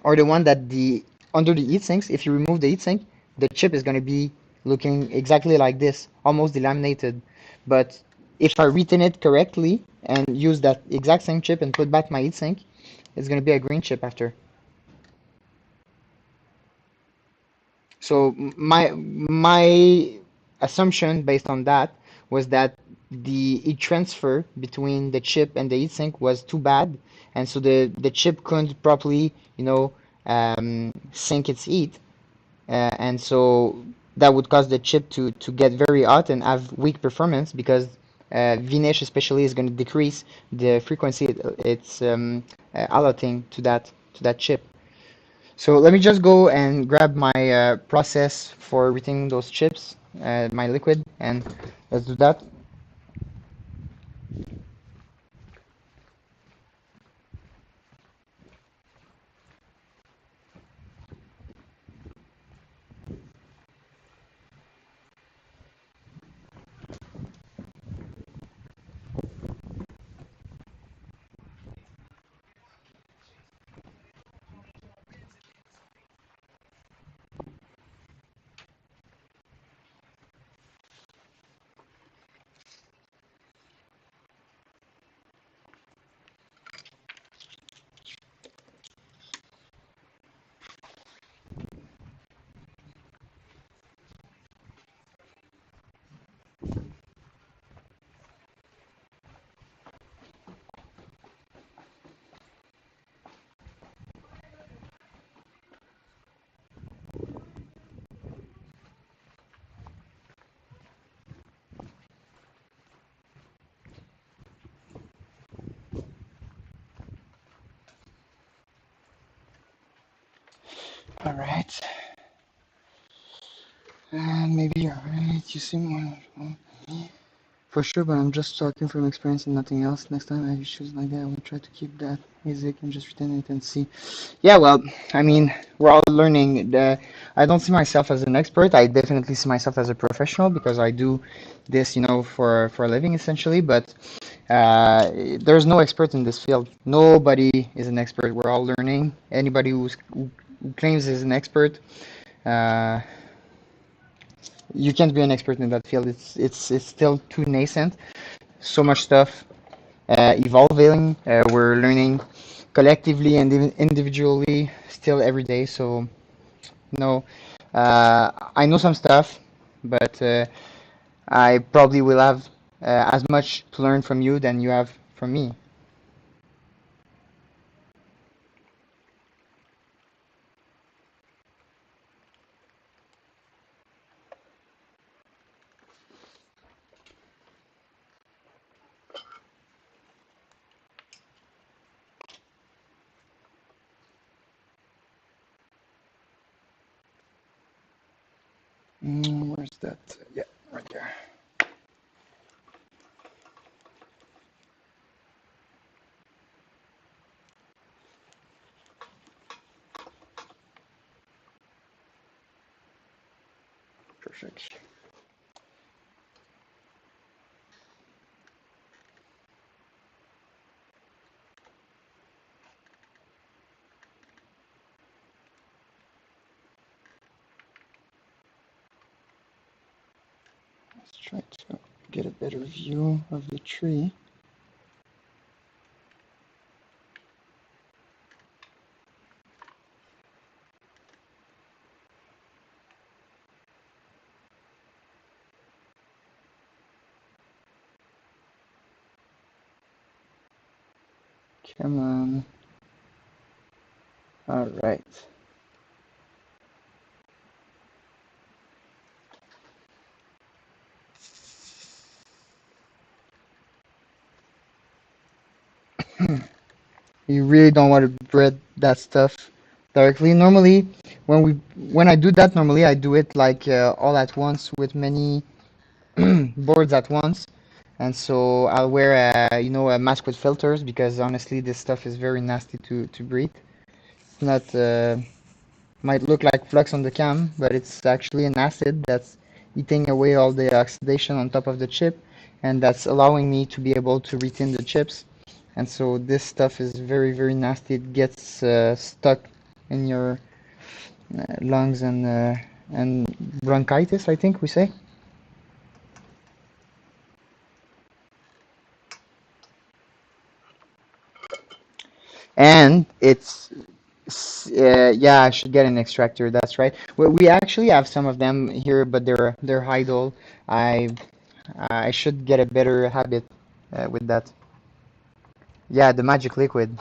S2: are the one that the under the heat sinks, if you remove the heat sink, the chip is going to be looking exactly like this, almost delaminated. But if I retin it correctly and use that exact same chip and put back my heatsink, it's gonna be a green chip after. So my assumption based on that was that the heat transfer between the chip and the heatsink was too bad, and so the chip couldn't properly, sink its heat, and so that would cause the chip to get very hot and have weak performance because Vnish especially is going to decrease the frequency it's allotting to that chip. So let me just go and grab my process for retain those chips, my liquid, and let's do that. All right. And maybe you're right. You seem more. For sure, but I'm just talking from experience and nothing else. Next time I have issues like that, I will try to keep that ASIC and just retain it and see. Yeah, well, I mean, we're all learning. I don't see myself as an expert. I definitely see myself as a professional because I do this, for a living essentially. But there's no expert in this field. Nobody is an expert. We're all learning. Anybody who claims is an expert, uh, you can't be an expert in that field. It's still too nascent. So much stuff evolving. We're learning collectively and individually still every day. So, no, I know some stuff, but I probably will have as much to learn from you than you have from me. Where's that? Yeah, right there. Perfect. Let's try to get a better view of the tree. Come on. All right. You really don't want to bread that stuff directly. Normally, when I do that, normally I do it like all at once with many boards at once, and so I'll wear a mask with filters because honestly, this stuff is very nasty to breathe. It's not might look like flux on the cam, but it's actually an acid that's eating away all the oxidation on top of the chip, and that's allowing me to be able to retain the chips. And so this stuff is very, very nasty. It gets stuck in your lungs and bronchitis, I think we say. And yeah, I should get an extractor. That's right. We actually have some of them here, but they're idle. I I should get a better habit with that. Yeah, the magic liquid.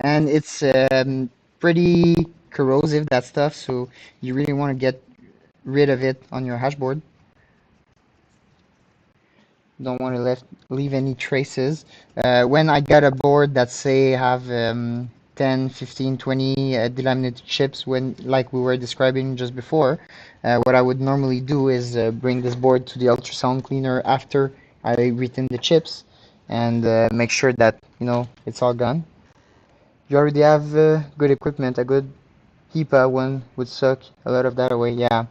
S2: And it's pretty corrosive, that stuff, so you really want to get rid of it on your hashboard. Don't want to leave any traces. When I get a board that say have 10, 15, 20 delaminated chips, when like we were describing just before, what I would normally do is bring this board to the ultrasound cleaner after I retin the chips and make sure that, it's all gone. You already have good equipment. A good HEPA one would suck a lot of that away. Yeah.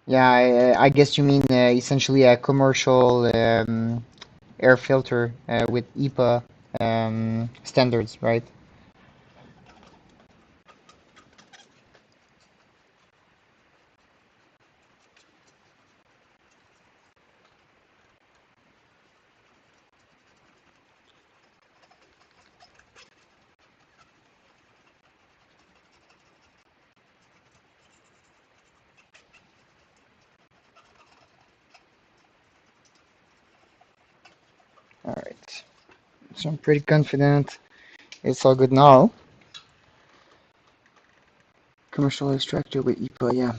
S2: Yeah, I guess you mean essentially a commercial air filter with EPA standards, right? All right. So I'm pretty confident it's all good now. Commercial extractor with EPA, yeah.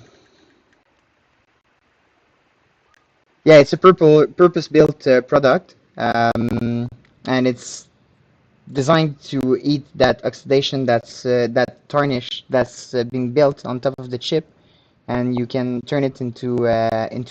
S2: Yeah, it's a purpose-built product, and it's designed to eat that oxidation that tarnish that's being built on top of the chip, and you can turn it into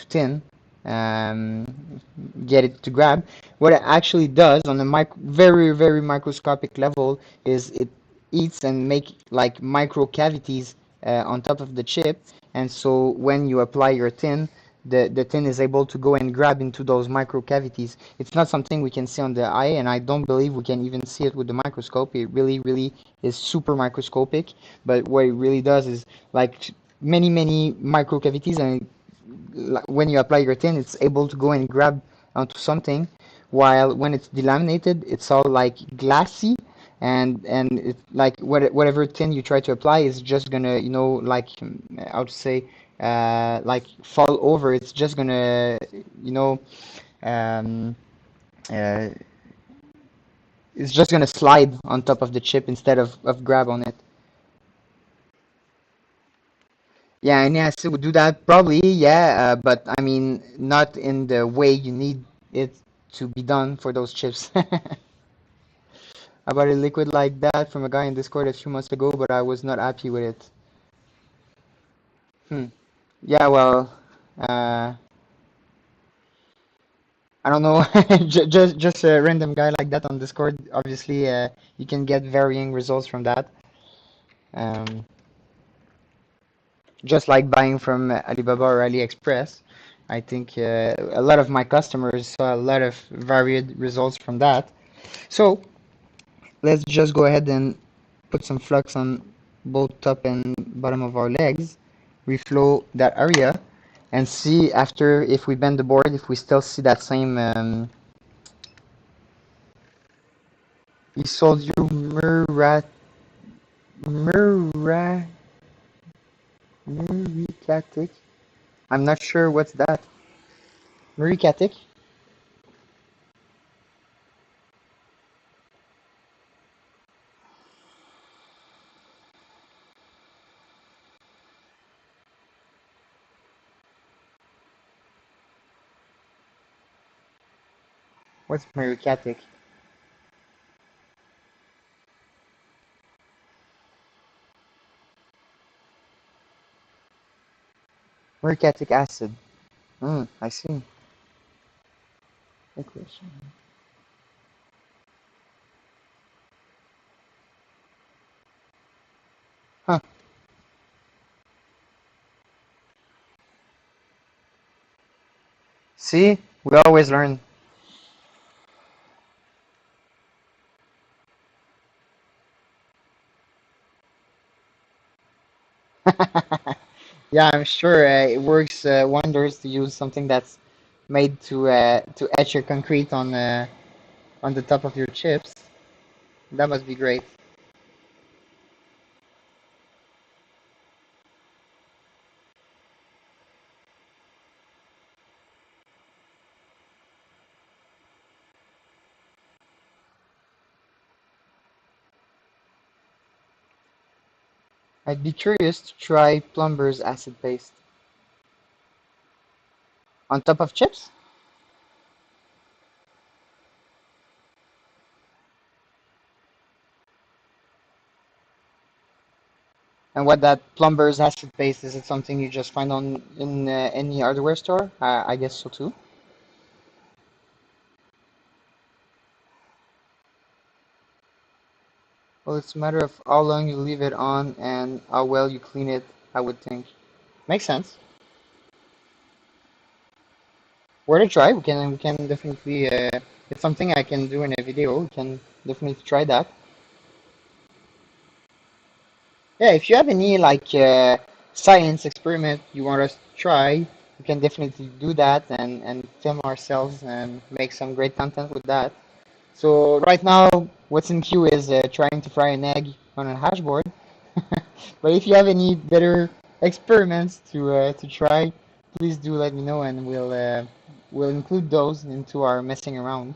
S2: tin, um, get it to grab. What it actually does on a very very microscopic level is it eats and make like micro cavities on top of the chip, and so when you apply your tin, the tin is able to go and grab into those micro cavities. It's not something we can see on the eye, and I don't believe we can even see it with the microscope. It really really is super microscopic, but what it really does is like many micro cavities, and when you apply your tin, it's able to go and grab onto something, while when it's delaminated, it's all like glassy, and it like whatever tin you try to apply is just gonna, like how to say, like fall over. It's just gonna, you know, um, uh, it's just gonna slide on top of the chip instead of grab on it. Yeah, and yes, it would do that probably, yeah, but I mean, not in the way you need it to be done for those chips. I bought a liquid like that from a guy in Discord a few months ago, but I was not happy with it. Hmm. Yeah, well, uh, I don't know, just a random guy like that on Discord. Obviously, you can get varying results from that. Um, just like buying from Alibaba or AliExpress. I think a lot of my customers saw a lot of varied results from that. So let's just go ahead and put some flux on both top and bottom of our legs, reflow that area, and see after if we bend the board if we still see that same he sold you Mura Muricatic. I'm not sure what's that. Muricatic? What's Muricatic? Muricatic acid. I see. Licorice. Huh. See? We always learn. Yeah, I'm sure it works wonders to use something that's made to etch your concrete on the top of your chips. That must be great. I'd be curious to try plumber's acid paste on top of chips. And what that plumber's acid paste is, it something you just find on in any hardware store? I guess so too. Well, it's a matter of how long you leave it on and how well you clean it, I would think. Makes sense. Worth a try. We can definitely it's something I can do in a video. We can definitely try that. Yeah, if you have any like science experiment you want us to try, we can definitely do that and film ourselves and make some great content with that. So right now, what's in queue is trying to fry an egg on a hashboard. But if you have any better experiments to try, please do let me know, and we'll include those into our messing around.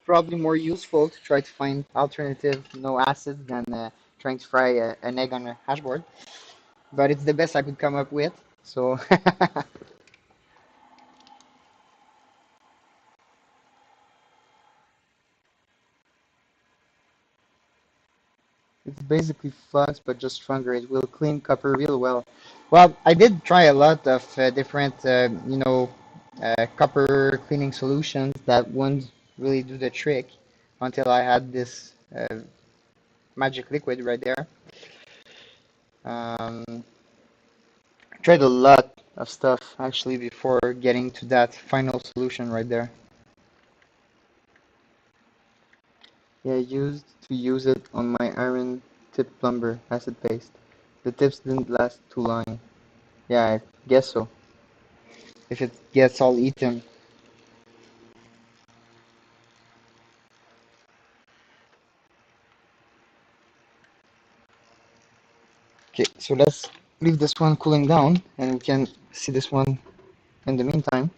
S2: Probably more useful to try to find alternative no acids than trying to fry an egg on a hashboard. But it's the best I could come up with. So it's basically flux, but just stronger. It will clean copper real well. Well, I did try a lot of different, copper cleaning solutions that wouldn't really do the trick until I had this magic liquid right there. Um, tried a lot of stuff actually before getting to that final solution right there. Yeah, I used to use it on my iron tip plumber acid paste. The tips didn't last too long. Yeah, I guess so. If it gets all eaten. Okay, so let's leave this one cooling down and we can see this one in the meantime.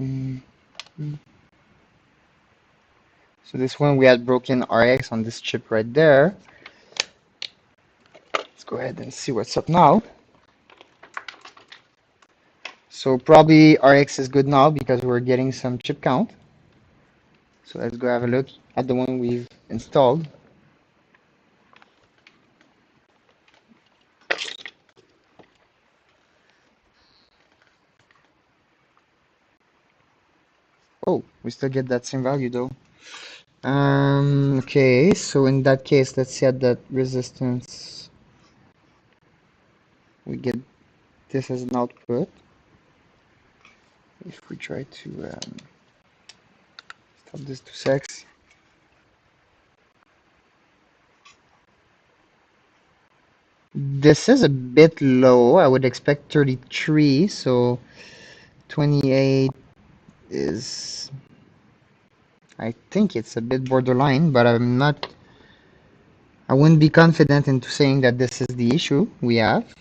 S2: Mm, mm. So this one we had broken RX on this chip right there. Let's go ahead and see what's up now. So probably RX is good now because we're getting some chip count. So let's go have a look at the one we've installed. Oh, we still get that same value though. Okay, so in that case, let's set that resistance. We get this as an output. If we try to stop this to sex, this is a bit low. I would expect 33, so 28 is, I think it's a bit borderline, but I wouldn't be confident into saying that this is the issue we have.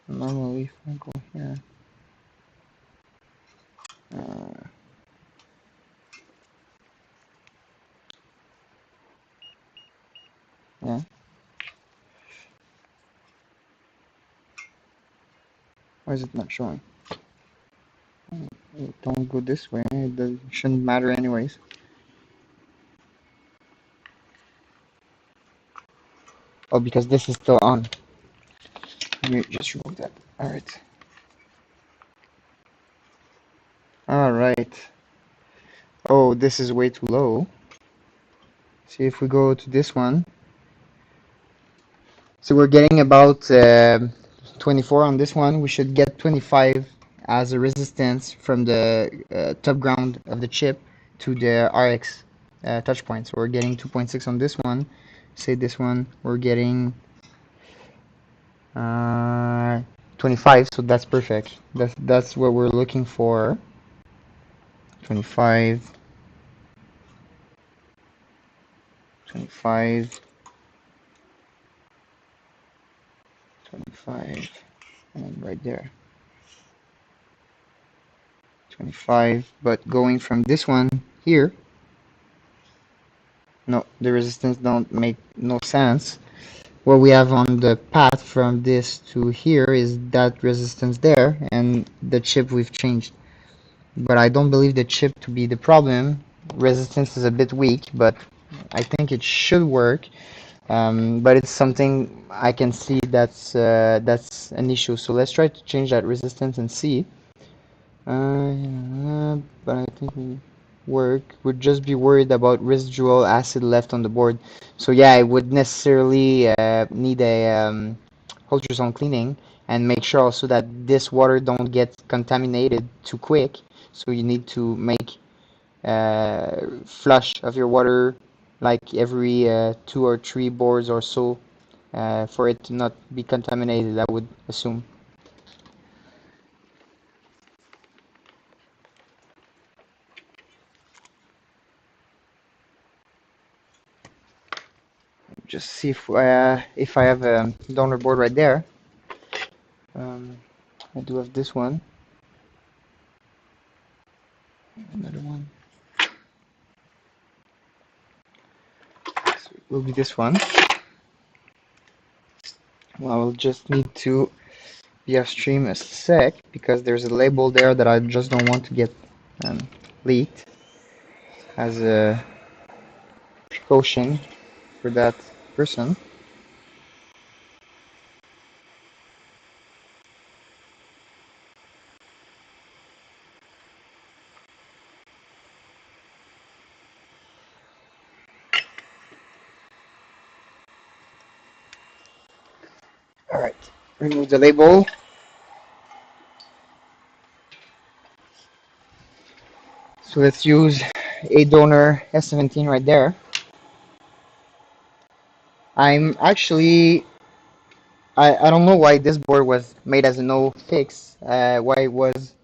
S2: Normally, if I go here, uh, yeah, why is it not showing? Don't go this way. It shouldn't matter anyways. Oh, because this is still on. Let me just remove that. All right. Oh, this is way too low. See if we go to this one. So we're getting about 24 on this one. We should get 25 as a resistance from the top ground of the chip to the RX touch point. So we're getting 2.6 on this one. Say this one, we're getting 25. So that's perfect. That's what we're looking for. 25, 25, 25, and right there. 25, but going from this one here, no, the resistance don't make no sense. What we have on the path from this to here is that resistance there, and the chip we've changed. But I don't believe the chip to be the problem. Resistance is a bit weak, but I think it should work. But it's something I can see that's an issue. So let's try to change that resistance and see. But I think we work. Would just be worried about residual acid left on the board. So yeah, I would necessarily need a ultrasound cleaning and make sure also that this water don't get contaminated too quick. So you need to make flush of your water like every 2 or 3 boards or so for it to not be contaminated, I would assume. Just see if I have a donor board right there. I do have this one. Another one. So it will be this one. Well, I will just need to be upstream a sec because there's a label there that I just don't want to get leaked as a precaution for that person. All right, remove the label. So let's use a donor S17 right there. I'm actually I don't know why this board was made as a no fix, why it was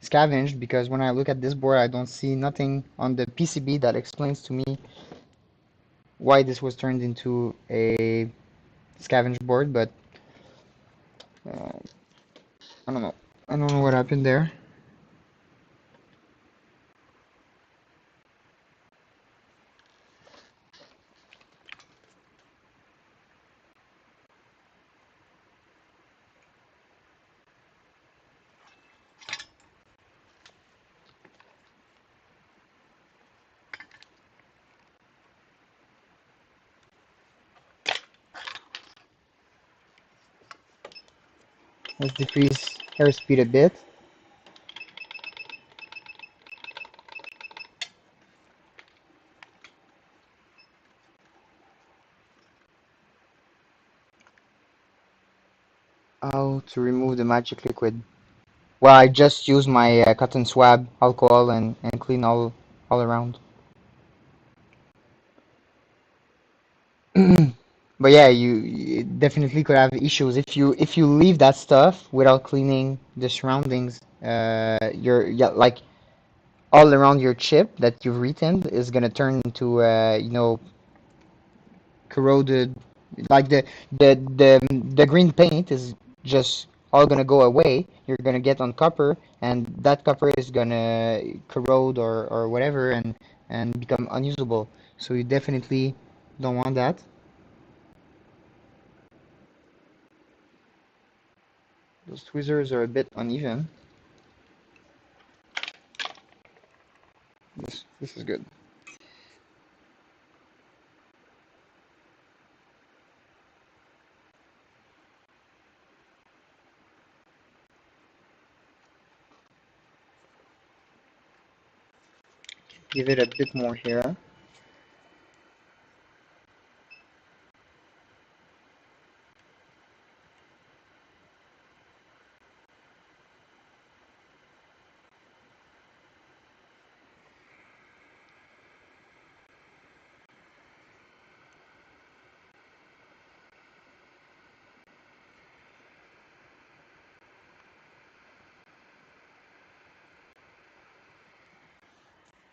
S2: scavenged, because when I look at this board I don't see nothing on the PCB that explains to me why this was turned into a scavenged board, but uh, I don't know. I don't know what happened there. Let's decrease airspeed a bit. How to remove the magic liquid? Well, I just use my cotton swab alcohol and clean all around. But yeah, you definitely could have issues if you leave that stuff without cleaning the surroundings. Yeah, like all around your chip that you've retained is gonna turn into corroded. Like the green paint is just all gonna go away. You're gonna get on copper, and that copper is gonna corrode or whatever and become unusable. So you definitely don't want that. Those tweezers are a bit uneven. This is good. give it a bit more here.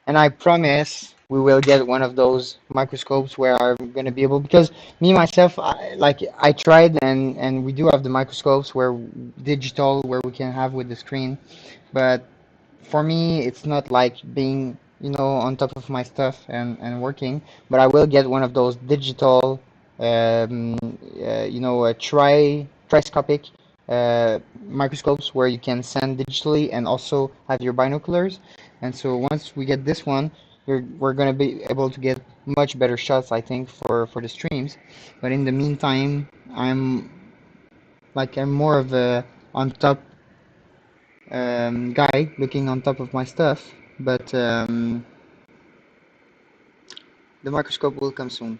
S2: And I promise we will get one of those microscopes where I'm gonna be able, because me myself, I tried, and we do have the microscopes where digital, where we can have with the screen, but for me it's not like being, on top of my stuff and working. But I will get one of those digital, triscopic microscopes where you can send digitally and also have your binoculars. And so once we get this one, we're gonna be able to get much better shots, I think, for the streams. But in the meantime, I'm more of a on top guy, looking on top of my stuff. But the microscope will come soon.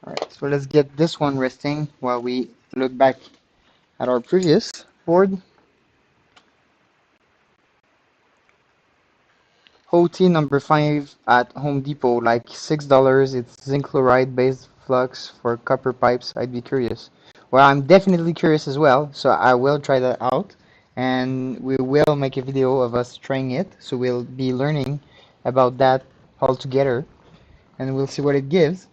S2: All right, so let's get this one resting while we look back at our previous board. OT number 5 at Home Depot, like $6. It's zinc chloride based flux for copper pipes. I'd be curious. Well, I'm definitely curious as well, so I will try that out, and we will make a video of us trying it. So we'll be learning about that all together, and we'll see what it gives.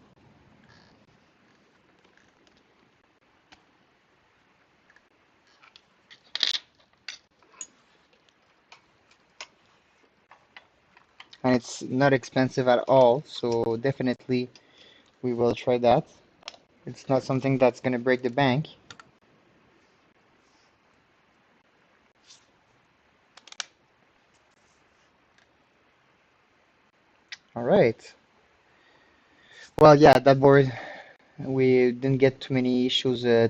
S2: And it's not expensive at all, so definitely we will try that. It's not something that's gonna break the bank. All right. Well, yeah, that board, we didn't get too many issues yeah,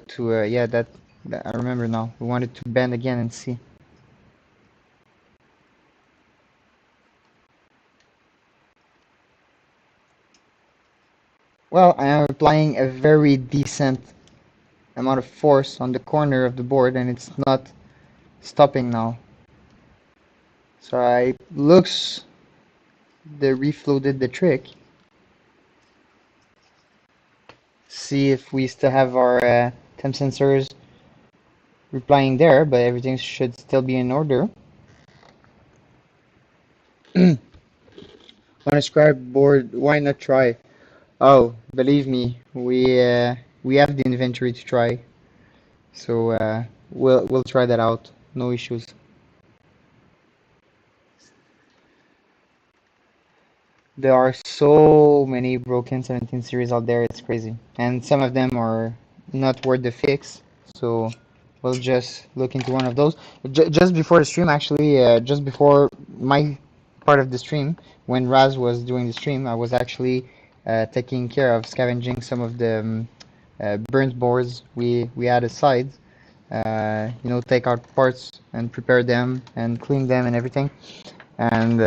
S2: that I remember now. We wanted to bend again and see. Well, I am applying a very decent amount of force on the corner of the board, and it's not stopping now. So I looks the reflow did the trick. See if we still have our temp sensors replying there, but everything should still be in order. On a scribe board, why not try? Oh, believe me, we have the inventory to try, so we'll try that out. No issues. There are so many broken 17 series out there, it's crazy, and some of them are not worth the fix. So we'll just look into one of those. Just before the stream, actually, just before my part of the stream, when Raz was doing the stream, I was actually taking care of scavenging some of the burnt boards we had aside. Take out parts and prepare them and clean them and everything. And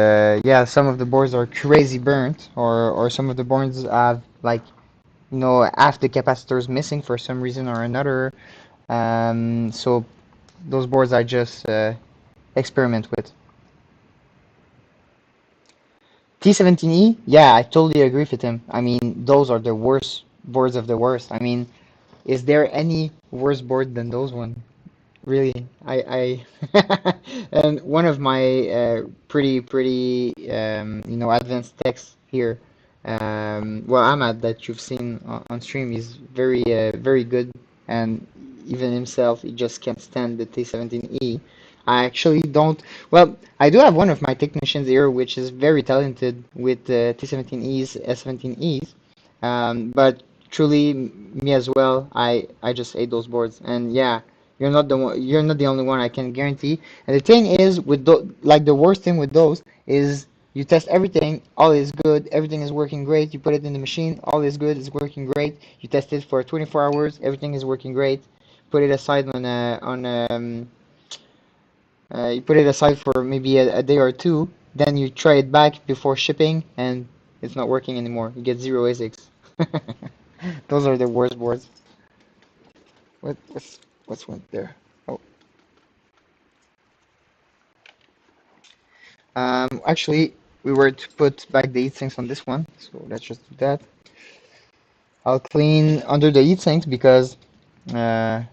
S2: yeah, some of the boards are crazy burnt, or some of the boards have, like, half the capacitors missing for some reason or another. So those boards I just experiment with. T17E, yeah, I totally agree with him. I mean, those are the worst boards of the worst. I mean, is there any worse board than those one? Really, and one of my pretty advanced techs here, well, Ahmad that you've seen on stream is very good, and even himself he just can't stand the T17E. I actually don't. Well, I do have one of my technicians here which is very talented with T17Es, S17Es, but truly me as well. I just hate those boards, and yeah. You're not the one, you're not the only one, I can guarantee. And the thing is, with like the worst thing with those is you test everything, all is good, everything is working great. You put it in the machine, all is good, it's working great. You test it for 24 hours, everything is working great. Put it aside you put it aside for maybe a day or two. Then you try it back before shipping, and it's not working anymore. You get zero ASICs. Those are the worst boards. What's went there? Oh. Actually, we were to put back the heat sinks on this one, so let's just do that. I'll clean under the heat sinks because uh,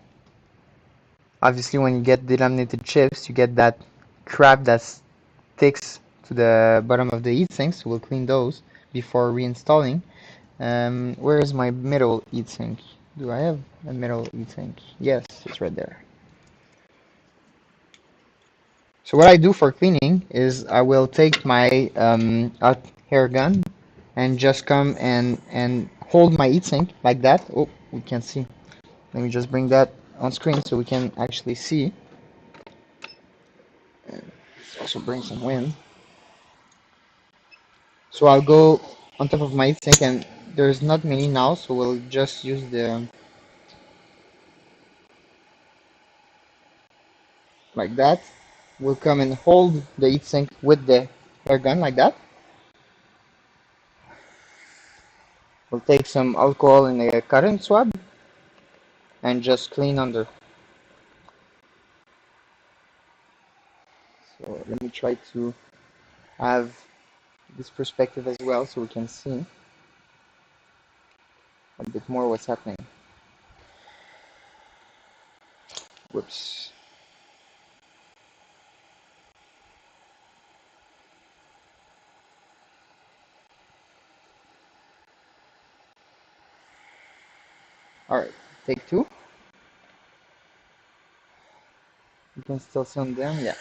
S2: obviously when you get delaminated chips, you get that crap that sticks to the bottom of the heat sinks. So we'll clean those before reinstalling. Where is my middle heat sink? Do I have a middle heat sink? Yes, it's right there. So what I do for cleaning is I will take my hot hair gun and just come and hold my heatsink like that. Oh, we can't see. Let me just bring that on screen so we can actually see. And also bring some wind. So I'll go on top of my heatsink, and there's not many now, so we'll just use the like that. We'll come and hold the heatsink with the air gun like that. We'll take some alcohol in a cotton swab and just clean under. So let me try to have this perspective as well so we can see a bit more what's happening. Whoops. Alright, take two. You can still see on them, yeah.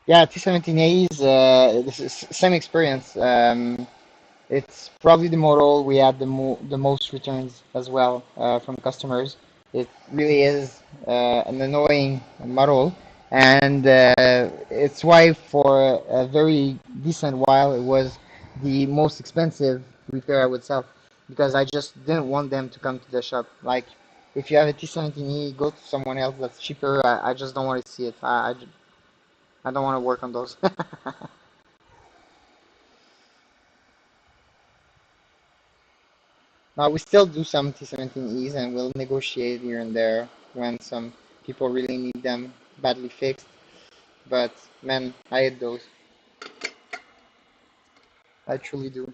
S2: Yeah, T17A is this is same experience. It's probably the model we had the most returns as well from customers. It really is an annoying model, and it's why for a very decent while it was the most expensive repair I would sell, because I just didn't want them to come to the shop. Like, if you have a T17E, go to someone else that's cheaper. I just don't want to see it. I don't want to work on those. Now we still do some T17Es and we'll negotiate here and there when some people really need them badly fixed. But man, I hate those. I truly do.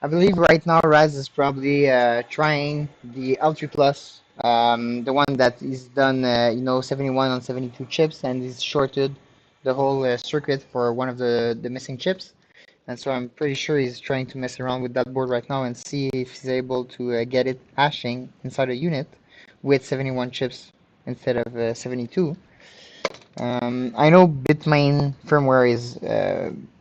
S2: I believe right now Raz is probably trying the Ultra Plus, the one that is done, 71 on 72 chips and is shorted the whole circuit for one of the missing chips. And so I'm pretty sure he's trying to mess around with that board right now and see if he's able to get it hashing inside a unit with 71 chips instead of 72. I know Bitmain firmware is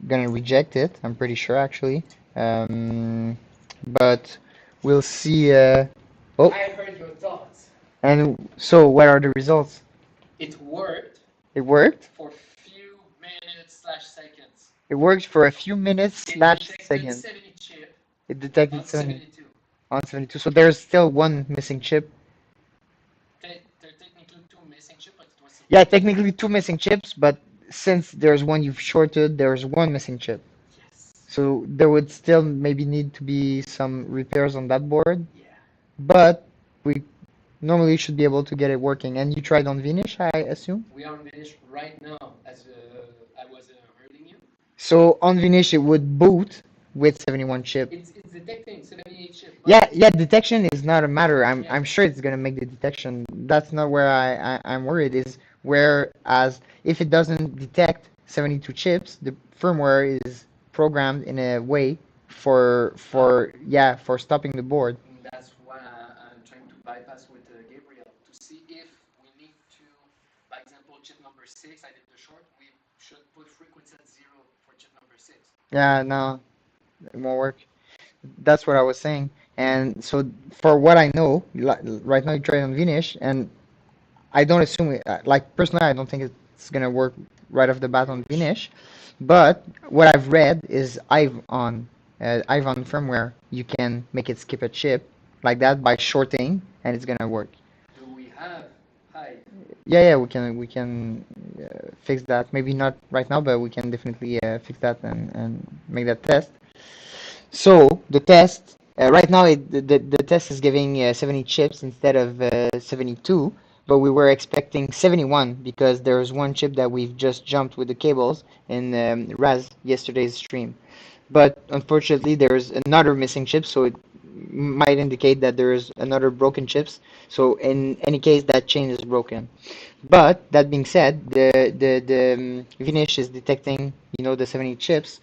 S2: gonna reject it. I'm pretty sure actually, but we'll see. Oh,
S1: I heard your thoughts.
S2: and so what are the results?
S1: It worked
S2: It worked?
S1: for few minutes slash seconds.
S2: It worked for a few minutes
S1: It
S2: slash
S1: detected
S2: seconds.
S1: 70 chip
S2: It detected
S1: on
S2: 70
S1: 72.
S2: on 72. So there's still one missing chip.
S1: There are technically two missing chip, but it was
S2: Yeah,
S1: supposed to be.
S2: technically two missing chips, but since there's one you've shorted, there's one missing chip.
S1: Yes.
S2: So there would still maybe need to be some repairs on that board,
S1: Yeah.
S2: but we normally should be able to get it working. And you tried on Vinish, I assume?
S1: We are finished right now, as I was hurting you.
S2: So on Vinish it would boot with 71 chip.
S1: It's detecting 78 chip, but
S2: Yeah, detection is not a matter.
S1: yeah.
S2: I'm sure it's gonna make the detection. That's not where I'm worried. Is whereas if it doesn't detect 72 chips, the firmware is programmed in a way for stopping the board.
S1: That's what I'm trying to bypass with Gabriel to see if we need to, by example, chip number 6, I did the short, we should put frequency at 0 for chip number 6.
S2: Yeah, no, it won't work. That's what I was saying. And so for what I know, right now you try on Vinish, and I don't assume it, like personally, I don't think it's gonna work right off the bat on Vinish. But what I've read is Ivan firmware, you can make it skip a chip like that by shorting, and it's gonna work.
S1: Do we have high?
S2: Yeah, we can fix that. Maybe not right now, but we can definitely fix that and make that test. So the test right now the test is giving 70 chips instead of 72, but we were expecting 71 because there's one chip that we've just jumped with the cables in Raz yesterday's stream. But unfortunately, there's another missing chip, so it might indicate that there's another broken chips. So in any case, that chain is broken. But that being said, the Vinish is detecting, the 70 chips.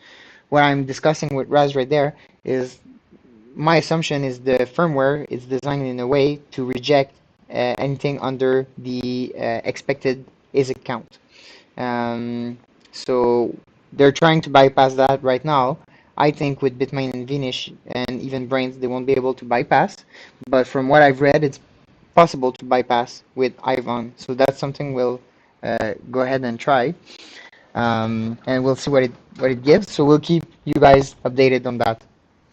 S2: What I'm discussing with Raz right there is my assumption is the firmware is designed in a way to reject anything under the expected ASIC count. So they're trying to bypass that right now. I think with Bitmain and Vinish and even Brains, they won't be able to bypass. But from what I've read, it's possible to bypass with Ivan. So that's something we'll go ahead and try, and we'll see what it gives. So we'll keep you guys updated on that.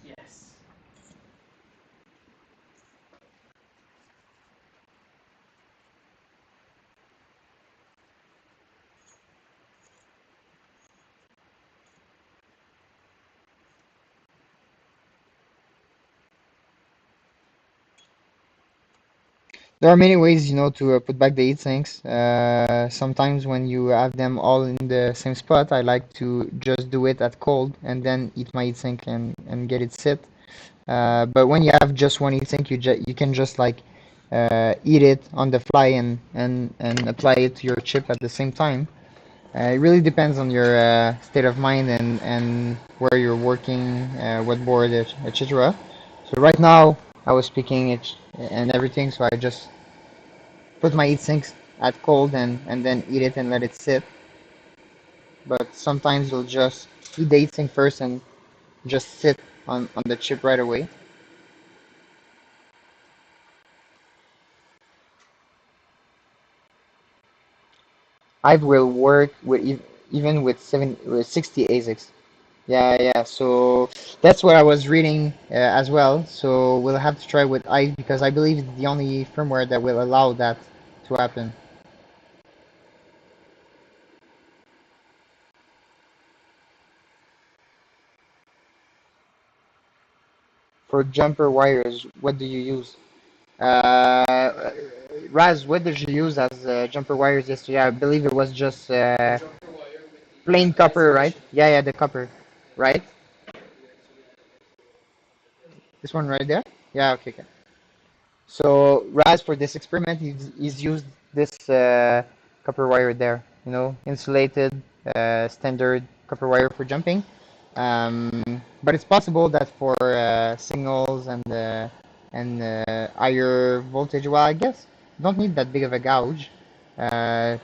S1: Yes.
S2: There are many ways, to put back the heat sinks. Sometimes when you have them all in the same spot, I like to just do it at cold and then eat my heat sink and get it sit. But when you have just one heat sink, you can just like eat it on the fly and apply it to your chip at the same time. It really depends on your state of mind and where you're working, what board, etc. So right now I was speaking it and everything, so I just put my heat sinks at cold and then eat it and let it sit. But sometimes you'll just eat the heat sink first and just sit on the chip right away. I will work with even with 60 ASICs. Yeah. So that's what I was reading as well. So we'll have to try with ICE because I believe it's the only firmware that will allow that to happen. For jumper wires, what do you use? Uh, Raz, what did you use as jumper wires yesterday? I believe it was just
S1: Jumper wire with the
S2: plain copper, right?
S1: isolation.
S2: Yeah, the copper, right? This one right there? Yeah, okay. So Raz, for this experiment, he's used this copper wire there, insulated standard copper wire for jumping. But it's possible that for signals and higher voltage, well, I guess you don't need that big of a gouge. Uh,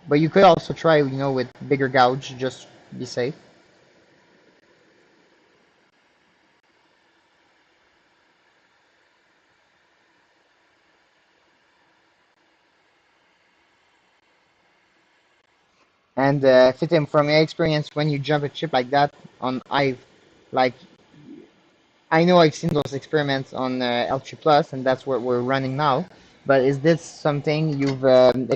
S2: but you could also try, with bigger gouge, just be safe. And Fitim, from your experience, when you jump a chip like that on IVE, like I know I've seen those experiments on L3 Plus, and that's what we're running now. But is this something you've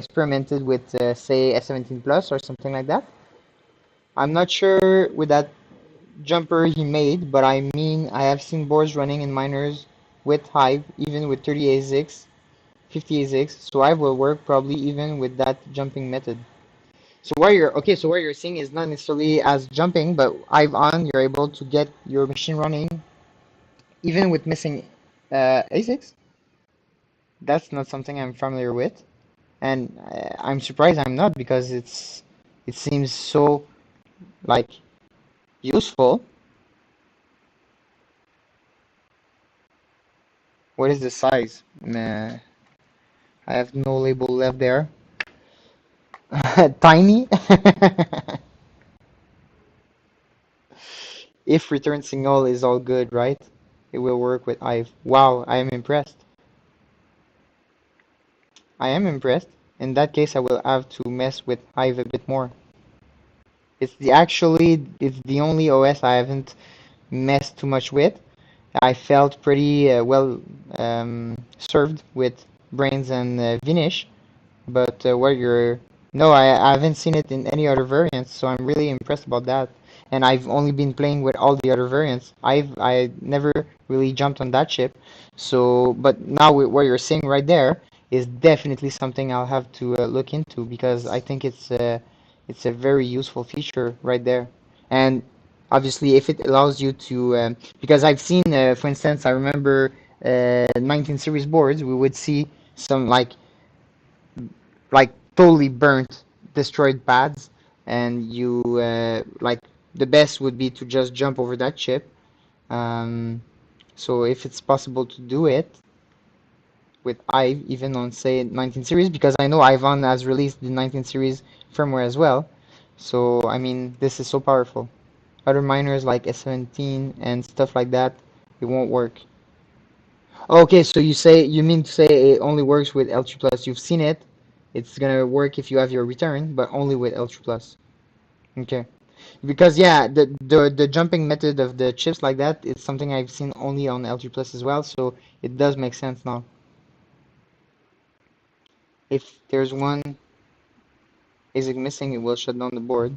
S2: experimented with, say, S17 Plus or something like that? I'm not sure with that jumper he made, but I mean, I have seen boards running in miners with Hive, even with 30 ASICs, 50 ASICs, so Hive will work probably even with that jumping method. So what you're seeing is not necessarily as jumping, but Hive on, you're able to get your machine running even with missing ASICs. That's not something I'm familiar with, and I'm surprised I'm not because it seems so like useful. What is the size? I have no label left there. Tiny. If return signal is all good, right? It will work with IVE. Wow, I am impressed. I am impressed. In that case, I will have to mess with IVE a bit more. It's the only OS I haven't messed too much with. I felt pretty well served with Brains and Vinish, but Warrior, no, I haven't seen it in any other variants, so I'm really impressed about that. And I've only been playing with all the other variants. I never really jumped on that ship, so but now with what you're saying right there is definitely something I'll have to look into because I think it's a very useful feature right there. And obviously, if it allows you to, because I've seen, for instance, I remember 19 series boards, we would see some like totally burnt, destroyed pads, and you like the best would be to just jump over that chip. Um, so if it's possible to do it with IVE, even on say 19 series, because I know Ivan has released the 19 series firmware as well. So I mean, this is so powerful. Other miners like S17 and stuff like that, it won't work. Okay, so you mean to say it only works with L3 plus. You've seen it. It's gonna work if you have your return, but only with L3 plus. Okay. Because yeah, the jumping method of the chips like that, it's something I've seen only on L3 plus as well, so it does make sense now. If there's one ASIC missing, it will shut down the board.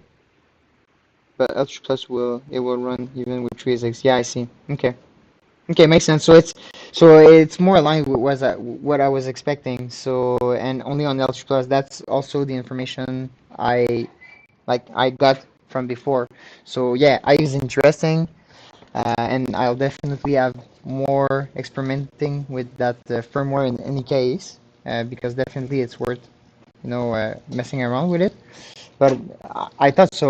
S2: But L3 plus will run even with 3 ASICs. Yeah, I see. Okay. Okay, makes sense. So it's more aligned with what I was expecting. So and only on L3 Plus, that's also the information I got from before. So yeah, I is interesting, and I'll definitely have more experimenting with that firmware in any case, because definitely it's worth messing around with it. But I thought so.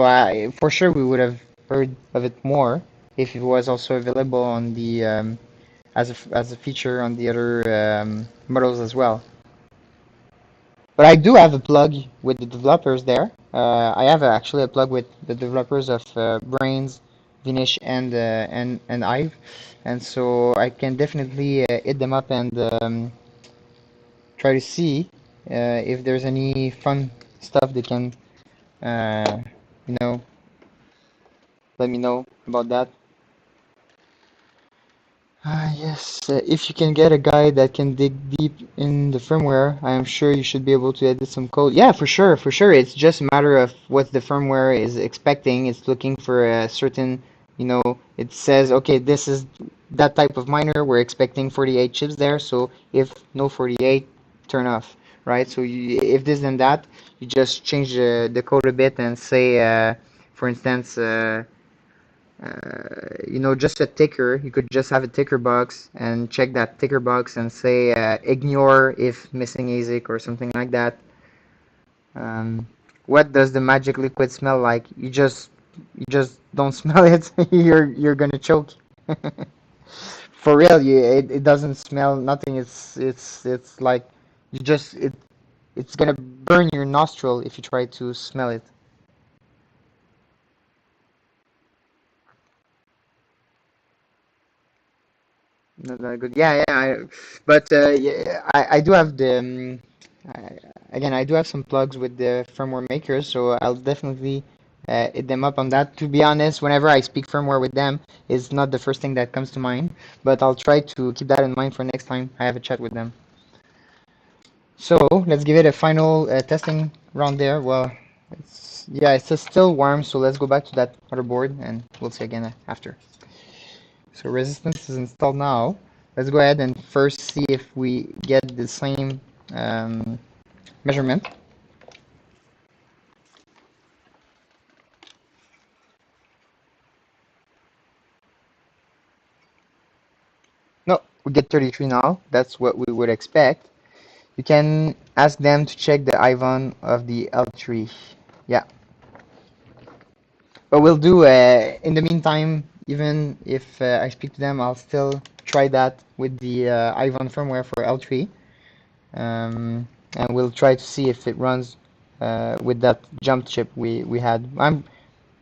S2: For sure we would have heard of it more if it was also available on the as a feature on the other models as well. But I do have a plug with the developers there. I have actually a plug with the developers of Brains, Vinish, and Ive, and so I can definitely hit them up and try to see if there's any fun stuff they can, uh, you know, let me know about that. Yes, if you can get a guy that can dig deep in the firmware, I am sure you should be able to edit some code. Yeah, for sure, for sure. It's just a matter of what the firmware is expecting. It's looking for a certain, it says, okay, this is that type of miner. We're expecting 48 chips there, so if no 48, turn off, right? So if this and that, you just change the code a bit and say, for instance, just a ticker. You could just have a ticker box and check that ticker box and say ignore if missing ASIC or something like that. What does the magic liquid smell like? You just don't smell it. You're gonna choke. For real, it doesn't smell nothing. It's like you just it's gonna burn your nostril if you try to smell it. Not that good. Yeah, yeah. But yeah, I do have the. again, I do have some plugs with the firmware makers, so I'll definitely hit them up on that. To be honest, whenever I speak firmware with them, it's not the first thing that comes to mind, but I'll try to keep that in mind for next time I have a chat with them. So let's give it a final testing round there. Well, it's just still warm, so let's go back to that other board and we'll see again after. So resistance is installed now. Let's go ahead and first see if we get the same measurement. No, we get 33 now. That's what we would expect. You can ask them to check the Ivan of the L3. Yeah. But we'll do, in the meantime, even if I speak to them, I'll still try that with the Ivan firmware for L3. And we'll try to see if it runs with that jump chip we had.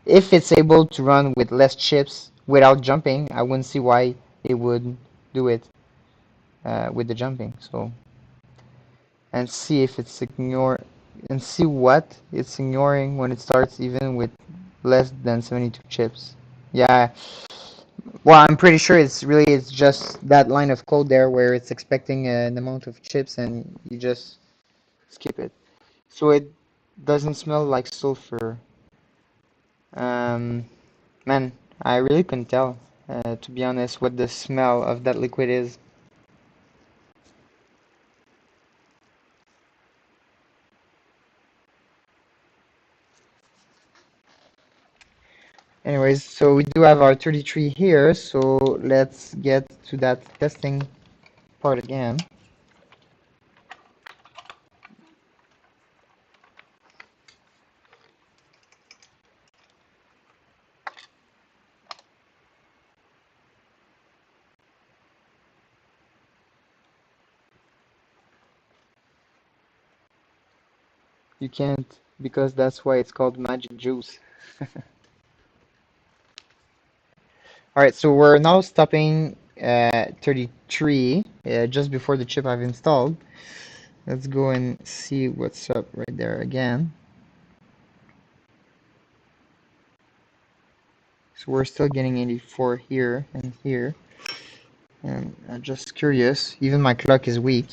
S2: If it's able to run with less chips without jumping, I wouldn't see why it would do it with the jumping. So, and see if it's and see what it's ignoring when it starts even with less than 72 chips. Yeah, well, I'm pretty sure it's just that line of code there where it's expecting an amount of chips and you just skip it. So it doesn't smell like sulfur. Um, Man, I really couldn't tell, to be honest, what the smell of that liquid is. Anyways, so we do have our 33 here, so let's get to that testing part again. You can't, because that's why it's called magic juice. Alright, so we're now stopping at 33, just before the chip I've installed. Let's go and see what's up right there again. So we're still getting 84 here and here. And I'm just curious, even my clock is weak.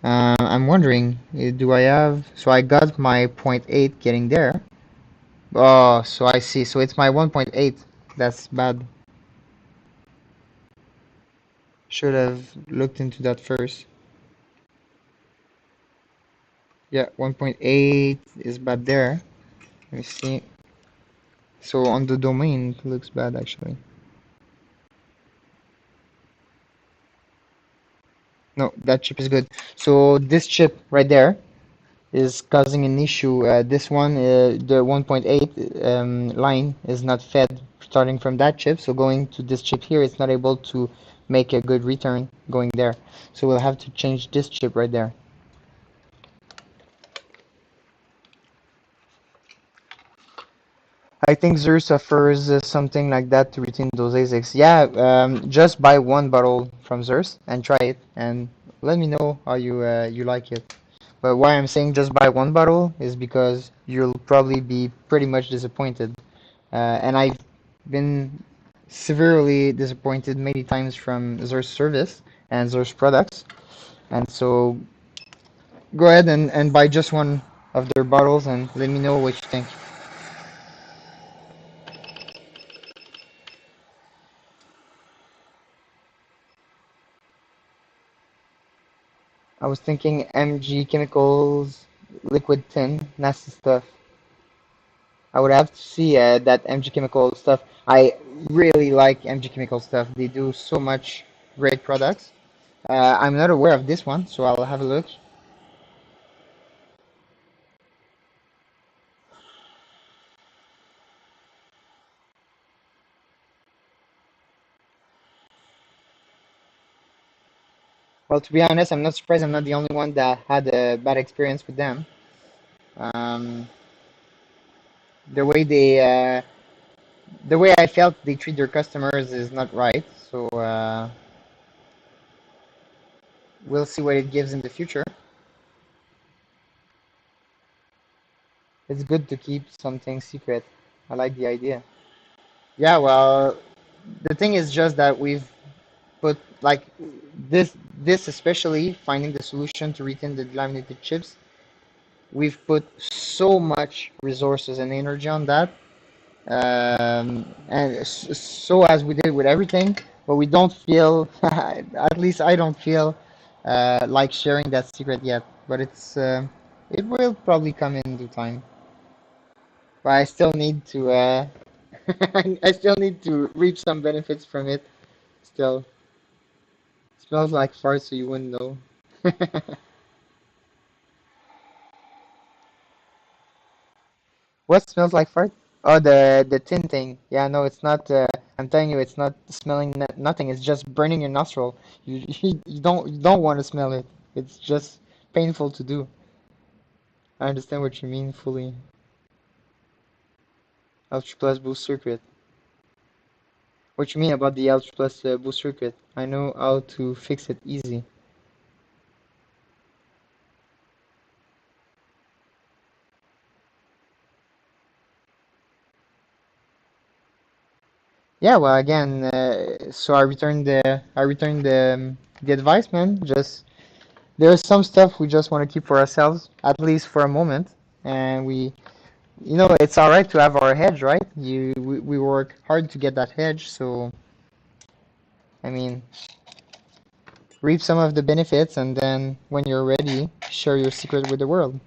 S2: I'm wondering, do I have... So I got my 0.8 getting there. Oh, so I see. So it's my 1.8. That's bad. Should have looked into that first. Yeah, 1.8 is bad there. Let me see. So on the domain, it looks bad actually. No, that chip is good. So this chip right there is causing an issue. This one, the 1.8 line is not fed starting from that chip. So going to this chip here, it's not able to make a good return going there. So we'll have to change this chip right there. I think Zur suffers something like that to retain those ASICs. Yeah, just buy one bottle from Zers and try it, and let me know how you like it. But why I'm saying just buy one bottle is because you'll probably be pretty much disappointed. And I've been severely disappointed many times from Zers service and Zers products. And so go ahead and buy just one of their bottles and let me know what you think. I was thinking MG Chemicals, Liquid Tin, nasty stuff. I would have to see that MG Chemical stuff. I really like MG Chemical stuff. They do so much great products. I'm not aware of this one, so I'll have a look. Well, to be honest, I'm not surprised I'm not the only one that had a bad experience with them. Um, the way the way I felt they treat their customers is not right. So we'll see what it gives in the future. it's good to keep something secret. I like the idea. Yeah, well, the thing is just that we've put like this especially finding the solution to retain the laminated chips. We've put so much resources and energy on that, and so as we did with everything, but we don't feel, at least I don't feel, like sharing that secret yet. But it will probably come in due time. But I still need to, I still need to reap some benefits from it. Still, smells like fart, so you wouldn't know. What smells like fart? Oh, the tin thing. Yeah, no, it's not. I'm telling you, it's not smelling nothing. It's just burning your nostril. You don't want to smell it. It's just painful to do. I understand what you mean fully. Ultra Plus boost circuit. What you mean about the Ultra Plus boost circuit? I know how to fix it easy. Yeah, well, again, so I returned the advice, man. Just there's some stuff we just want to keep for ourselves, at least for a moment, and it's all right to have our hedge, right? We work hard to get that hedge, so I mean, reap some of the benefits, and then when you're ready, share your secret with the world.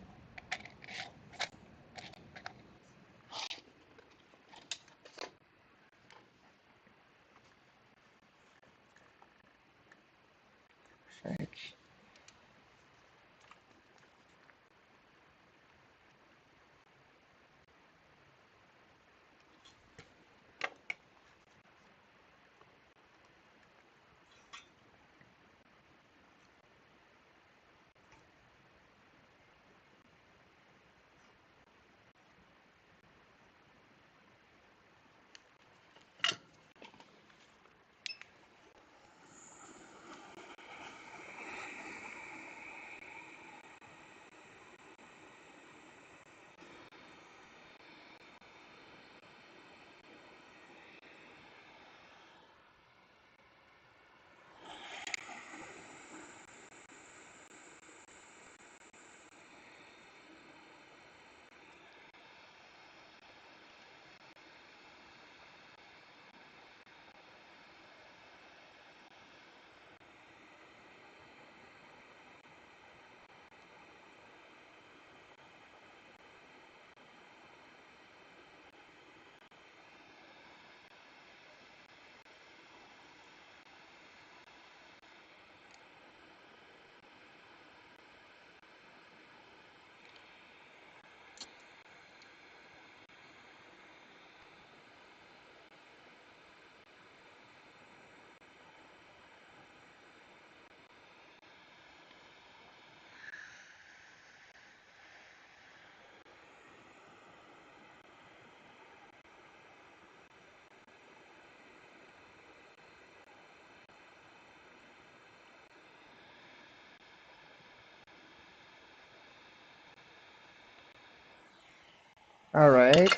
S2: All right.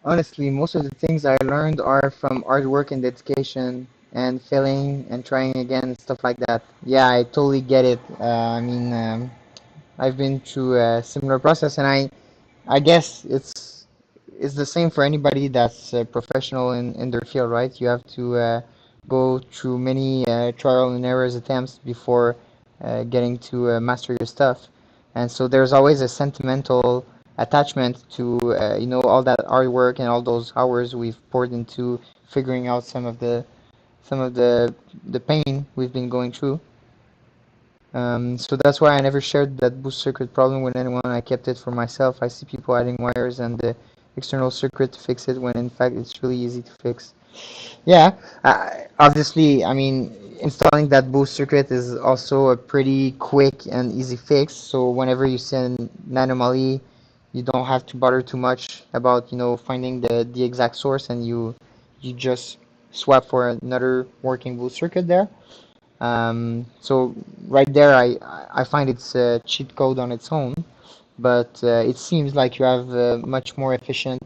S2: Honestly, most of the things I learned are from hard work and dedication and failing and trying again and stuff like that. Yeah, I totally get it. I mean, I've been through a similar process, and I guess it's the same for anybody that's professional in their field, right? You have to go through many trial and errors attempts before getting to master your stuff. And so there's always a sentimental attachment to all that hard work and all those hours we've poured into figuring out some of the pain we've been going through. So that's why I never shared that boost circuit problem with anyone. I kept it for myself. I see people adding wires and the external circuit to fix it when in fact it's really easy to fix. Yeah, obviously, I mean, installing that boost circuit is also a pretty quick and easy fix. So whenever you see an anomaly, You don't have to bother too much about, finding the exact source, and you just swap for another working boot circuit there. So right there, I find it's a cheat code on its own, but it seems like you have a much more efficient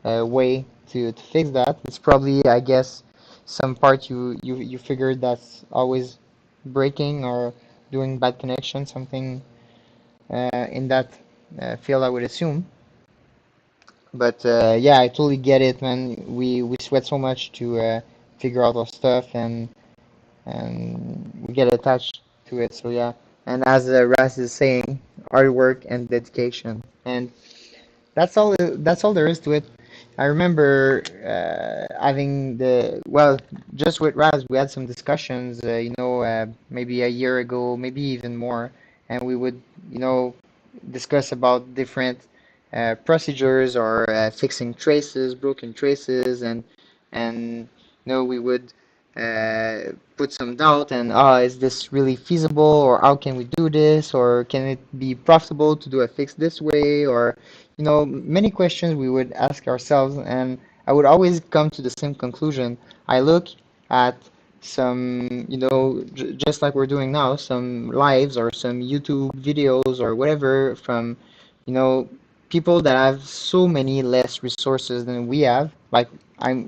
S2: way to fix that. It's probably, I guess, some part you figured that's always breaking or doing bad connection, something in that field, I would assume. But yeah, I totally get it, man. We sweat so much to figure out our stuff, and we get attached to it. So yeah, and as Raz is saying, hard work and dedication, and that's all. That's all there is to it. I remember having just with Raz, we had some discussions. Maybe a year ago, maybe even more, and we would, you know, discuss about different procedures or fixing traces, broken traces, and we would put some doubt and is this really feasible, or how can we do this, or can it be profitable to do a fix this way, or many questions we would ask ourselves, and I would always come to the same conclusion. I look at some, just like we're doing now, some lives or some YouTube videos or whatever from, you know, people that have so many less resources than we have. Like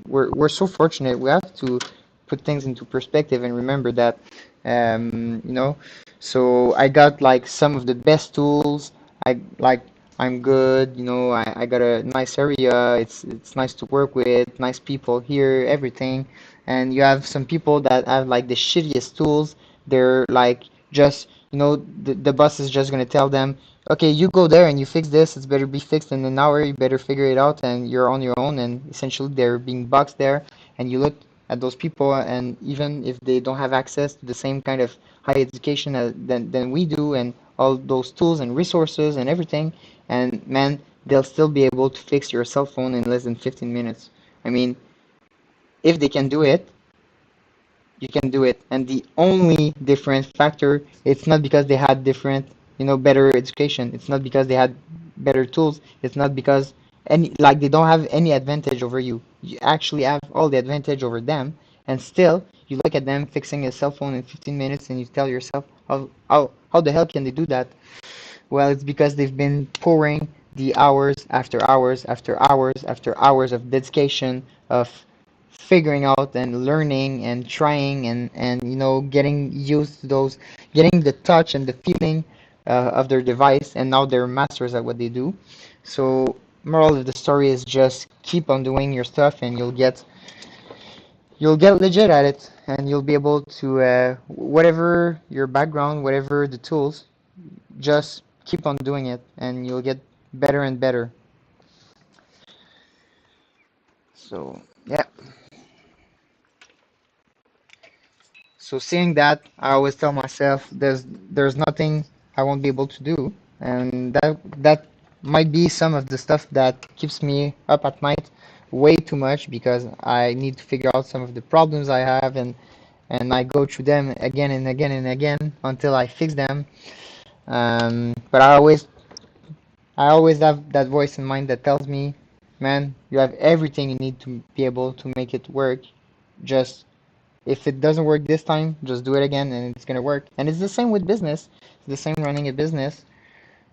S2: we're so fortunate. We have to put things into perspective and remember that, you know. So I got like some of the best tools. I like I'm good, I got a nice area, it's nice to work with, nice people here, everything. And you have some people that have like the shittiest tools. They're like just, the boss is just gonna tell them, okay, you go there and you fix this, it's better be fixed in an hour, you better figure it out, and you're on your own, and essentially they're being boxed there. And you look at those people, and even if they don't have access to the same kind of high education than we do, and all those tools and resources and everything, and man, they'll still be able to fix your cell phone in less than 15 minutes. I mean, if they can do it, you can do it. And the only different factor, it's not because they had different, better education. It's not because they had better tools. It's not because they don't have any advantage over you. You actually have all the advantage over them. And still, you look at them fixing a cell phone in 15 minutes, and you tell yourself, how the hell can they do that? Well, it's because they've been pouring the hours after hours after hours after hours of dedication, of figuring out and learning and trying, and getting used to those, getting the touch and the feeling of their device, and now they're masters at what they do. So moral of the story is just keep on doing your stuff, and you'll get legit at it, and you'll be able to whatever your background, whatever the tools, just keep on doing it, and you'll get better and better. So yeah. So seeing that, I always tell myself there's nothing I won't be able to do, and that might be some of the stuff that keeps me up at night way too much, because I need to figure out some of the problems I have, and I go through them again and again and again until I fix them. But I always have that voice in mind that tells me, man, you have everything you need to be able to make it work. Just if it doesn't work this time, just do it again and it's gonna work. And it's the same with business. It's the same running a business.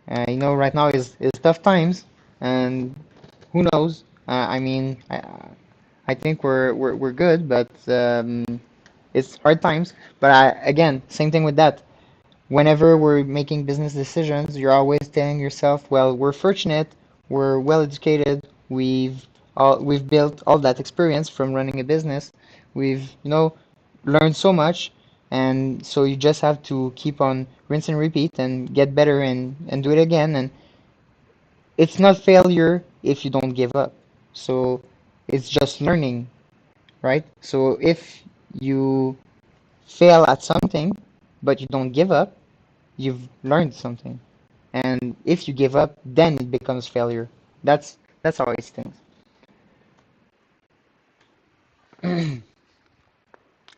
S2: Right now is tough times, and who knows? I mean, I think we're good, but it's hard times. But again, same thing with that. Whenever we're making business decisions, you're always telling yourself, well, we're fortunate, we're well educated, we've built all that experience from running a business. We've, learned so much, and so you just have to keep on rinse and repeat and get better, and do it again. And it's not failure if you don't give up. So it's just learning, right? So if you fail at something, but you don't give up, you've learned something. And if you give up, then it becomes failure. That's how I see things.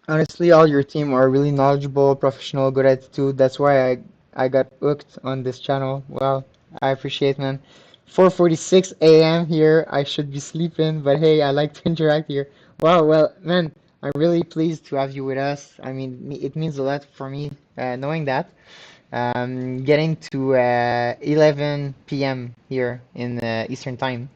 S2: Honestly, all your team are really knowledgeable, professional, good attitude. That's why I got hooked on this channel. Well, I appreciate, man. 4:46 a.m. here. I should be sleeping, but hey, I like to interact here. Wow, well, man, I'm really pleased to have you with us. I mean, it means a lot for me knowing that. Getting to 11 p.m. here in Eastern Time.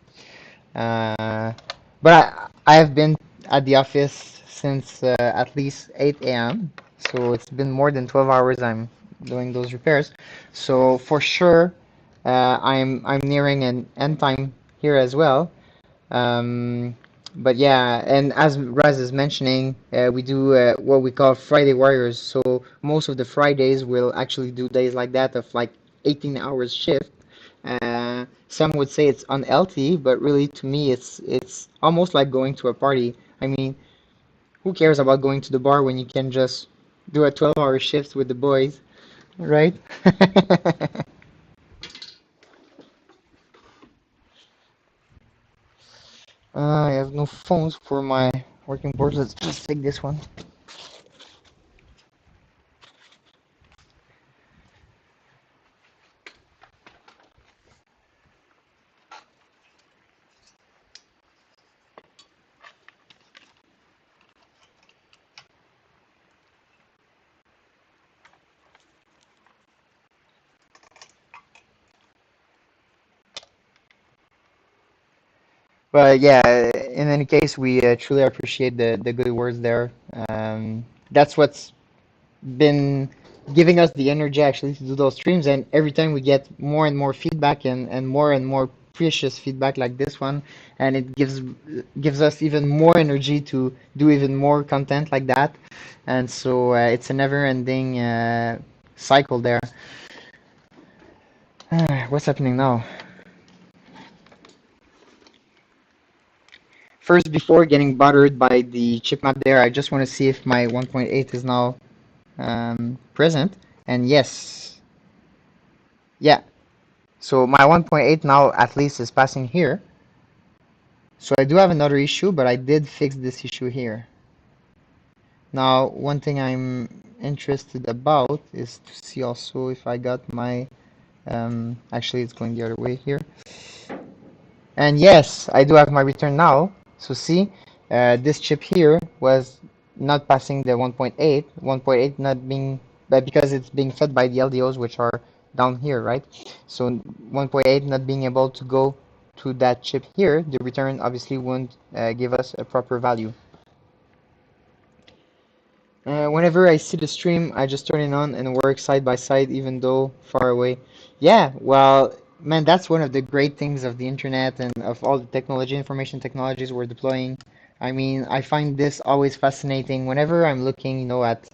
S2: Uh, but I have been at the office since at least 8 a.m. So it's been more than 12 hours I'm doing those repairs. So for sure, I'm nearing an end time here as well. Um, but yeah, and as Raz is mentioning, we do what we call Friday Warriors. So most of the Fridays we'll actually do days like that of like 18 hours shift. Some would say it's unhealthy, but really to me it's almost like going to a party. I mean, who cares about going to the bar when you can just do a 12-hour shift with the boys, right? I have no phones for my working board. Let's just take this one. But yeah, in any case, we truly appreciate the good words there. That's what's been giving us the energy actually to do those streams, and every time we get more and more feedback and more precious feedback like this one, and it gives us even more energy to do even more content like that. And so it's a never-ending cycle there. What's happening now? First, before getting bothered by the chip map there, I just want to see if my 1.8 is now present. And yes, yeah. So my 1.8 now at least is passing here. So I do have another issue, but I did fix this issue here. Now, one thing I'm interested about is to see also if I got my, actually it's going the other way here. And yes, I do have my return now. So see, this chip here was not passing the 1.8, 1.8 not being, but because it's being fed by the LDOs, which are down here, right? So 1.8 not being able to go to that chip here, the return obviously won't give us a proper value. Whenever I see the stream, I just turn it on and work side by side, even though far away. Yeah, well, man, that's one of the great things of the internet and of all the technology, information technologies we're deploying. I mean, I find this always fascinating whenever I'm looking, at,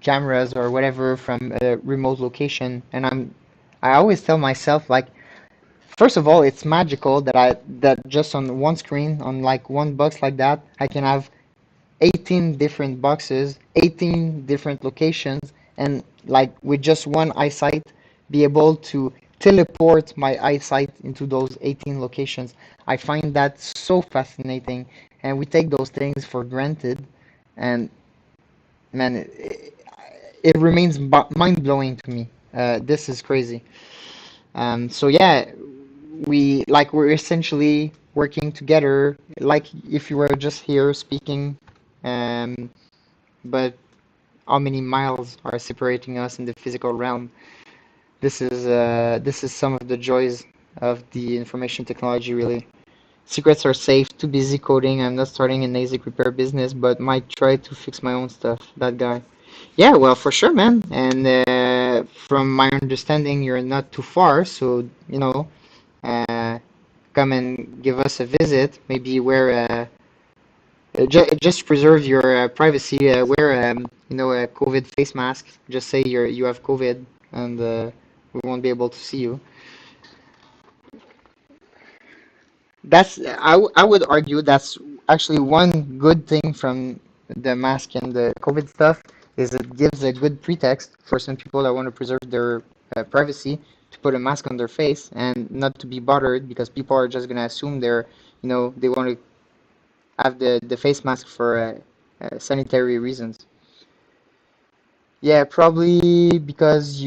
S2: cameras or whatever from a remote location, and I always tell myself, like, first of all, it's magical that just on one screen, on like one box like that, I can have 18 different boxes, 18 different locations, and like with just one eyesight, be able to teleport my eyesight into those 18 locations. I find that so fascinating, and we take those things for granted, and man, it remains mind-blowing to me. This is crazy. So yeah, we're essentially working together, like if you were just here speaking, um, but how many miles are separating us in the physical realm? This is some of the joys of the information technology, really. Secrets are safe. Too busy coding. I'm not starting an ASIC repair business, but might try to fix my own stuff. That guy. Yeah, well, for sure, man. And from my understanding, you're not too far, so uh, come and give us a visit. Maybe wear just preserve your privacy. Wear a COVID face mask. Just say you have COVID, and we won't be able to see you. I would argue that's actually one good thing from the mask and the COVID stuff is it gives a good pretext for some people that want to preserve their privacy to put a mask on their face and not to be bothered because people are just gonna assume they want to have the face mask for sanitary reasons. Yeah, probably because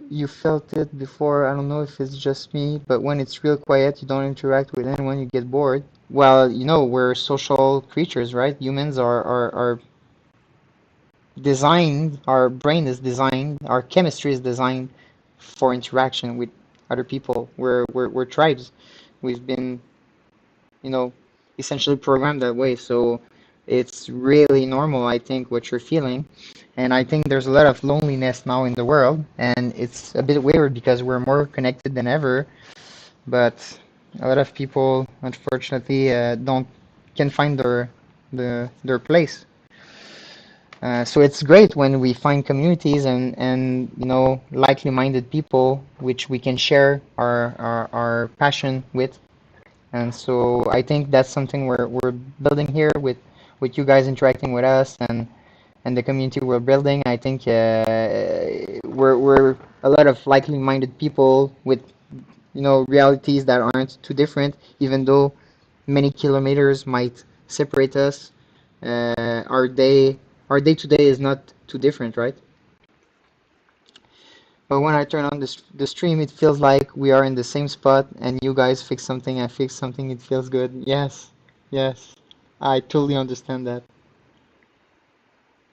S2: you felt it before. I don't know if it's just me, but when it's real quiet, you don't interact with anyone, you get bored. Well, we're social creatures, right? Humans are designed, our brain is designed, our chemistry is designed for interaction with other people. We're tribes. We've been, you know, essentially programmed that way. So it's really normal, I think, what you're feeling. And I think there's a lot of loneliness now in the world, and it's a bit weird because we're more connected than ever, but a lot of people, unfortunately, don't can find their place. So it's great when we find communities and likely-minded people which we can share our passion with. And so I think that's something we're building here with you guys interacting with us and the community we're building. I think we're a lot of likely-minded people with realities that aren't too different, even though many kilometers might separate us. Our day to day is not too different, right? But when I turn on the stream, it feels like we are in the same spot, and you guys fix something, I fix something. It feels good. Yes, yes, I totally understand that.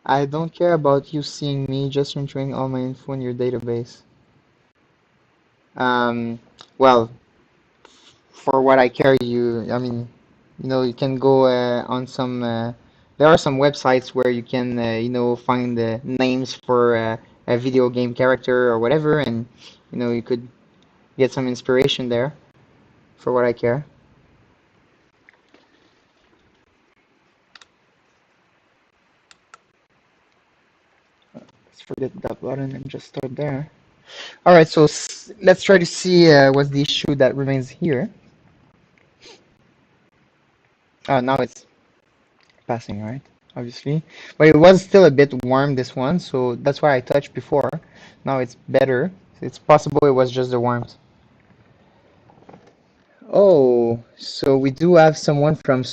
S2: I don't care about you seeing me, just entering all my info in your database. Um, well, for what I care, I mean, you can go on some. There are some websites where you can, find the names for a video game character or whatever, and you could get some inspiration there for what I care. Let's forget that button and just start there. All right, so let's try to see what's the issue that remains here. Now it's passing, right? Obviously. But it was still a bit warm, this one, so that's why I touched before. Now it's better. It's possible it was just the warmth. Oh, so we do have someone from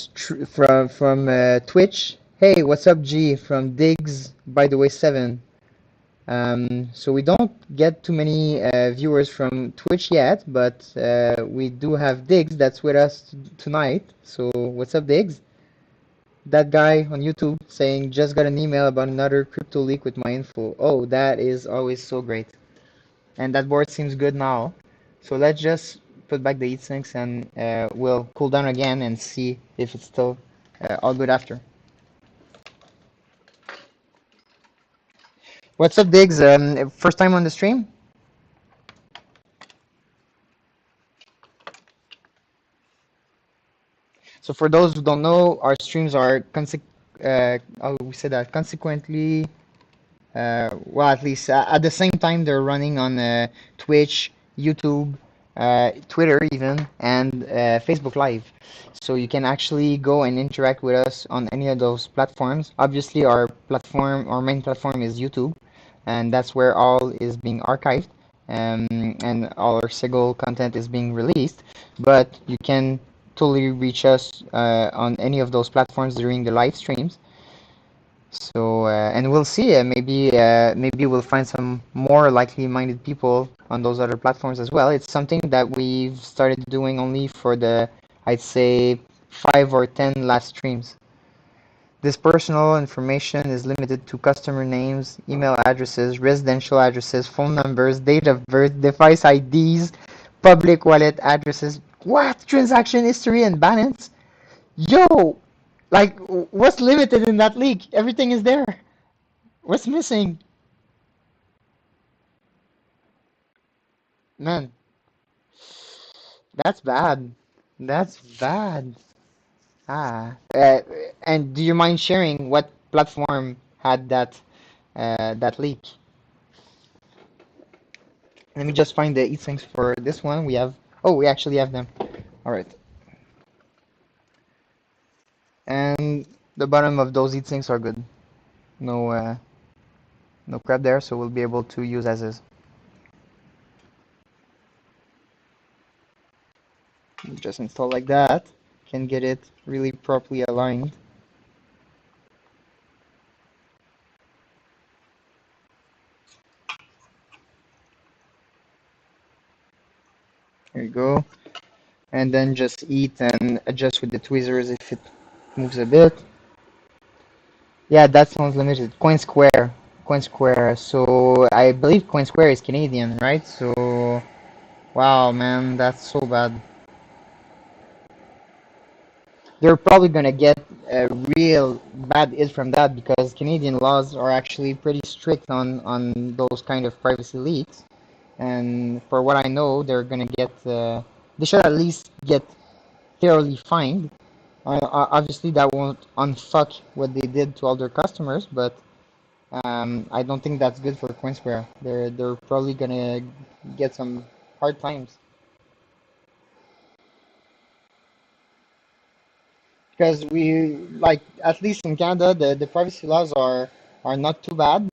S2: Twitch. Hey, what's up, G? From Diggs, by the way, 7. So we don't get too many viewers from Twitch yet, but we do have Diggs that's with us tonight. So what's up, Diggs? That guy on YouTube saying, just got an email about another crypto leak with my info. Oh, that is always so great. And that board seems good now. So let's just put back the heat sinks and we'll cool down again and see if it's still all good after. What's up, Diggs? First time on the stream? So for those who don't know, our streams are we said that consequently, well, at least at the same time they're running on Twitch, YouTube, Twitter even, and Facebook Live. So you can actually go and interact with us on any of those platforms. Obviously, our main platform is YouTube, and that's where all is being archived, and all our Sigil content is being released. But you can totally reach us on any of those platforms during the live streams. So and we'll see. Maybe we'll find some more likely-minded people on those other platforms as well. It's something that we've started doing only for I'd say, 5 or 10 last streams. This personal information is limited to customer names, email addresses, residential addresses, phone numbers, date of birth, device IDs, public wallet addresses. What? Transaction history and balance? Yo, like, what's limited in that leak? Everything is there. What's missing? Man, that's bad. That's bad. Ah. And do you mind sharing what platform had that leak? Let me just find the heatsinks for this one. We actually have them. All right. And the bottom of those heatsinks are good. No crap there, so we'll be able to use as is. Just install like that. Can get it really properly aligned. There you go. And then just eat and adjust with the tweezers if it moves a bit. Yeah, that sounds limited. Coin Square. Coin Square. So I believe Coin Square is Canadian, right? So wow, man, that's so bad. They're probably gonna get a real bad hit from that because Canadian laws are actually pretty strict on those kind of privacy leaks. And for what I know, they're gonna get they should at least get thoroughly fined. Obviously, that won't unfuck what they did to all their customers, but I don't think that's good for Coinsquare. They're probably gonna get some hard times because we like at least in Canada the privacy laws are not too bad.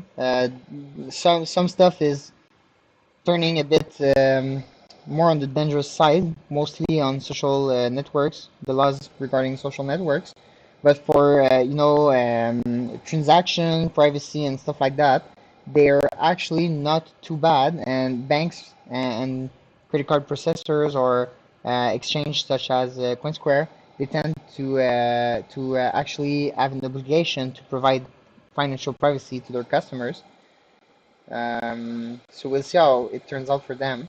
S2: Some stuff is turning a bit more on the dangerous side, mostly on social networks, the laws regarding social networks. But for transaction privacy and stuff like that, they're actually not too bad. And banks and credit card processors or exchange such as Coinsquare, they tend to actually have an obligation to provide financial privacy to their customers. So we'll see how it turns out for them.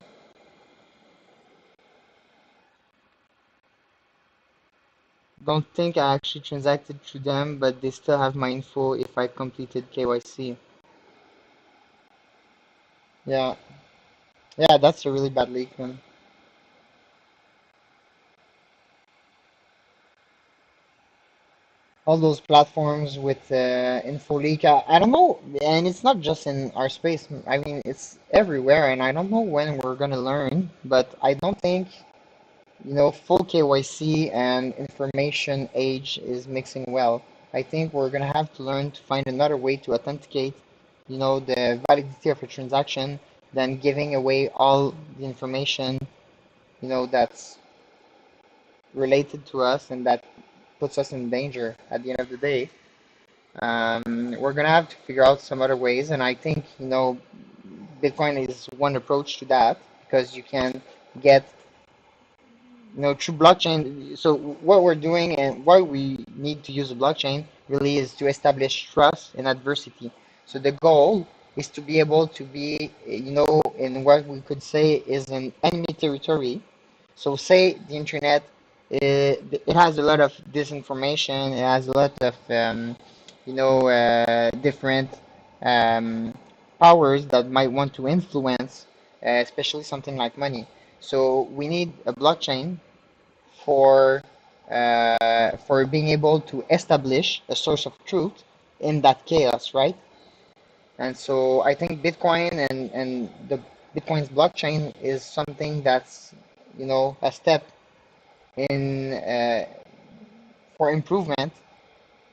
S2: Don't think I actually transacted through them, but they still have my info if I completed KYC. Yeah, yeah, that's a really bad leak, man. All those platforms with info leak, I don't know, and it's not just in our space. I mean, it's everywhere, and I don't know when we're gonna learn, but I don't think, full KYC and information age is mixing well. I think we're gonna have to learn to find another way to authenticate, the validity of a transaction than giving away all the information, that's related to us and that puts us in danger at the end of the day. We're gonna have to figure out some other ways, and I think, Bitcoin is one approach to that because you can get through blockchain. So what we're doing and why we need to use a blockchain really is to establish trust in adversity. So the goal is to be able to be, in what we could say is an enemy territory. So say the internet, it has a lot of disinformation, it has a lot of, different um, powers that might want to influence, especially something like money. So we need a blockchain for being able to establish a source of truth in that chaos, right? And so I think Bitcoin and the Bitcoin's blockchain is something that's a step in for improvement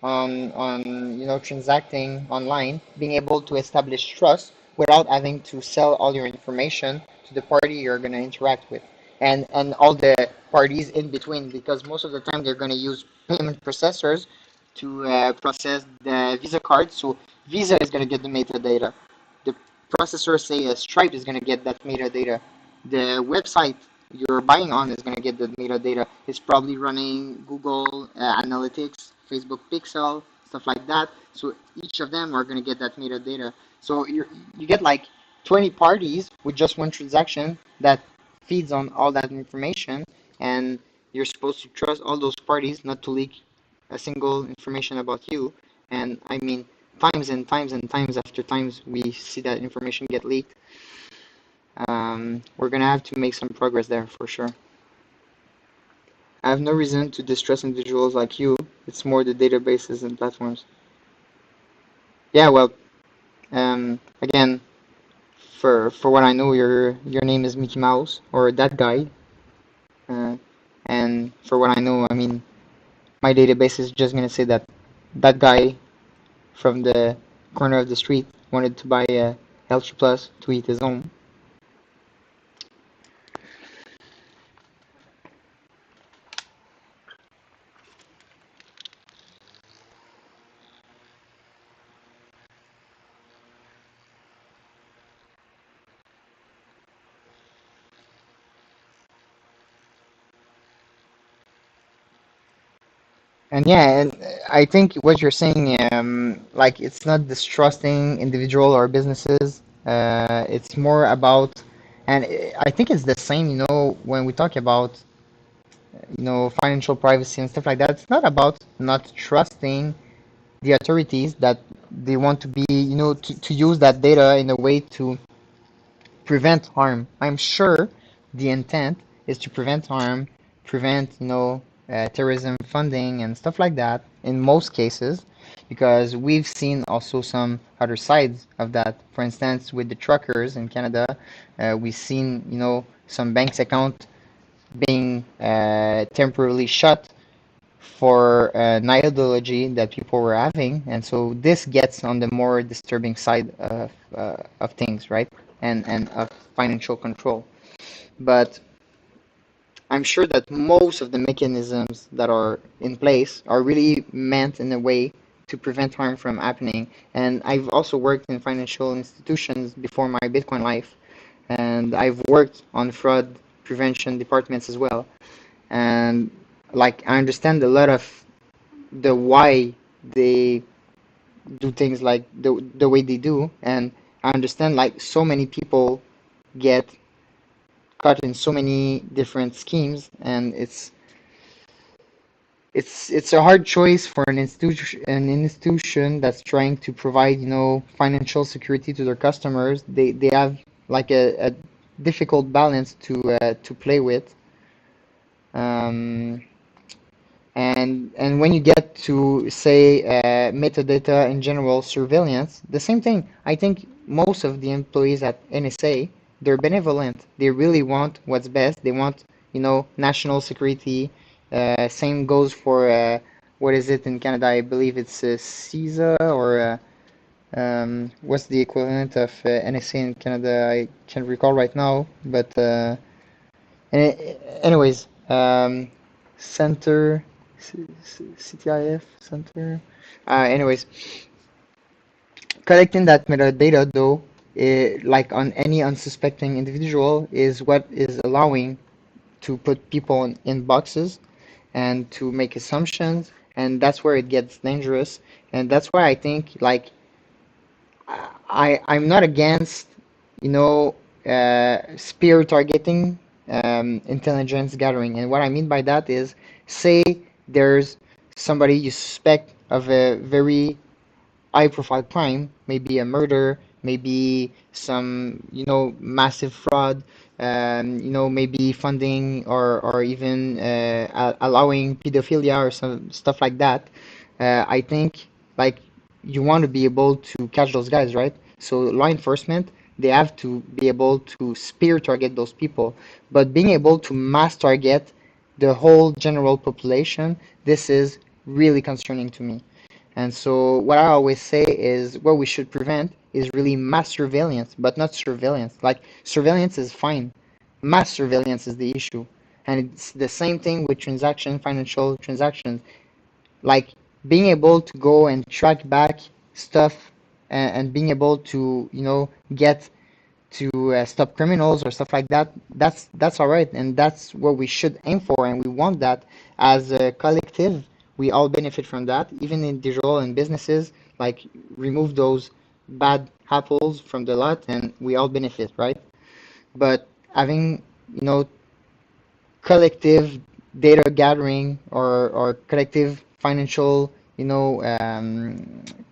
S2: on transacting online, being able to establish trust without having to sell all your information to the party you're going to interact with, and all the parties in between, because most of the time they're going to use payment processors to process the Visa card. So Visa is going to get the metadata. The processor, say Stripe, is going to get that metadata. The website you're buying on is going to get the metadata. It's probably running Google Analytics, Facebook Pixel, stuff like that. So each of them are going to get that metadata. So you get like 20 parties with just one transaction that feeds on all that information, and you're supposed to trust all those parties not to leak a single information about you. And I mean, times and times and times after times we see that information get leaked. We're gonna have to make some progress there for sure. I have no reason to distrust individuals like you. It's more the databases and platforms. Yeah, well, again, for what I know, your name is Mickey Mouse or that guy. Uh, and for what I know, I mean, my database is just gonna say that that guy from the corner of the street wanted to buy a LG Plus to eat his own. And yeah, and I think what you're saying, like it's not distrusting individual or businesses. It's more about, and I think it's the same, when we talk about, financial privacy and stuff like that. It's not about not trusting the authorities that they want to be, to use that data in a way to prevent harm. I'm sure the intent is to prevent harm, prevent, terrorism funding and stuff like that in most cases, because we've seen also some other sides of that. For instance, with the truckers in Canada, we've seen, some banks account being temporarily shut for an ideology that people were having, and so this gets on the more disturbing side of things, right? And of financial control. But I'm sure that most of the mechanisms that are in place are really meant in a way to prevent harm from happening. And I've also worked in financial institutions before my Bitcoin life, and I've worked on fraud prevention departments as well. And like I understand a lot of the why they do things like the way they do, and I understand like so many people get caught in so many different schemes, and it's a hard choice for an institution that's trying to provide, financial security to their customers. They have like a difficult balance to play with. Um, and when you get to say metadata in general, surveillance, the same thing. I think most of the employees at NSA, they're benevolent. They really want what's best. They want, national security. Same goes for what is it in Canada? I believe it's CISA, or what's the equivalent of NSA in Canada? I can't recall right now, but anyways, center, CTIF center. Anyways, collecting that metadata though, like on any unsuspecting individual, is what is allowing to put people in boxes and to make assumptions, and that's where it gets dangerous. And that's why I think like I'm not against, spear targeting, intelligence gathering. And what I mean by that is, say there's somebody you suspect of a very high-profile crime, maybe a murder, maybe some, massive fraud, maybe funding or even allowing pedophilia or some stuff like that. I think like you want to be able to catch those guys, right? So law enforcement, they have to be able to spear target those people, but being able to mass target the whole general population, this is really concerning to me. And so what I always say is what we should prevent is really mass surveillance, but not surveillance. Like surveillance is fine. Mass surveillance is the issue. And it's the same thing with financial transactions. Like being able to go and track back stuff, and being able to, get to stop criminals or stuff like that, that's all right, and that's what we should aim for, and we want that as a collective. We all benefit from that, even individual and businesses. Like remove those bad apples from the lot, and we all benefit, right? But having, collective data gathering, or collective financial,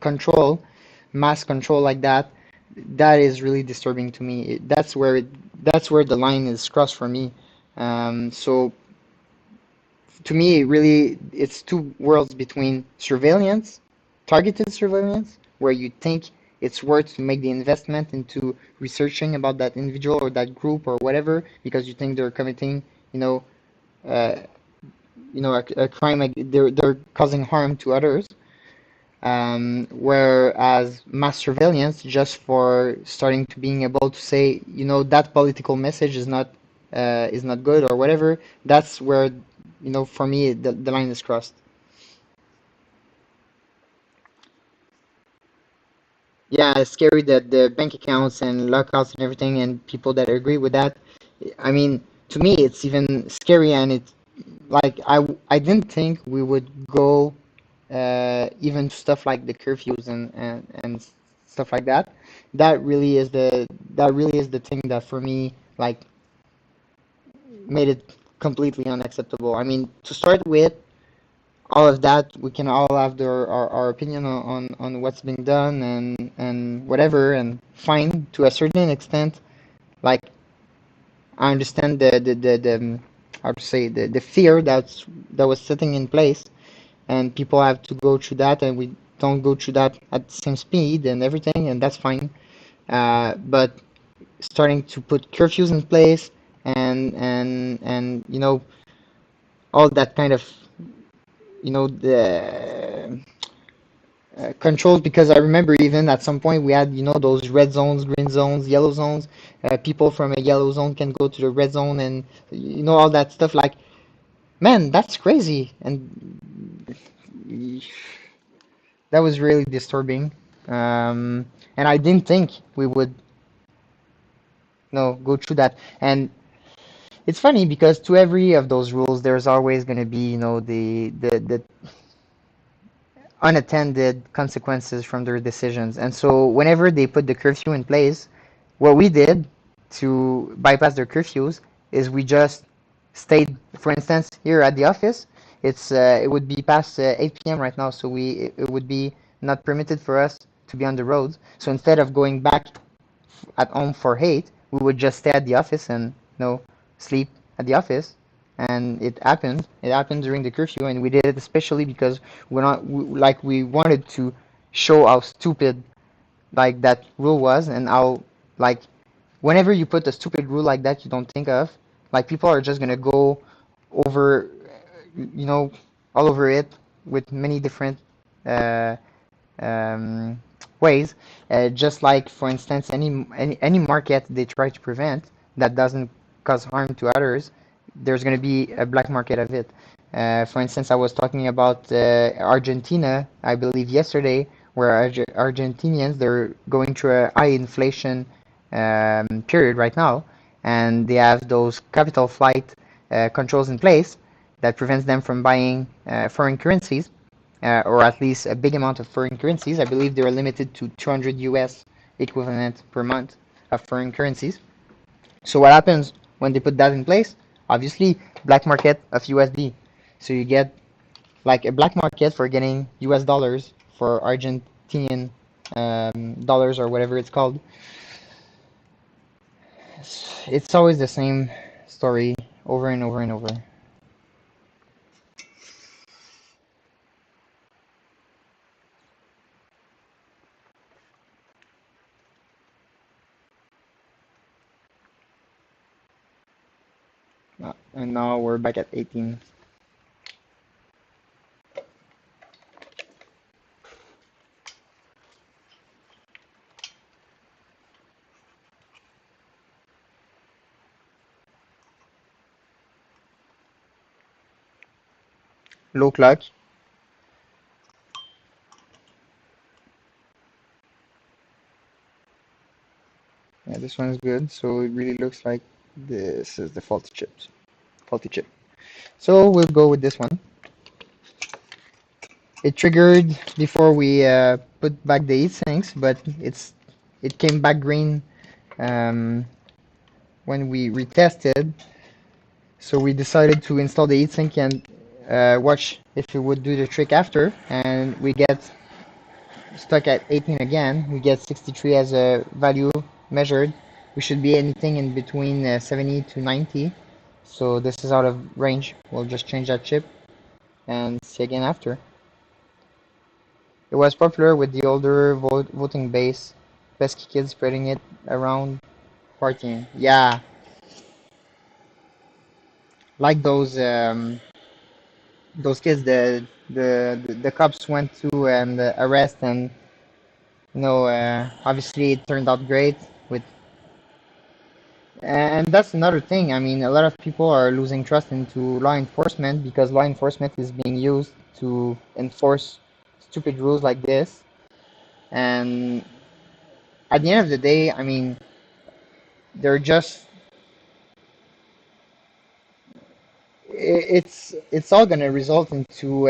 S2: control, mass control like that, that is really disturbing to me. That's where the line is crossed for me. So to me, really, it's two worlds between surveillance, targeted surveillance, where you think it's worth to make the investment into researching about that individual or that group or whatever, because you think they're committing, uh, a crime, like they're causing harm to others. Whereas mass surveillance, just for starting to being able to say, that political message is not good or whatever. That's where, for me, the line is crossed. Yeah, it's scary that the bank accounts and lockouts and everything, and people that agree with that. I mean, to me, it's even scary, and like I didn't think we would go even stuff like the curfews and stuff like that. That really is the thing that for me like made it completely unacceptable. I mean, to start with all of that, we can all have our opinion on what's being done and whatever, and fine to a certain extent. Like I understand the how to say the fear that was sitting in place, and people have to go through that, and we don't go through that at the same speed and everything, and that's fine. But starting to put curfews in place and all that kind of the controls, because I remember even at some point we had those red zones, green zones, yellow zones. People from a yellow zone can go to the red zone, and all that stuff. Like, man, that's crazy, and that was really disturbing. And I didn't think we would go through that. And it's funny because to every of those rules, there's always going to be the unattended consequences from their decisions. And so whenever they put the curfew in place, what we did to bypass their curfews is we just stayed. For instance, here at the office, it would be past 8 p.m. right now, so it would be not permitted for us to be on the roads. So instead of going back at home for 8, we would just stay at the office and sleep at the office. And it happened during the curfew, and we did it especially because like we wanted to show how stupid like that rule was, and how like whenever you put a stupid rule like that you don't think of, like people are just gonna go over, you know all over it with many different uh, um, ways. Just like, for instance, any market they try to prevent that doesn't cause harm to others, there's going to be a black market of it. For instance, I was talking about Argentina, I believe yesterday, where Argentinians, they're going through a high inflation period right now, and they have those capital flight controls in place that prevents them from buying foreign currencies, or at least a big amount of foreign currencies. I believe they are limited to 200 US equivalent per month of foreign currencies. So what happens when they put that in place? Obviously, black market of USD. So you get like a black market for getting US dollars for Argentinian dollars or whatever it's called. It's always the same story over and over and over. And now we're back at 18. Low clock. Yeah, this one is good. So it really looks like this is the faulty chip. So we'll go with this one. It triggered before we put back the heat sinks, but it came back green um, when we retested. So we decided to install the heatsink and watch if it would do the trick after. And we get stuck at 18 again. We get 63 as a value measured. We should be anything in between 70 to 90. So this is out of range. We'll just change that chip and see again after. It was popular with the older voting base, pesky kids spreading it around, partying. Yeah, like those kids the cops went to and arrest, and obviously it turned out great with. And that's another thing. I mean, a lot of people are losing trust into law enforcement because law enforcement is being used to enforce stupid rules like this. And at the end of the day, I mean, they're just it's all gonna result into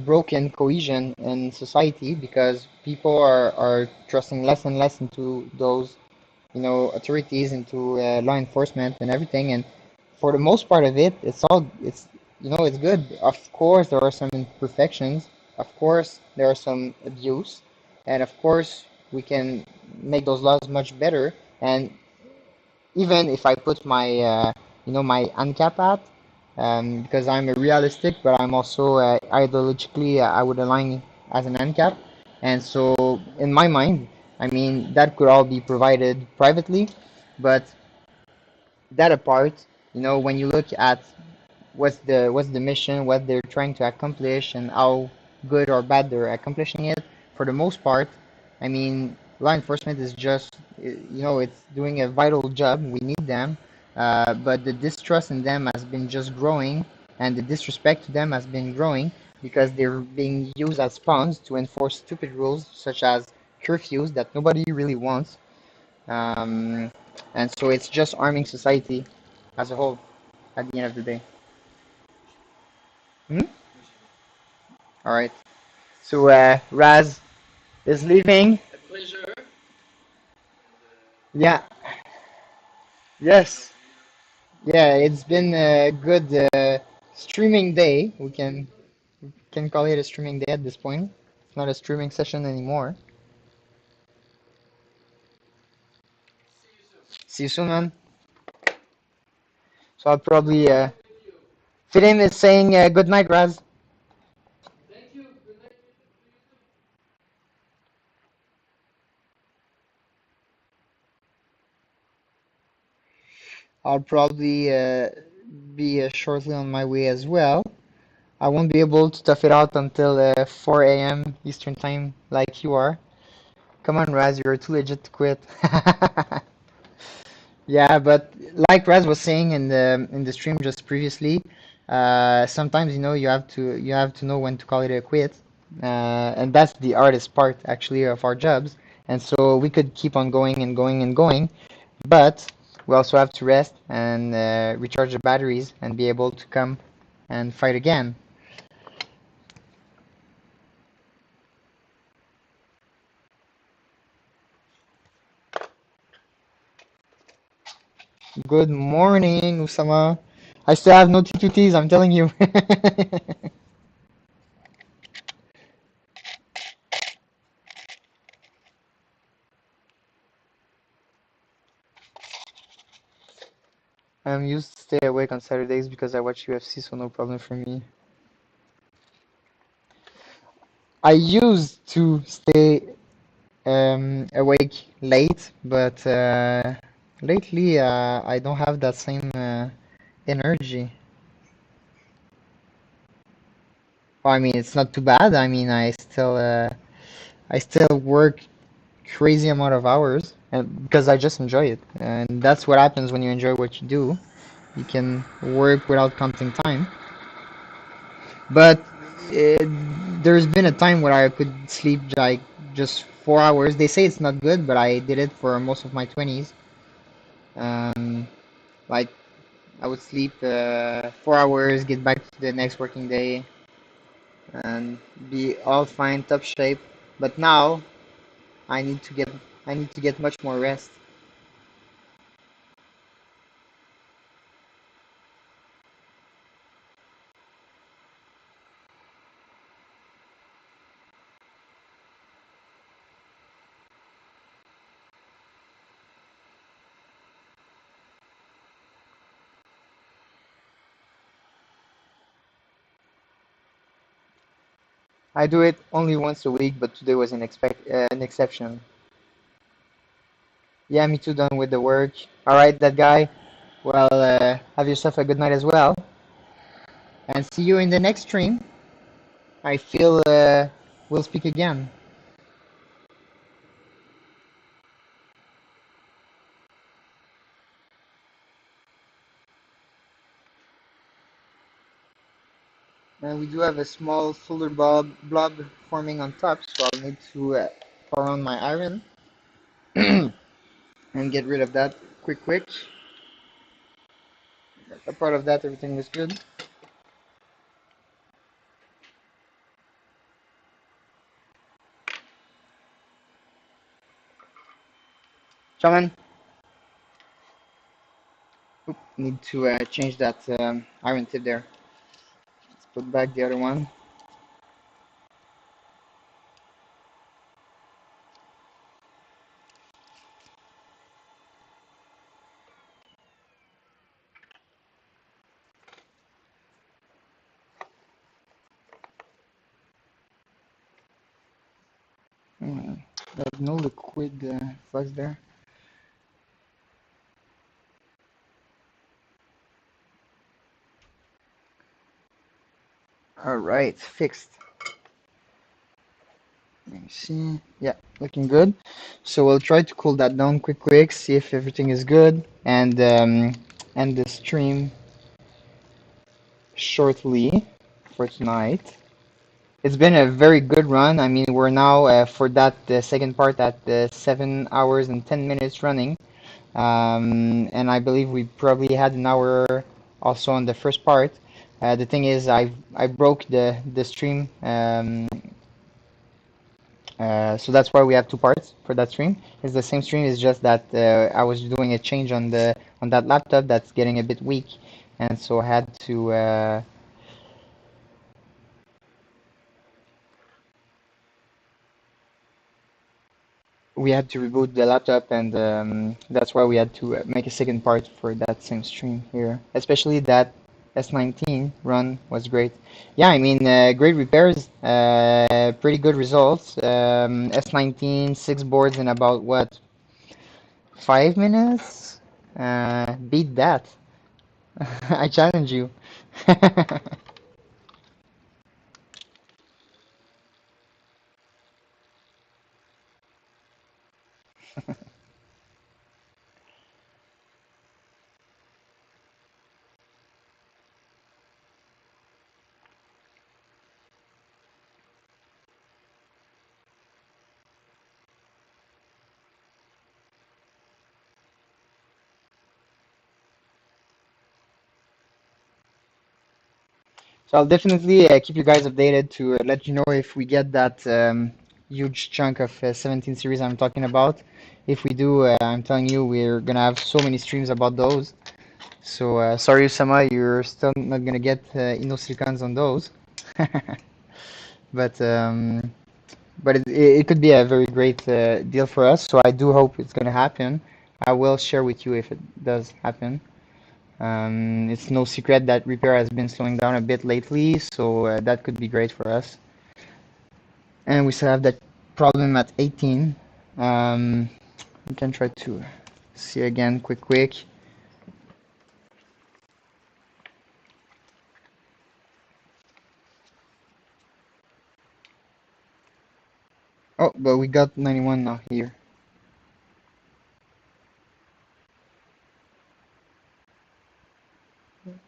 S2: broken cohesion in society because people are trusting less and less into those, authorities, into law enforcement and everything. And for the most part of it, it's good. Of course, there are some imperfections. Of course, there are some abuse, and of course, we can make those laws much better. And even if I put my ANCAP hat, because I'm a realistic, but I'm also ideologically, I would align as an ANCAP. And so, in my mind, I mean, that could all be provided privately, but that apart, when you look at what's the mission, what they're trying to accomplish, and how good or bad they're accomplishing it. For the most part, I mean, law enforcement is just, it's doing a vital job. We need them, but the distrust in them has been just growing, and the disrespect to them has been growing because they're being used as pawns to enforce stupid rules such as curfews that nobody really wants. Um, and so it's just arming society as a whole at the end of the day. Hmm? All right. So Raz is leaving. Yeah. Yes. Yeah. It's been a good streaming day. We can call it a streaming day at this point. It's not a streaming session anymore. See you soon, man. So I'll probably fit in is saying good night, Raz. I'll probably be shortly on my way as well. I won't be able to tough it out until 4 a.m. Eastern time, like you are. Come on, Raz, you're too legit to quit. Yeah, but like Raz was saying in the stream just previously, sometimes you have to know when to call it a quit, and that's the hardest part actually of our jobs. And so we could keep on going and going and going, but we also have to rest and recharge the batteries and be able to come and fight again. Good morning, Usama. I still have no TPTs, I'm telling you. I'm used to stay awake on Saturdays because I watch UFC, so no problem for me. I used to stay awake late, but lately I don't have that same energy. Well, I mean, it's not too bad. I mean, I still work crazy amount of hours, and because I just enjoy it, and that's what happens when you enjoy what you do. You can work without counting time. But it, there's been a time where I could sleep like just 4 hours. They say it's not good, but I did it for most of my 20s. Um, like I would sleep 4 hours, get back to the next working day, and be all fine, top shape. But now I need to get I need to get much more rest. I do it only once a week, but today was an exception. Yeah, me too. Done with the work. All right, that guy. Well, have yourself a good night as well, and see you in the next stream. I feel we'll speak again. And we do have a small solar blob forming on top, so I'll need to pour on my iron and get rid of that quick. apart of that, everything was good. Shaman, need to change that iron tip there. Let's put back the other one. There's no liquid flux there. All right, fixed. Let me see. Yeah, looking good. So we'll try to cool that down quick, see if everything is good, and end the stream shortly for tonight. It's been a very good run. I mean, we're now for that second part at 7 hours and 10 minutes running. And I believe we probably had an hour also on the first part. The thing is, I broke the stream, so that's why we have two parts for that stream. It's the same stream. It's just that I was doing a change on that laptop that's getting a bit weak, and so I had to. We had to reboot the laptop, and that's why we had to make a second part for that same stream here. Especially that S19 run was great. Yeah, I mean, great repairs, pretty good results. S19, 6 boards in about what, 5 minutes? Beat that. I challenge you. So I'll definitely keep you guys updated to let you know if we get that huge chunk of 17 series I'm talking about. If we do, I'm telling you, we're gonna have so many streams about those. So sorry, Sama, you're still not gonna get Innosilicons on those. But it could be a very great deal for us. So I do hope it's gonna happen. I will share with you if it does happen. It's no secret that repair has been slowing down a bit lately, so that could be great for us. And we still have that problem at 18. We can try to see again quick. Oh, but we got 91 now here.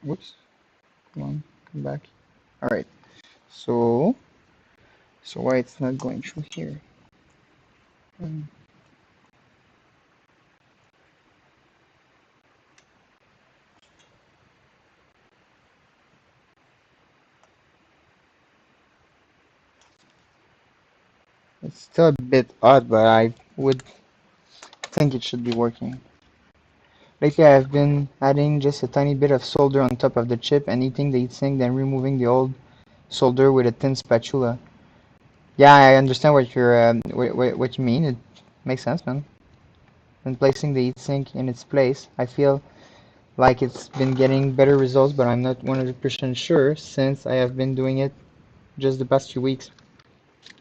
S2: Whoops. Come on, come back. All right. So why it's not going through here? Hmm. It's still a bit odd, but I would think it should be working. Lately, I've been adding just a tiny bit of solder on top of the chip and heating the heatsink, then removing the old solder with a thin spatula. Yeah, I understand what what you mean. It makes sense, man. When placing the heatsink in its place, I feel like it's been getting better results, but I'm not 100% sure since I have been doing it just the past few weeks.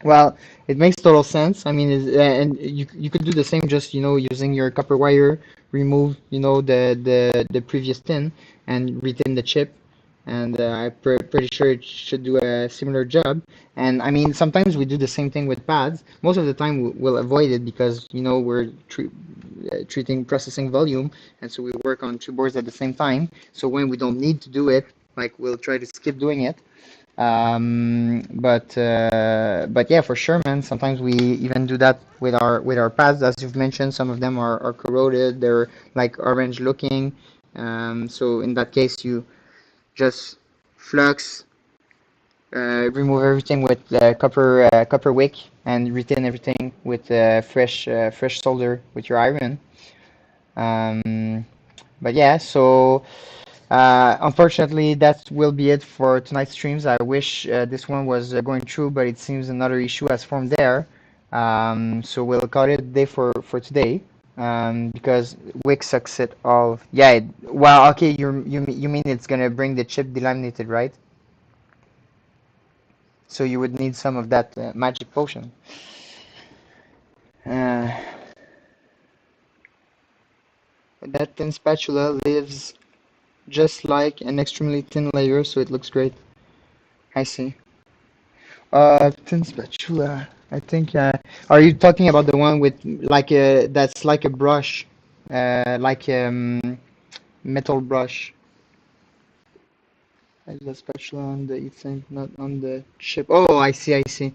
S2: Well, it makes total sense. I mean, and you could do the same, just using your copper wire, remove the previous tin and retin the chip, and I'm pretty sure it should do a similar job. And I mean, sometimes we do the same thing with pads. Most of the time, we'll avoid it because we're treating processing volume, and so we work on two boards at the same time. So when we don't need to do it, like we'll try to skip doing it. But yeah, for sure, man. Sometimes we even do that with our pads, as you've mentioned. Some of them are corroded. They're like orange looking. So in that case, you just flux, remove everything with copper wick, and retain everything with fresh solder with your iron. Um, but yeah, so unfortunately, that will be it for tonight's streams. I wish this one was going through, but it seems another issue has formed there. So we'll call it a day for today. Because Wix sucks it all. Yeah, well, okay, you mean it's gonna bring the chip delaminated, right? So you would need some of that magic potion. Uh, that thin spatula lives just like an extremely thin layer, so it looks great. I see. Thin spatula. I think. Are you talking about the one with like a that's like a brush, like metal brush? Like the spatula on the heatsink, not on the chip. Oh, I see. I see.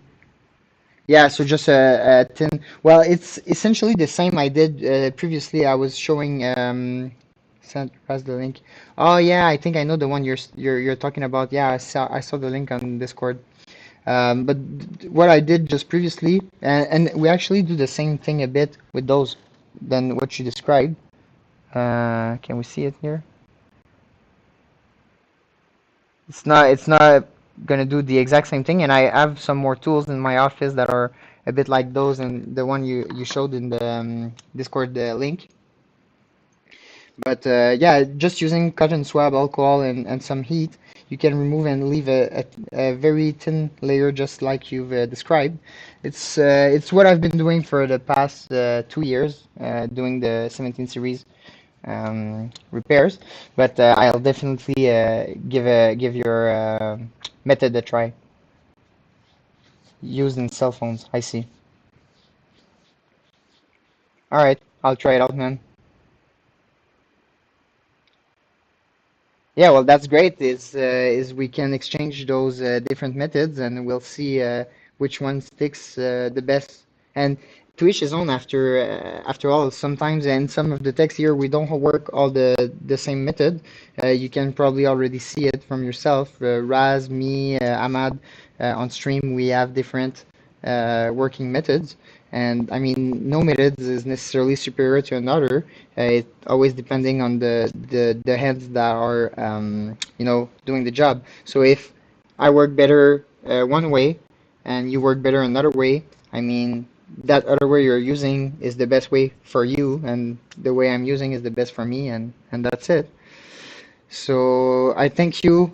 S2: Yeah, so just a tin. Well, it's essentially the same I did previously. I was showing sent us the link. Oh yeah, I think I know the one you're talking about. Yeah, I saw the link on Discord. But what I did just previously, and we actually do the same thing a bit with those than what you described. Can we see it here? It's not gonna do the exact same thing, and I have some more tools in my office that are a bit like those and the one you showed in the Discord link. But yeah, just using cotton swab, alcohol, and some heat, you can remove and leave a very thin layer, just like you've described. It's what I've been doing for the past 2 years, doing the 17 series repairs. But I'll definitely give your method a try. Used in cell phones, I see. All right, I'll try it out, man. Yeah, well, that's great. Is we can exchange those different methods, and we'll see which one sticks the best. And to each his own. After all, sometimes in some of the text here we don't work all the same method. You can probably already see it from yourself. Raz, me, Ahmad, on stream we have different working methods. And I mean, no method is necessarily superior to another. It always depending on the hands that are doing the job. So if I work better one way and you work better another way, I mean that other way you're using is the best way for you, and the way I'm using is the best for me, and that's it. So I thank you,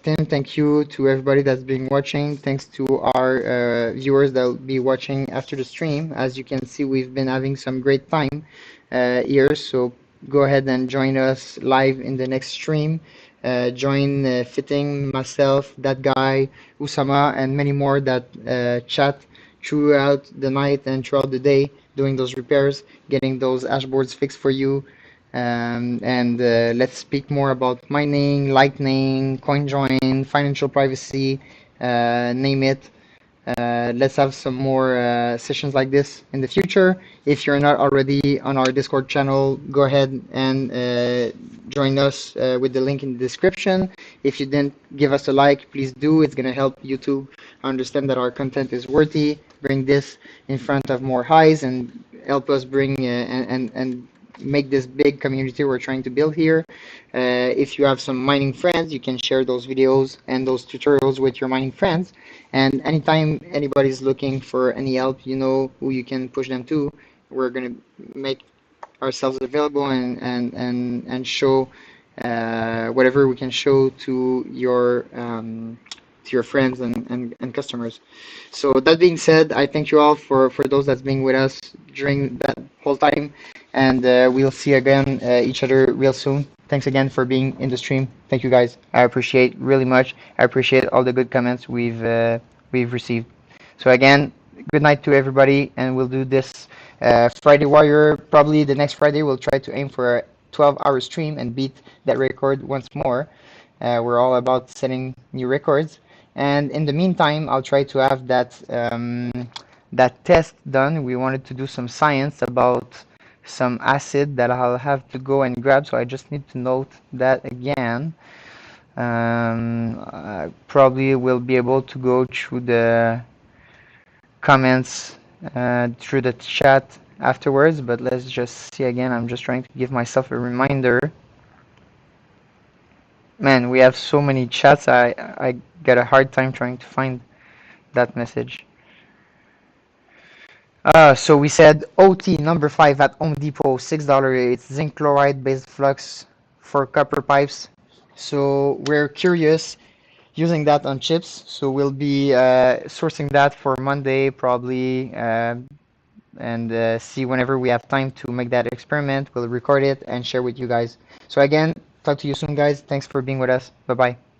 S2: Tim. Thank you to everybody that's been watching. Thanks to our viewers that will be watching after the stream. As you can see, we've been having some great time here. So go ahead and join us live in the next stream. Join Fitting, myself, that guy, Usama, and many more that chat throughout the night and throughout the day doing those repairs, getting those dashboards fixed for you. And let's speak more about mining, lightning, CoinJoin, financial privacy, name it. Let's have some more sessions like this in the future. If you're not already on our Discord channel, go ahead and join us with the link in the description. If you didn't give us a like, please do. It's going to help YouTube understand that our content is worthy, bring this in front of more eyes, and help us bring and make this big community we're trying to build here. If you have some mining friends, you can share those videos and those tutorials with your mining friends. And anytime anybody's looking for any help, you know who you can push them to. We're going to make ourselves available and show whatever we can show to your friends and customers. So that being said, I thank you all for those that's been with us during that whole time, and we'll see again each other real soon. Thanks again for being in the stream. Thank you guys. I appreciate really much. I appreciate all the good comments we've received. So again, good night to everybody, and we'll do this Friday Warrior. Probably the next Friday we'll try to aim for a 12-hour stream and beat that record once more. We're all about setting new records. And in the meantime, I'll try to have that test done. We wanted to do some science about some acid that I'll have to go and grab, so I just need to note that again. I probably will be able to go through the comments through the chat afterwards, but let's just see again. I'm just trying to give myself a reminder. Man, we have so many chats, I get a hard time trying to find that message. So we said OT number 5 at Home Depot, $6. It's zinc chloride based flux for copper pipes. So we're curious using that on chips. So we'll be sourcing that for Monday probably, and see whenever we have time to make that experiment. We'll record it and share with you guys. So again, talk to you soon, guys. Thanks for being with us. Bye bye.